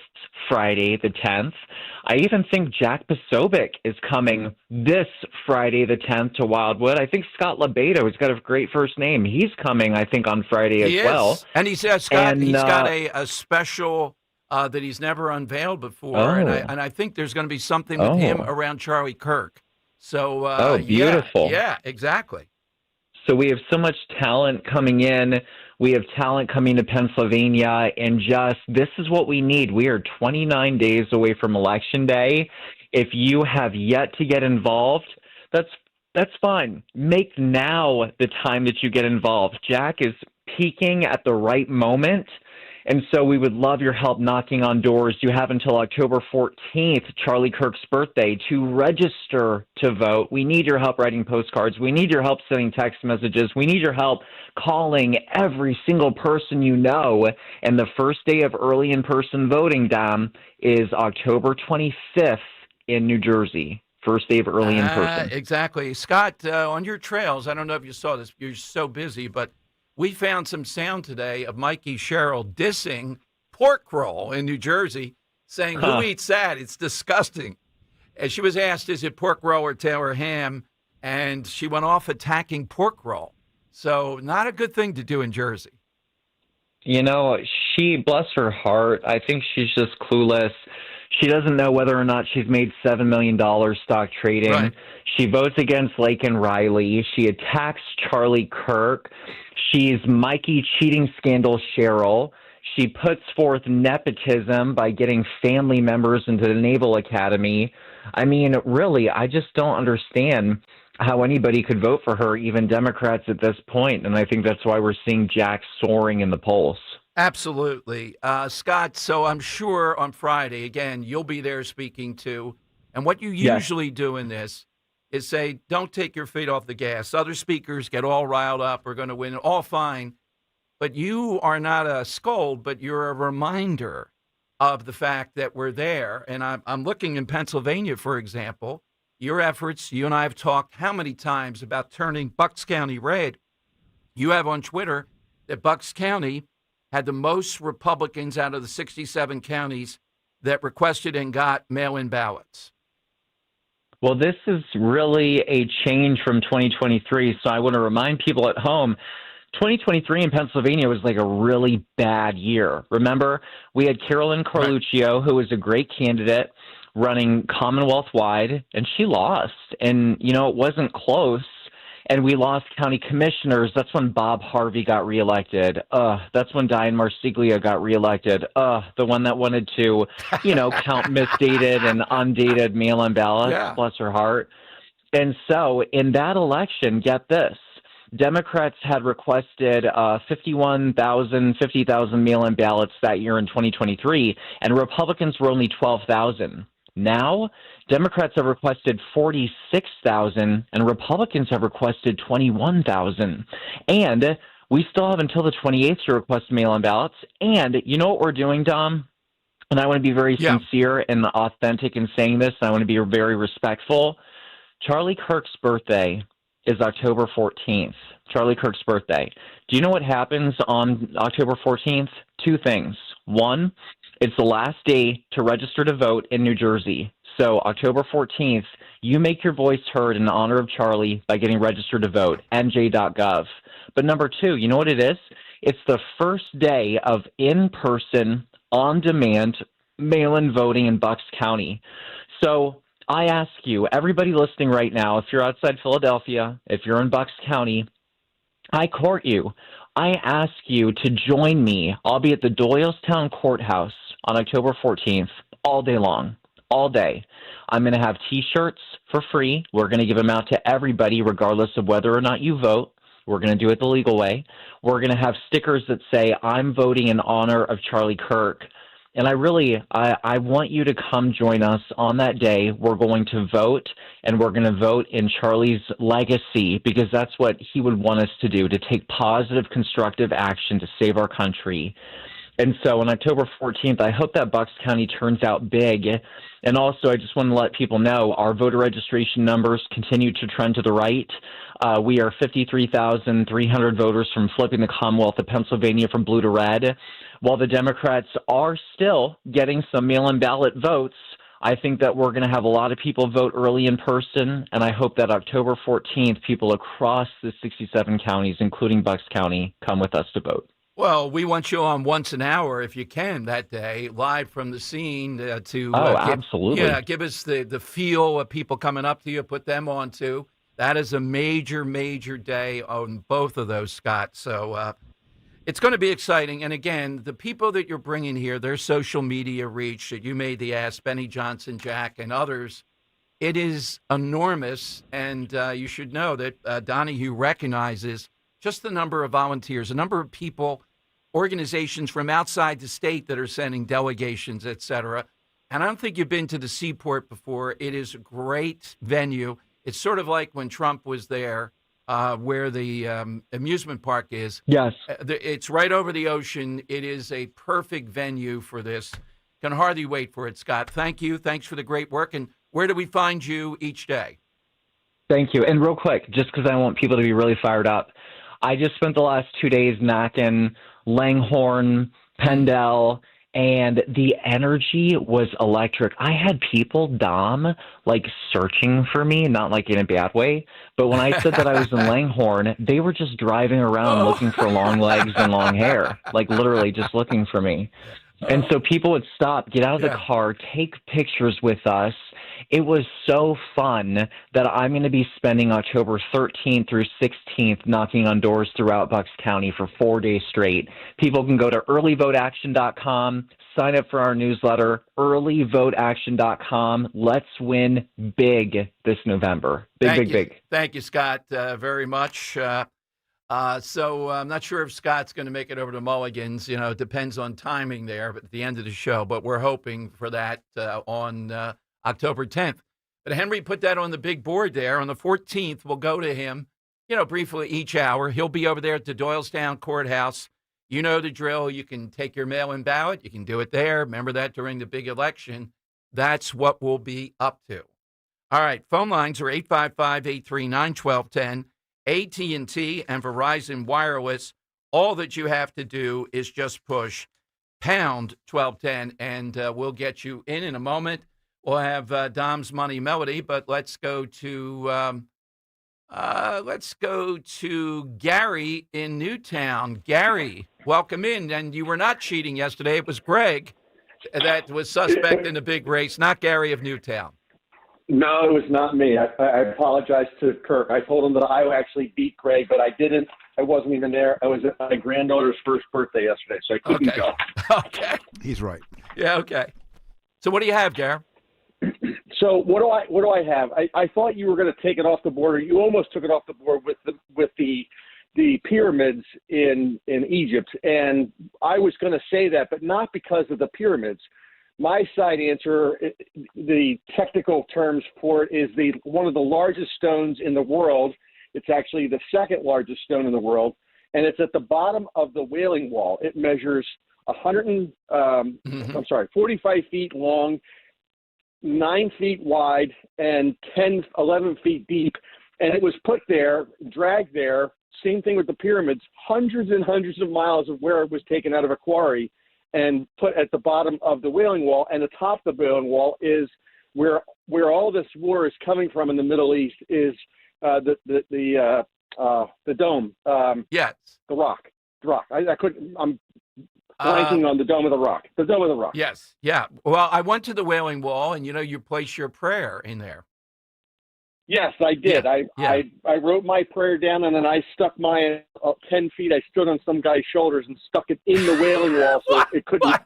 Friday, the 10th. I even think Jack Posobiec is coming this Friday, the 10th, to Wildwood. I think Scott Lebedo, who's got a great first name, he's coming, I think, on Friday as well. And he says, Scott, he's got a special that he's never unveiled before, and I think there's going to be something with him around Charlie Kirk. So, beautiful. Yeah, exactly. So we have so much talent coming in. We have talent coming to Pennsylvania, and this is what we need. We are 29 days away from Election Day. If you have yet to get involved, that's fine. Make now the time that you get involved. Jack is peaking at the right moment, and so we would love your help knocking on doors. You have until October 14th, Charlie Kirk's birthday, to register to vote. We need your help writing postcards. We need your help sending text messages. We need your help calling every single person you know. And the first day of early in-person voting, Dom, is October 25th in New Jersey. First day of early in-person. Exactly. Scott, on your trails, I don't know if you saw this. You're so busy, but we found some sound today of Mikey Sherrill dissing pork roll in New Jersey, saying, who eats that? It's disgusting. And she was asked, is it pork roll or Taylor ham? And she went off attacking pork roll. So not a good thing to do in Jersey. You know, bless her heart, I think she's just clueless. She doesn't know whether or not she's made $7 million stock trading. Right. She votes against Lake and Riley. She attacks Charlie Kirk. She's Mikey cheating scandal Cheryl. She puts forth nepotism by getting family members into the Naval Academy. I mean, really, I just don't understand how anybody could vote for her, even Democrats at this point. And I think that's why we're seeing Jack soaring in the polls. Absolutely. Scott, so I'm sure on Friday, again, you'll be there speaking to, and what you usually do in this is say, don't take your feet off the gas. Other speakers get all riled up, we're going to win, all fine. But you are not a scold, but you're a reminder of the fact that we're there. And I'm looking in Pennsylvania, for example, your efforts, you and I have talked how many times about turning Bucks County red. You have on Twitter that Bucks County had the most Republicans out of the 67 counties that requested and got mail-in ballots? Well, this is really a change from 2023. So I want to remind people at home, 2023 in Pennsylvania was like a really bad year. Remember, we had Carolyn Carluccio, who was a great candidate, running Commonwealth-wide, and she lost. And, you know, it wasn't close. And we lost county commissioners. That's when Bob Harvey got reelected. That's when Diane Marsiglia got reelected. The one that wanted to, you know, count misdated and undated mail-in ballots. Yeah. Bless her heart. And so in that election, get this, Democrats had requested 50,000 mail-in ballots that year in 2023, and Republicans were only 12,000. Now, Democrats have requested 46,000 and Republicans have requested 21,000. And we still have until the 28th to request mail-in ballots. And you know what we're doing, Dom? And I want to be very sincere and authentic in saying this. I want to be very respectful. Charlie Kirk's birthday is October 14th. Charlie Kirk's birthday. Do you know what happens on October 14th? Two things. One, it's the last day to register to vote in New Jersey. So October 14th, you make your voice heard in honor of Charlie by getting registered to vote, nj.gov. But number two, you know what it is? It's the first day of in-person, on-demand, mail-in voting in Bucks County. So I ask you, everybody listening right now, if you're outside Philadelphia, if you're in Bucks County, I court you. I ask you to join me. I'll be at the Doylestown Courthouse on October 14th all day long, all day. I'm going to have T-shirts for free. We're going to give them out to everybody regardless of whether or not you vote. We're going to do it the legal way. We're going to have stickers that say, I'm voting in honor of Charlie Kirk. And I want you to come join us on that day. We're going to vote, and we're going to vote in Charlie's legacy because that's what he would want us to do, to take positive, constructive action to save our country. And so on October 14th, I hope that Bucks County turns out big. And also, I just want to let people know our voter registration numbers continue to trend to the right. We are 53,300 voters from flipping the Commonwealth of Pennsylvania from blue to red. While the Democrats are still getting some mail-in ballot votes, I think that we're going to have a lot of people vote early in person, and I hope that October 14th, people across the 67 counties, including Bucks County, come with us to vote. Well, we want you on once an hour, if you can, that day, live from the scene absolutely. Give us the feel of people coming up to you, put them on too. That is a major, major day on both of those, Scott. So it's going to be exciting. And again, the people that you're bringing here, their social media reach that you made the ask, Benny Johnson, Jack, and others, it is enormous. And you should know that Donahue recognizes just the number of volunteers, the number of people, organizations from outside the state that are sending delegations, et cetera. And I don't think you've been to the Seaport before. It is a great venue. It's sort of like when Trump was there, where the amusement park is. Yes. It's right over the ocean. It is a perfect venue for this. Can hardly wait for it, Scott. Thank you. Thanks for the great work. And where do we find you each day? Thank you. And real quick, just because I want people to be really fired up, I just spent the last 2 days knocking Langhorne, Pendel, and the energy was electric. I had people, Dom, like searching for me, not like in a bad way, but when I said that I was in Langhorne, they were just driving around looking for long legs and long hair, like literally just looking for me. And so people would stop, get out of the car, take pictures with us. It was so fun that I'm going to be spending October 13th through 16th knocking on doors throughout Bucks County for 4 days straight. People can go to earlyvoteaction.com, sign up for our newsletter, earlyvoteaction.com. Let's win big this November. Big. Thank you, Scott, very much. So I'm not sure if Scott's going to make it over to Mulligan's. You know, it depends on timing there at the end of the show, but we're hoping for that on October 10th. But Henry put that on the big board there. On the 14th, we'll go to him, you know, briefly each hour. He'll be over there at the Doylestown Courthouse. You know the drill. You can take your mail-in ballot. You can do it there. Remember that during the big election. That's what we'll be up to. All right, phone lines are 855-839-1210. AT&T and Verizon Wireless All that you have to do is just push pound 1210, and we'll get you in a moment. We'll have Dom's Money Melody, but let's go to Gary in Newtown. Gary, welcome in. And you were not cheating yesterday. It was Greg that was suspect in the big race, not Gary of Newtown. No, it was not me. I apologize to Kirk. I told him that I actually beat Greg, but I didn't. I wasn't even there. I was at my granddaughter's first birthday yesterday, so I couldn't go. Okay. He's right. Yeah, okay. So what do you have, Gary? So what do I have? I thought you were going to take it off the board, or you almost took it off the board with the pyramids in Egypt, and I was going to say that, but not because of the pyramids. My side answer, the technical terms for it, is one of the largest stones in the world. It's actually the second largest stone in the world, and it's at the bottom of the Wailing Wall. It measures 45 feet long, 9 feet wide, and 11 feet deep. And it was put there, dragged there. Same thing with the pyramids, hundreds and hundreds of miles of where it was taken out of a quarry and put at the bottom of the Wailing Wall. And atop the Wailing Wall is where all this war is coming from in the Middle East, is the dome. Yes. The rock. I couldn't. I'm blanking on the Dome of the Rock. The Dome of the Rock. Yes. Yeah. Well, I went to the Wailing Wall, and you place your prayer in there. Yes, I did. Yeah. I wrote my prayer down, and then I stuck mine 10 feet. I stood on some guy's shoulders and stuck it in the Wailing Wall so it couldn't.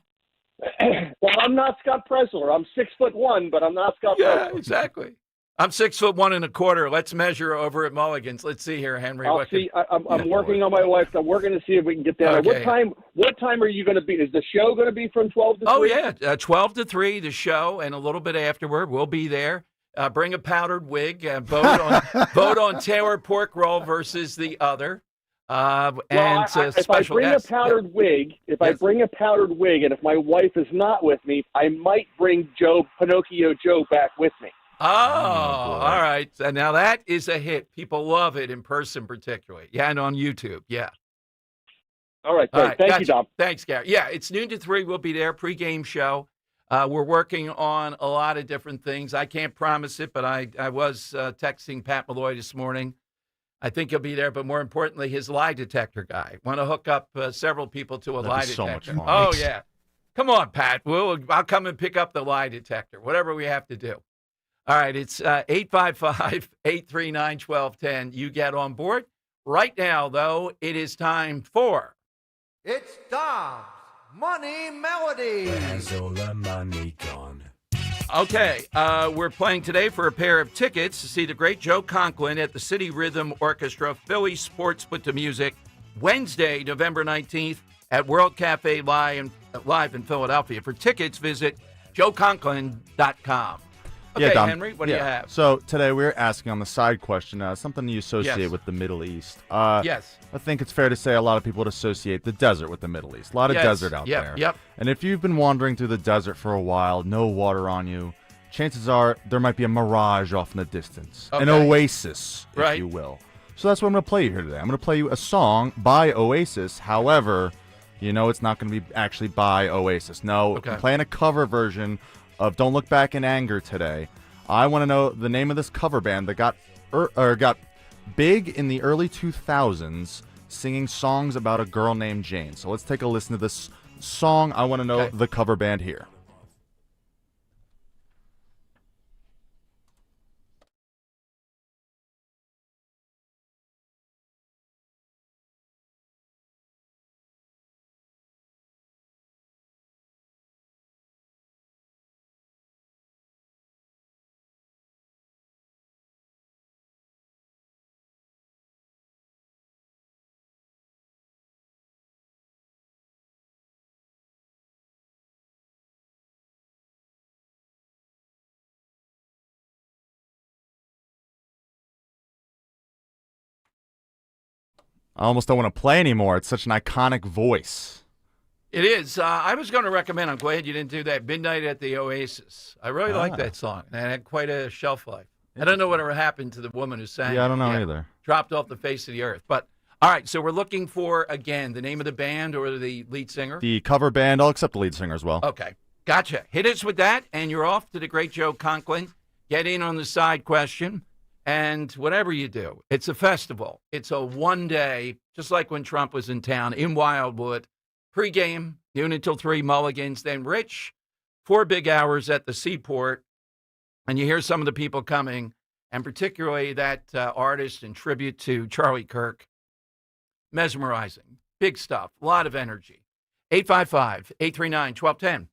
Well, I'm not Scott Presler. I'm 6'1", but I'm not Scott Presler. Yeah, exactly. I'm 6'1¼ Let's measure over at Mulligan's. Let's see here, Henry. I'm working on my wife. I'm working to see if we can get down. Okay. What time are you going to be? Is the show going to be from 12 to 3? Oh, yeah. 12 to 3, the show, and a little bit afterward. We'll be there. Bring a powdered wig. Vote on Taylor Pork Roll versus the other. If I bring a powdered wig, I bring a powdered wig, and if my wife is not with me, I might bring Pinocchio Joe back with me. Oh, all right. And now that is a hit. People love it in person, particularly. Yeah, and on YouTube. Yeah. All right. Thank you, Dom. Thanks, Gary. Yeah, it's noon to 3. We'll be there. Pre-game show. We're working on a lot of different things. I can't promise it, but I was texting Pat Malloy this morning. I think he'll be there, but more importantly, his lie detector guy. Want to hook up several people to a lie detector. So much fun. Oh, yeah. Come on, Pat. I'll come and pick up the lie detector, whatever we have to do. All right, it's 855-839-1210. You get on board. Right now, though, it is time for... It's Dom's Money Melody. Where's all the money gone? Okay, we're playing today for a pair of tickets to see the great Joe Conklin at the City Rhythm Orchestra Philly Sports Put to Music Wednesday, November 19th at World Cafe Live in Philadelphia. For tickets, visit joeconklin.com. Okay, yeah, Dom. Henry, what do you have? So today we're asking on the side question, something you associate with the Middle East. Yes. I think it's fair to say a lot of people would associate the desert with the Middle East. A lot of desert out there. Yep. And if you've been wandering through the desert for a while, no water on you, chances are there might be a mirage off in the distance. Okay. An oasis, if Right. you will. So that's what I'm going to play you here today. I'm going to play you a song by Oasis. However, it's not going to be actually by Oasis. No, I'm playing a cover version of Don't Look Back in Anger today. I want to know the name of this cover band that got big in the early 2000s singing songs about a girl named Jane. So let's take a listen to this song. I want to know the cover band here. I almost don't want to play anymore. It's such an iconic voice. It is. I was going to recommend, I'm glad you didn't do that, Midnight at the Oasis. I really like that song. And it had quite a shelf life. I don't know whatever happened to the woman who sang it. Yeah, I don't know either. Dropped off the face of the earth. But All right, so we're looking for, again, the name of the band or the lead singer? The cover band. I'll accept the lead singer as well. Okay, gotcha. Hit us with that, and you're off to the great Joe Conklin. Get in on the side question, and whatever you do, it's a festival. It's a one-day, just like when Trump was in town, in Wildwood. Pre-game, noon until 3, Mulligan's. Then Rich, 4 big hours at the Seaport. And you hear some of the people coming, and particularly that artist in tribute to Charlie Kirk. Mesmerizing. Big stuff. A lot of energy. 855-839-1210.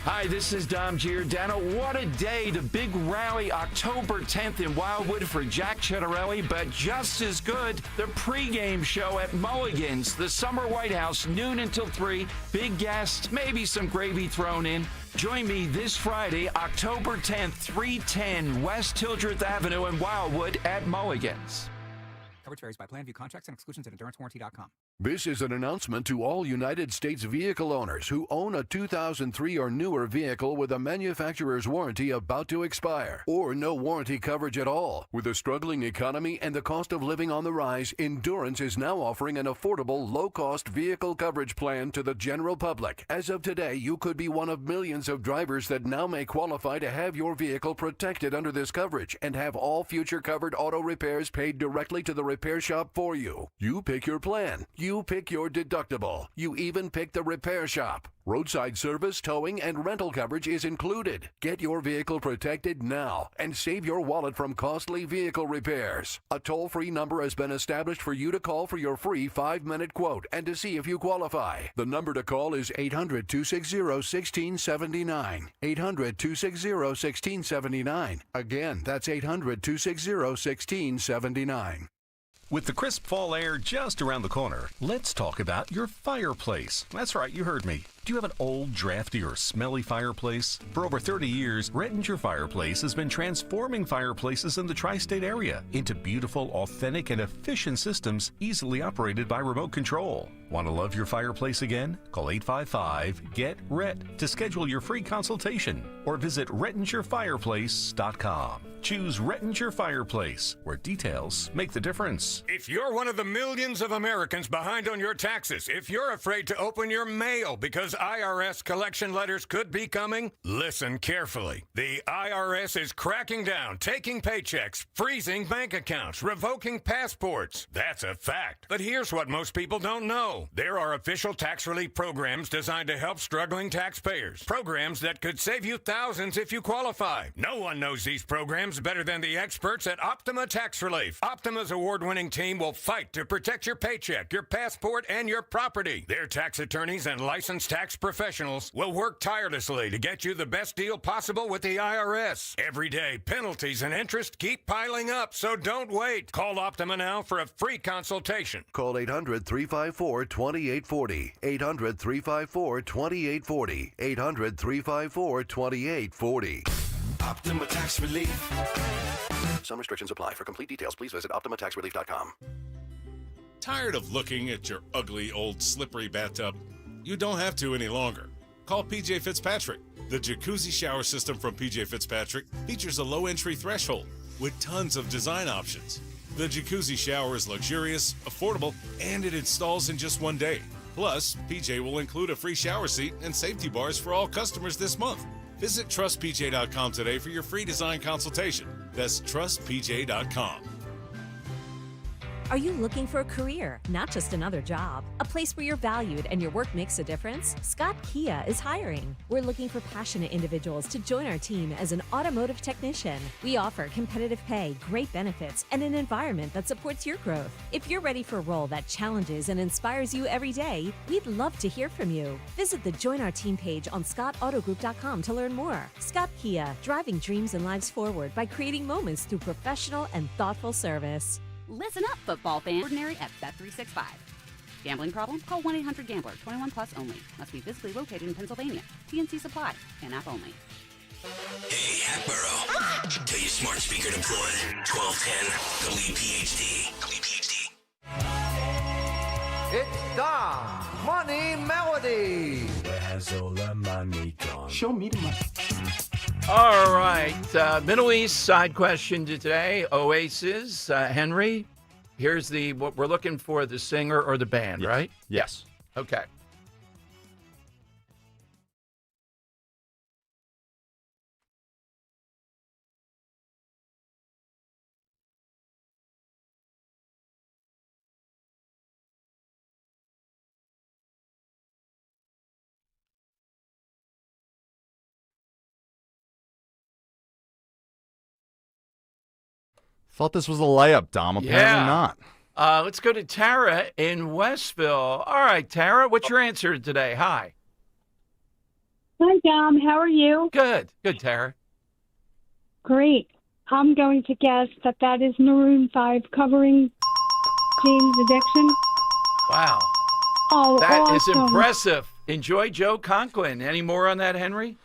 Hi, this is Dom Giordano. What a day. The big rally October 10th in Wildwood for Jack Chittarelli, but just as good, the pregame show at Mulligan's, the Summer White House, noon until 3. Big guests, maybe some gravy thrown in. Join me this Friday, October 10th, 310 West Hildreth Avenue in Wildwood at Mulligan's. Coverage varies by plan. View contracts and exclusions at endurancewarranty.com. This is an announcement to all United States vehicle owners who own a 2003 or newer vehicle with a manufacturer's warranty about to expire, or no warranty coverage at all. With a struggling economy and the cost of living on the rise, Endurance is now offering an affordable, low-cost vehicle coverage plan to the general public. As of today, you could be one of millions of drivers that now may qualify to have your vehicle protected under this coverage and have all future covered auto repairs paid directly to the repair shop for you. You pick your plan. You pick your deductible. You even pick the repair shop. Roadside service, towing, and rental coverage is included. Get your vehicle protected now and save your wallet from costly vehicle repairs. A toll-free number has been established for you to call for your free 5-minute quote and to see if you qualify. The number to call is 800-260-1679. 800-260-1679. Again, that's 800-260-1679. With the crisp fall air just around the corner, let's talk about your fireplace. That's right, you heard me. Do you have an old, drafty, or smelly fireplace? For over 30 years, Rettinger Fireplace has been transforming fireplaces in the tri-state area into beautiful, authentic, and efficient systems easily operated by remote control. Want to love your fireplace again? Call 855-GET-RET to schedule your free consultation or visit RettingerFireplace.com. Choose Rettinger Fireplace, where details make the difference. If you're one of the millions of Americans behind on your taxes, if you're afraid to open your mail because IRS collection letters could be coming, listen carefully. The IRS is cracking down, taking paychecks, freezing bank accounts, revoking passports. That's a fact. But here's what most people don't know. There are official tax relief programs designed to help struggling taxpayers. Programs that could save you thousands if you qualify. No one knows these programs better than the experts at Optima Tax Relief. Optima's award-winning team will fight to protect your paycheck, your passport, and your property. Their tax attorneys and licensed tax professionals will work tirelessly to get you the best deal possible with the IRS. Every day, penalties and interest keep piling up, so don't wait. Call Optima now for a free consultation. Call 800-354-2840. 800-354-2840. 800-354-2840. Optima Tax Relief. Some restrictions apply. For complete details, please visit OptimaTaxRelief.com. Tired of looking at your ugly, old, slippery bathtub? You don't have to any longer. Call PJ Fitzpatrick. The jacuzzi shower system from PJ Fitzpatrick features a low entry threshold with tons of design options. The jacuzzi shower is luxurious, affordable, and it installs in just 1 day. Plus, PJ will include a free shower seat and safety bars for all customers this month. Visit TrustPJ.com today for your free design consultation. That's TrustPJ.com. Are you looking for a career, not just another job? A place where you're valued and your work makes a difference? Scott Kia is hiring. We're looking for passionate individuals to join our team as an automotive technician. We offer competitive pay, great benefits, and an environment that supports your growth. If you're ready for a role that challenges and inspires you every day, we'd love to hear from you. Visit the Join Our Team page on ScottAutogroup.com to learn more. Scott Kia, driving dreams and lives forward by creating moments through professional and thoughtful service. Listen up, football fans. Ordinary at Bet365. Gambling problem? Call 1-800-GAMBLER. 21 plus only. Must be physically located in Pennsylvania. TNC Supply. And app only. Hey, Hatboro. Tell your smart speaker to play 1210 WPHT. WPHT. It's Dom's Money Melody. Where has all the money gone? Show me the money. All right. Middle East side question today. Oasis. Henry, here's what we're looking for, the singer or the band, Yes. right? Yes. Okay. Thought this was a layup, Dom. Apparently not. Let's go to Tara in Westville. All right, Tara, what's your answer today? Hi. Hi, Dom. How are you? Good. Good, Tara. Great. I'm going to guess that is Maroon 5 covering Jane's Addiction. Wow. Oh, That is awesome. impressive. Enjoy Joe Conklin. Any more on that, Henry?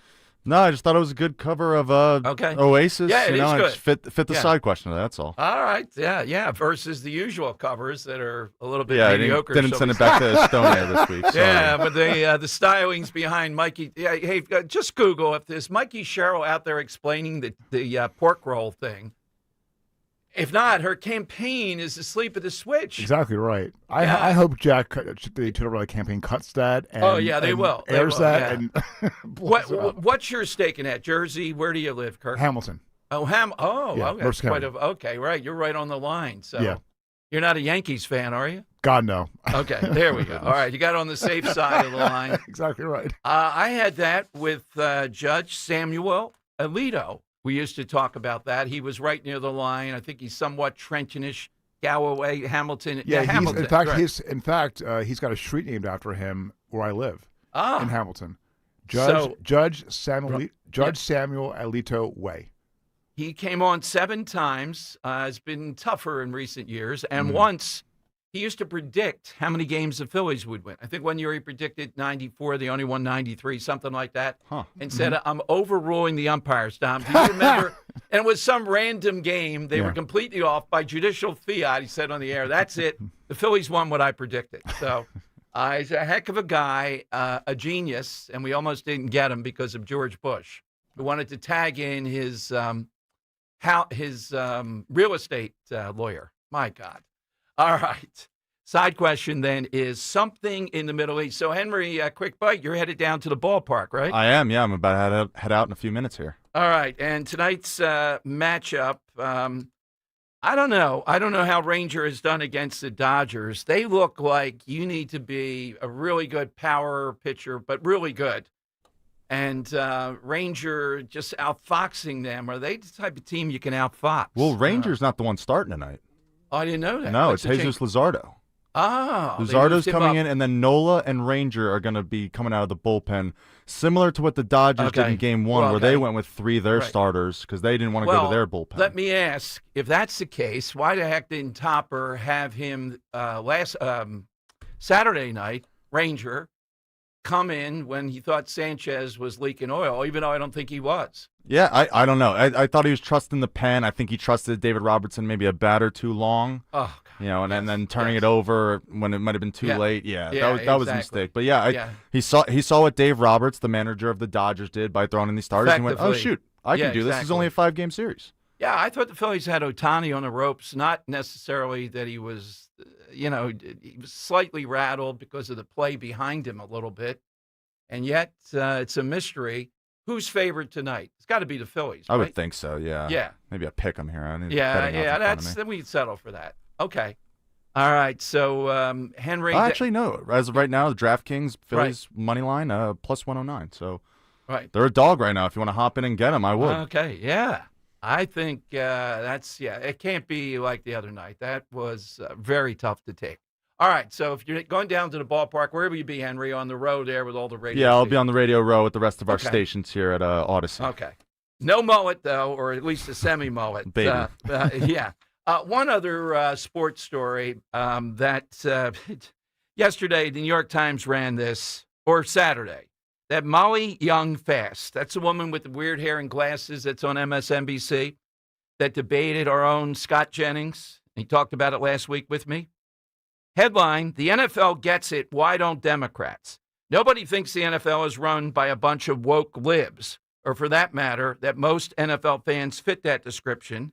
No, I just thought it was a good cover of Oasis. Yeah, it you know, is it good. just fit the Yeah. side question. That's all. All right. Yeah. Versus the usual covers that are a little bit Yeah, I mediocre. didn't send it back to Estonia this week. Sorry. Yeah, but the stylings behind Mikey. Yeah, hey, just Google if there's Mikey Sherrill out there explaining the pork roll thing. If not, her campaign is asleep at the switch. Exactly right. Yeah. I hope the Twitter Rally campaign cuts that. And, Oh, yeah, they and will. They Airs will, that yeah. and blows it up. What's your staking at? Jersey? Where do you live, Kirk? Hamilton. Oh, Oh, Yeah, okay. Mercer County. Okay, right. You're right on the line. So Yeah. you're not a Yankees fan, are you? God, no. Okay, there we go. All right, you got on the safe side of the line. Exactly right. I had that with Judge Samuel Alito. We used to talk about that. He was right near the line. I think he's somewhat Trentonish, Galloway, Hamilton. Yeah, Hamilton. in fact, right. he's got a street named after him where I live Ah. in Hamilton. So- Judge Samuel Alito Way. He came on 7 times. Has been tougher in recent years. And once he used to predict how many games the Phillies would win. I think one year he predicted 94. They only won 93, something like that. And said, I'm overruling the umpires, Dom. Do you remember? And it was some random game. They were completely off by judicial fiat. He said on the air, that's it. The Phillies won what I predicted. So he's a heck of a guy, a genius. And we almost didn't get him because of George Bush, who wanted to tag in his real estate lawyer. My God. All right. Side question then is something in the Middle East. So, Henry, quick bite. You're headed down to the ballpark, right? I am. Yeah, I'm about to head out in a few minutes here. All right. And tonight's matchup, I don't know. I don't know how Ranger has done against the Dodgers. They look like you need to be a really good power pitcher, but really good. And Ranger just outfoxing them. Are they the type of team you can outfox? Well, Ranger's not the one starting tonight. Oh, I didn't know that. No, What's it's the Jesus change? Luzardo. Oh, they Luzardo's moved him coming up. in, and then Nola and Ranger are going to be coming out of the bullpen, similar to what the Dodgers did Okay. in Game 1, Well, where they okay. went with 3 of their Right. starters because they didn't want to go to their bullpen. Let me ask, if that's the case, why the heck didn't Topper have him last Saturday night, Ranger, come in when he thought Sanchez was leaking oil, even though I don't think he was? Yeah, I don't know. I thought he was trusting the pen. I think he trusted David Robertson maybe a bat or two long. Oh, God. And then turning it over when it might have been too late. Yeah, that was a mistake. But he saw what Dave Roberts, the manager of the Dodgers, did by throwing in these starters. And he went, oh, Effectively. shoot, I can do this. This is only a 5-game series. Yeah, I thought the Phillies had Ohtani on the ropes, not necessarily that he was, he was slightly rattled because of the play behind him a little bit. And yet, it's a mystery. Who's favored tonight? It's got to be the Phillies, I right? would think so, yeah. Yeah. Maybe a pick 'em here. I need Then we settle for that. Okay. All right, so Henry. Actually, no. As of right now, the DraftKings Phillies money line plus 109. So they're a dog right now. If you want to hop in and get them, I would. Okay, yeah. I think it can't be like the other night. That was very tough to take. All right, so if you're going down to the ballpark, where will you be, Henry, on the road there with all the radio Yeah, I'll stations? be on the radio row with the rest of our Okay. stations here at Odyssey. Okay. No mullet, though, or at least a semi-mullet. Baby. Yeah. One other sports story that yesterday the New York Times ran this, or Saturday, that Molly Young fast. That's a woman with the weird hair and glasses that's on MSNBC that debated our own Scott Jennings. He talked about it last week with me. Headline, the NFL gets it. Why don't Democrats? Nobody thinks the NFL is run by a bunch of woke libs. or for that matter, that most NFL fans fit that description.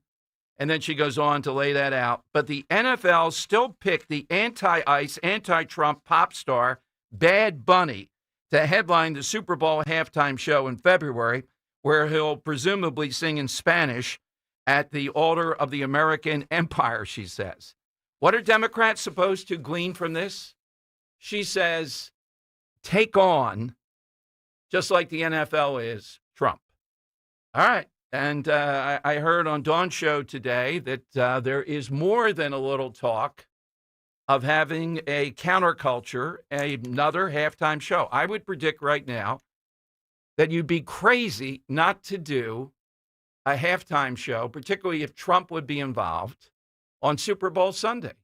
And then she goes on to lay that out. But the NFL still picked the anti-ICE, anti-Trump pop star Bad Bunny to headline the Super Bowl halftime show in February, where he'll presumably sing in Spanish at the altar of the American empire, she says. What are Democrats supposed to glean from this? She says, take on, just like the NFL is, Trump. All right. And I heard on Dawn's show today that there is more than a little talk of having a counterculture, another halftime show. I would predict right now that you'd be crazy not to do a halftime show, particularly if Trump would be involved, on Super Bowl Sunday.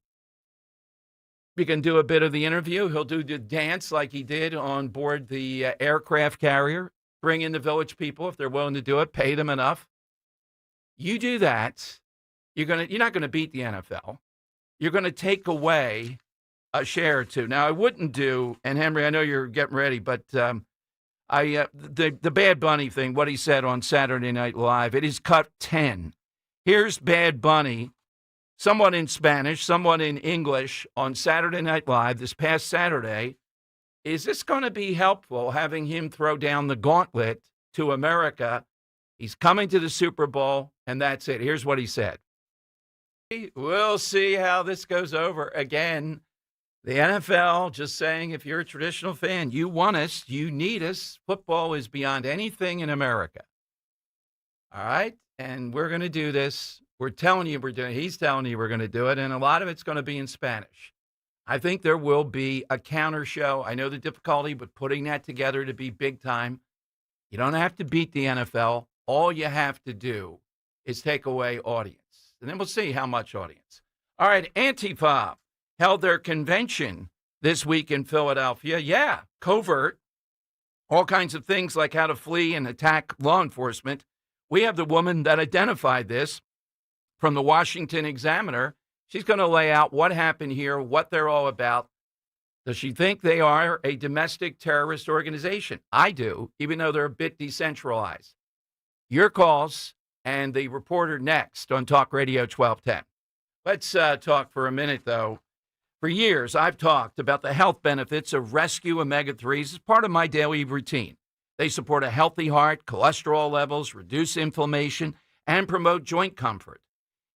You can do a bit of the interview. He'll do the dance like he did on board the aircraft carrier. Bring in the Village people if they're willing to do it. Pay them enough. You do that, you're not going to beat the NFL. You're going to take away a share or two. Now, I wouldn't do, and Henry, I know you're getting ready, but the Bad Bunny thing, what he said on Saturday Night Live, it is cut 10. Here's Bad Bunny, someone in Spanish, someone in English on Saturday Night Live this past Saturday. Is this going to be helpful, having him throw down the gauntlet to America? He's coming to the Super Bowl, and that's it. Here's what he said. We'll see how this goes over. Again, the NFL just saying, if you're a traditional fan, you want us, you need us. Football is beyond anything in America. All right? And we're going to do this. We're telling you we're doing it. He's telling you we're going to do it, and a lot of it's going to be in Spanish. I think there will be a counter show. I know the difficulty with putting that together to be big time. You don't have to beat the NFL. All you have to do is take away audience. And then we'll see how much audience. All right, Antifa held their convention this week in Philadelphia. Yeah, covert. All kinds of things like how to flee and attack law enforcement. We have the woman that identified this from the Washington Examiner. She's going to lay out what happened here, what they're all about. Does she think they are a domestic terrorist organization? I do, even though they're a bit decentralized. Your calls and the reporter next on Talk Radio 1210. Let's talk for a minute, though. For years, I've talked about the health benefits of Rescue Omega-3s as part of my daily routine. They support a healthy heart, cholesterol levels, reduce inflammation, and promote joint comfort.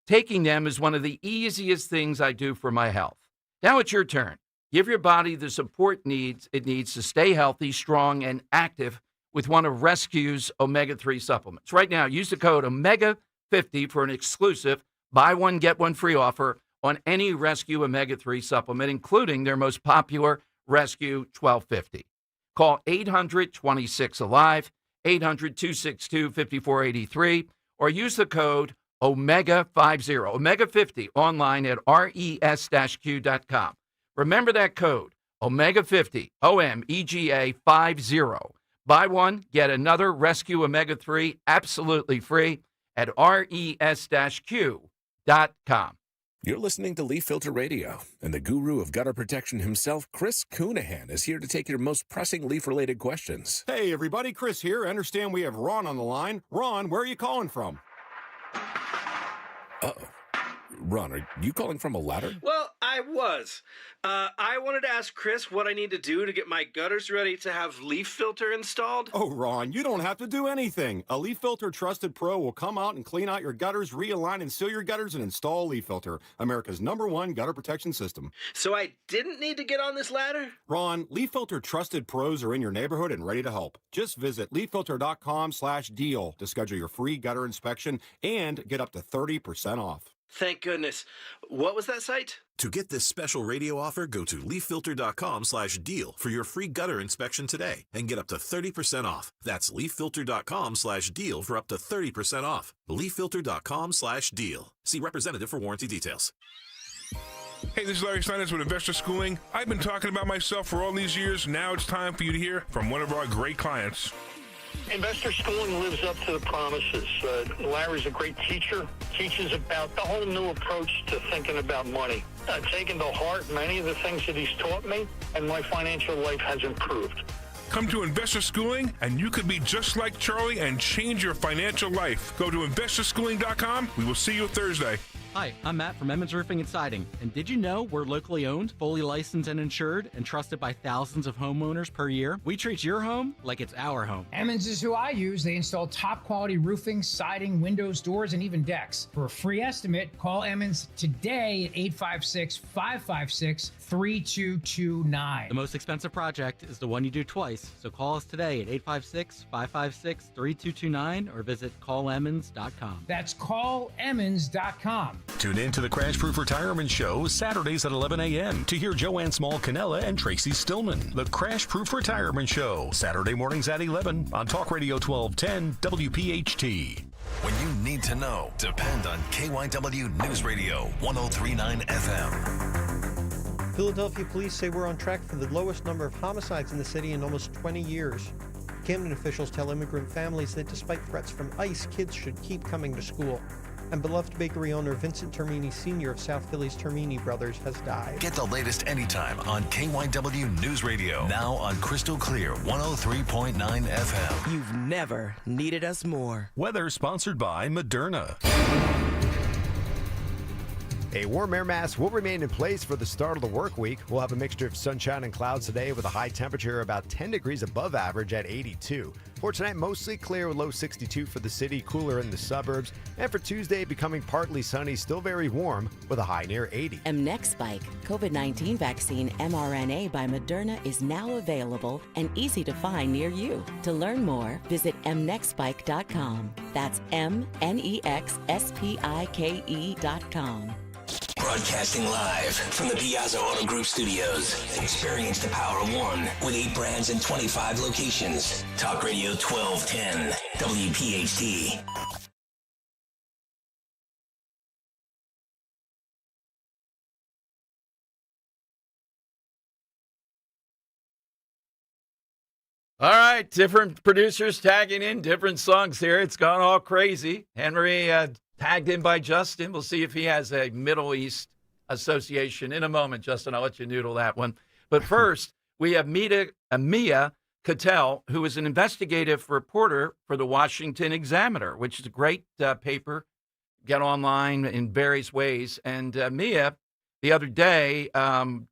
Taking them is one of the easiest things I do for my health. Now it's your turn. Give your body the support it needs to stay healthy, strong, and active with one of Rescue's omega-3 supplements. Right now, use the code OMEGA50 for an exclusive buy one, get one free offer on any Rescue omega-3 supplement, including their most popular Rescue 1250. Call 800-26-ALIVE, 800-262-5483, or use the code OMEGA50, OMEGA50, online at res-q.com. Remember that code, OMEGA50, OMEGA50. Buy one, get another Rescue Omega-3 absolutely free at res-q.com. You're listening to Leaf Filter Radio, and the guru of gutter protection himself, Chris Coonahan, is here to take your most pressing leaf-related questions. Hey, everybody, Chris here. I understand we have Ron on the line. Ron, where are you calling from? Uh-oh. Ron, are you calling from a ladder? Well, I was. I wanted to ask Chris what I need to do to get my gutters ready to have leaf filter installed. Oh, Ron, you don't have to do anything. A Leaf Filter Trusted Pro will come out and clean out your gutters, realign and seal your gutters, and install Leaf Filter, America's #1 gutter protection system. So I didn't need to get on this ladder? Ron, Leaf Filter Trusted Pros are in your neighborhood and ready to help. Just visit leaffilter.com/deal to schedule your free gutter inspection and get up to 30% off. Thank goodness. What was that site? To get this special radio offer, go to leaffilter.com/deal for your free gutter inspection today and get up to 30% off. That's leaffilter.com/deal for up to 30% off. leaffilter.com/deal. See representative for warranty details. Hey, this is Larry Steinitz with Investor Schooling. I've been talking about myself for all these years. Now it's time for you to hear from one of our great clients. Investor Schooling lives up to the promises. Larry's a great teacher, teaches about the whole new approach to thinking about money. I've taken to heart many of the things that he's taught me, and my financial life has improved. Come to Investor Schooling, and you could be just like Charlie and change your financial life. Go to investorschooling.com. We will see you Thursday. Hi, I'm Matt from Emmons Roofing and Siding. And did you know we're locally owned, fully licensed and insured, and trusted by thousands of homeowners per year? We treat your home like it's our home. Emmons is who I use. They install top quality roofing, siding, windows, doors, and even decks. For a free estimate, call Emmons today at 856-556-3229. The most expensive project is the one you do twice. So call us today at 856-556-3229 or visit callemmons.com. That's callemmons.com. Tune in to the Crash Proof Retirement Show Saturdays at 11 a.m. to hear Joanne Small-Canella and Tracy Stillman. The Crash Proof Retirement Show, Saturday mornings at 11 on Talk Radio 1210 WPHT. When you need to know, depend on KYW News Radio 1039 FM. Philadelphia police say we're on track for the lowest number of homicides in the city in almost 20 years. Camden officials tell immigrant families that despite threats from ICE, kids should keep coming to school. And beloved bakery owner Vincent Termini Sr. of South Philly's Termini Brothers has died. Get the latest anytime on KYW News Radio. Now on Crystal Clear 103.9 FM. You've never needed us more. Weather sponsored by Moderna. A warm air mass will remain in place for the start of the work week. We'll have a mixture of sunshine and clouds today with a high temperature about 10 degrees above average at 82. For tonight, mostly clear with low 62 for the city, cooler in the suburbs. And for Tuesday, becoming partly sunny, still very warm with a high near 80. Mnexspike, COVID-19 vaccine mRNA by Moderna, is now available and easy to find near you. To learn more, visit mnexspike.com. That's MNEXSPIKE.com. Broadcasting live from the Piazza Auto Group Studios. Experience the power of one with 8 brands and 25 locations. Talk Radio 1210, WPHT. All right, different producers tagging in different songs here. It's gone all crazy. Henry tagged in by Justin. We'll see if he has a Middle East association in a moment. Justin, I'll let you noodle that one. But first, we have Mia Cattell, who is an investigative reporter for the Washington Examiner, which is a great paper. Get online in various ways. And Mia, the other day,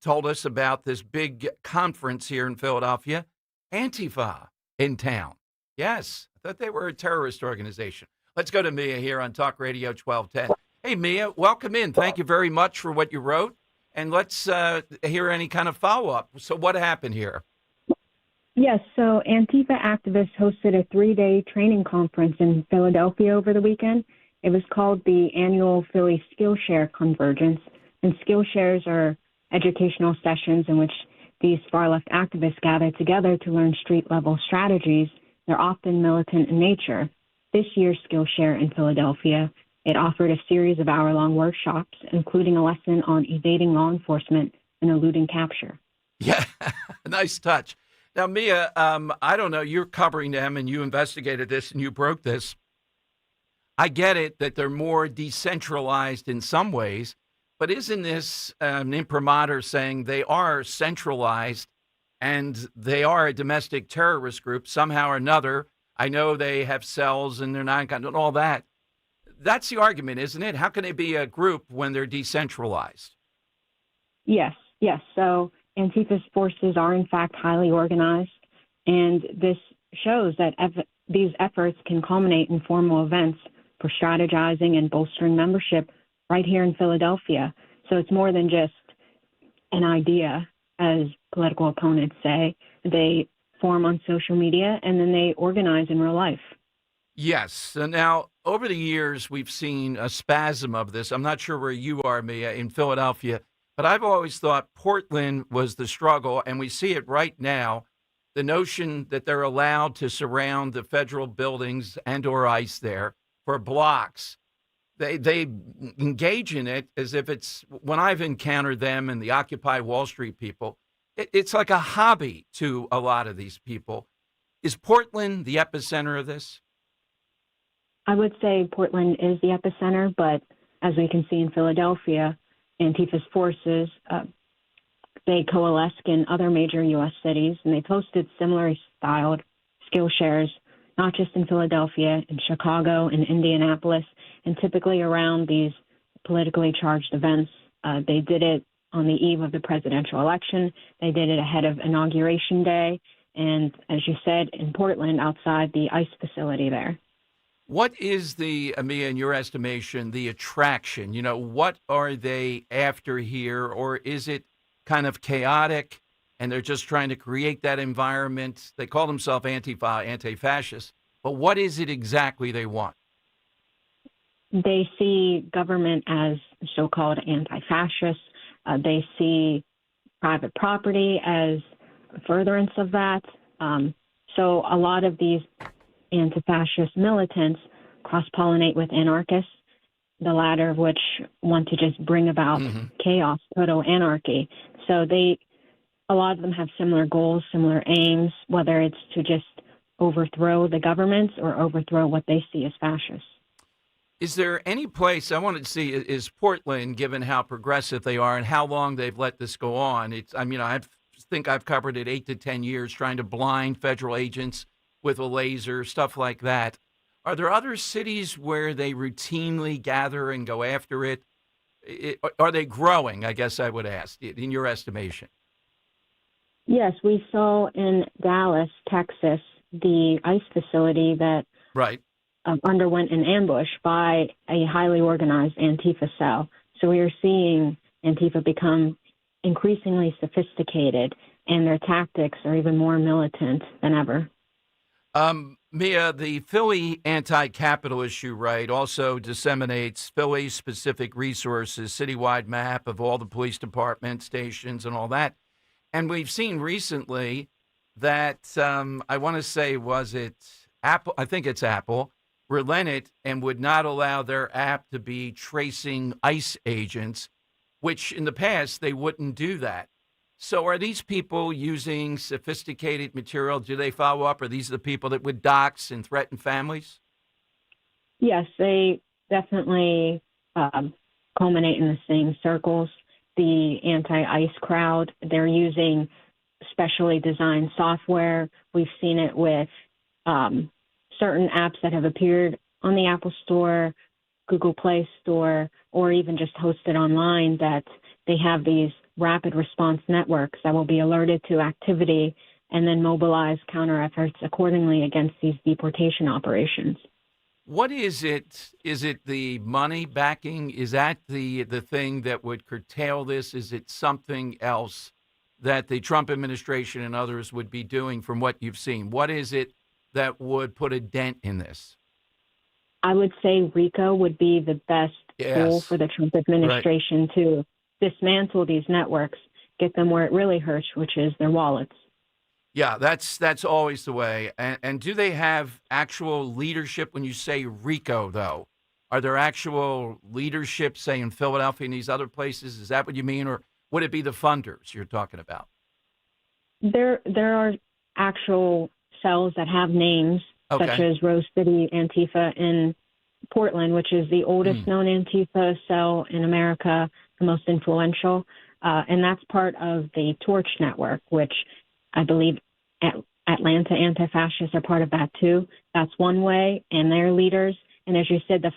told us about this big conference here in Philadelphia, Antifa in town. Yes, I thought they were a terrorist organization. Let's go to Mia here on Talk Radio 1210. Hey, Mia, welcome in. Thank you very much for what you wrote. And let's hear any kind of follow-up. So what happened here? Yes, so Antifa activists hosted a 3-day training conference in Philadelphia over the weekend. It was called the annual Philly Skillshare Convergence. And Skillshares are educational sessions in which these far-left activists gather together to learn street-level strategies. They're often militant in nature. This year's Skillshare in Philadelphia, it offered a series of hour-long workshops, including a lesson on evading law enforcement and eluding capture. Yeah, nice touch. Now, Mia, I don't know, you're covering them and you investigated this and you broke this. I get it that they're more decentralized in some ways, but isn't this an imprimatur saying they are centralized and they are a domestic terrorist group somehow or another? I know they have cells and they're not and all that. That's the argument, isn't it? How can they be a group when they're decentralized? Yes. So Antifa's forces are, in fact, highly organized, and this shows that these efforts can culminate in formal events for strategizing and bolstering membership right here in Philadelphia. So it's more than just an idea, as political opponents say. They form on social media, and then they organize in real life. Yes. So now, over the years, we've seen a spasm of this. I'm not sure where you are, Mia, in Philadelphia, but I've always thought Portland was the struggle, and we see it right now. The notion that they're allowed to surround the federal buildings and or ICE there for blocks. They engage in it as if it's, when I've encountered them and the Occupy Wall Street people, it's like a hobby to a lot of these people. Is Portland the epicenter of this? I would say Portland is the epicenter, but as we can see in Philadelphia, Antifa's forces they coalesce in other major U.S. cities, and they've hosted similarly styled skill shares, not just in Philadelphia, in Chicago, in Indianapolis, and typically around these politically charged events. They did it on the eve of the presidential election. They did it ahead of Inauguration Day, and as you said, in Portland, outside the ICE facility there. What is Mia, in your estimation, the attraction? What are they after here, or is it kind of chaotic and they're just trying to create that environment? They call themselves Antifa, anti-fascist, but what is it exactly they want? They see government as so-called anti-fascist. They see private property as furtherance of that. So a lot of these anti-fascist militants cross-pollinate with anarchists, the latter of which want to just bring about chaos, total anarchy. So a lot of them have similar goals, similar aims, whether it's to just overthrow the government or overthrow what they see as fascist. Is there any place I wanted to see? Is Portland, given how progressive they are and how long they've let this go on? I think I've covered it 8 to 10 years, trying to blind federal agents with a laser, stuff like that. Are there other cities where they routinely gather and go after it? Are they growing, I guess I would ask, in your estimation? Yes, we saw in Dallas, Texas, the ICE facility that underwent an ambush by a highly organized Antifa cell. So we are seeing Antifa become increasingly sophisticated, and their tactics are even more militant than ever. Mia, the Philly anti-capital issue, also disseminates Philly-specific resources, citywide map of all the police department stations and all that. And we've seen recently that, I want to say, was it Apple? I think it's Apple, relented and would not allow their app to be tracing ICE agents, which in the past they wouldn't do that. So are these people using sophisticated material? Do they follow up? Are these the people that would dox and threaten families? Yes, they definitely culminate in the same circles. The anti-ICE crowd, they're using specially designed software. We've seen it with certain apps that have appeared on the Apple Store, Google Play Store, or even just hosted online, that they have these rapid response networks that will be alerted to activity and then mobilize counter efforts accordingly against these deportation operations. What is it? Is it the money backing? Is that the thing that would curtail this? Is it something else that the Trump administration and others would be doing from what you've seen? What is it that would put a dent in this? I would say RICO would be the best tool for the Trump administration to dismantle these networks, get them where it really hurts, which is their wallets. Yeah, that's always the way. And do they have actual leadership when you say RICO, though? Are there actual leadership, say, in Philadelphia and these other places? Is that what you mean? Or would it be the funders you're talking about? There are actual cells that have names, such as Rose City Antifa in Portland, which is the oldest known Antifa cell in America, the most influential. And that's part of the Torch Network, which I believe Atlanta anti-fascists are part of that too. That's one way, and their leaders, and as you said, the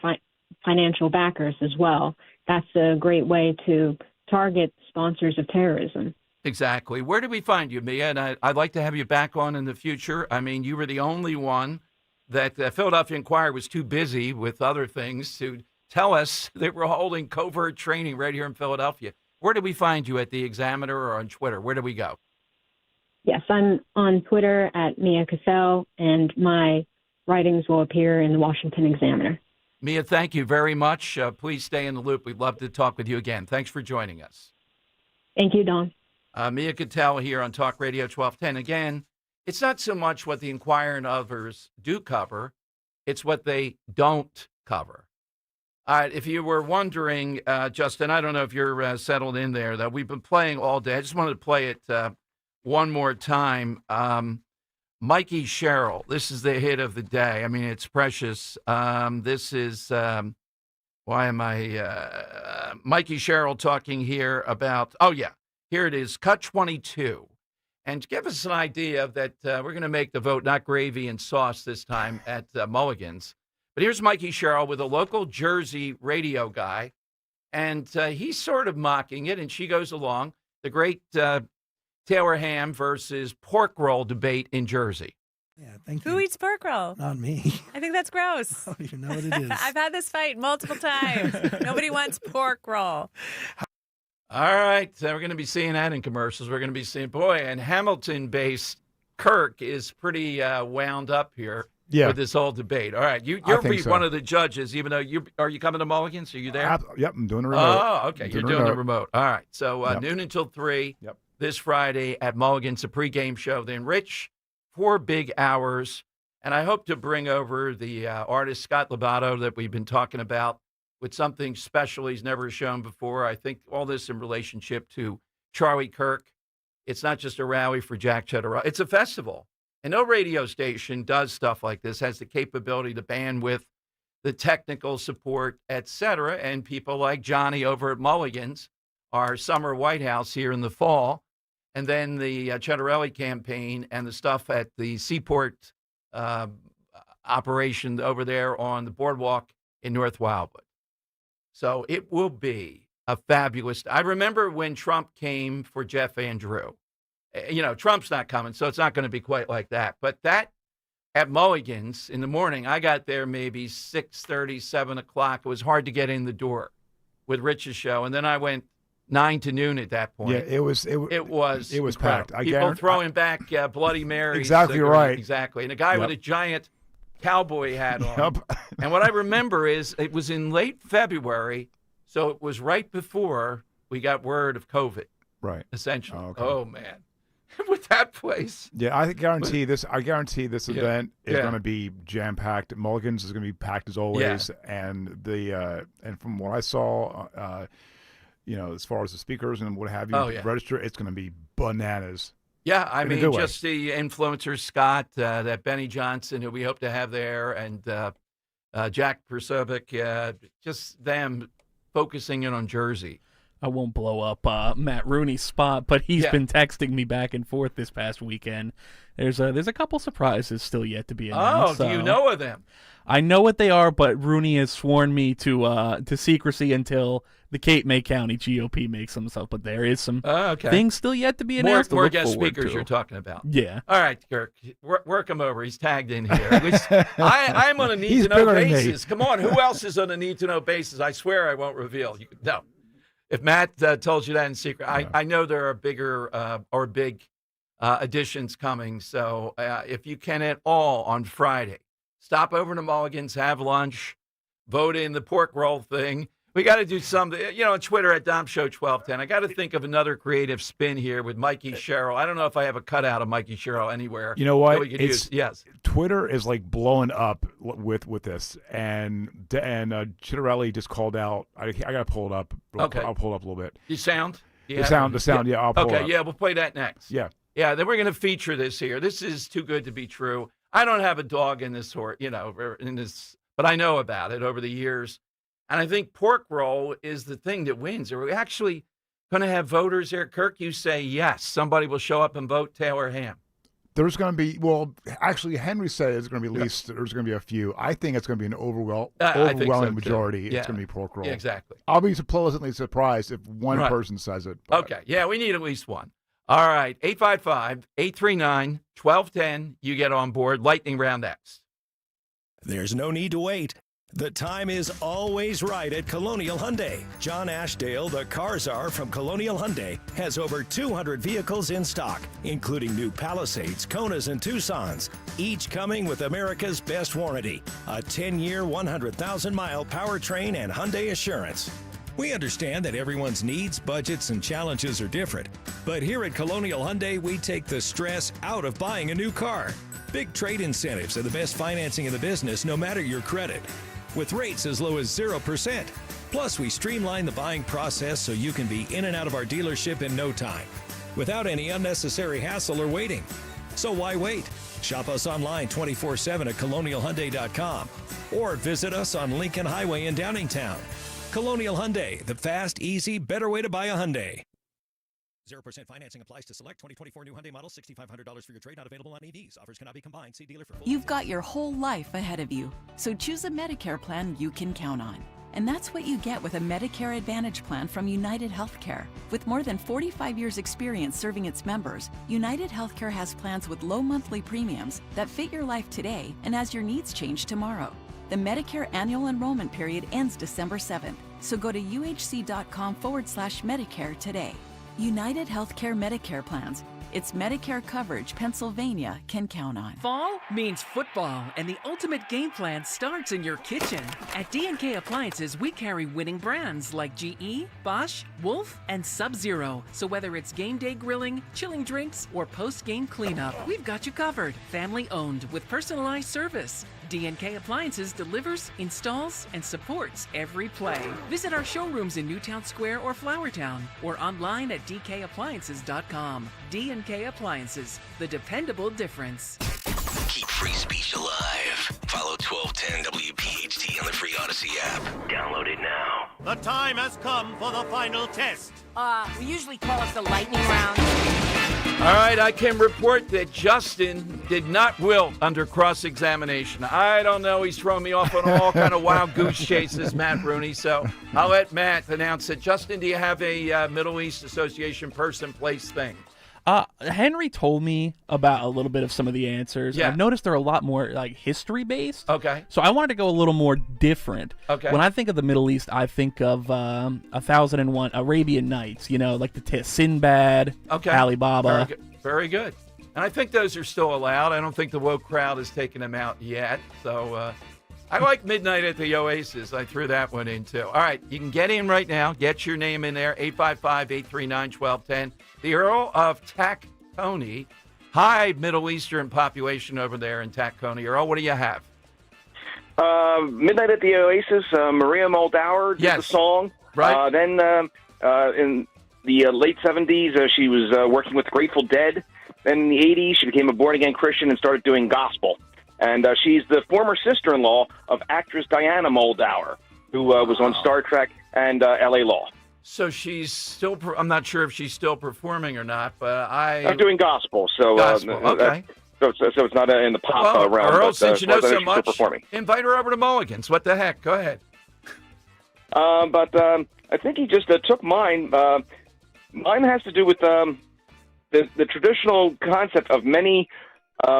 financial backers as well. That's a great way to target sponsors of terrorism. Exactly. Where do we find you, Mia? And I'd like to have you back on in the future. I mean, you were the only one that the Philadelphia Inquirer was too busy with other things to tell us that we're holding covert training right here in Philadelphia. Where do we find you, at the Examiner or on Twitter? Where do we go? Yes, I'm on Twitter at Mia Cassell, and my writings will appear in the Washington Examiner. Mia, thank you very much. Please stay in the loop. We'd love to talk with you again. Thanks for joining us. Thank you, Don. Mia Cassell here on Talk Radio 1210. Again, it's not so much what the Inquirer and others do cover, it's what they don't cover. All right, if you were wondering, Justin, I don't know if you're settled in there, that we've been playing all day. I just wanted to play it one more time. Mikey Sherrill, this is the hit of the day. I mean, it's precious. This is, Mikey Sherrill talking here about, Here it is, Cut 22. And to give us an idea that we're going to make the vote not gravy and sauce this time at Mulligan's. But here's Mikey Sherrill with a local Jersey radio guy. And he's sort of mocking it, and she goes along. The great Taylor ham versus pork roll debate in Jersey. Yeah, thank you. Who eats pork roll? Not me. I think that's gross. I don't even know what it is. I've had this fight multiple times. Nobody wants pork roll. All right, we're going to be seeing that in commercials. We're going to be seeing, boy, and Hamilton-based Kirk is pretty wound up here with this whole debate. All right, you'll be one of the judges, even though are you coming to Mulligan's? Are you there? Yep, I'm doing the remote. Oh, okay, you're doing the remote. All right, so noon until 3 this Friday at Mulligan's, a pregame show. Then Rich, 4 big hours, and I hope to bring over the artist Scott Lobato that we've been talking about, with something special he's never shown before. I think all this in relationship to Charlie Kirk. It's not just a rally for Jack Cheddar. It's a festival. And no radio station does stuff like this, has the capability, the bandwidth, the technical support, et cetera. And people like Johnny over at Mulligan's, our summer White House here in the fall, and then the Cheddarelli campaign and the stuff at the Seaport operation over there on the boardwalk in North Wildwood. So it will be a fabulous. I remember when Trump came for Jeff Andrew. You know, Trump's not coming, so it's not going to be quite like that. But that at Mulligan's in the morning, I got there maybe 6:30, 7 o'clock. It was hard to get in the door with Rich's show, and then I went 9 to noon at that point. Yeah, it was packed. People throwing back Bloody Marys. Exactly right. Exactly, and a guy with a giant cowboy hat on. And what I remember is it was in late February, so it was right before we got word of COVID. Right. Essentially. Oh, okay. Oh man. With that place. Yeah, I guarantee this event is going to be jam packed. Mulligan's is going to be packed as always, and and from what I saw, as far as the speakers and what have you, register, it's going to be bananas. Yeah, I mean, just the influencers, Scott, that Benny Johnson, who we hope to have there, and Jack Persovic, just them focusing in on Jersey. I won't blow up Matt Rooney's spot, but he's been texting me back and forth this past weekend. There's a couple surprises still yet to be announced. Oh, do you know of them? I know what they are, but Rooney has sworn me to secrecy until the Cape May County GOP makes some stuff. But there is some things still yet to be announced. More guest speakers you're talking about. Yeah. All right, Kirk, work him over. He's tagged in here. I'm on a need-to-know basis. Come on, who else is on a need-to-know basis? I swear I won't reveal. No. If Matt told you that in secret, I know there are bigger or big additions coming. So if you can at all on Friday, stop over to Mulligan's, have lunch, vote in the pork roll thing. We got to do something, on Twitter at DomShow1210. I got to think of another creative spin here with Mikey Sherrill. I don't know if I have a cutout of Mikey Sherrill anywhere. You know what? We could use. Yes. Twitter is like blowing up with this, and Chittarelli just called out. I got to pull it up. Okay. I'll pull it up a little bit. The sound. The sound. Yeah, I'll pull it up. Okay. Yeah, we'll play that next. Yeah. Yeah. Then we're going to feature this here. This is too good to be true. I don't have a dog in this in this, but I know about it over the years. And I think pork roll is the thing that wins. Are we actually going to have voters there? Kirk, you say yes. Somebody will show up and vote Taylor ham. There's going to be, actually, Henry said there's going to be at least, there's going to be a few. I think it's going to be an overwhelming majority. Yeah. It's going to be pork roll. Yeah, exactly. I'll be pleasantly surprised if one person says it. But. Okay. Yeah, we need at least one. All right. 855-839-1210. You get on board. Lightning Round X. There's no need to wait. The time is always right at Colonial Hyundai. John Ashdale, the car czar from Colonial Hyundai, has over 200 vehicles in stock, including new Palisades, Konas, and Tucsons, each coming with America's best warranty, a 10-year, 100,000-mile powertrain and Hyundai Assurance. We understand that everyone's needs, budgets, and challenges are different, but here at Colonial Hyundai, we take the stress out of buying a new car. Big trade incentives are the best financing in the business, no matter your credit, with rates as low as 0%. Plus, we streamline the buying process so you can be in and out of our dealership in no time, without any unnecessary hassle or waiting. So why wait? Shop us online 24/7 at colonialhyundai.com or visit us on Lincoln Highway in Downingtown. Colonial Hyundai, the fast, easy, better way to buy a Hyundai. 0% financing applies to select 2024 new Hyundai models. $6,500 for your trade. Not available on EVs. Offers cannot be combined. See dealer for full. You've got your whole life ahead of you, so choose a Medicare plan you can count on. And that's what you get with a Medicare Advantage plan from United Healthcare. With more than 45 years' experience serving its members, United Healthcare has plans with low monthly premiums that fit your life today and as your needs change tomorrow. The Medicare annual enrollment period ends December 7th, so go to uhc.com/Medicare today. United Healthcare Medicare plans. It's Medicare coverage Pennsylvania can count on. Fall means football, and the ultimate game plan starts in your kitchen. At D&K Appliances, we carry winning brands like GE, Bosch, Wolf, and Sub-Zero. So whether it's game day grilling, chilling drinks, or post-game cleanup, we've got you covered. Family owned with personalized service. D&K Appliances delivers, installs, and supports every play. Visit our showrooms in Newtown Square or Flowertown, or online at dkappliances.com. D&K Appliances, the dependable difference. Keep free speech alive. Follow 1210 WPHT on the free Odyssey app. Download it now. The time has come for the final test. We usually call it the lightning round. All right, I can report that Justin did not wilt under cross-examination. I don't know. He's thrown me off on all kind of wild goose chases, Matt Rooney. So I'll let Matt announce it. Justin, do you have a Middle East Association person, place thing? Henry told me about a little bit of some of the answers. Yeah. I've noticed they're a lot more like history-based. Okay. So I wanted to go a little more different. Okay. When I think of the Middle East, I think of 1001 Arabian Nights, like the Sinbad, Okay. Alibaba. Very good. And I think those are still allowed. I don't think the woke crowd has taken them out yet. So I like Midnight at the Oasis. I threw that one in, too. All right, you can get in right now. Get your name in there, 855-839-1210. The Earl of Tacony. High Middle Eastern population over there in Tacony. Earl, what do you have? Midnight at the Oasis, Maria Muldaur did the song. Right. Then in the late 70s, she was working with the Grateful Dead. Then in the 80s, she became a born-again Christian and started doing gospel. And she's the former sister-in-law of actress Diana Muldaur, who was on Star Trek and L.A. Law. So she's still, I'm not sure if she's still performing or not, but I'm doing gospel, so okay. So it's not in the pop realm. Earl, but, since you know she's so still much, performing. invite her over to Mulligan's. What the heck? Go ahead. But I think he just took mine. Mine has to do with the traditional concept of many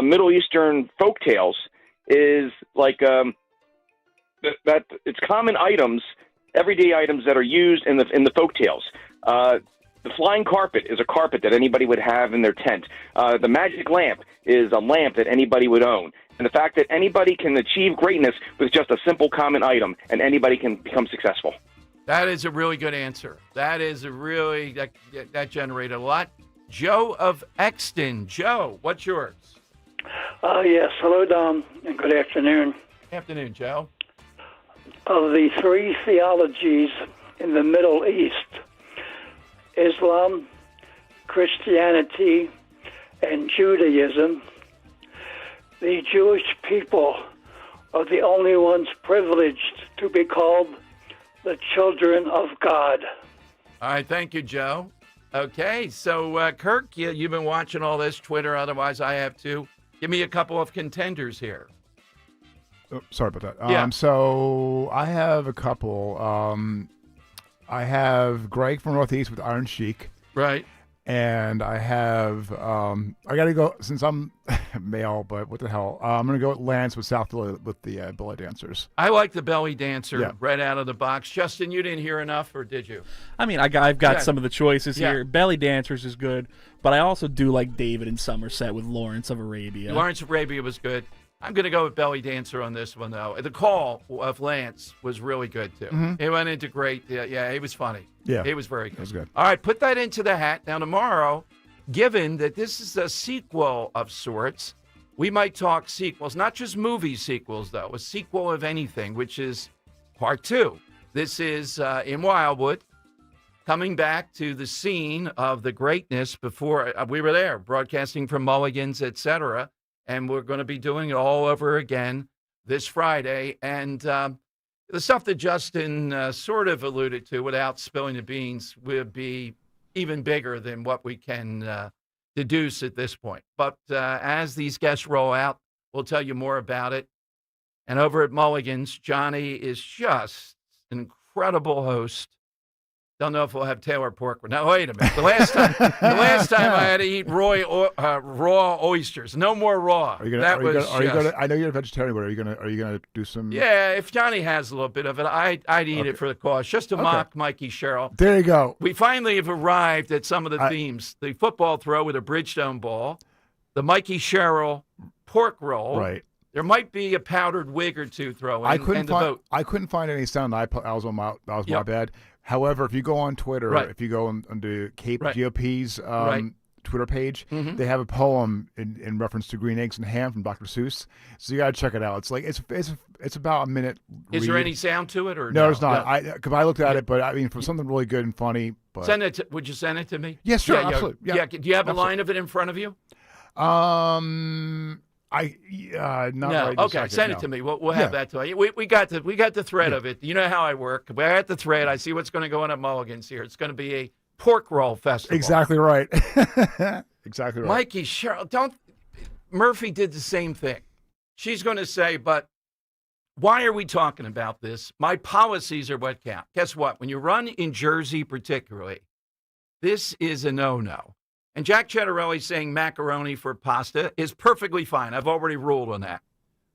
Middle Eastern folk tales is like that it's common items, everyday items that are used in the folk tales. The flying carpet is a carpet that anybody would have in their tent. The magic lamp is a lamp that anybody would own. And the fact that anybody can achieve greatness with just a simple common item, and anybody can become successful. That is a really good answer. That is a really, that generated a lot. Joe of Exton. Joe, what's yours? Yes. Hello, Dom, and good afternoon. Afternoon, Joe. Of the three theologies in the Middle East, Islam, Christianity, and Judaism, the Jewish people are the only ones privileged to be called the children of God. All right, thank you, Joe. Okay, so Kirk, you've been watching all this Twitter, otherwise I have too. Give me a couple of contenders here. Oh, sorry about that. Yeah. So I have a couple. I have Greg from Northeast with Iron Sheik. Right. And I have, I got to go, since I'm male, but what the hell. I'm going to go with Lance with South Philly with the belly dancers. I like the belly dancer Yeah. right out of the box. Justin, you didn't hear enough, or did you? I mean, I've got Yeah. some of the choices Yeah. here. Belly Dancers is good, but I also do like David in Somerset with Lawrence of Arabia. Lawrence of Arabia was good. I'm going to go with belly dancer on this one, though. The call of Lance was really good, too. Mhm. He went into great. Yeah, he was funny. Yeah. He was very good. That was good. All right, put that into the hat. Now, tomorrow, given that this is a sequel of sorts, we might talk sequels, not just movie sequels, though, a sequel of anything, which is part 2. This is in Wildwood, coming back to the scene of the greatness before we were there, broadcasting from Mulligan's, etc. And we're going to be doing it all over again this Friday. And the stuff that Justin sort of alluded to without spilling the beans would be, even bigger than what we can deduce at this point. But as these guests roll out, we'll tell you more about it. And over at Mulligan's, Johnny is just an incredible host. Don't know if we'll have Taylor pork. Now, wait a minute. The last time I had to eat raw oysters. No more raw. Are you gonna? I know you're a vegetarian, but are you gonna do some? Yeah, if Johnny has a little bit of it, I'd eat it for the cause, just to mock Mikey Sherrill. There you go. We finally have arrived at some of the themes: the football throw with a Bridgestone ball, the Mikey Sherrill pork roll. Right. There might be a powdered wig or two thrown. I couldn't find any sound. That was my bad. However, if you go on Twitter, if you go onto Cape GOP's Twitter page, they have a poem in reference to green eggs and ham from Dr. Seuss. So you got to check it out. It's like it's about a minute. Is there any sound to it or no? There's not. I looked at it, but I mean, for something really good and funny. But would you send it to me? Yes, sure, absolutely. Yeah. Do you have a line of it in front of you? No. Okay, send it to me. We'll have that to you. We got the thread of it. You know how I work. We're at the thread. I see what's going to go on at Mulligan's here. It's going to be a pork roll festival. Exactly right. Exactly right. Mikey Sherrill, Murphy did the same thing. She's going to say, but why are we talking about this? My policies are what count. Guess what? When you run in Jersey particularly, this is a no-no. And Jack Chettarelli saying macaroni for pasta is perfectly fine. I've already ruled on that.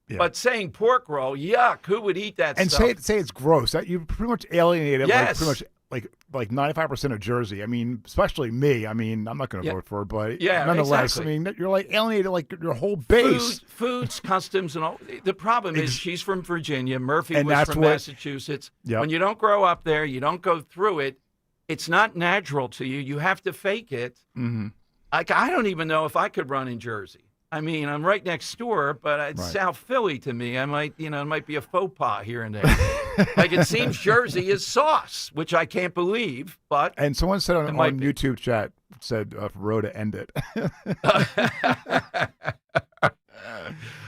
Yeah. But saying pork roll, yuck, who would eat that stuff? And say it's gross. That you pretty much alienated like 95% of Jersey. I mean, especially me. I mean, I'm not going to vote for it, but nonetheless, exactly. I mean, you're like alienated like your whole base. Foods, customs, and all. The problem is she's from Virginia. Murphy was from Massachusetts. Yep. When you don't grow up there, you don't go through it. It's not natural to you. You have to fake it. Mm-hmm. Like, I don't even know if I could run in Jersey. I mean, I'm right next door, but it's South Philly to me. I might, it might be a faux pas here and there. Like, it seems Jersey is sauce, which I can't believe, but... And someone said on YouTube chat, said for Roe to end it.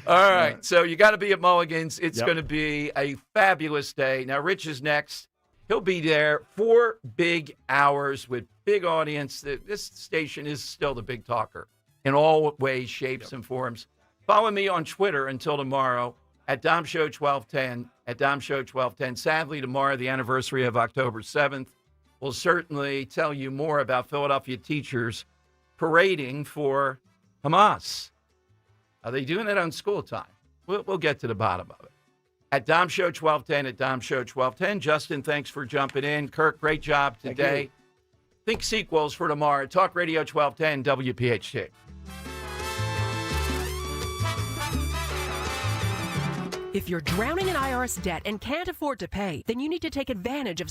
All right, so you got to be at Mulligan's. It's going to be a fabulous day. Now, Rich is next. He'll be there 4 big hours with big audience. This station is still the big talker in all ways, shapes, and forms. Follow me on Twitter until tomorrow at Dom Show 1210, at Dom Show 1210. Sadly, tomorrow, the anniversary of October 7th, we'll certainly tell you more about Philadelphia teachers parading for Hamas. Are they doing it on school time? We'll get to the bottom of it. At Dom Show 1210, at Dom Show 1210. Justin, thanks for jumping in. Kirk, great job today. Think sequels for tomorrow. Talk Radio 1210, WPHT. If you're drowning in IRS debt and can't afford to pay, then you need to take advantage of